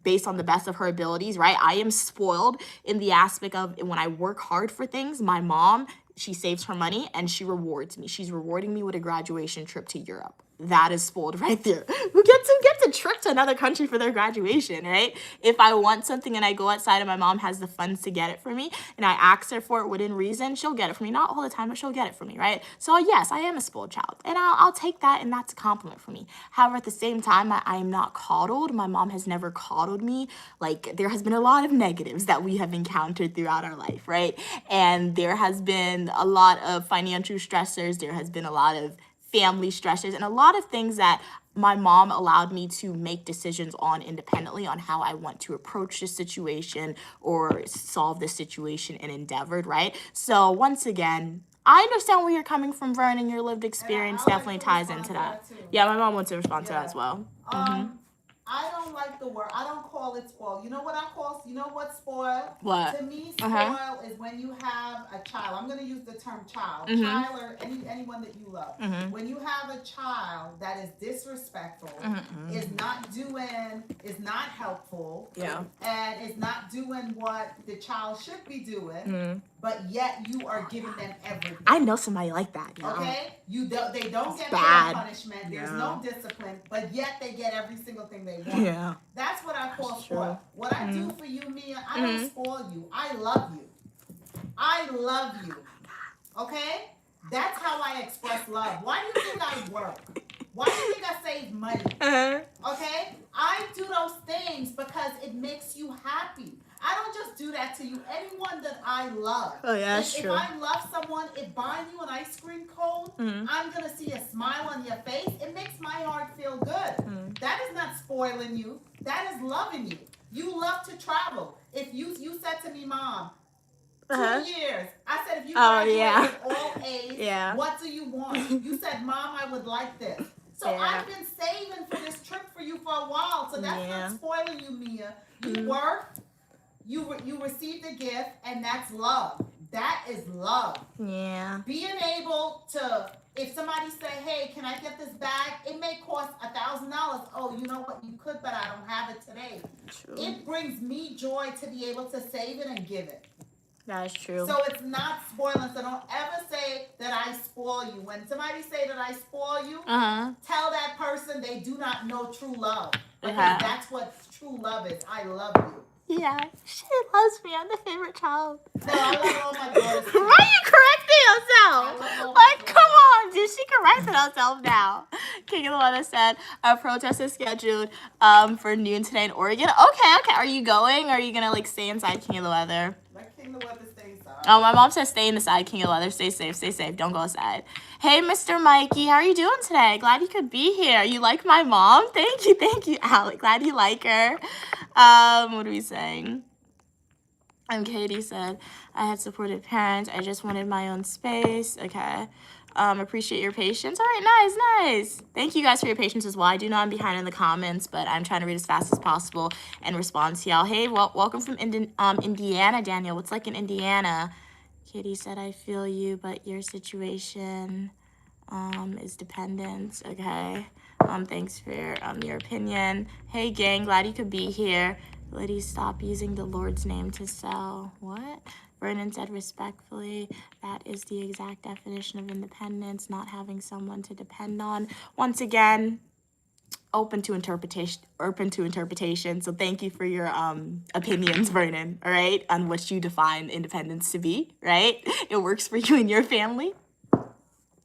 based on the best of her abilities, right? I am spoiled in the aspect of when I work hard for things. My mom, she saves her money and she rewards me. She's rewarding me with a graduation trip to Europe. That is spoiled right there. Who gets a trip to another country for their graduation, right? If I want something and I go outside and my mom has the funds to get it for me and I ask her for it within reason, she'll get it for me. Not all the time, but she'll get it for me, right? So yes, I am a spoiled child and I'll take that, and that's a compliment for me. However, at the same time, I am not coddled. My mom has never coddled me. Like, there has been a lot of negatives that we have encountered throughout our life, right? And there has been a lot of financial stressors. There has been a lot of family stressors and a lot of things that my mom allowed me to make decisions on independently on how I want to approach this situation or solve this situation and endeavored, right? So once again, I understand where you're coming from, Vernon. Your lived experience definitely ties into that. Yeah, my mom wants to respond to that as well. I don't like the word. I don't call it spoil. You know what I call? You know what spoil? What? To me, spoil is when you have a child. I'm going to use the term child. Child or anyone that you love. When you have a child that is disrespectful, is not helpful, and is not doing what the child should be doing, but yet you are giving them everything. I know somebody like that. Yeah. Okay? They don't get bad punishment. There's no discipline, but yet they get every single thing they want. Yeah. That's what I call spoil. What I do for you, Mia, I don't spoil you. I love you. I love you. Okay? That's how I express love. Why do you think I work? Why do you think I save money? Okay? I do those things because it makes you happy. I don't just do that to you. Anyone that I love. Oh, yeah, that's true. If I love someone, if buying you an ice cream cone, I'm going to see a smile on your face. It makes my heart feel good. That is not spoiling you. That is loving you. You love to travel. If you said to me, Mom, 2 years. I said, if you graduate with all A's, what do you want? You said, Mom, I would like this. So I've been saving for this trip for you for a while. So that's not spoiling you, Mia. You worked. You received a gift, and that's love. That is love. Yeah. Being able to, if somebody say, hey, can I get this bag? It may cost $1,000. Oh, you know what? You could, but I don't have it today. True. It brings me joy to be able to save it and give it. That is true. So it's not spoiling. So don't ever say that I spoil you. When somebody say that I spoil you, tell that person they do not know true love. Because that's what true love is. I love you. Yeah, she loves me. I'm the favorite child. No, I love all my daughters. Why are you correcting yourself? Like, come on, dude. She corrected herself now. King of the Weather said a protest is scheduled for noon today in Oregon. Okay. Are you going? Or are you gonna stay inside, King of the Weather? Let King of the Weather stay inside. Oh, my mom says stay inside, King of Leather. Stay safe, stay safe. Don't go outside. Hey, Mr. Mikey, how are you doing today? Glad you could be here. You like my mom? Thank you, Alec. Glad you like her. What are we saying? And Katie said, I had supportive parents. I just wanted my own space. Okay. Appreciate your patience. All right, nice. Thank you guys for your patience as well. I do know I'm behind in the comments, but I'm trying to read as fast as possible and respond to y'all. Hey, welcome from Indiana, Daniel. What's like in Indiana? Katie said, I feel you, but your situation is dependent. Okay. Thanks for your opinion. Hey, gang, glad you could be here. Ladies, stop using the Lord's name to sell. What? Vernon said respectfully, that is the exact definition of independence, not having someone to depend on. Once again, open to interpretation. So thank you for your opinions, Vernon, all right, on what you define independence to be, right? It works for you and your family.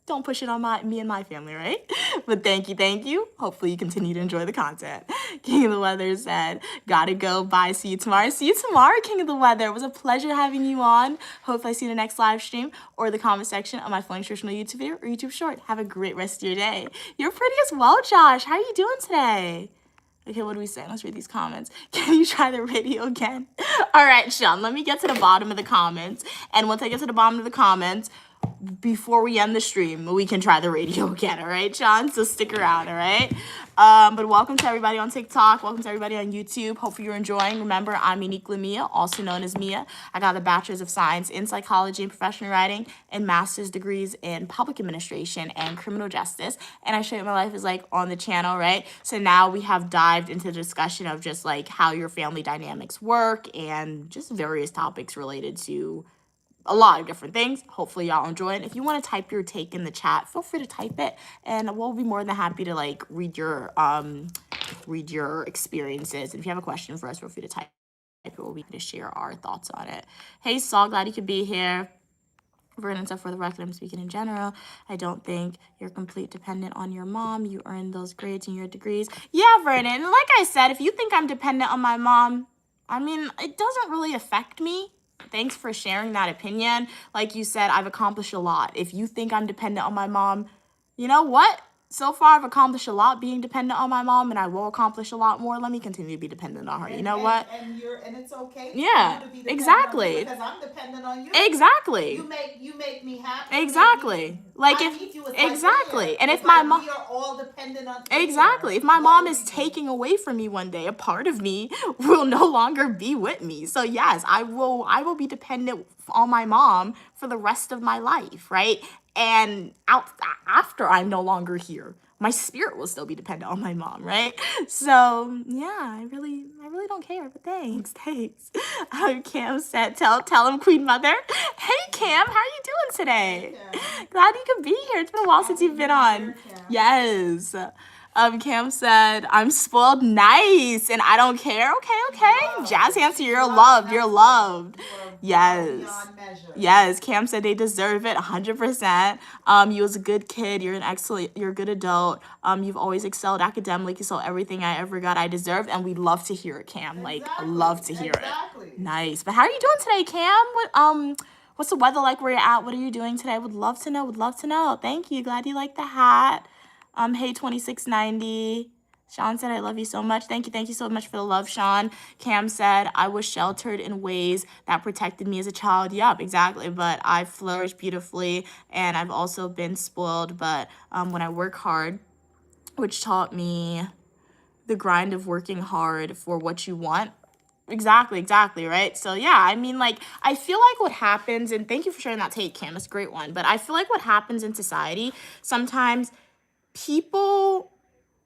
Don't push it on me and my family, right? But thank you. Hopefully you continue to enjoy the content. King of the Weather said, gotta go, bye, see you tomorrow. See you tomorrow, King of the Weather. It was a pleasure having you on. Hopefully I see you in the next live stream or the comment section of my Flow Nutritional YouTube video or YouTube short. Have a great rest of your day. You're pretty as well, Josh. How are you doing today? Okay, what do we say? Let's read these comments. Can you try the radio again? All right, Sean, let me get to the bottom of the comments. And once I get to the bottom of the comments, before we end the stream, we can try the radio again, all right, Sean? So stick around, all right? But welcome to everybody on TikTok. Welcome to everybody on YouTube. Hopefully you're enjoying. Remember, I'm Uniquely Mia, also known as Mia. I got a Bachelor's of Science in Psychology and Professional Writing and Master's degrees in Public Administration and Criminal Justice. And I show you what my life is like on the channel, right? So now we have dived into the discussion of just like how your family dynamics work and just various topics related to a lot of different things. Hopefully y'all enjoy it. If you want to type your take in the chat, feel free to type it and we'll be more than happy to like read your experiences. And if you have a question for us, feel free to type it. We'll be able to share our thoughts on it. Hey Saul, glad you could be here. Vernon said, for the record, I'm speaking in general. I don't think you're complete dependent on your mom. You earned those grades and your degrees. Yeah, Vernon, like I said, if you think I'm dependent on my mom, I mean, it doesn't really affect me. Thanks for sharing that opinion. Like you said, I've accomplished a lot. If you think I'm dependent on my mom, you know what? So far, I've accomplished a lot being dependent on my mom, and I will accomplish a lot more. Let me continue to be dependent on her. You know what? And it's okay. Yeah, for you to be dependent exactly. on me because I'm dependent on you. Exactly. You make me happy. Exactly. Like I if need you as exactly, my and if it's my like mom we are all dependent on exactly, if my mom is taking away from me one day, a part of me will no longer be with me. So yes, I will be dependent on my mom for the rest of my life, right? And after I'm no longer here, my spirit will still be dependent on my mom, right? So yeah, I really don't care, but thanks. Cam said, tell him Queen Mother. Hey Cam, how are you doing today? Glad you could be here. It's been a while since you've been on. Yes. Cam said, I'm spoiled nice and I don't care. Okay. Jazz Hands, you're loved. Yes. Cam said they deserve it 100%. You was a good kid. You're a good adult. You've always excelled academically. You saw everything I ever got I deserved. And we'd love to hear it, Cam. Like, I love to hear it. Nice. But how are you doing today, Cam? What's the weather like where you're at? What are you doing today? Would love to know. Thank you. Glad you like the hat. Hey, 2690. Sean said, I love you so much. Thank you so much for the love, Sean. Cam said, I was sheltered in ways that protected me as a child. Yep, exactly. But I flourished beautifully, and I've also been spoiled. But when I work hard, which taught me the grind of working hard for what you want. Exactly, right? So yeah, I mean, like, I feel like what happens, and thank you for sharing that take, Cam. It's a great one. But I feel like what happens in society, sometimes people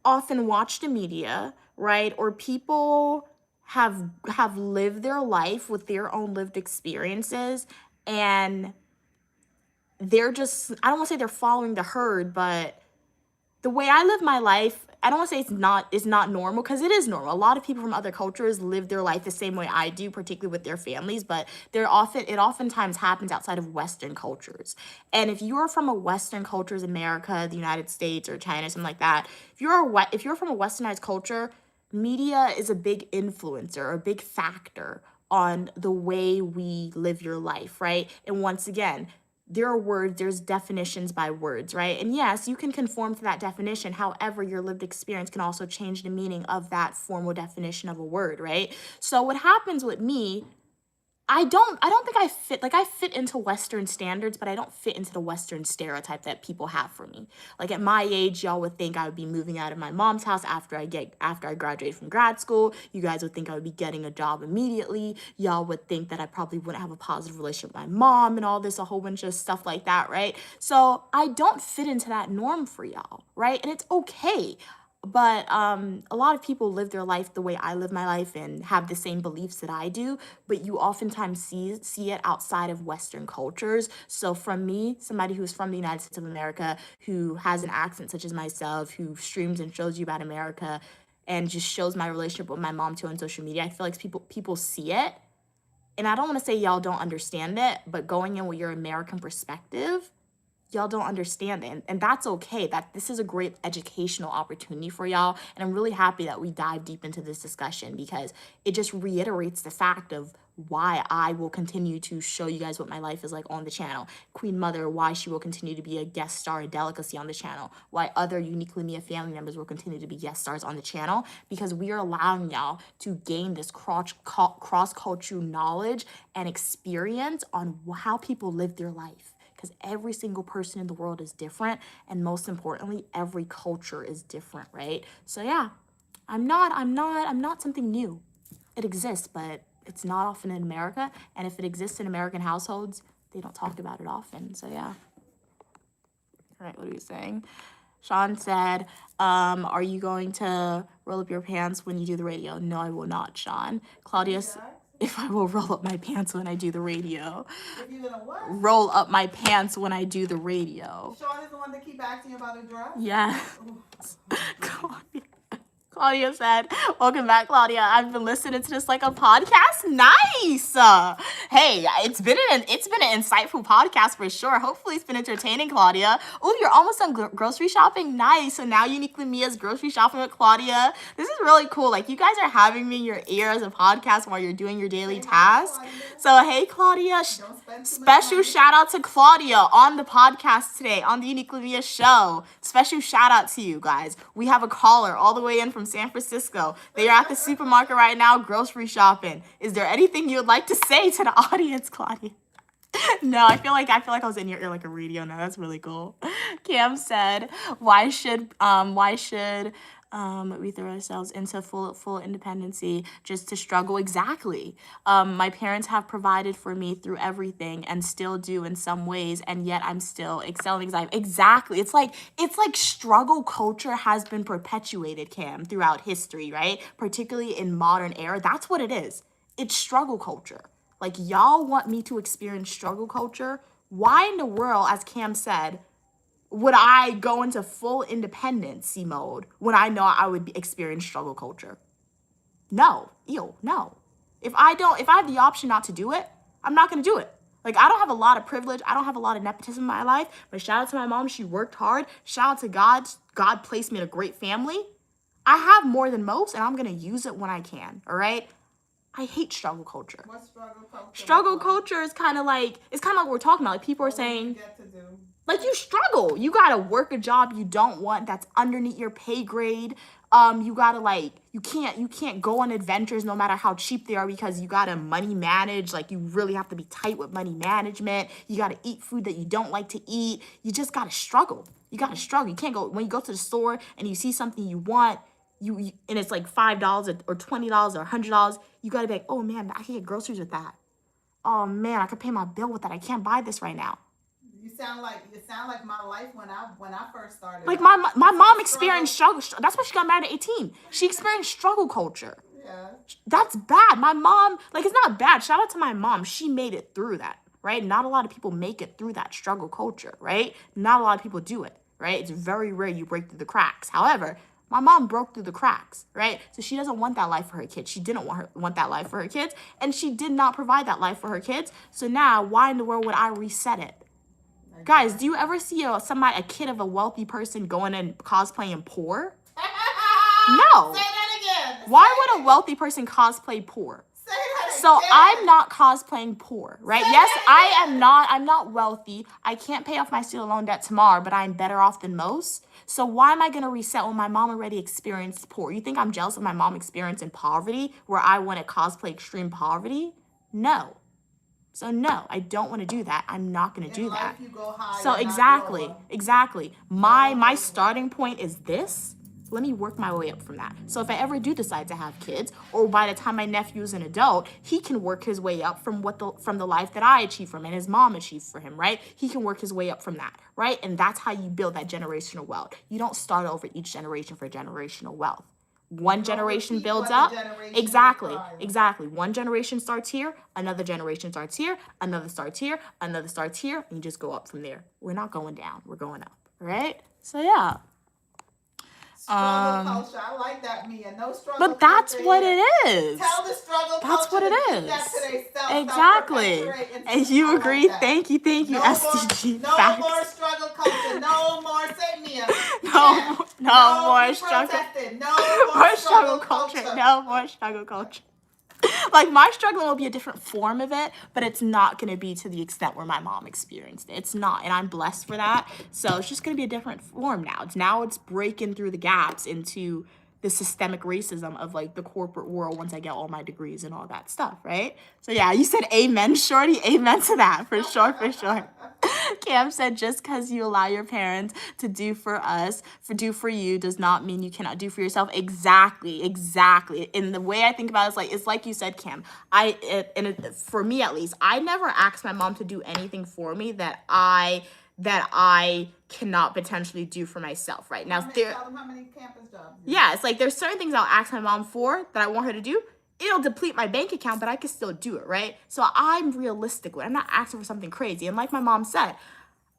often watch the media, right? Or people have lived their life with their own lived experiences, and they're just, I don't want to say they're following the herd, but the way I live my life, I don't want to say it's not normal, because it is normal. A lot of people from other cultures live their life the same way I do, particularly with their families, but it oftentimes happens outside of Western cultures. And if you're from a Western culture, America, the United States, or China, something like that, if you're from a Westernized culture, media is a big influencer, a big factor on the way we live your life, right? And once again, there are words, there's definitions by words, right? And yes, you can conform to that definition. However, your lived experience can also change the meaning of that formal definition of a word, right? So what happens with me, I don't think I fit, like I fit into Western standards, but I don't fit into the Western stereotype that people have for me. Like at my age, y'all would think I would be moving out of my mom's house after I graduate from grad school. You guys would think I would be getting a job immediately. Y'all would think that I probably wouldn't have a positive relationship with my mom and all this, a whole bunch of stuff like that, right? So I don't fit into that norm for y'all, right? And it's okay. But a lot of people live their life the way I live my life and have the same beliefs that I do, but you oftentimes see it outside of Western cultures. So from me, somebody who's from the United States of America, who has an accent such as myself, who streams and shows you about America and just shows my relationship with my mom too on social media, I feel like people see it. And I don't want to say y'all don't understand it, but going in with your American perspective, y'all don't understand it. And that's okay. That this is a great educational opportunity for y'all. And I'm really happy that we dive deep into this discussion because it just reiterates the fact of why I will continue to show you guys what my life is like on the channel. Queen Mother, why she will continue to be a guest star, a delicacy on the channel. Why other Uniquely Mia family members will continue to be guest stars on the channel. Because we are allowing y'all to gain this cross-cultural knowledge and experience on how people live their life. Because every single person in the world is different, and most importantly, every culture is different, right? So yeah, I'm not something new. It exists, but it's not often in America, and if it exists in American households, they don't talk about it often. So yeah. All right, what are you saying? Sean said, are you going to roll up your pants when you do the radio? No, I will not, Sean. Claudia, if I will roll up my pants when I do the radio. If you're gonna what? Roll up my pants when I do the radio. Sean is the one that keep asking you about her dress? Yeah. Claudia said, welcome back, Claudia. I've been listening to this like a podcast. Nice. Hey, it's been an insightful podcast for sure. Hopefully it's been entertaining, Claudia. Oh, you're almost done grocery shopping. Nice. So now Uniquely Mia's grocery shopping with Claudia. This is really cool. Like you guys are having me in your ear as a podcast while you're doing your daily tasks. So hey, Claudia, special shout out to Claudia on the podcast today on the Uniquely Mia show. Special shout out to you guys. We have a caller all the way in from San Francisco. They are at the supermarket right now grocery shopping. Is there anything you would like to say to the audience, Claudia? No, I feel like I was in your ear like a radio now. That's really cool. Cam said, why should we throw ourselves into full independency just to struggle? Exactly. My parents have provided for me through everything and still do in some ways, and yet I'm still excelling. Exactly. It's like struggle culture has been perpetuated, Cam, throughout history, right? Particularly in modern era. That's what it is. It's struggle culture. Like y'all want me to experience struggle culture? Why in the world, as Cam said, would I go into full independency mode when I know I would experience struggle culture? No. No. If I have the option not to do it, I'm not going to do it. Like, I don't have a lot of privilege. I don't have a lot of nepotism in my life. But shout out to my mom. She worked hard. Shout out to God. God placed me in a great family. I have more than most, and I'm going to use it when I can. All right? I hate struggle culture. What's struggle culture? Struggle culture is kind of like what we're talking about. Like, people are saying, like, you struggle. You got to work a job you don't want that's underneath your pay grade. You got to, you can't go on adventures no matter how cheap they are because you got to money manage. Like, you really have to be tight with money management. You got to eat food that you don't like to eat. You just got to struggle. You got to struggle. You can't go, when you go to the store and you see something you want, and it's like $5 or $20 or $100, you got to be like, oh, man, I can get groceries with that. Oh, man, I could pay my bill with that. I can't buy this right now. You sound like my life when I first started. Like my mom experienced struggle. That's why she got married at 18. She experienced struggle culture. Yeah. That's bad. My mom, it's not bad. Shout out to my mom. She made it through that, right? Not a lot of people make it through that struggle culture, right? Not a lot of people do it, right? It's very rare you break through the cracks. However, my mom broke through the cracks, right? So she doesn't want that life for her kids. She didn't want that life for her kids, and she did not provide that life for her kids. So now, why in the world would I reset it? Guys, do you ever see a kid of a wealthy person going and cosplaying poor? No. Say that again. Why would a wealthy person cosplay poor? Say that So I'm not cosplaying poor, right? Yes, I'm not wealthy. I can't pay off my student loan debt tomorrow, but I'm better off than most. So why am I going to reset when my mom already experienced poor? You think I'm jealous of my mom experiencing poverty where I want to cosplay extreme poverty? No. So no, I don't want to do that. I'm not going to do that. So exactly. My starting point is this. Let me work my way up from that. So if I ever do decide to have kids, or by the time my nephew is an adult, he can work his way up from the life that I achieved from and his mom achieved for him, right? He can work his way up from that, right? And that's how you build that generational wealth. You don't start over each generation for generational wealth. One generation builds up. Exactly. One generation starts here, another generation starts here, another starts here, another starts here, and you just go up from there. We're not going down. We're going up, right? So yeah. Struggle culture. I like that, Mia. No struggle. But that's what it is. Tell the struggle that's culture. That's what it is. Exactly. And you agree. Like thank you, no SDG. No more struggle culture. No more. Say Mia. No more struggle. No more struggle culture. No more struggle culture. Like my struggling will be a different form of it, but it's not going to be to the extent where my mom experienced it. It's not, and I'm blessed for that. So it's just going to be a different form now. It's breaking through the gaps into the systemic racism of like the corporate world once I get all my degrees and all that stuff, right? So yeah, you said amen, shorty. Amen to that, for sure. Cam said, just because you allow your parents to do for do for you does not mean you cannot do for yourself. Exactly. And the way I think about it is it's like you said, Cam. For me at least, I never asked my mom to do anything for me that I cannot potentially do for myself right now. How many campus jobs? Yeah, it's like there's certain things I'll ask my mom for that I want her to do. It'll deplete my bank account, but I can still do it, right? So I'm realistic with it. I'm not asking for something crazy. And like my mom said,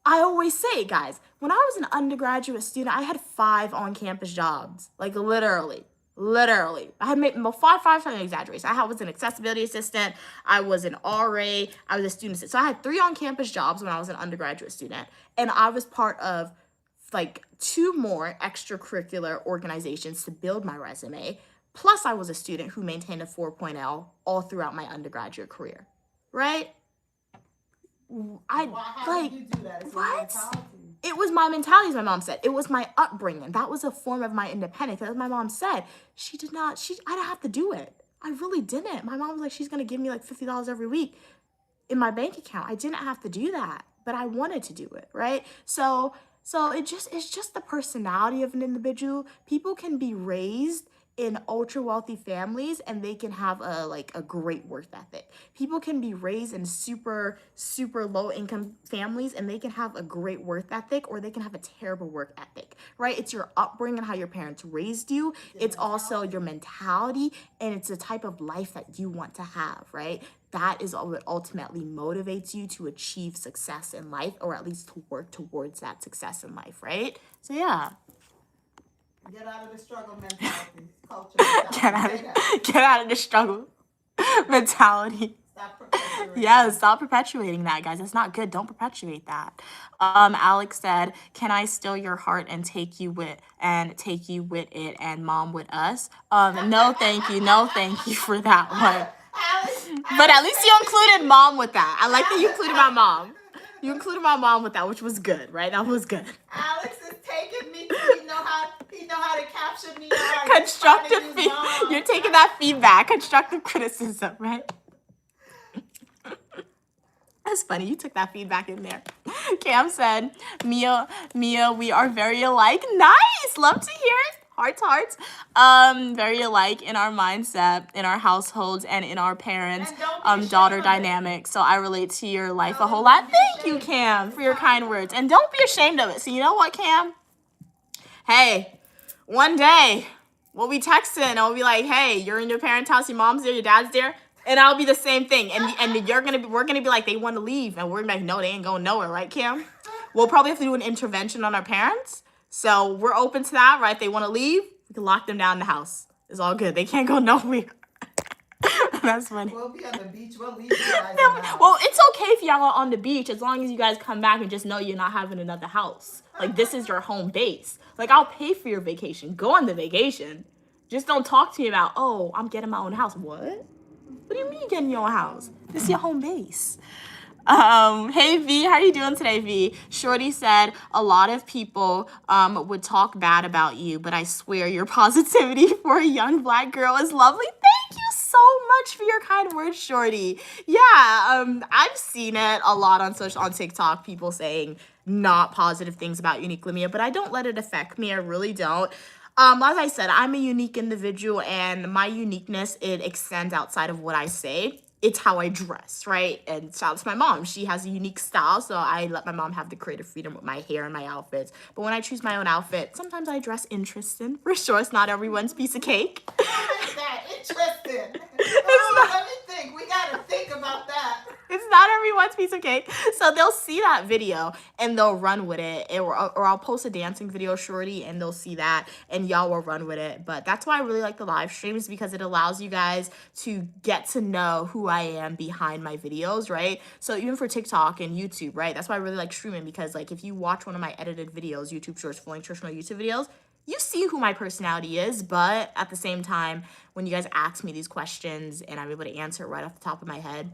I always say, guys, when I was an undergraduate student, I had 5 on-campus jobs. Like literally. I had made 5 exaggeration. I was an accessibility assistant. I was an RA. I was a student assistant. So I had 3 on-campus jobs when I was an undergraduate student. And I was part of like 2 more extracurricular organizations to build my resume. Plus, I was a student who maintained a 4.0 all throughout my undergraduate career, right? How did you do that? What? It was my mentality, as my mom said. It was my upbringing. That was a form of my independence. As my mom said, I didn't have to do it. I really didn't. My mom was like, she's going to give me like $50 every week in my bank account. I didn't have to do that, but I wanted to do it, right? So it's just the personality of an individual. People can be raised in ultra wealthy families and they can have a great work ethic. People can be raised in super low income families and they can have a great work ethic, or they can have a terrible work ethic, right? It's your upbringing, how your parents raised you. It's also your mentality, and it's the type of life that you want to have, right? That is what ultimately motivates you to achieve success in life, or at least to work towards that success in life, right? So yeah. Get out of the struggle mentality. Culture. Get out of the struggle mentality. Stop perpetuating that, guys. It's not good. Don't perpetuate that. Alex said, "Can I steal your heart and take you with it and mom with us?" No, thank you for that one. But at least you included mom with that. I like that you included my mom. You included my mom with that, which was good, right? That was good. Alex is taking me. He know how to capture me. Constructive feedback. You're taking that feedback. Constructive criticism, right? That's funny. You took that feedback in there. Cam said, Mia, we are very alike. Nice. Love to hear it. Hearts. Very alike in our mindset, in our households, and in our parents' daughter dynamic. So I relate to your life a whole lot. Thank you, Cam, for your kind words. And don't be ashamed of it. So you know what, Cam? Hey, one day we'll be texting and we'll be like, hey, you're in your parents' house, your mom's there, your dad's there. And I'll be the same thing. And we're gonna be like, they want to leave. And we're like, no, they ain't going nowhere, right, Cam? We'll probably have to do an intervention on our parents. So we're open to that, right? If they want to leave, we can lock them down in the house. It's all good. They can't go nowhere. That's funny. We'll be on the beach. We'll leave you guys. Well, it's okay if y'all are on the beach as long as you guys come back and just know you're not having another house. Like, this is your home base. Like, I'll pay for your vacation. Go on the vacation. Just don't talk to me about, oh, I'm getting my own house. What? What do you mean you get in your house? This is your home base. Hey V, how are you doing today, V? Shorty said a lot of people would talk bad about you, but I swear your positivity for a young Black girl is lovely. Thank you so much for your kind words, Shorty. Yeah, I've seen it a lot on TikTok, people saying not positive things about Unique Limia, but I don't let it affect me. I really don't. As I said, I'm a unique individual, and my uniqueness, it extends outside of what I say. It's how I dress, right? And shout out to my mom. She has a unique style, so I let my mom have the creative freedom with my hair and my outfits. But when I choose my own outfit, sometimes I dress interesting. For sure, it's not everyone's piece of cake. What is that? Interesting. Let me think. We got to think about that. It's not everyone's piece of cake. So they'll see that video and they'll run with it. Or I'll post a dancing video, Shorty, and they'll see that and y'all will run with it. But that's why I really like the live streams, because it allows you guys to get to know who I am behind my videos, right? So even for TikTok and YouTube, right? That's why I really like streaming, because like if you watch one of my edited videos, YouTube Shorts, full nutritional YouTube videos, you see who my personality is. But at the same time, when you guys ask me these questions and I'm able to answer it right off the top of my head,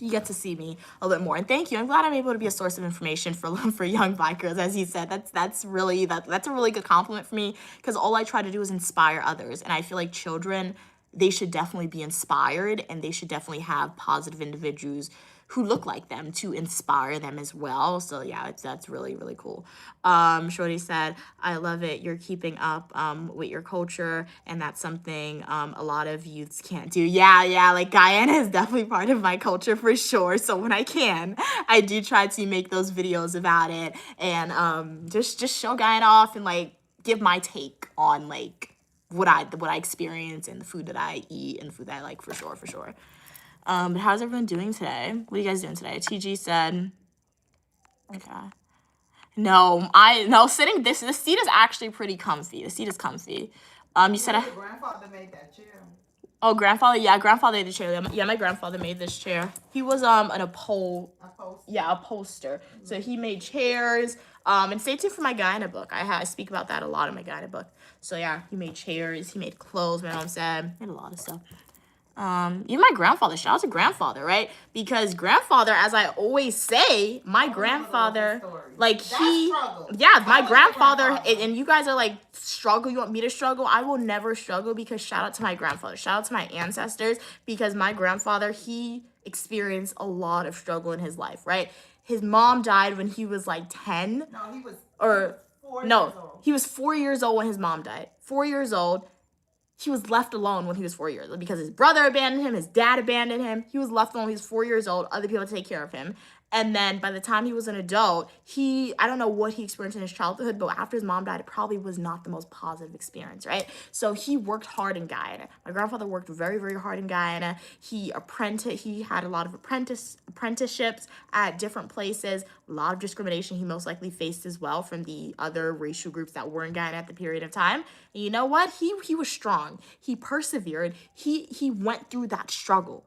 you get to see me a little bit more. And thank you. I'm glad I'm able to be a source of information for young Black girls. As you said, that's a really good compliment for me, because all I try to do is inspire others. And I feel like children, they should definitely be inspired, and they should definitely have positive individuals who look like them to inspire them as well. So yeah, that's really, really cool. Shorty said, I love it. You're keeping up with your culture, and that's something a lot of youths can't do. Yeah, like Guyana is definitely part of my culture for sure. So when I can, I do try to make those videos about it and just show Guyana off and like give my take on like what I experience and the food that I eat and the food that I like for sure. But how's everyone doing today? What are you guys doing today? TG said, okay. No, sitting, this seat is actually pretty comfy. The seat is comfy. You said Your grandfather made that chair. Oh, grandfather, yeah, grandfather made the chair. Yeah, my grandfather made this chair. He was a poster. So he made chairs. And stay tuned for my Guyana book. I speak about that a lot in my Guyana book. So yeah, he made chairs, he made clothes, my mom said, made a lot of stuff. Even my grandfather, shout out to grandfather, right? Because grandfather, as I always say, my grandfather, like my grandfather, and you guys are like, struggle, you want me to struggle? I will never struggle, because shout out to my grandfather, shout out to my ancestors, because my grandfather, he experienced a lot of struggle in his life, right? His mom died when he was like 10. He was 4 years old when his mom died. 4 years old. He was left alone when he was 4 years old, because his brother abandoned him, his dad abandoned him. He was left alone when he was 4 years old, other people to take care of him. And then by the time he was an adult, I don't know what he experienced in his childhood, but after his mom died, it probably was not the most positive experience, right? So he worked hard in Guyana. My grandfather worked very, very hard in Guyana. He had a lot of apprenticeships at different places, a lot of discrimination he most likely faced as well from the other racial groups that were in Guyana at the period of time. And you know what? He was strong. He persevered. He went through that struggle.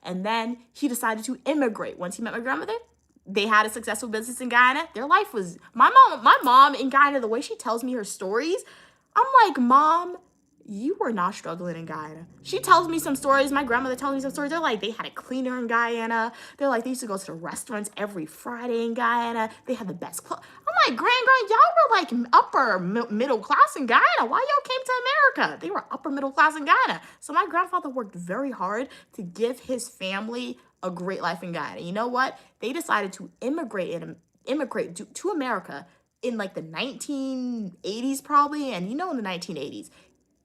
And then he decided to immigrate. Once he met my grandmother, they had a successful business in Guyana. Their life was, my mom in Guyana, the way she tells me her stories, I'm like, Mom, you were not struggling in Guyana. She tells me some stories. My grandmother tells me some stories. They're like, they had a cleaner in Guyana. They're like, they used to go to the restaurants every Friday in Guyana. They had the best clothes. I'm like, Grand, y'all were like upper middle class in Guyana. Why y'all came to America? They were upper middle class in Guyana. So my grandfather worked very hard to give his family a great life in Guyana. You know what? They decided to immigrate to America in like the 1980s probably. And you know, in the 1980s,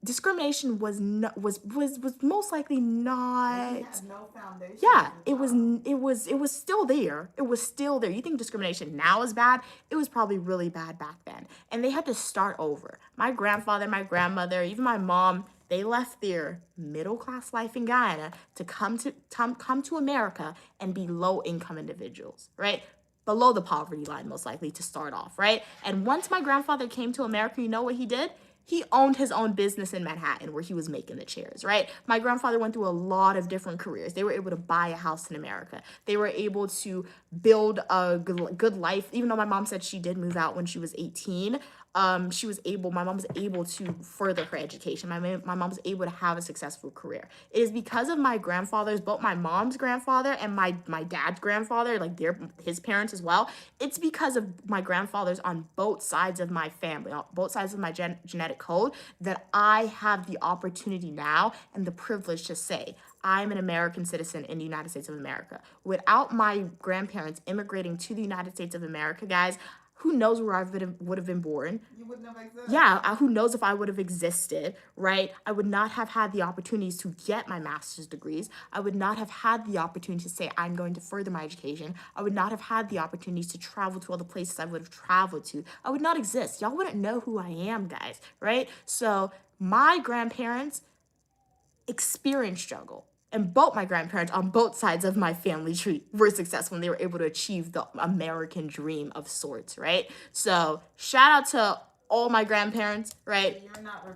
discrimination was most likely not. It had no foundation. Yeah, it was still there. It was still there. You think discrimination now is bad? It was probably really bad back then. And they had to start over. My grandfather, my grandmother, even my mom, they left their middle-class life in Guyana to come to America and be low-income individuals, right? Below the poverty line, most likely, to start off, right? And once my grandfather came to America, you know what he did? He owned his own business in Manhattan where he was making the chairs, right? My grandfather went through a lot of different careers. They were able to buy a house in America. They were able to build a good life. Even though my mom said she did move out when she was 18, my mom was able to further her education. My mom was able to have a successful career. It is because of my grandfathers, both my mom's grandfather and my dad's grandfather, like his parents as well. It's because of my grandfathers on both sides of my family, on both sides of my genetic code, that I have the opportunity now and the privilege to say, I'm an American citizen in the United States of America. Without my grandparents immigrating to the United States of America, guys, who knows where I would have been born? You wouldn't have existed. Yeah, who knows if I would have existed, right? I would not have had the opportunities to get my master's degrees. I would not have had the opportunity to say I'm going to further my education. I would not have had the opportunities to travel to all the places I would have traveled to. I would not exist. Y'all wouldn't know who I am, guys, right? So my grandparents experienced struggle. And both my grandparents on both sides of my family tree were successful and they were able to achieve the American dream of sorts, right? So shout out to all my grandparents, right?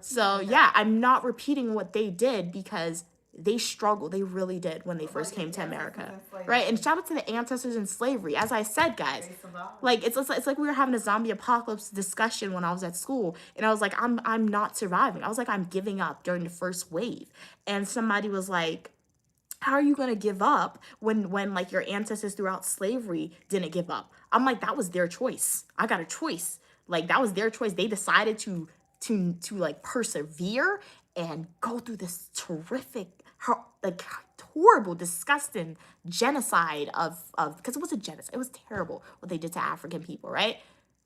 So yeah, I'm not repeating what they did because they struggled. They really did when they first came to America, right? And shout out to the ancestors in slavery. As I said, guys, like it's like we were having a zombie apocalypse discussion when I was at school, and I was like, I'm not surviving. I was like, I'm giving up during the first wave, and somebody was like, how are you going to give up when like your ancestors throughout slavery didn't give up? I'm like, that was their choice. I got a choice. Like, that was their choice. They decided to like persevere and go through this terrific, like horrible, disgusting genocide of because it was a genocide. It was terrible what they did to African people, right?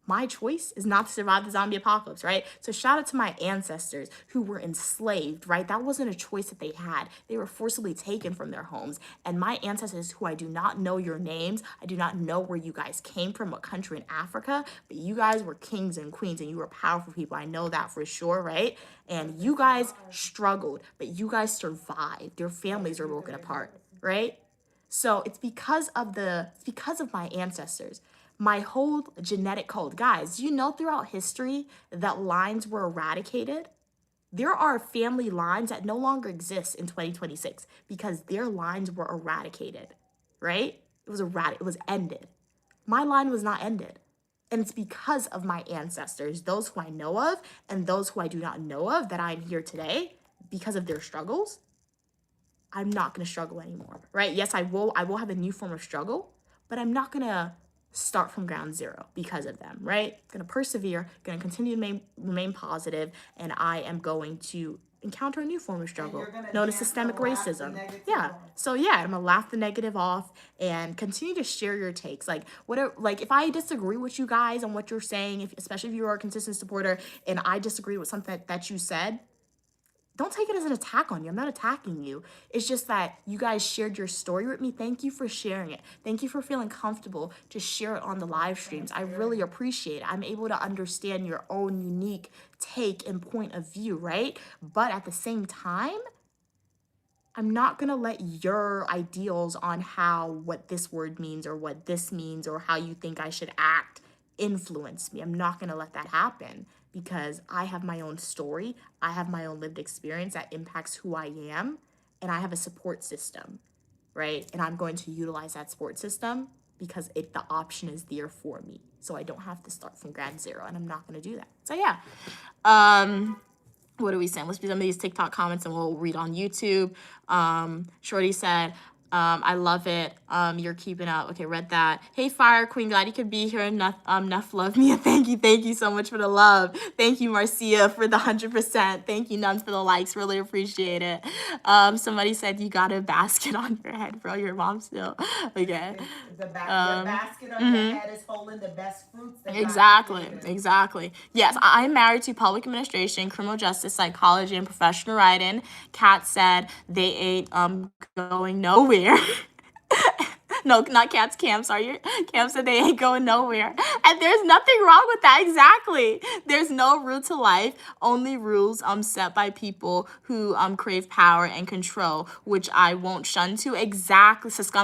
My choice is not to survive the zombie apocalypse, right? So shout out to my ancestors who were enslaved, right? That wasn't a choice that they had. They were forcibly taken from their homes. And my ancestors, who I do not know your names, I do not know where you guys came from, what country in Africa, but you guys were kings and queens and you were powerful people. I know that for sure, right? And you guys struggled, but you guys survived. Your families are broken apart, right? So it's because of my ancestors. My whole genetic code. Guys, you know throughout history that lines were eradicated? There are family lines that no longer exist in 2026 because their lines were eradicated, right? It was ended. My line was not ended. And it's because of my ancestors, those who I know of and those who I do not know of, that I'm here today because of their struggles. I'm not going to struggle anymore, right? Yes, I will have a new form of struggle, but I'm not going to start from ground zero because of them, right? Gonna persevere, gonna continue to remain positive, and I am going to encounter a new form of struggle known as systemic racism. Yeah. So yeah, I'm gonna laugh the negative off and continue to share your takes. Like whatever, like if I disagree with you guys on what you're saying, especially if you are a consistent supporter and I disagree with something that you said, don't take it as an attack on you. I'm not attacking you. It's just that you guys shared your story with me. Thank you for sharing it. Thank you for feeling comfortable to share it on the live streams. I really appreciate it. I'm able to understand your own unique take and point of view, right? But at the same time, I'm not going to let your ideals on what this word means or what this means or how you think I should act influence me. I'm not going to let that happen. Because I have my own story, I have my own lived experience that impacts who I am, and I have a support system, right? And I'm going to utilize that support system because the option is there for me. So I don't have to start from ground zero, and I'm not going to do that. So yeah. What are we saying? Let's do some of these TikTok comments and we'll read on YouTube. Shorty said, I love it. You're keeping up. Okay, read that. Hey, Fire Queen, glad you could be here. Enough love me. Thank you so much for the love. Thank you, Marcia, for the 100%. Thank you, Nuns, for the likes. Really appreciate it. Somebody said you got a basket on your head, bro. Your mom still. Okay. The basket on your head is holding the best fruits. Exactly. Yes, I'm married to public administration, criminal justice, psychology, and professional writing. Kat said they ain't going nowhere. No, not Kat's Cam, sorry. Cam said they ain't going nowhere. And there's nothing wrong with that. Exactly. There's no rule to life, only rules set by people who crave power and control, which I won't succumb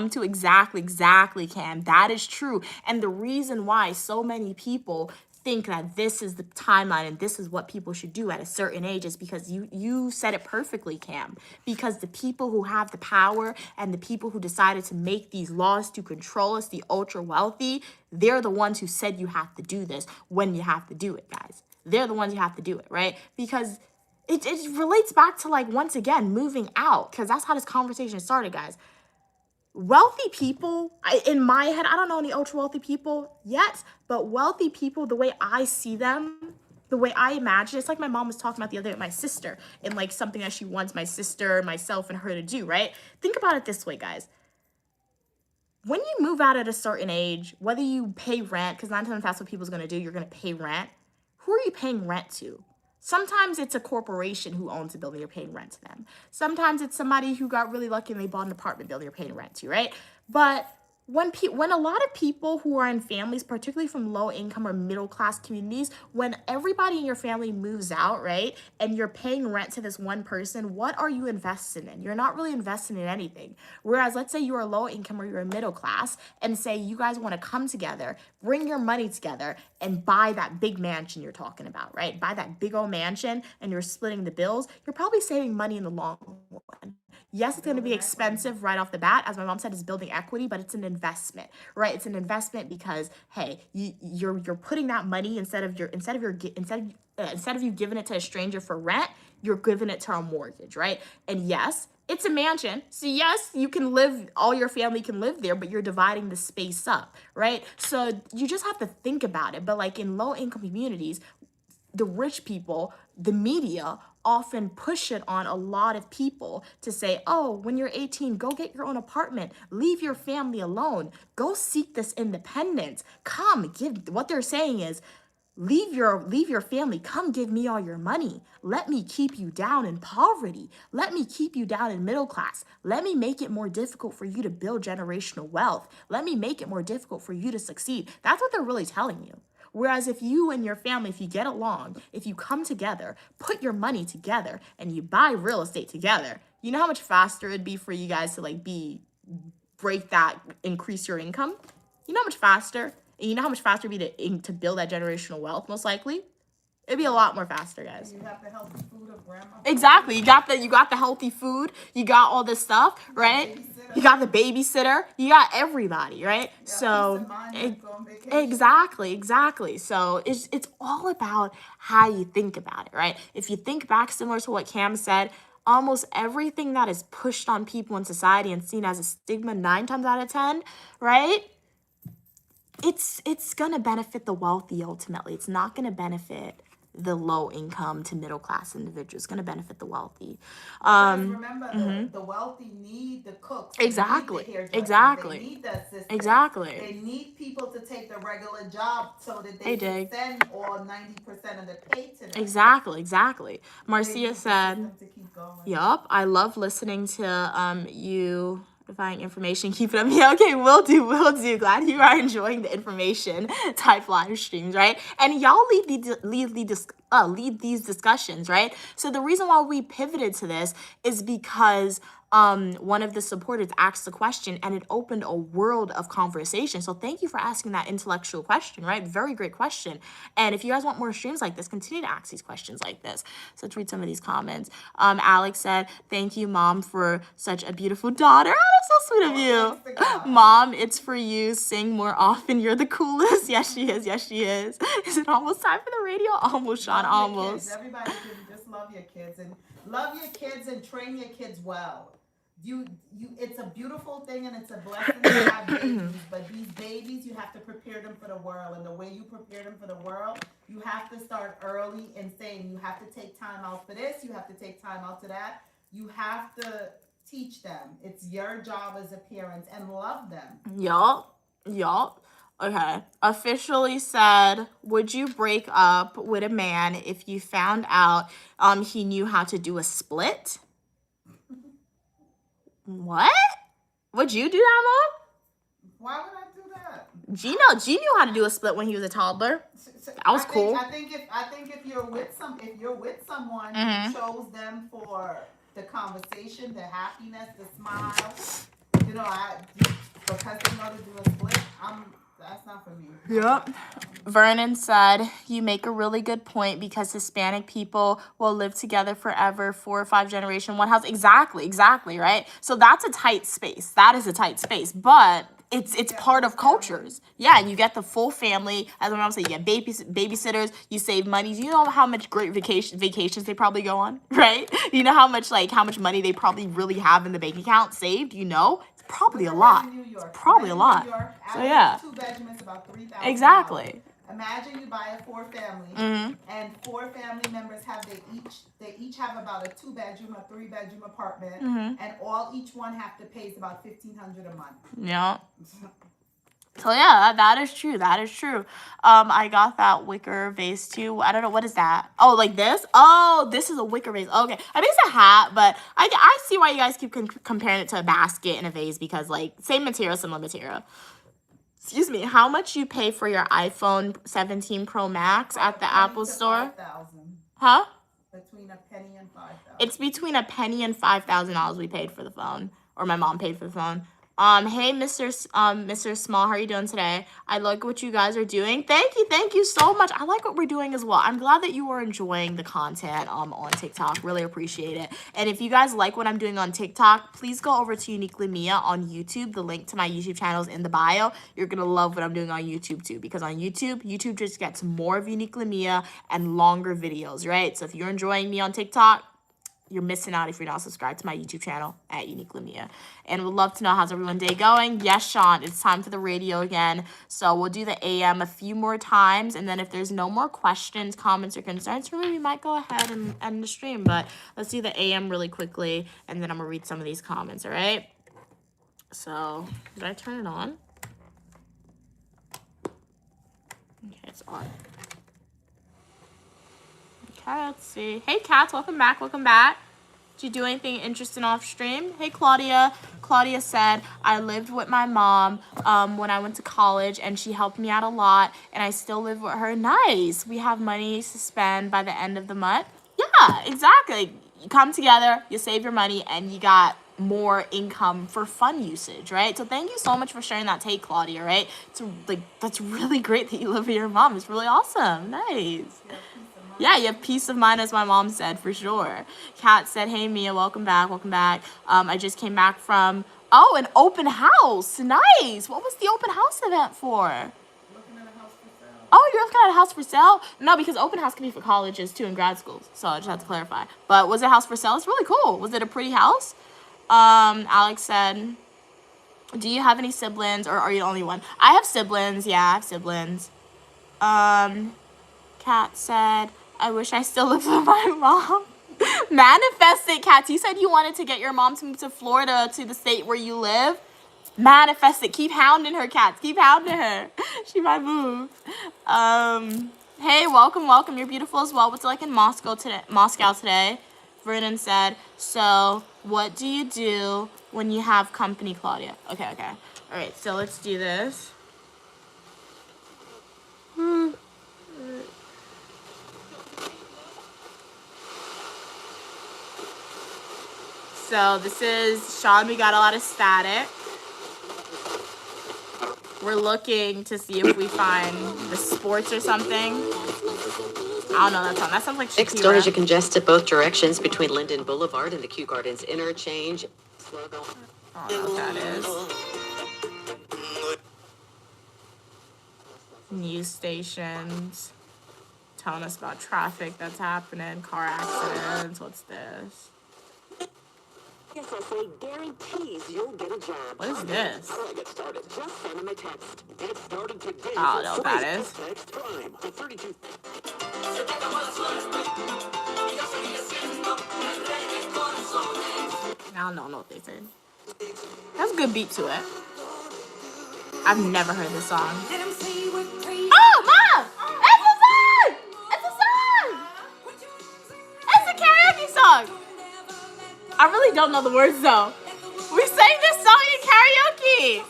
to. Exactly, Cam. That is true. And the reason why so many people think that this is the timeline and this is what people should do at a certain age is because you said it perfectly, Cam. Because the people who have the power and the people who decided to make these laws to control us, the ultra wealthy, they're the ones who said you have to do this when you have to do it, guys. they're the ones who have to do it, right? Because it relates back to, like, once again, moving out, because that's how this conversation started, guys. Wealthy people, in my head, I don't know any ultra wealthy people yet, but wealthy people, the way I see them, the way I imagine, it's like my mom was talking about the other day with my sister, and like something that she wants my sister, myself, and her to do, right? Think about it this way, guys. When you move out at a certain age, whether you pay rent, because 9 times that's what people's going to do, you're going to pay rent. Who are you paying rent to? Sometimes it's a corporation who owns a building, you're paying rent to them. Sometimes it's somebody who got really lucky and they bought an apartment building, you're paying rent to, right? But when a lot of people who are in families, particularly from low income or middle class communities, when everybody in your family moves out, right, and you're paying rent to this one person, what are you investing in? You're not really investing in anything. Whereas let's say you're a low income or you're a middle class and say you guys want to come together, bring your money together and buy that big mansion you're talking about, right? Buy that big old mansion and you're splitting the bills. You're probably saving money in the long run. Yes, it's going to be expensive right off the bat. As my mom said, it's building equity, but it's an investment, right? It's an investment because, hey, you're putting that money instead of you giving it to a stranger for rent, you're giving it to a mortgage, right? And yes, it's a mansion. So yes, you can live, all your family can live there, but you're dividing the space up, right? So you just have to think about it. But like in low income communities, the rich people, the media often push it on a lot of people to say, oh, when you're 18, go get your own apartment, leave your family alone, go seek this independence, what they're saying is, leave your family, come give me all your money, let me keep you down in poverty, let me keep you down in middle class, let me make it more difficult for you to build generational wealth, let me make it more difficult for you to succeed. That's what they're really telling you. Whereas if you and your family, if you get along, if you come together, put your money together, and you buy real estate together, you know how much faster it'd be for you guys to increase your income? You know how much faster? And you know how much faster it'd be to build that generational wealth, most likely? It'd be a lot more faster, guys. You have the healthy food of grandma. Exactly. You got the healthy food. You got all this stuff, right? You got the babysitter. You got everybody, right? So exactly. So it's all about how you think about it, right? If you think back, similar to what Cam said, almost everything that is pushed on people in society and seen as a stigma 9 times out of 10, right? It's gonna benefit the wealthy ultimately. It's not gonna benefit the low income to middle class individuals. It's going to benefit the wealthy. Remember, the wealthy need the cooks. Exactly. They need the Exactly. They need the assistants. Exactly. They need people to take the regular job so that they can send all 90% of the pay to them. Exactly. Marcia said, yup, I love listening to you providing information. Keep it up. Yeah, okay, will do. Glad you are enjoying the information type live streams, right? And y'all lead these discussions, right? So the reason why we pivoted to this is because one of the supporters asked the question and it opened a world of conversation. So thank you for asking that intellectual question, right? Very great question. And if you guys want more streams like this, continue to ask these questions like this. So let's read some of these comments. Alex said, thank you, Mom, for such a beautiful daughter. Oh, that's so sweet of you. Mom, it's for you. Sing more often. You're the coolest. Yes, she is. Is it almost time for the radio? Almost, Sean, almost. Everybody just love your kids and train your kids well. It's a beautiful thing and it's a blessing to have babies, but these babies, you have to prepare them for the world. And the way you prepare them for the world, you have to start early and saying you have to take time out for this, you have to take time out to that. You have to teach them. It's your job as a parent, and love them. Yup. Okay. Officially said, would you break up with a man if you found out he knew how to do a split? What? Would you do that, Mom? Why would I do that? G knew how to do a split when he was a toddler. That was cool. I think if you're with someone who chose them for the conversation, the happiness, the smile, because they know to do a split, that's not for me. Yep. Vernon said, you make a really good point because Hispanic people will live together forever, 4 or 5 generations, one house. Exactly, right? So that's a tight space. That is a tight space. But it's part of cultures. Yeah, you get the full family. As my mom said, you get babysitters. You save money. Do you know how much great vacations they probably go on, right? You know how much money they probably really have in the bank account saved. You know, it's probably a lot. It's probably a lot. So yeah. 2 bedroom is about $3,000. Exactly. Imagine you buy a 4 family, and 4 family members have they each have about a 2 bedroom, a 3 bedroom apartment, and each one have to pay about $1,500 a month. Yeah. So yeah, that is true. That is true. I got that wicker vase too. I don't know, what is that? Oh, like this? Oh, this is a wicker vase. Okay, I think it's a hat, but I see why you guys keep comparing it to a basket and a vase, because like same material, similar material. Excuse me, how much you pay for your iPhone 17 Pro Max at the Apple Store? Huh? Between a penny and $5,000. It's between a penny and $5,000 we paid for the phone, or my mom paid for the phone. Hey, Mr. Small, how are you doing today? I like what you guys are doing. Thank you so much. I like what we're doing as well. I'm glad that you are enjoying the content on TikTok. Really appreciate it. And if you guys like what I'm doing on TikTok, please go over to Uniquely Mia on YouTube. The link to my YouTube channel is in the bio. You're gonna love what I'm doing on YouTube too, because on YouTube just gets more of Uniquely Mia and longer videos, right? So if you're enjoying me on TikTok, you're missing out if you're not subscribed to my YouTube channel at Uniquely Mia. And would love to know, how's everyone's day going? Yes, Sean, it's time for the radio again. So we'll do the AM a few more times. And then if there's no more questions, comments, or concerns for me, we might go ahead and end the stream. But let's do the AM really quickly. And then I'm going to read some of these comments, all right? So, did I turn it on? Okay, it's on. Okay, let's see. Hey, Cats, welcome back. Did you do anything interesting off stream? Hey, Claudia. Claudia said, I lived with my mom when I went to college, and she helped me out a lot, and I still live with her. Nice. We have money to spend by the end of the month. Yeah, exactly. You come together, you save your money, and you got more income for fun usage, right? So thank you so much for sharing that take, Claudia, right? It's like, that's really great that you live with your mom. It's really awesome. Nice. Yeah, you have peace of mind, as my mom said, for sure. Kat said, hey, Mia, welcome back. I just came back from, an open house. Nice. What was the open house event for? Looking at a house for sale. Oh, you're looking at a house for sale? No, because open house can be for colleges, too, and grad schools. So I just have to clarify. But was it a house for sale? It's really cool. Was it a pretty house? Alex said, do you have any siblings, or are you the only one? I have siblings. Yeah, I have siblings. Kat said, I wish I still lived with my mom. Manifest it, Kat. You said you wanted to get your mom to move to Florida, to the state where you live. Manifest it. Keep hounding her, Cats. Keep hounding her. She might move. Hey, welcome. You're beautiful as well. What's it like in Moscow today? Vernon said, so what do you do when you have company, Claudia? Okay. All right, so let's do this. So this is Sean. We got a lot of static. We're looking to see if we find the sports or something. I don't know that song. That sounds like Shakira. Next door is congested both directions between Linden Boulevard and the Kew Gardens interchange. I don't know what that is. News stations. Telling us about traffic that's happening. Car accidents. What's this? SSA guarantees you'll get a job. What is this? How do I get started? Just send them a text. Get started today. I don't know what that is. Text Prime to 32. I don't know what they said. That's a good beat to it. I've never heard this song. Oh, Mom! It's a song! It's a karaoke song! I really don't know the words though. We sang this song in karaoke.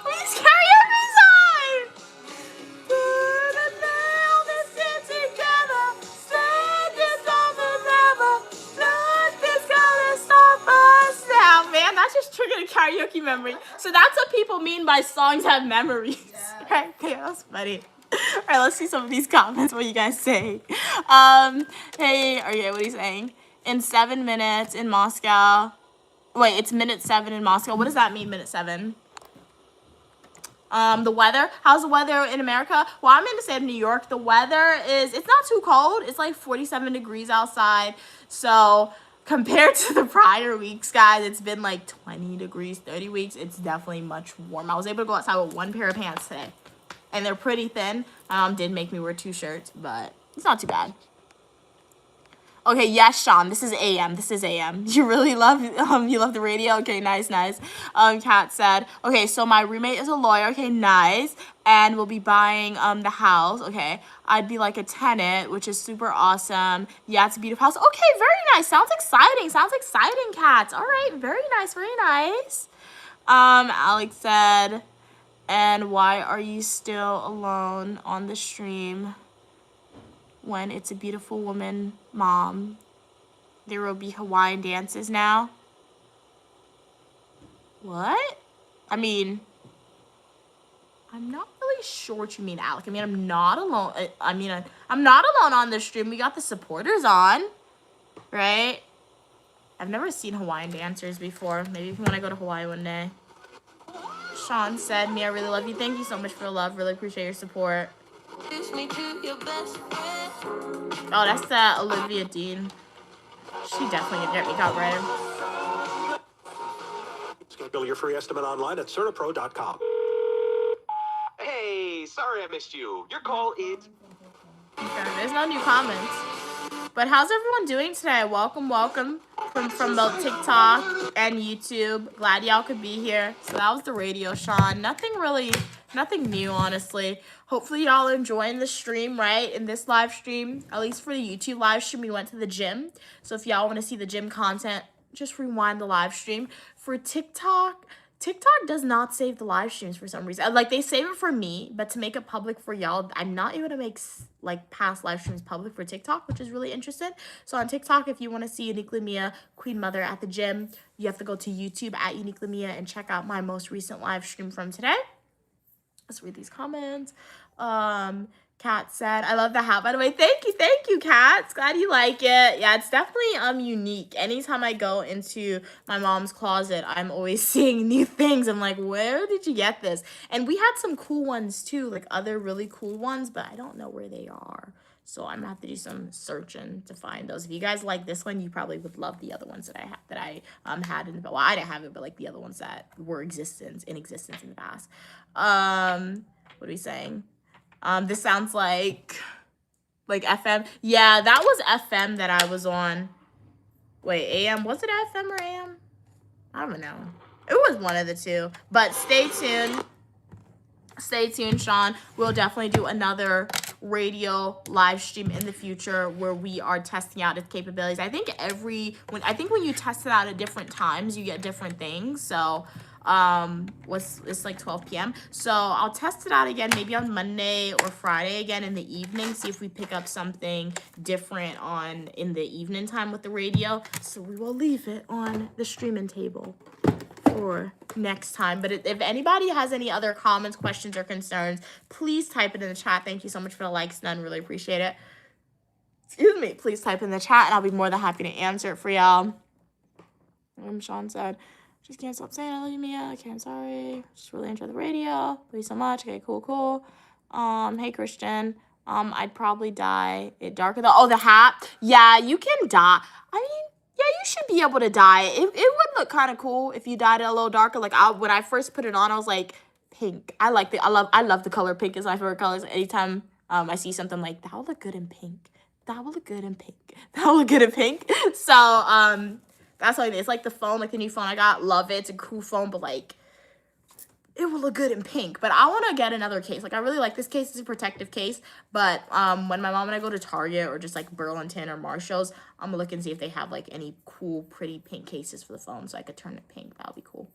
This karaoke song. Man, that just triggered a karaoke memory. So that's what people mean by songs have memories. Yeah. Right? Okay, that's funny. All right, let's see some of these comments. What you guys say? Hey, what are you saying? in 7 minutes in Moscow. Wait, it's minute 7 in Moscow. What does that mean, minute 7? The weather. How's the weather in America? Well, I'm in the state of New York. The weather is, it's not too cold. It's like 47 degrees outside. So compared to the prior weeks, guys, it's been like 20 degrees, 30 weeks. It's definitely much warm. I was able to go outside with 1 pair of pants today. And they're pretty thin. My mom did make me wear 2 shirts, but it's not too bad. Okay, yes, Sean, this is AM. This is AM. You really love, you love the radio? Okay, nice, nice. Kat said, okay, so my roommate is a lawyer. Okay, nice. And we'll be buying, the house. Okay, I'd be like a tenant, which is super awesome. Yeah, it's a beautiful house. Okay, very nice. Sounds exciting. Sounds exciting, Kat. All right, very nice, very nice. Alex said, and why are you still alone on the stream? When it's a beautiful woman, Mom. There will be Hawaiian dances now. What? I mean, I'm not really sure what you mean, Alec. I mean, I'm not alone. I'm not alone on the stream. We got the supporters on, right? I've never seen Hawaiian dancers before. Maybe when I go to Hawaii one day. Sean said, "Me, I really love you. Thank you so much for the love. Really appreciate your support." Oh, that's Olivia Dean. She definitely gonna get me covered. Schedule your free estimate online at Certapro.com. Hey, sorry I missed you. Your call is... Okay, there's no new comments. But how's everyone doing today? Welcome, welcome from both TikTok and YouTube. Glad y'all could be here. So that was the radio, Sean. Nothing new, honestly. Hopefully y'all are enjoying the stream, right? In this live stream, at least for the YouTube live stream, we went to the gym. So if y'all want to see the gym content, just rewind the live stream. For TikTok, TikTok does not save the live streams for some reason. Like, they save it for me, but to make it public for y'all, I'm not able to make, like, past live streams public for TikTok, which is really interesting. So on TikTok, if you want to see Uniquely Mia, Queen Mother at the gym, you have to go to YouTube at Uniquely Mia and check out my most recent live stream from today. Let's read these comments. Kat said, I love the hat, by the way. Thank you, Kat. Glad you like it. Yeah, it's definitely unique. Anytime I go into my mom's closet, I'm always seeing new things. I'm like, where did you get this? And we had some cool ones too, like other really cool ones, but I don't know where they are. So I'm gonna have to do some searching to find those. If you guys like this one, you probably would love the other ones that I had in the, well, I didn't have it, but like the other ones that were in existence in the past. What are we saying? This sounds like FM. Yeah, that was FM that I was on. Wait, AM? Was it FM or AM? I don't know. It was one of the two. But stay tuned. Stay tuned, Sean. We'll definitely do another radio live stream in the future where we are testing out its capabilities. I think when you test it out at different times, you get different things. So it's like 12 p.m. So I'll test it out again maybe on Monday or Friday again in the evening, see if we pick up something different in the evening time with the radio. So we will leave it on the streaming table for next time. But if anybody has any other comments, questions, or concerns, please type it in the chat. Thank you so much for the likes, none. Really appreciate it. Excuse me. Please type in the chat and I'll be more than happy to answer it for y'all. Sean said, just can't stop saying I love you, Mia. Okay, I'm sorry. Just really enjoy the radio. Please so much. Okay, cool. Hey, Christian. I'd probably dye it darker though. Oh, the hat. Yeah, you can dye. I mean, yeah, you should be able to dye it. It would look kind of cool if you dyed it a little darker. Like when I first put it on, I was like, pink. I love the color pink. It's my favorite colors. Anytime I see something like that will look good in pink. That will look good in pink. That will look good in pink. So that's what it is. It's like the phone, like the new phone I got. Love it. It's a cool phone, but like it will look good in pink. But I want to get another case. Like I really like this case. It's a protective case. But when my mom and I go to Target or just like Burlington or Marshall's, I'm gonna look and see if they have like any cool, pretty pink cases for the phone so I could turn it pink. That would be cool.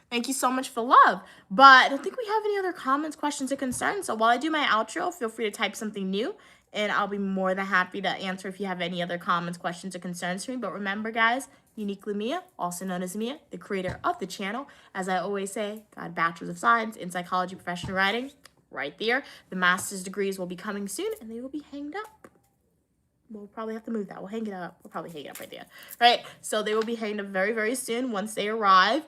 Thank you so much for love. But I don't think we have any other comments, questions, or concerns. So while I do my outro, feel free to type something new. And I'll be more than happy to answer if you have any other comments, questions, or concerns for me. But remember, guys, Uniquely Mia, also known as Mia, the creator of the channel. As I always say, got a Bachelor's of Science in Psychology, Professional Writing, right there. The master's degrees will be coming soon, and they will be hanged up. we'll probably have to move that. We'll hang it up. We'll probably hang it up right there. Right? So they will be hanging up very, very soon once they arrive.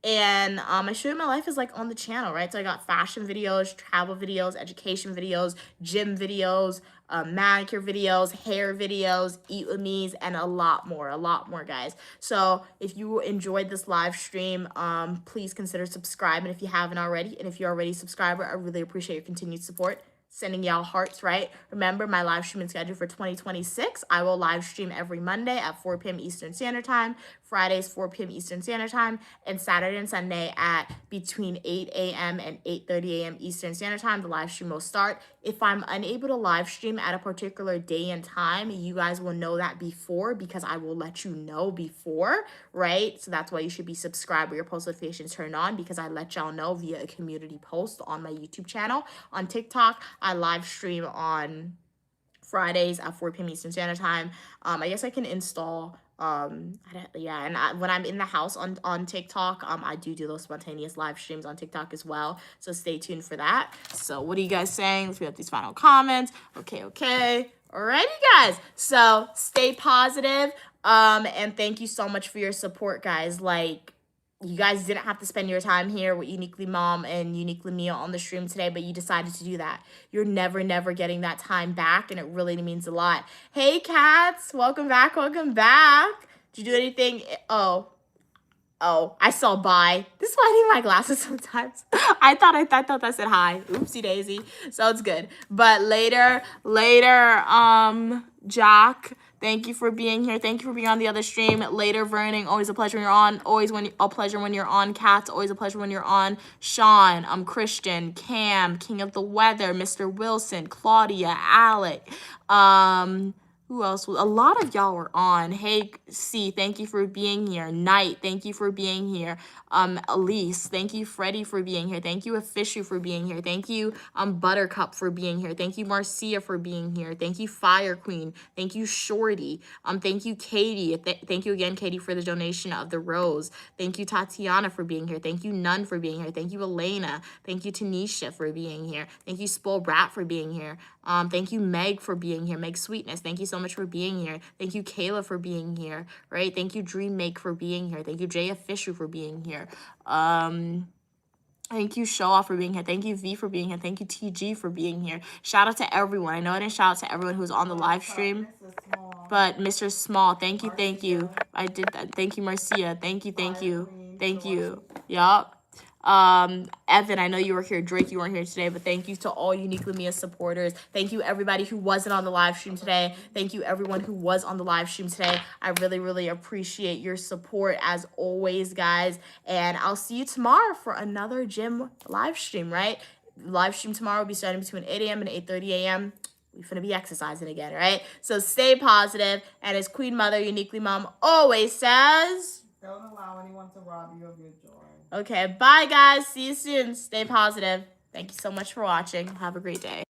And I show you my life is like on the channel, right? So I got fashion videos, travel videos, education videos, gym videos, manicure videos, hair videos, eat with me's, and a lot more, guys. So if you enjoyed this live stream, please consider subscribing if you haven't already. And if you're already a subscriber, I really appreciate your continued support. Sending y'all hearts, right? Remember, my live streaming schedule for 2026. I will live stream every Monday at 4 p.m. Eastern Standard Time, Fridays 4 p.m. Eastern Standard Time, and Saturday and Sunday at between 8 a.m. and 8:30 a.m. Eastern Standard Time. The live stream will start. If I'm unable to live stream at a particular day and time, you guys will know that before, because I will let you know before, right? So that's why you should be subscribed with your post notifications turned on, because I let y'all know via a community post on my YouTube channel. On TikTok, I live stream on Fridays at 4 p.m. Eastern Standard Time. I guess I can install, when I'm in the house on TikTok, I do those spontaneous live streams on TikTok as well. So stay tuned for that. So what are you guys saying? Let's read up these final comments. Okay. Alrighty, guys. So stay positive. And thank you so much for your support, guys. Like, you guys didn't have to spend your time here with Uniquely Mom and Uniquely Mia on the stream today, but you decided to do that. You're never getting that time back, and it really means a lot. Hey, cats. Welcome back. Did you do anything? Oh, I saw bye. This is why I need my glasses sometimes. I thought that said hi. Oopsie daisy. So it's good. But later, Jack, thank you for being here. Thank you for being on the other stream. Later, Vernon, always a pleasure when you're on. A pleasure when you're on. Kat's always a pleasure when you're on. Sean, Christian, Cam, King of the Weather, Mr. Wilson, Claudia, Alec, who else? A lot of y'all were on. Hey, C, thank you for being here. Knight, thank you for being here. Elise, thank you. Freddie for being here. Thank you, Afishu, for being here. Thank you, Buttercup, for being here. Thank you, Marcia, for being here. Thank you, Fire Queen. Thank you, Shorty. Thank you, Katie. Thank you again, Katie, for the donation of the rose. Thank you, Tatiana, for being here. Thank you, Nun, for being here. Thank you, Elena. Thank you, Tanisha, for being here. Thank you, Spoil Brat, for being here. Thank you, Meg, for being here. Meg Sweetness, thank you so much for being here. Thank you, Kayla, for being here, right? Thank you, Dream Make, for being here. Thank you, Jay Fisher, for being here. Thank you, Show Off, for being here. Thank you, V, for being here. Thank you, TG, for being here. Shout out to everyone. I know I didn't shout out to everyone who was on the live stream, but Mr. Small, thank you. I did that. Thank you, Marcia. Thank you. Yup. Evan, I know you were here. Drake, you weren't here today, but thank you to all Uniquely Mia supporters. Thank you, everybody who wasn't on the live stream today. Thank you, everyone who was on the live stream today. I really appreciate your support as always, guys. And I'll see you tomorrow for another gym live stream, right? Live stream tomorrow will be starting between 8 a.m. and 8:30 a.m. We're gonna be exercising again, right? So stay positive. And as Queen Mother, Uniquely Mom always says, don't allow anyone to rob you of your joy. Okay, bye guys. See you soon. Stay positive. Thank you so much for watching. Have a great day.